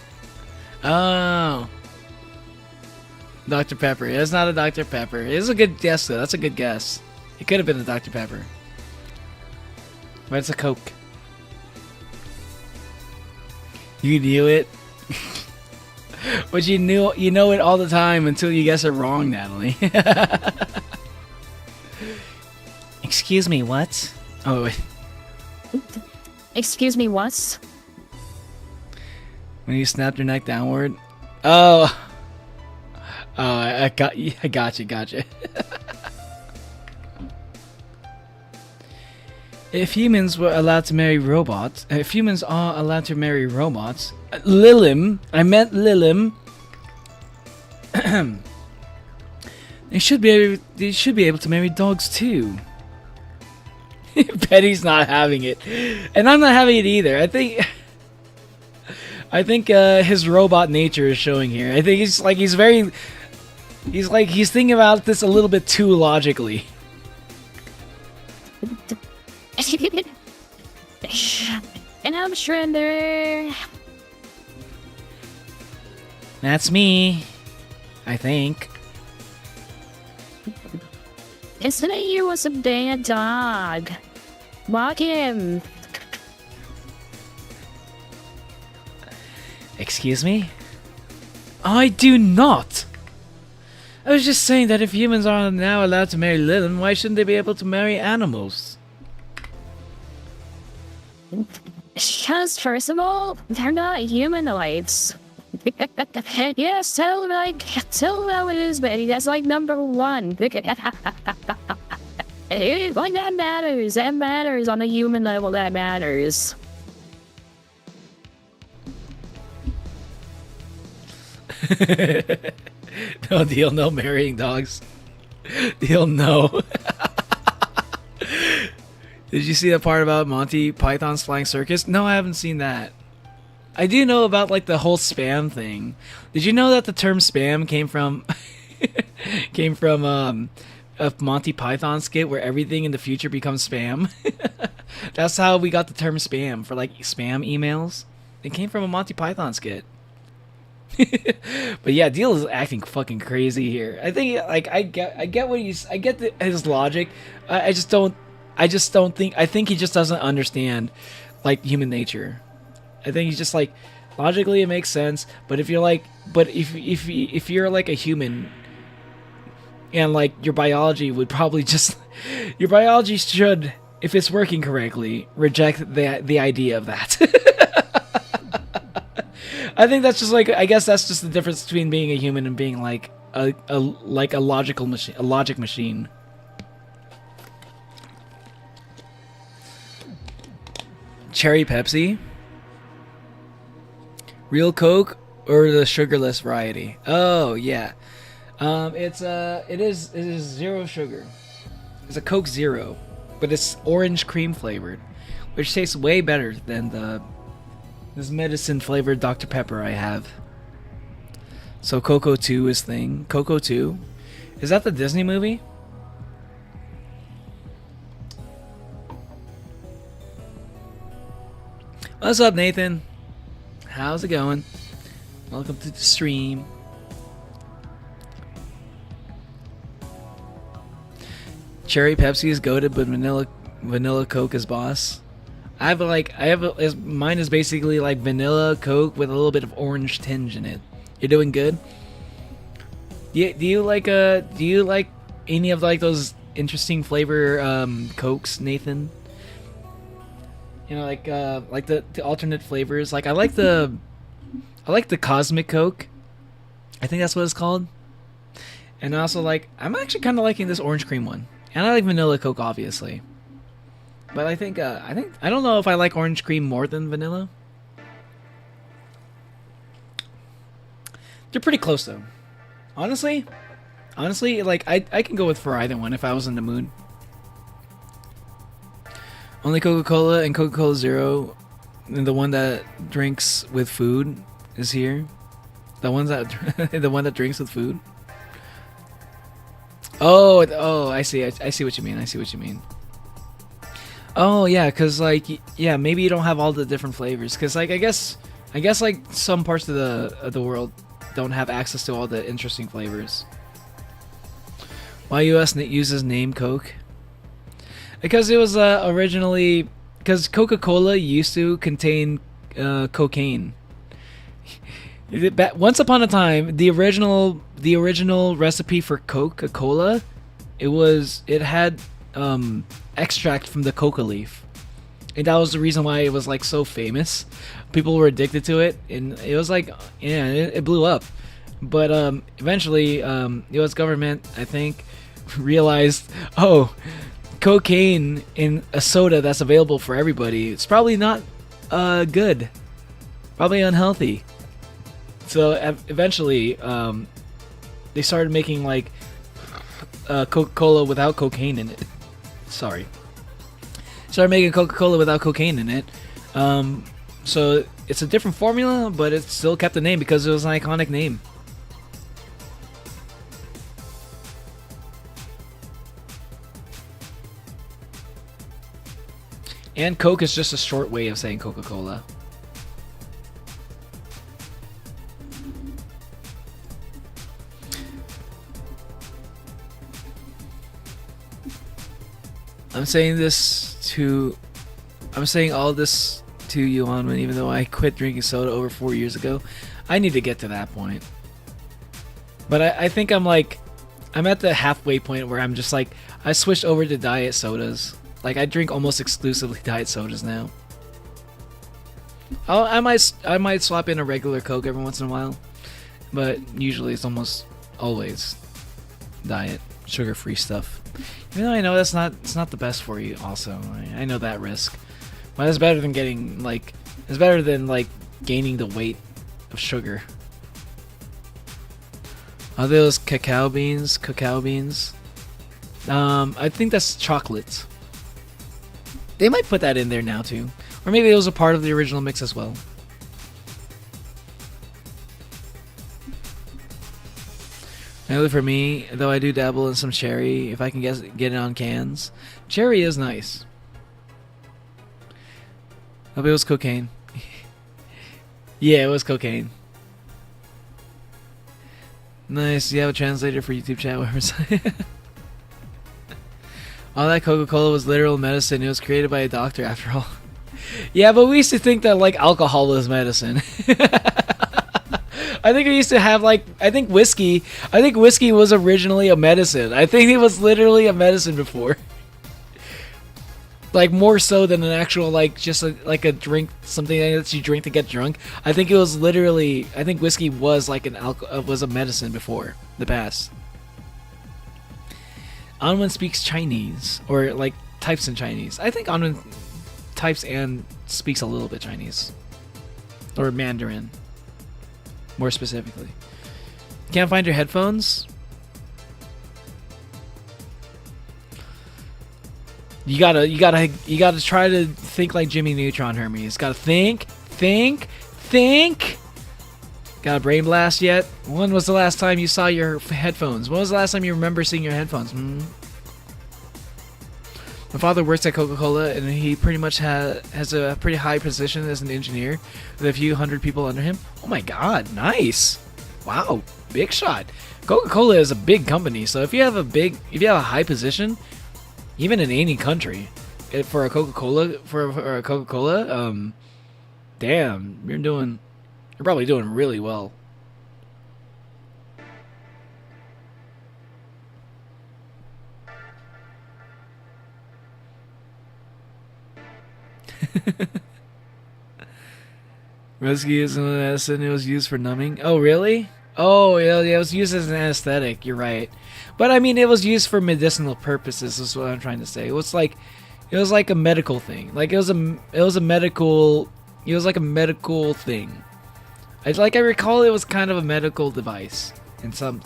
Oh. Dr. Pepper. It's not a Dr. Pepper. It's a good guess though. That's a good guess. It could have been a Dr. Pepper. But it's a Coke. You knew it. But you know it all the time until you guess it wrong, Natalie. Excuse me, what? Oh, wait. Excuse me, what? When you snapped your neck downward? Oh. Oh, I got you. Gotcha. If humans were allowed to marry robots, if humans are allowed to marry robots, I meant Lilim. They should be able to marry dogs too. Betty's not having it, and I'm not having it either. I think his robot nature is showing here. I think he's thinking about this a little bit too logically. And I'm Shredder. That's me. I think. Yesterday you was a dead dog. Walk him. Excuse me? I do not. I was just saying that if humans are now allowed to marry Lilin, why shouldn't they be able to marry animals? Because first of all, they're not humanoids. Yes, tell how it is, Betty. That's like number one. Like that matters. That matters on a human level. That matters. No deal, no marrying dogs. Deal, no. Did you see that part about Monty Python's Flying Circus? No, I haven't seen that. I do know about like the whole spam thing. Did you know that the term spam came from a Monty Python skit where everything in the future becomes spam? That's how we got the term spam for like spam emails. It came from a Monty Python skit. But yeah, Deal is acting fucking crazy here. I think like I get what I get his logic. I think he just doesn't understand like human nature. I think he's just like logically it makes sense, but if you're like if you're like a human and like your biology would probably just your biology should, if it's working correctly, reject the idea of that. I think that's just like, I guess that's just the difference between being a human and being like a logical machine, a logic machine. Cherry Pepsi, real Coke or the sugarless variety? Oh yeah, it is zero sugar. It's a Coke Zero, but it's orange cream flavored, which tastes way better than this medicine flavored Dr. Pepper I have. So Coco 2 is thing. Coco 2? Is that the Disney movie? What's up, Nathan? How's it going? Welcome to the stream. Cherry Pepsi is goated, but vanilla Coke is boss. Mine is basically like vanilla Coke with a little bit of orange tinge in it. You're doing good. Yeah. Do you like any of like those interesting flavor Cokes, Nathan? You know, like the alternate flavors. Like I like the Cosmic Coke. I think that's what it's called. And also I'm actually kind of liking this orange cream one. And I like vanilla Coke, obviously. But I don't know if I like orange cream more than vanilla. They're pretty close though. Honestly, like I can go with for either one if I was in the mood. Only Coca-Cola and Coca-Cola Zero, and the one that drinks with food is here. The one that drinks with food. Oh, I see. I see what you mean. Oh yeah, cause maybe you don't have all the different flavors. Cause I guess like some parts of the world don't have access to all the interesting flavors. Why US uses name Coke? Because it was originally because Coca-Cola used to contain cocaine. Once upon a time, the original recipe for Coca-Cola, it had extract from the coca leaf, and that was the reason why it was like so famous. People were addicted to it, and it was like it blew up. But eventually, the U.S. government, I think, realized, cocaine in a soda that's available for everybody, it's probably not good, probably unhealthy. So eventually, they started making like Coca-Cola without cocaine in it. Sorry. Started making Coca-Cola without cocaine in it. So it's a different formula, but it still kept the name because it was an iconic name. And Coke is just a short way of saying Coca-Cola. I'm saying all this to you, Onwin, even though I quit drinking soda over 4 years ago. I need to get to that point. But I think I'm at the halfway point where I'm just like, I switched over to diet sodas. Like, I drink almost exclusively diet sodas now. I might swap in a regular Coke every once in a while, but usually it's almost always diet, sugar-free stuff. Even though I know it's not the best for you. Also, I know that risk, but it's better than getting like gaining the weight of sugar. Are those cacao beans? I think that's chocolate. They might put that in there now too. Or maybe it was a part of the original mix as well. Mainly for me, though I do dabble in some cherry, if I can get it on cans. Cherry is nice. Hope it was cocaine. Yeah, it was cocaine. Nice, you have a translator for YouTube chat worms. All that Coca-Cola was literal medicine. It was created by a doctor after all. Yeah, but we used to think that like alcohol was medicine. I think we used to have like I think whiskey was originally a medicine. I think it was literally a medicine before. Like more so than an actual like just like a drink, something that you drink to get drunk. I think it was literally whiskey was like was a medicine before the past. Anwen speaks Chinese or like types in Chinese. I think Anwen types and speaks a little bit Chinese or Mandarin, more specifically. Can't find your headphones? You gotta try to think like Jimmy Neutron, Hermes. Gotta think. Got a brain blast yet? When was the last time you saw your headphones? When was the last time you remember seeing your headphones? My father works at Coca-Cola, and he pretty much has a pretty high position as an engineer with a few hundred people under him. Oh my god, nice! Wow, big shot. Coca-Cola is a big company, so if you have a high position, even in any country, for a Coca-Cola, damn, you're probably doing really well. Whiskey is an medicine. It was used for numbing. Oh, really? Oh, yeah, it was used as an anesthetic. You're right. But I mean, it was used for medicinal purposes. Is what I'm trying to say. It was like a medical thing. Like it was a medical thing. I recall it was kind of a medical device in some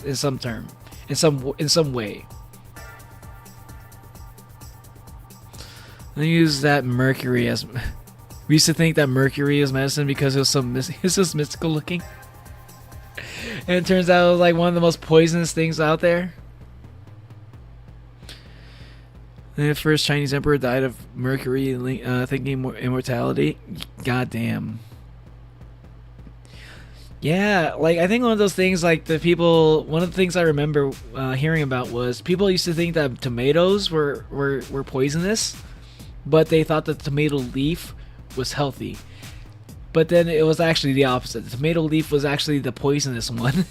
way. They use that mercury as. We used to think that mercury is medicine because it was so mystical looking. And it turns out it was like one of the most poisonous things out there. The first Chinese emperor died of mercury, thinking immortality. God damn. Yeah, like I think one of those things, like one of the things I remember hearing about was people used to think that tomatoes were poisonous, but they thought that tomato leaf was healthy. But then it was actually the opposite. The tomato leaf was actually the poisonous one,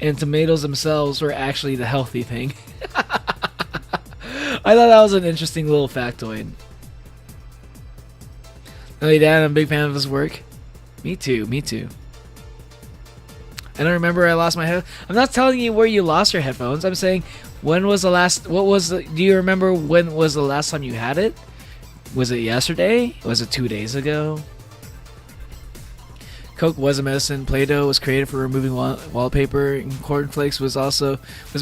and tomatoes themselves were actually the healthy thing. I thought that was an interesting little factoid. Oh, yeah, Dad, I'm a big fan of his work. Me too. I don't remember I lost my head. I'm not telling you where you lost your headphones. I'm saying when was the last. Do you remember when was the last time you had it? Was it yesterday? Was it 2 days ago? Coke was a medicine. Play-Doh was created for removing wallpaper. And cornflakes was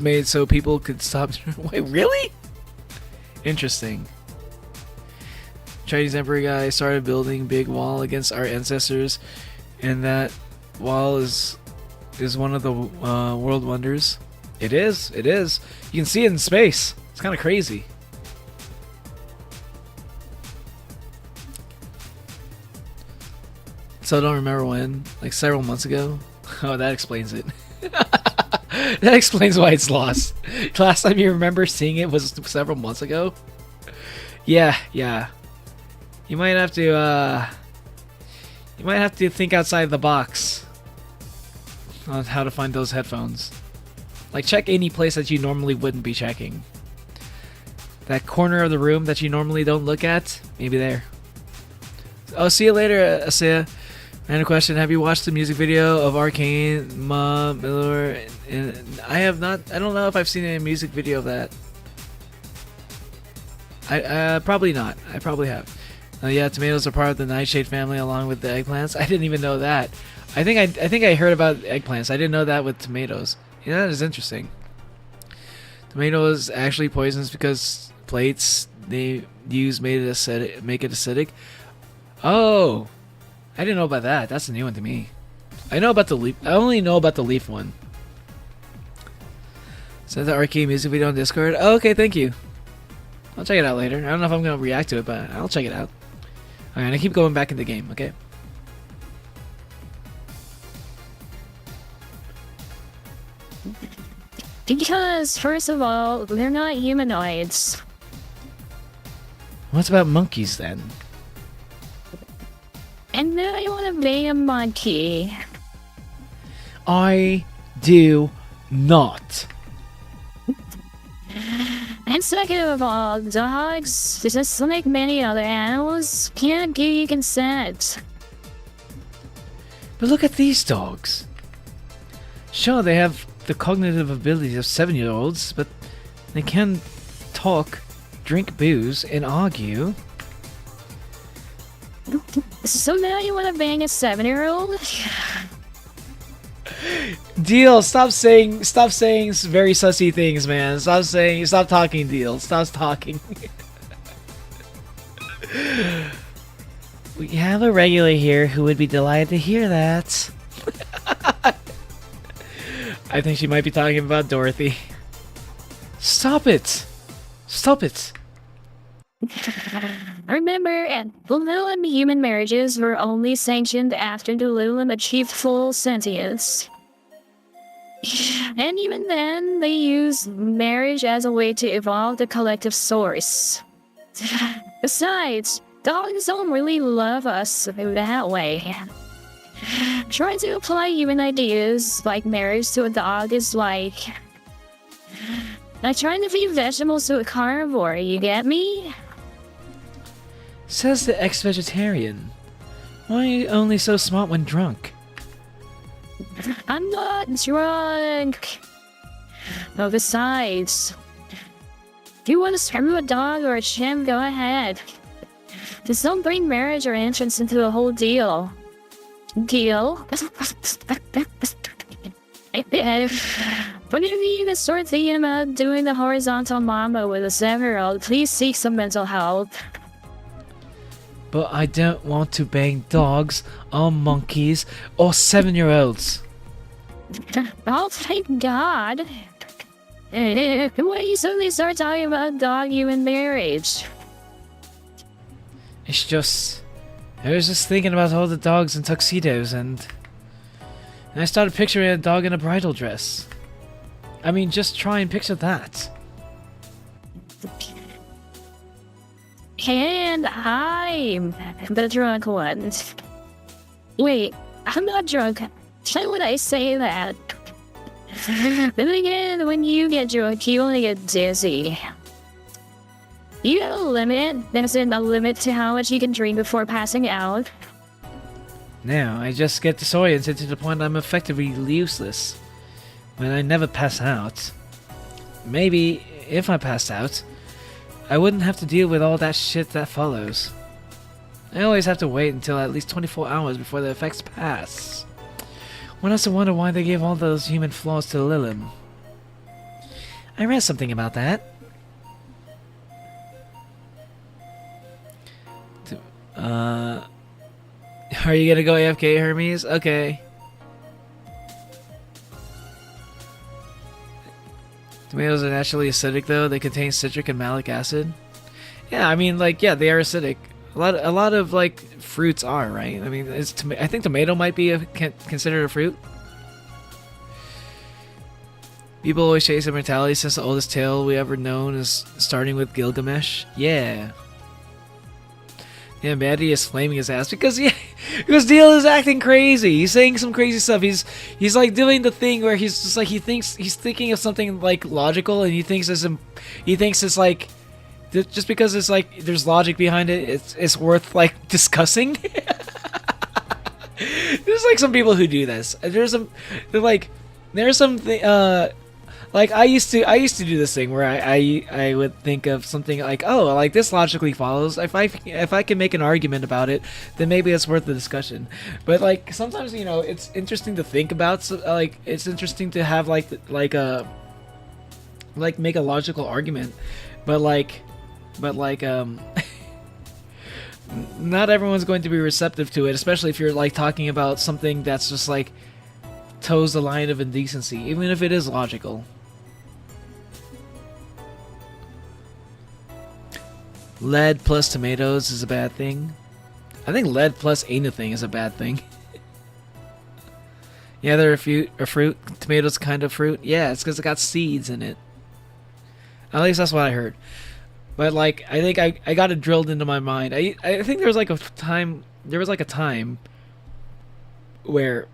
made so people could stop. Wait, really? Interesting. Chinese emperor guy started building big wall against our ancestors, and that wall is one of the world wonders. It is. You can see it in space. It's kind of crazy. So I don't remember when, like several months ago. Oh, that explains it. That explains why it's lost. Last time you remember seeing it was several months ago. Yeah. You might have to think outside the box on how to find those headphones. Like check any place that you normally wouldn't be checking. That corner of the room that you normally don't look at, maybe there. Oh, see you later, Asaya. And a question: have you watched the music video of Arcane, Ma Miller? And I have not. I don't know if I've seen a music video of that. I probably not. I probably have. Yeah, tomatoes are part of the nightshade family along with the eggplants. I didn't even know that. I think I heard about eggplants. I didn't know that with tomatoes. Yeah, that is interesting. Tomatoes actually poisonous because plates they use make it acidic. Oh, I didn't know about that. That's a new one to me. I know about the leaf. I only know about the leaf one. Send the arcade music video on Discord. Oh, okay, thank you. I'll check it out later. I don't know if I'm gonna react to it, but I'll check it out. Alright, I keep going back in the game, okay? Because, first of all, they're not humanoids. What about monkeys then? And now you want to be a monkey. I do not. And second of all, dogs, just like many other animals, can't give you consent. But look at these dogs. Sure, they have the cognitive abilities of 7-year-olds, but they can talk, drink booze, and argue. So now you want to bang a 7-year-old? Deal, stop saying very sussy things, man. Stop talking, Deal. Stop talking. We have a regular here who would be delighted to hear that. I think she might be talking about Dorothy. Stop it! Stop it! Remember, Lulum human marriages were only sanctioned after the Lulum achieved full sentience. And even then, they used marriage as a way to evolve the collective source. Besides, dogs don't really love us that way. Trying to apply human ideas like marriage to a dog is like trying to feed vegetables to a carnivore, you get me? Says the ex-vegetarian. Why are you only so smart when drunk? I'm not drunk. Oh, besides, if you want to swim with a dog or a chimp, go ahead. Just don't bring marriage or entrance into the whole deal. Deal? But if you even start thinking about doing the horizontal mambo with a 7-year-old, please seek some mental health. But I don't want to bang dogs, or monkeys, or 7-year-olds. Oh, thank God. When you suddenly start talking about dog-human marriage. It's just... I was just thinking about all the dogs in tuxedos and I started picturing a dog in a bridal dress. I mean, just try and picture that. And I'm the drunk one. Wait, I'm not drunk. Why would I say that? Then again, when you get drunk, you only get dizzy. You have a limit. There's a limit to how much you can drink before passing out. Now, I just get disoriented to the point I'm effectively useless. When I never pass out. Maybe, if I passed out, I wouldn't have to deal with all that shit that follows. I always have to wait until at least 24 hours before the effects pass. One has to wonder why they gave all those human flaws to Lilim. I read something about that. Are you gonna go AFK, Hermes? Okay. Tomatoes are naturally acidic, though. They contain citric and malic acid. Yeah, I mean, like, yeah, they are acidic. A lot of like fruits are, right? I mean, I think tomato might be considered a fruit. People always chase immortality since the oldest tale we ever known is starting with Gilgamesh. Yeah. Yeah, Maddie is flaming his ass because Deal is acting crazy. He's saying some crazy stuff. He's like doing the thing where he's just like he's thinking of something like logical and he thinks it's like just because it's like there's logic behind it, it's worth like discussing. There's like some people who do this. There's some like I used to do this thing where I would think of something like, oh, like this logically follows. If I can make an argument about it, then maybe it's worth the discussion. But like sometimes, you know, it's interesting to think about. So, like it's interesting to have make a logical argument, but not everyone's going to be receptive to it, especially if you're like talking about something that's just like toes the line of indecency, even if it is logical. Lead plus tomatoes is a bad thing. I think lead plus anything is a bad thing. Yeah, they're a fruit. Tomatoes kind of fruit. Yeah, it's because it got seeds in it. At least that's what I heard. But like, I think I got it drilled into my mind. I think there was like a time where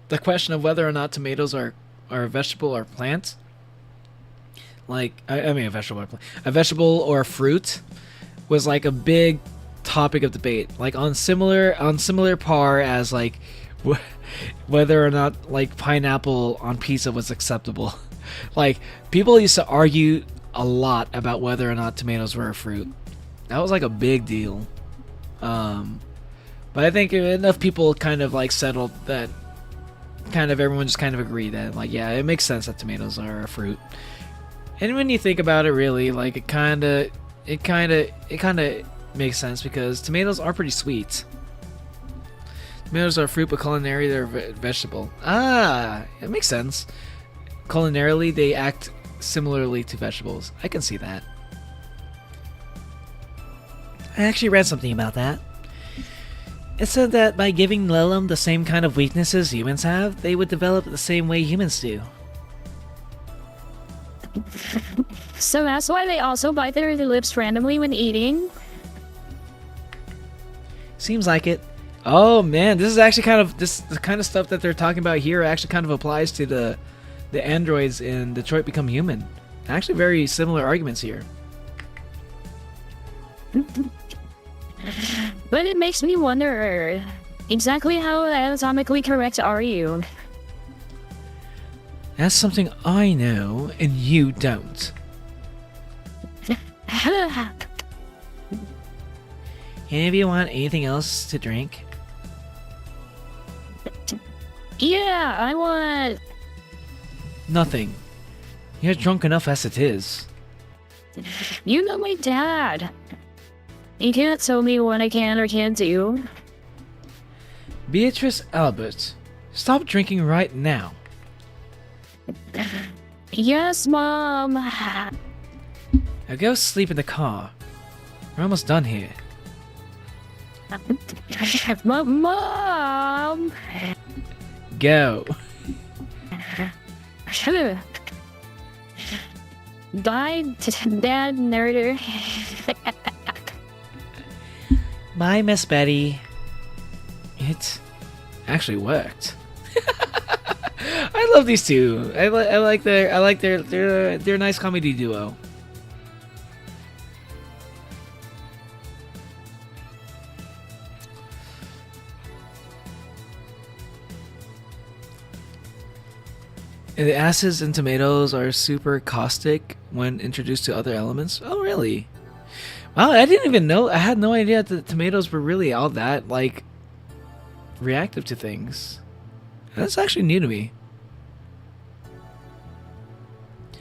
the question of whether or not tomatoes are a vegetable or plant, like I mean a vegetable or a fruit, was like a big topic of debate, like on similar par as like whether or not like pineapple on pizza was acceptable. Like people used to argue a lot about whether or not tomatoes were a fruit. That was like a big deal. But I think enough people kind of like settled that, kind of everyone just kind of agreed that like, yeah, it makes sense that tomatoes are a fruit. And when you think about it, really, like it kind of makes sense because tomatoes are pretty sweet. Tomatoes are a fruit, but culinarily they're a vegetable. Ah, it makes sense. Culinarily, they act similarly to vegetables. I can see that. I actually read something about that. It said that by giving Lelum the same kind of weaknesses humans have, they would develop the same way humans do. So that's why they also bite their lips randomly when eating? Seems like it. Oh man, this is actually the kind of stuff that they're talking about here actually kind of applies to the androids in Detroit Become Human. Actually very similar arguments here. But it makes me wonder, exactly how anatomically correct are you? That's something I know and you don't. Any of you want anything else to drink? Yeah, I want... Nothing. You're drunk enough as it is. You know my dad. He can't tell me what I can or can't do. Beatrice Albert, stop drinking right now. Yes, Mom. Now go sleep in the car. We're almost done here. Mom! Go. Bye, Dad, nerder. Bye, Miss Betty. It actually worked. I love these two. I like their nice comedy duo. And the acids in tomatoes are super caustic when introduced to other elements. Oh, really? Wow, I didn't even know. I had no idea that tomatoes were really all that, like, reactive to things. That's actually new to me. I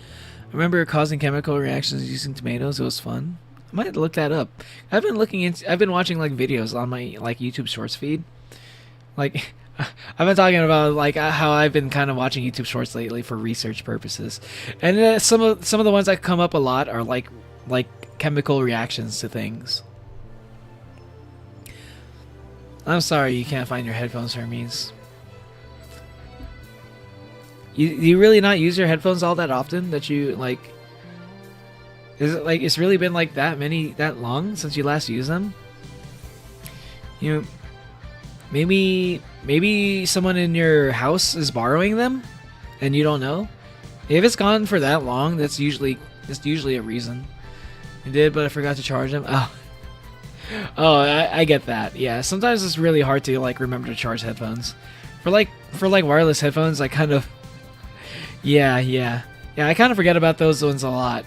remember causing chemical reactions using tomatoes. It was fun. I might look that up. I've been watching, like, videos on my, like, YouTube Shorts feed. Like... I've been talking about like how I've been kind of watching YouTube Shorts lately for research purposes, and some of the ones that come up a lot are like chemical reactions to things. I'm sorry you can't find your headphones, Hermes. You really not use your headphones all that often? That you like? Is it like it's really been like that long since you last used them? You know, Maybe someone in your house is borrowing them, and you don't know. If it's gone for that long, that's usually a reason. I did, but I forgot to charge them. Oh. Oh, I get that. Yeah, sometimes it's really hard to like remember to charge headphones. For like wireless headphones, I kind of yeah, I kind of forget about those ones a lot.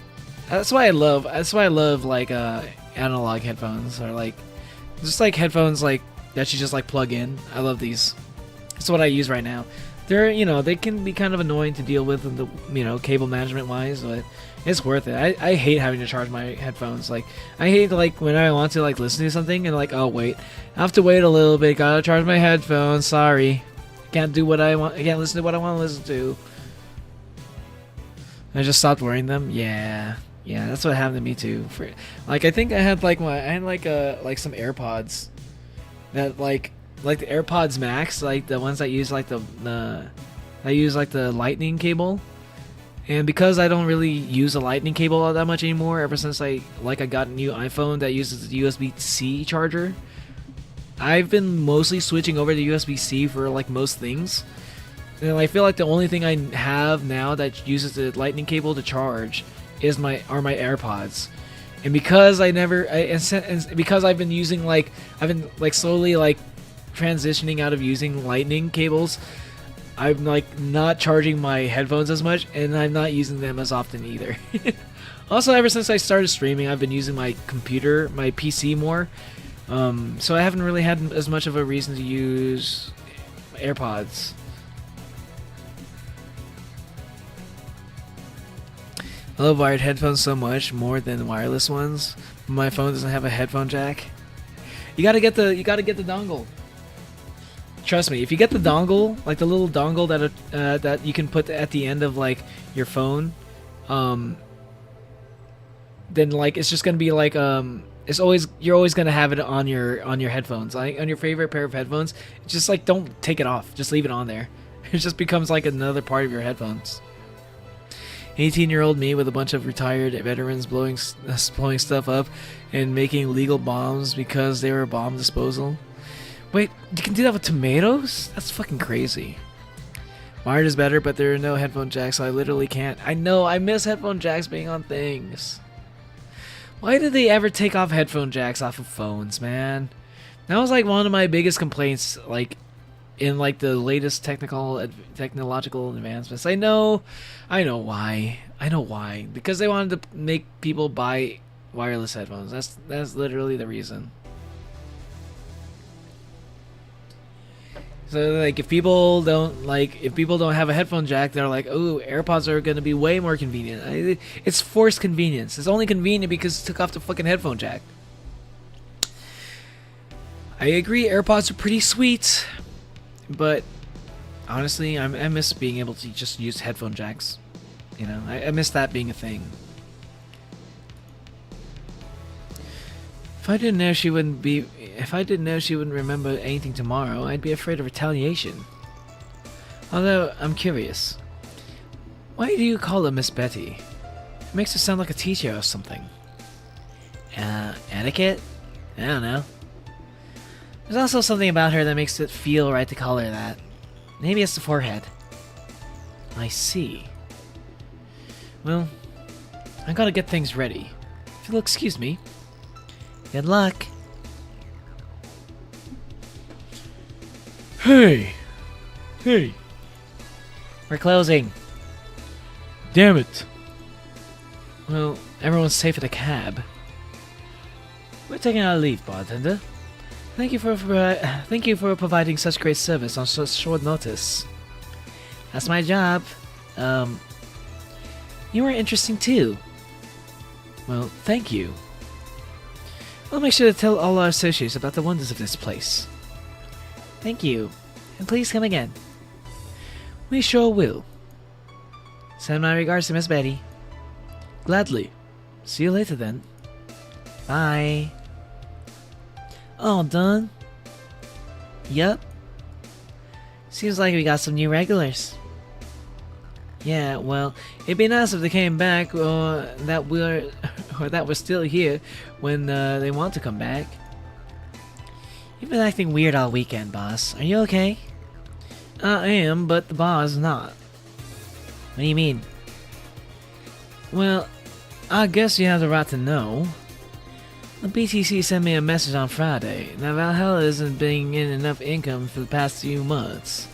That's why I love like analog headphones, or like just like headphones like that you just like plug in. I love these. That's what I use right now. They're, you know, they can be kind of annoying to deal with in the, you know, cable management wise, but it's worth it. I hate having to charge my headphones. Like, I hate, like, when I want to, like, listen to something and, like, oh, wait, I have to wait a little bit. Gotta charge my headphones. Sorry. Can't do what I want. I can't listen to what I want to listen to. I just stopped wearing them. Yeah, that's what happened to me, too. Like, I think I had, like, some AirPods that, like the AirPods Max, like the ones that use like the lightning cable, and because I don't really use a lightning cable all that much anymore, ever since I got a new iPhone that uses the USB-C charger, I've been mostly switching over to USB-C for like most things, and I feel like the only thing I have now that uses the lightning cable to charge are my AirPods. And because because I've been slowly like transitioning out of using lightning cables, I'm like not charging my headphones as much, and I'm not using them as often either. Also, ever since I started streaming, I've been using my computer, my PC more, so I haven't really had as much of a reason to use AirPods. I love wired headphones so much more than wireless ones. My phone doesn't have a headphone jack. You gotta get the dongle. Trust me, if you get the dongle, like the little dongle that you can put at the end of like your phone, then like it's just gonna be like you're always gonna have it on your headphones, like on your favorite pair of headphones. Just like don't take it off, just leave it on there. It just becomes like another part of your headphones. 18-year-old me with a bunch of retired veterans blowing stuff up and making legal bombs because they were bomb disposal. Wait, you can do that with tomatoes? That's fucking crazy. Wired is better, but there are no headphone jacks, so I literally can't. I know, I miss headphone jacks being on things. Why did they ever take off headphone jacks off of phones, man? That was like one of my biggest complaints, like, in like the latest technological advancements. I know why. Because they wanted to make people buy wireless headphones. That's literally the reason. So like if people don't have a headphone jack, they're like, oh, AirPods are gonna be way more convenient. It's forced convenience. It's only convenient because it took off the fucking headphone jack. I agree, AirPods are pretty sweet, but honestly, I miss being able to just use headphone jacks. You know, I miss that being a thing. If I didn't know she wouldn't remember anything tomorrow, I'd be afraid of retaliation. Although, I'm curious. Why do you call her Miss Betty? It makes her sound like a teacher or something. Etiquette? I don't know. There's also something about her that makes it feel right to call her that. Maybe it's the forehead. I see. Well, I gotta get things ready. If you'll excuse me. Good luck. Hey! We're closing. Damn it! Well, everyone's safe at the cab. We're taking our leave, bartender. Thank you for providing such great service on such short notice. That's my job. You were interesting too. Well, thank you. I'll make sure to tell all our associates about the wonders of this place. Thank you. And please come again. We sure will. Send my regards to Miss Betty. Gladly. See you later then. Bye. All done? Yup. Seems like we got some new regulars. Yeah, well, it'd be nice if they came back, or that we're still here when they want to come back. You've been acting weird all weekend, boss. Are you okay? I am, but the bar is not. What do you mean? Well, I guess you have the right to know. The BTC sent me a message on Friday. Now Valhalla isn't bringing in enough income for the past few months,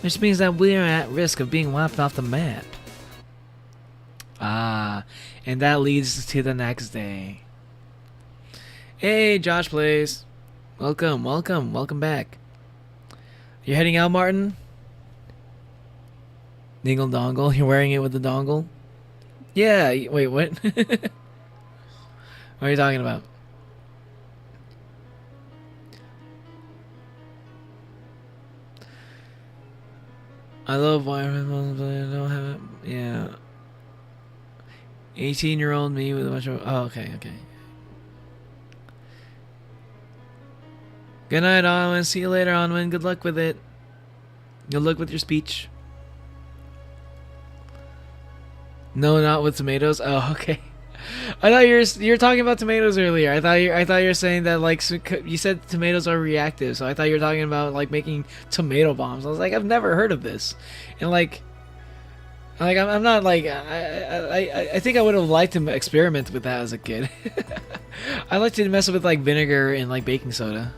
which means that we're at risk of being wiped off the map. Ah, and that leads to the next day. Hey, Josh Plays. Welcome back. You're heading out, Martin? Dingle dongle, you're wearing it with the dongle? Yeah, wait, what? What are you talking about? I love wireless, but I don't have it. Yeah. 18-year-old me with a bunch of... Oh, okay. Good night, Onwin. See you later, Onwin. Good luck with it. Good luck with your speech. No, not with tomatoes. Oh, okay. I thought you were talking about tomatoes earlier. I thought you were saying that, like, you said tomatoes are reactive, so I thought you were talking about, like, making tomato bombs. I was like, I've never heard of this, and like I'm not like I think I would have liked to experiment with that as a kid. I like to mess with like vinegar and like baking soda.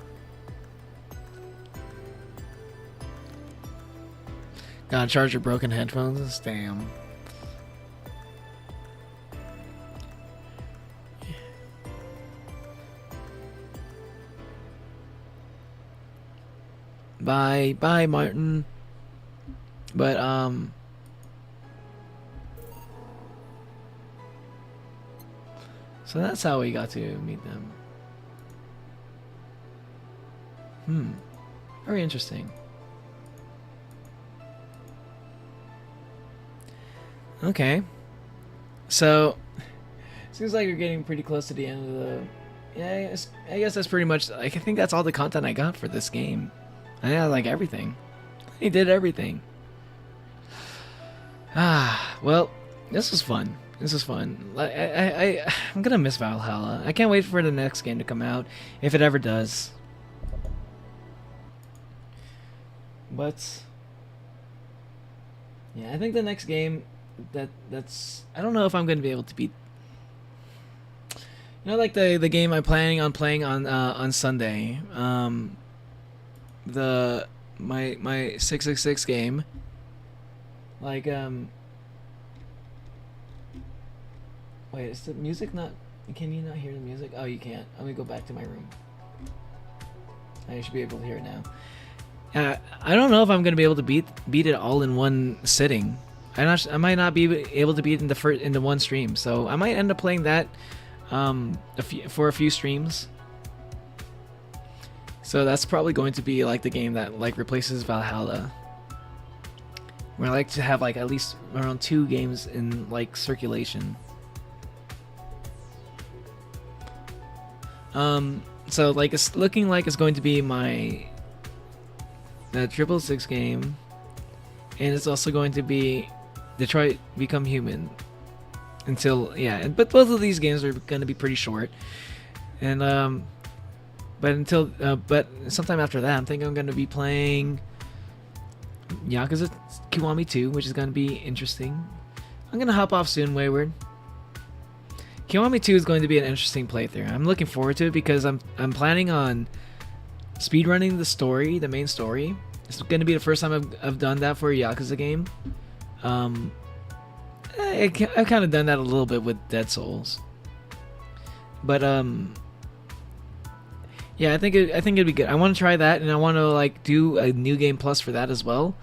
Gotta charge your broken headphones. Damn. Bye, Martin. But so that's how we got to meet them. Very interesting. Okay. So seems like you're getting pretty close to the end of the... Yeah, I guess that's pretty much... I think that's all the content I got for this game. I had like everything. He did everything. Well, this was fun. I'm gonna miss Valhalla. I can't wait for the next game to come out, if it ever does. But yeah, I think the next game that's I don't know if I'm gonna be able to beat. You know, like the game I'm planning on playing on Sunday. My 666 game. Like wait, is the music not... Can you not hear the music? Oh, you can't. Let me go back to my room. I should be able to hear it now. I don't know if I'm gonna be able to beat it all in one sitting. I might not be able to beat it in the one stream. So I might end up playing that for a few streams. So that's probably going to be like the game that like replaces Valhalla. Where I like to have like at least around 2 games in like circulation. So like it's looking like it's going to be my 666 game, and it's also going to be Detroit Become Human. But both of these games are going to be pretty short, and but sometime after that, I'm thinking I'm going to be playing Yakuza Kiwami 2, which is going to be interesting. I'm going to hop off soon, Wayward. Kiwami 2 is going to be an interesting playthrough. I'm looking forward to it because I'm planning on speedrunning the main story. It's going to be the first time I've done that for a Yakuza game. I've kind of done that a little bit with Dead Souls. But yeah, I think it'd be good. I want to try that, and I want to like do a new game plus for that as well,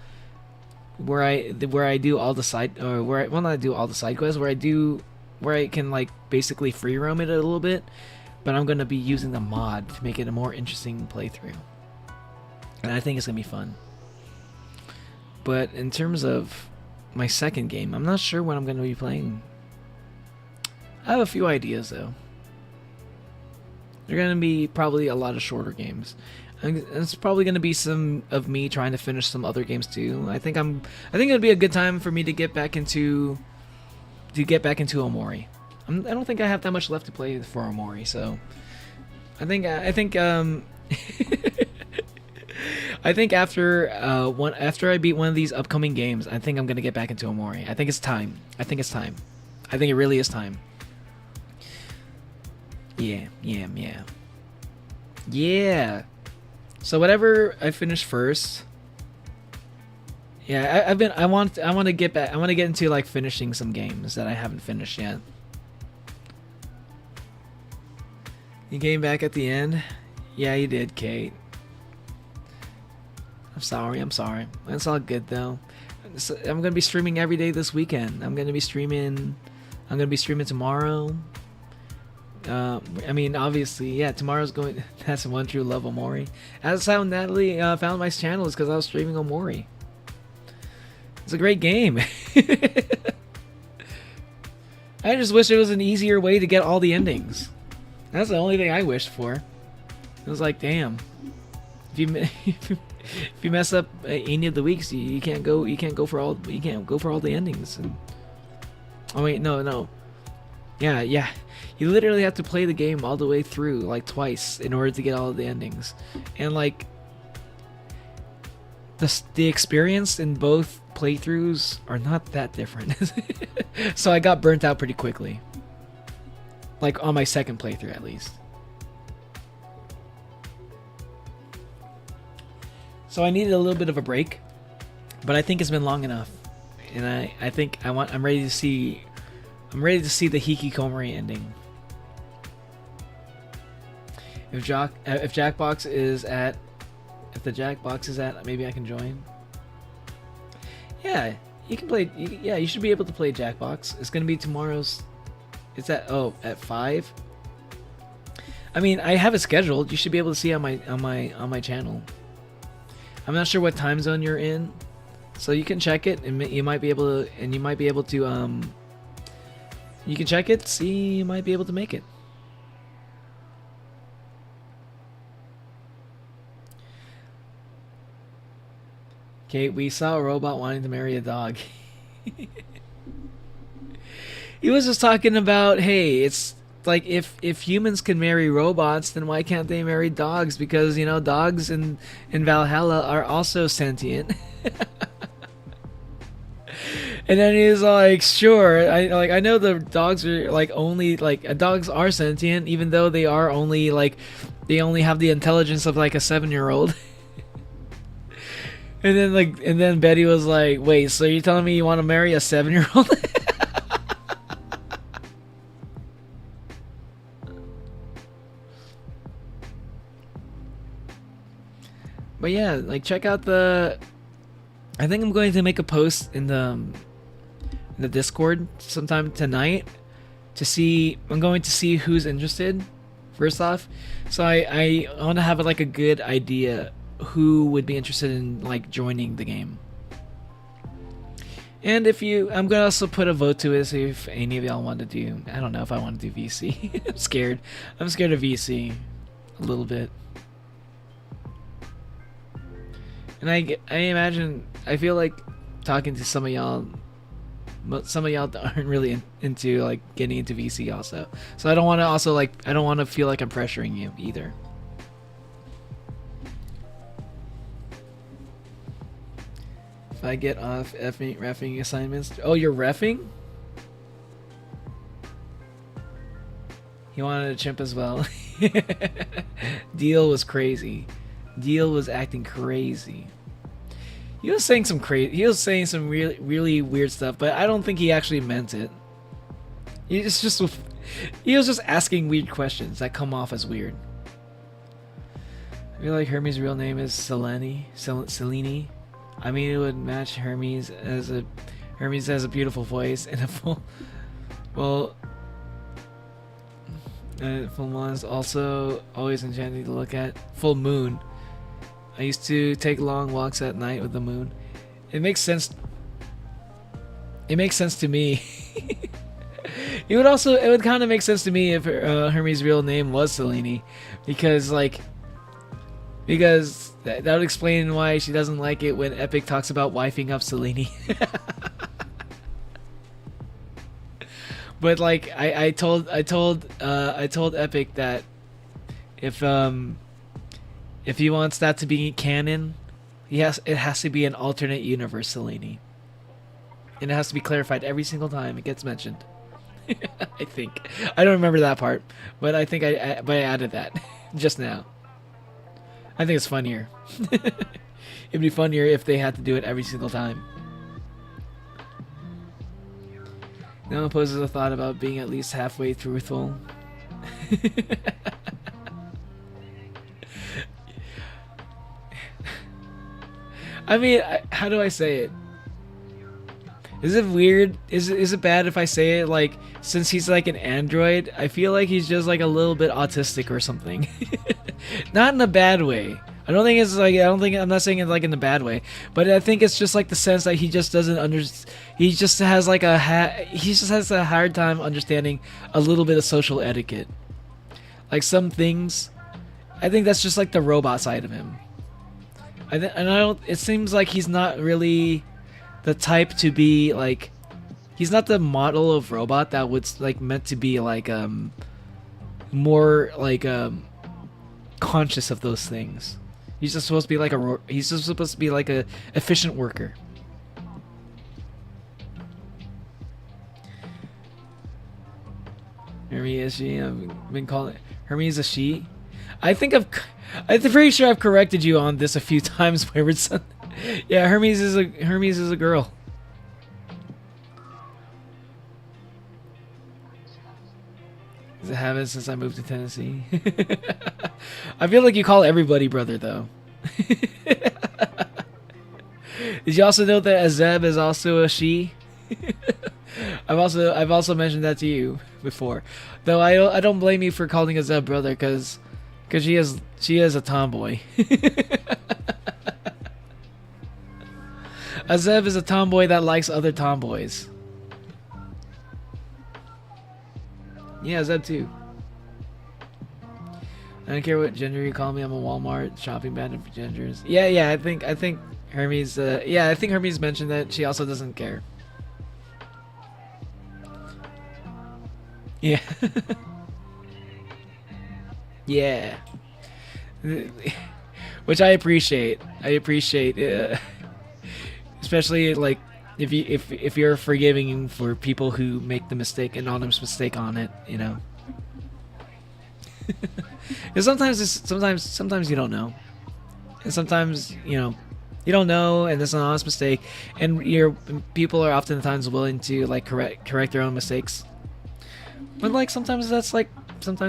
where I do all the side, or not do all the side quests, where I can like basically free roam it a little bit, but I'm gonna be using the mod to make it a more interesting playthrough, and I think it's gonna be fun. But in terms of my second game, I'm not sure what I'm gonna be playing. I have a few ideas though. They're gonna be probably a lot of shorter games. It's probably gonna be some of me trying to finish some other games too. I think it'd be a good time for me to get back into Omori. I don't think I have that much left to play for Omori, so I think I think after I beat one of these upcoming games, I think I'm gonna get back into Omori. I think it's time. I think it really is time. Yeah. So whatever I finish first. Yeah, I want to get back. I want to get into like finishing some games that I haven't finished yet. You came back at the end? Yeah, you did, Kate. I'm sorry. It's all good though. I'm gonna be streaming every day this weekend. I'm gonna be streaming tomorrow. I mean, obviously, yeah. Tomorrow's going. That's one true love, Omori. That's how Natalie found my channel, is because I was streaming Omori. It's a great game. I just wish there was an easier way to get all the endings. That's the only thing I wished for. It was like, damn. If you mess up any of the weeks, you can't go for all the endings. And, oh wait, no. Yeah. You literally have to play the game all the way through like twice in order to get all of the endings. And like the experience in both playthroughs are not that different. So I got burnt out pretty quickly. Like on my second playthrough at least. So I needed a little bit of a break, but I think it's been long enough. And I think I'm ready to see the Hikikomori ending. If the Jackbox is at, maybe I can join. Yeah, you can play. You should be able to play Jackbox. It's gonna be tomorrow's. It's at 5. I mean, I have it scheduled. You should be able to see on my channel. I'm not sure what time zone you're in, so you can check it, and you might be able to. You can check it. See, you might be able to make it. Okay, we saw a robot wanting to marry a dog. He was just talking about, hey, it's like if humans can marry robots, then why can't they marry dogs? Because, dogs in Valhalla are also sentient. And then he's like, sure, I know the dogs are dogs are sentient, even though they are only they only have the intelligence of like a 7-year-old. And then Betty was like, wait, so you're telling me you want to marry a 7-year-old? But yeah, check out I think I'm going to make a post in the Discord sometime tonight I'm going to see who's interested, first off. So I want to have a good idea who would be interested in joining the game. And I'm gonna also put a vote to it, see if any of y'all want to do. I don't know if I want to do VC. I'm scared of VC a little bit. And I imagine, I feel like talking to some of y'all aren't really into getting into VC also. So I don't want to feel like I'm pressuring you either. If I get off reffing assignments. Oh, you're reffing? He wanted a chimp as well. Deal was crazy. Deal was acting crazy. He was saying some really, really weird stuff, but I don't think he actually meant it. He was just asking weird questions that come off as weird. I feel like Hermes' real name is Selene. I mean, it would match Hermes has a beautiful voice and a full moon is also always enchanting to look at. Full moon. I used to take long walks at night with the moon. It makes sense. It makes sense to me. It would kind of make sense to me if Hermes' real name was Selene, because that would explain why she doesn't like it when Epic talks about wifing up Selene. But I told Epic that if he wants that to be canon, it has to be an alternate universe Selene, and it has to be clarified every single time it gets mentioned. I think. I don't remember that part, but I think I added that just now. I think it's funnier. It'd be funnier if they had to do it every single time. No one poses a thought about being at least halfway truthful. I mean, how do I say it? Is it weird? Is it bad if I say it like, since he's like an android, I feel like he's just like a little bit autistic or something. Not in a bad way. I don't think it's like, I'm not saying it like in a bad way, but I think it's just like the sense that he just doesn't he just has like he just has a hard time understanding a little bit of social etiquette. Like some things, I think that's just like the robot side of him. It seems like he's not really the type to be like, he's not the model of robot that would like meant to be like more like conscious of those things. He's just supposed to be like he's just supposed to be like a efficient worker. Hermes, she? I've been calling Hermes a she. I'm pretty sure I've corrected you on this a few times, Wayward Son. Yeah, Hermes is a girl. Does it have it since I moved to Tennessee? I feel like you call everybody brother though. Did you also know that Azeb is also a she? I've also mentioned that to you before, though I don't blame you for calling Azeb brother because she is a tomboy. Azeb is a tomboy that likes other tomboys. Yeah, Azeb too. I don't care what gender you call me. I'm a Walmart shopping bandit for genders. Yeah. I think Hermes. I think Hermes mentioned that she also doesn't care. Yeah. Yeah. Which I appreciate. Especially like if you're forgiving for people who make the mistake, anonymous mistake on it, you know. Because sometimes you don't know, and sometimes you don't know, and it's an honest mistake, and people are oftentimes willing to like correct their own mistakes. But like sometimes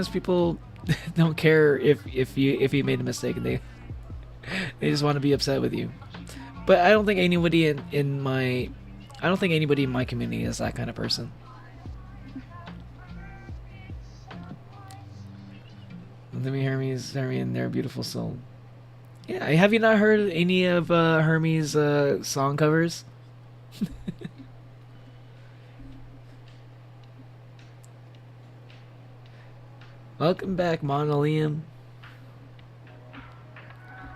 people don't care if you made a mistake, and they just want to be upset with you. But I don't think anybody in my community is that kind of person. Let me Hermes and their beautiful soul. Yeah, have you not heard any of Hermes song covers? Welcome back, Monolium.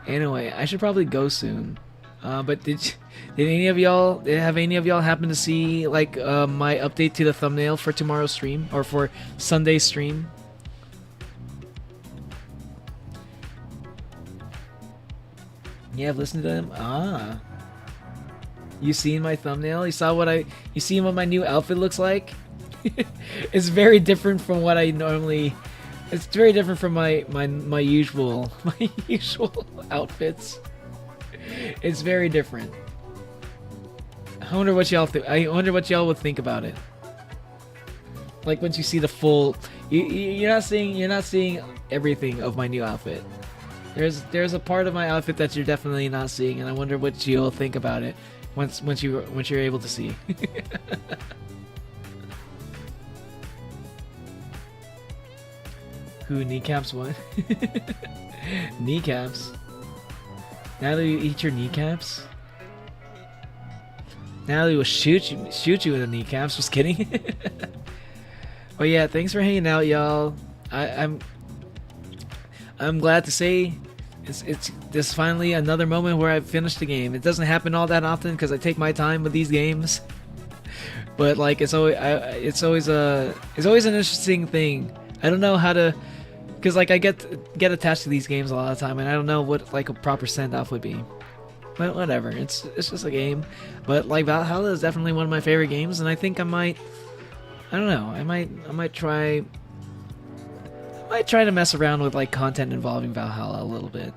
Anyway, I should probably go soon. But did any of y'all happen to see like my update to the thumbnail for tomorrow's stream or for Sunday's stream? Yeah, I've listened to them. Ah, you seen my thumbnail? You seen what my new outfit looks like? It's very different from what I normally. It's very different from my usual outfits. It's very different. I wonder what y'all would think about it. Like once you see the full, you're not seeing everything of my new outfit. There's a part of my outfit that you're definitely not seeing, and I wonder what you'll think about it once you're able to see. Who kneecaps what? Kneecaps. Natalie, you eat your kneecaps? Natalie will shoot you with the kneecaps. Just kidding. But yeah, thanks for hanging out, y'all. I'm glad to say it's this finally another moment where I've finished the game. It doesn't happen all that often because I take my time with these games. But like it's always an interesting thing. I don't know how to, because like I get attached to these games a lot of the time, and I don't know what like a proper send off would be. But whatever, it's just a game. But like Valhalla is definitely one of my favorite games, and I think I might I don't know. I might try to mess around with like content involving Valhalla a little bit.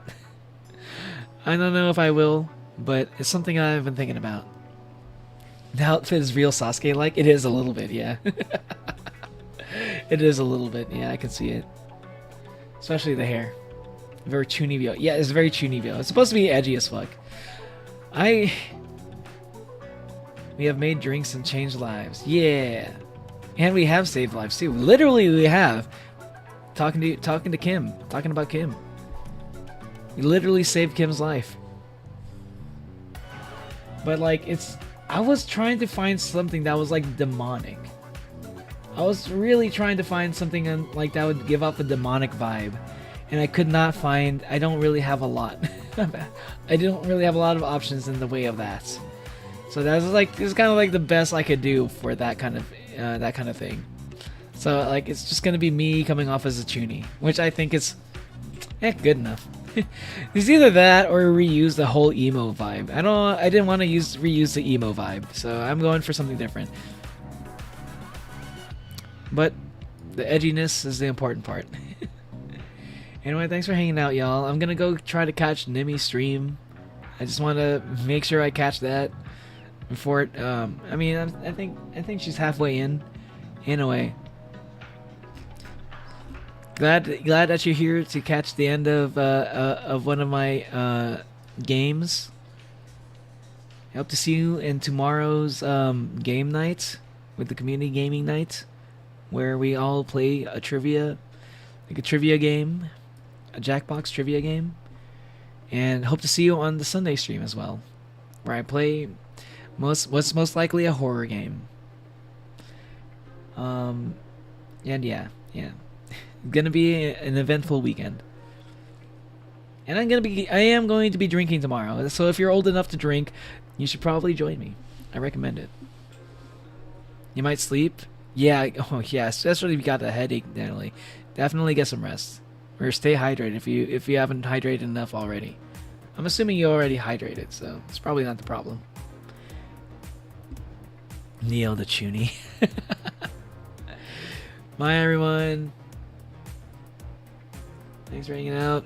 I don't know if I will, but it's something I've been thinking about. The outfit is real Sasuke like. It is a little bit, yeah. It is a little bit, yeah. I can see it, especially the hair. Very Chunibyo. Yeah, it's very Chunibyo. It's supposed to be edgy as fuck. We have made drinks and changed lives. Yeah. And we have saved lives too. Literally, we have. Talking to Kim. Talking about Kim. We literally saved Kim's life. But like, I was trying to find something that was like demonic. I was really trying to find something like that would give off a demonic vibe. And I could not find. I don't really have a lot. I don't really have a lot of options in the way of that. So that's like, this is kind of like the best I could do for that kind of thing. So like, it's just gonna be me coming off as a chuny, which I think is good enough. It's either that or reuse the whole emo vibe. I didn't want to reuse the emo vibe, so I'm going for something different. But the edginess is the important part. Anyway, thanks for hanging out, y'all. I'm gonna go try to catch Nimi's stream. I just want to make sure I catch that before it. I mean, I think she's halfway in a way. Glad that you're here to catch the end of one of my games. I hope to see you in tomorrow's game night with the community gaming night, where we all play a trivia game. A Jackbox trivia game, and hope to see you on the Sunday stream as well, where I play what's most likely a horror game. And yeah, gonna be an eventful weekend, and I am going to be drinking tomorrow. So if you're old enough to drink, you should probably join me. I recommend it. You might sleep. Yeah. Oh yes, especially if you got a headache. Definitely get some rest. Or stay hydrated if you haven't hydrated enough already. I'm assuming you already hydrated, so it's probably not the problem. Neo the Chuny. Bye everyone. Thanks for hanging out.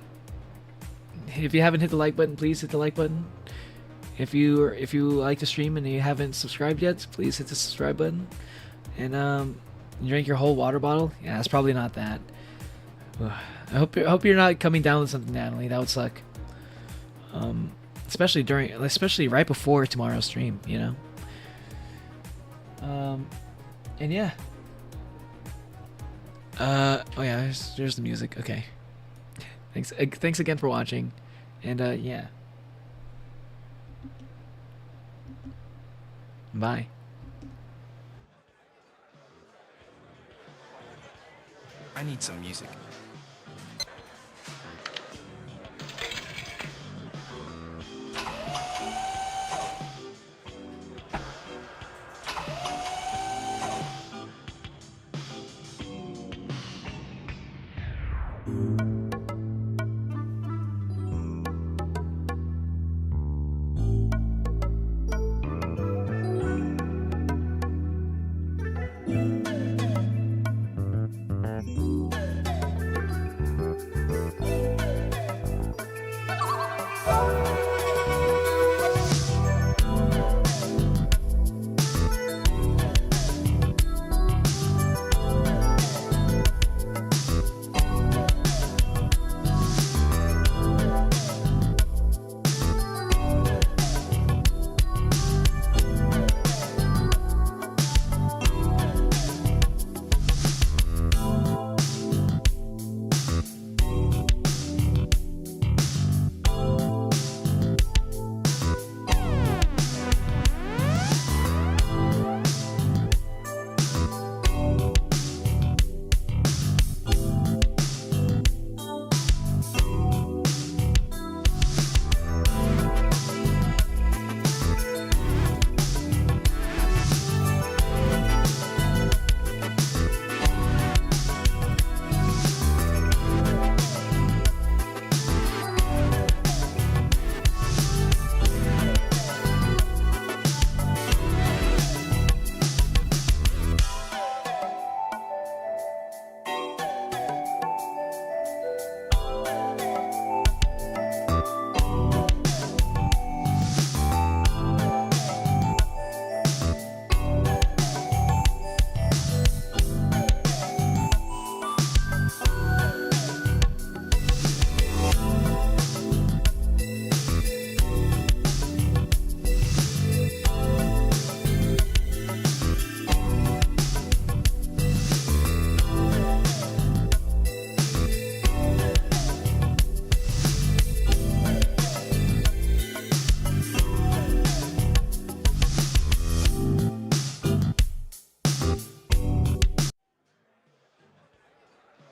If you haven't hit the like button, please hit the like button. If you like the stream and you haven't subscribed yet, please hit the subscribe button. And drink your whole water bottle. Yeah, it's probably not that. I hope you're not coming down with something, Natalie. That would suck. Especially right before tomorrow's stream, you know. And yeah. Oh yeah, there's the music. Okay. Thanks again for watching, and yeah. Bye. I need some music.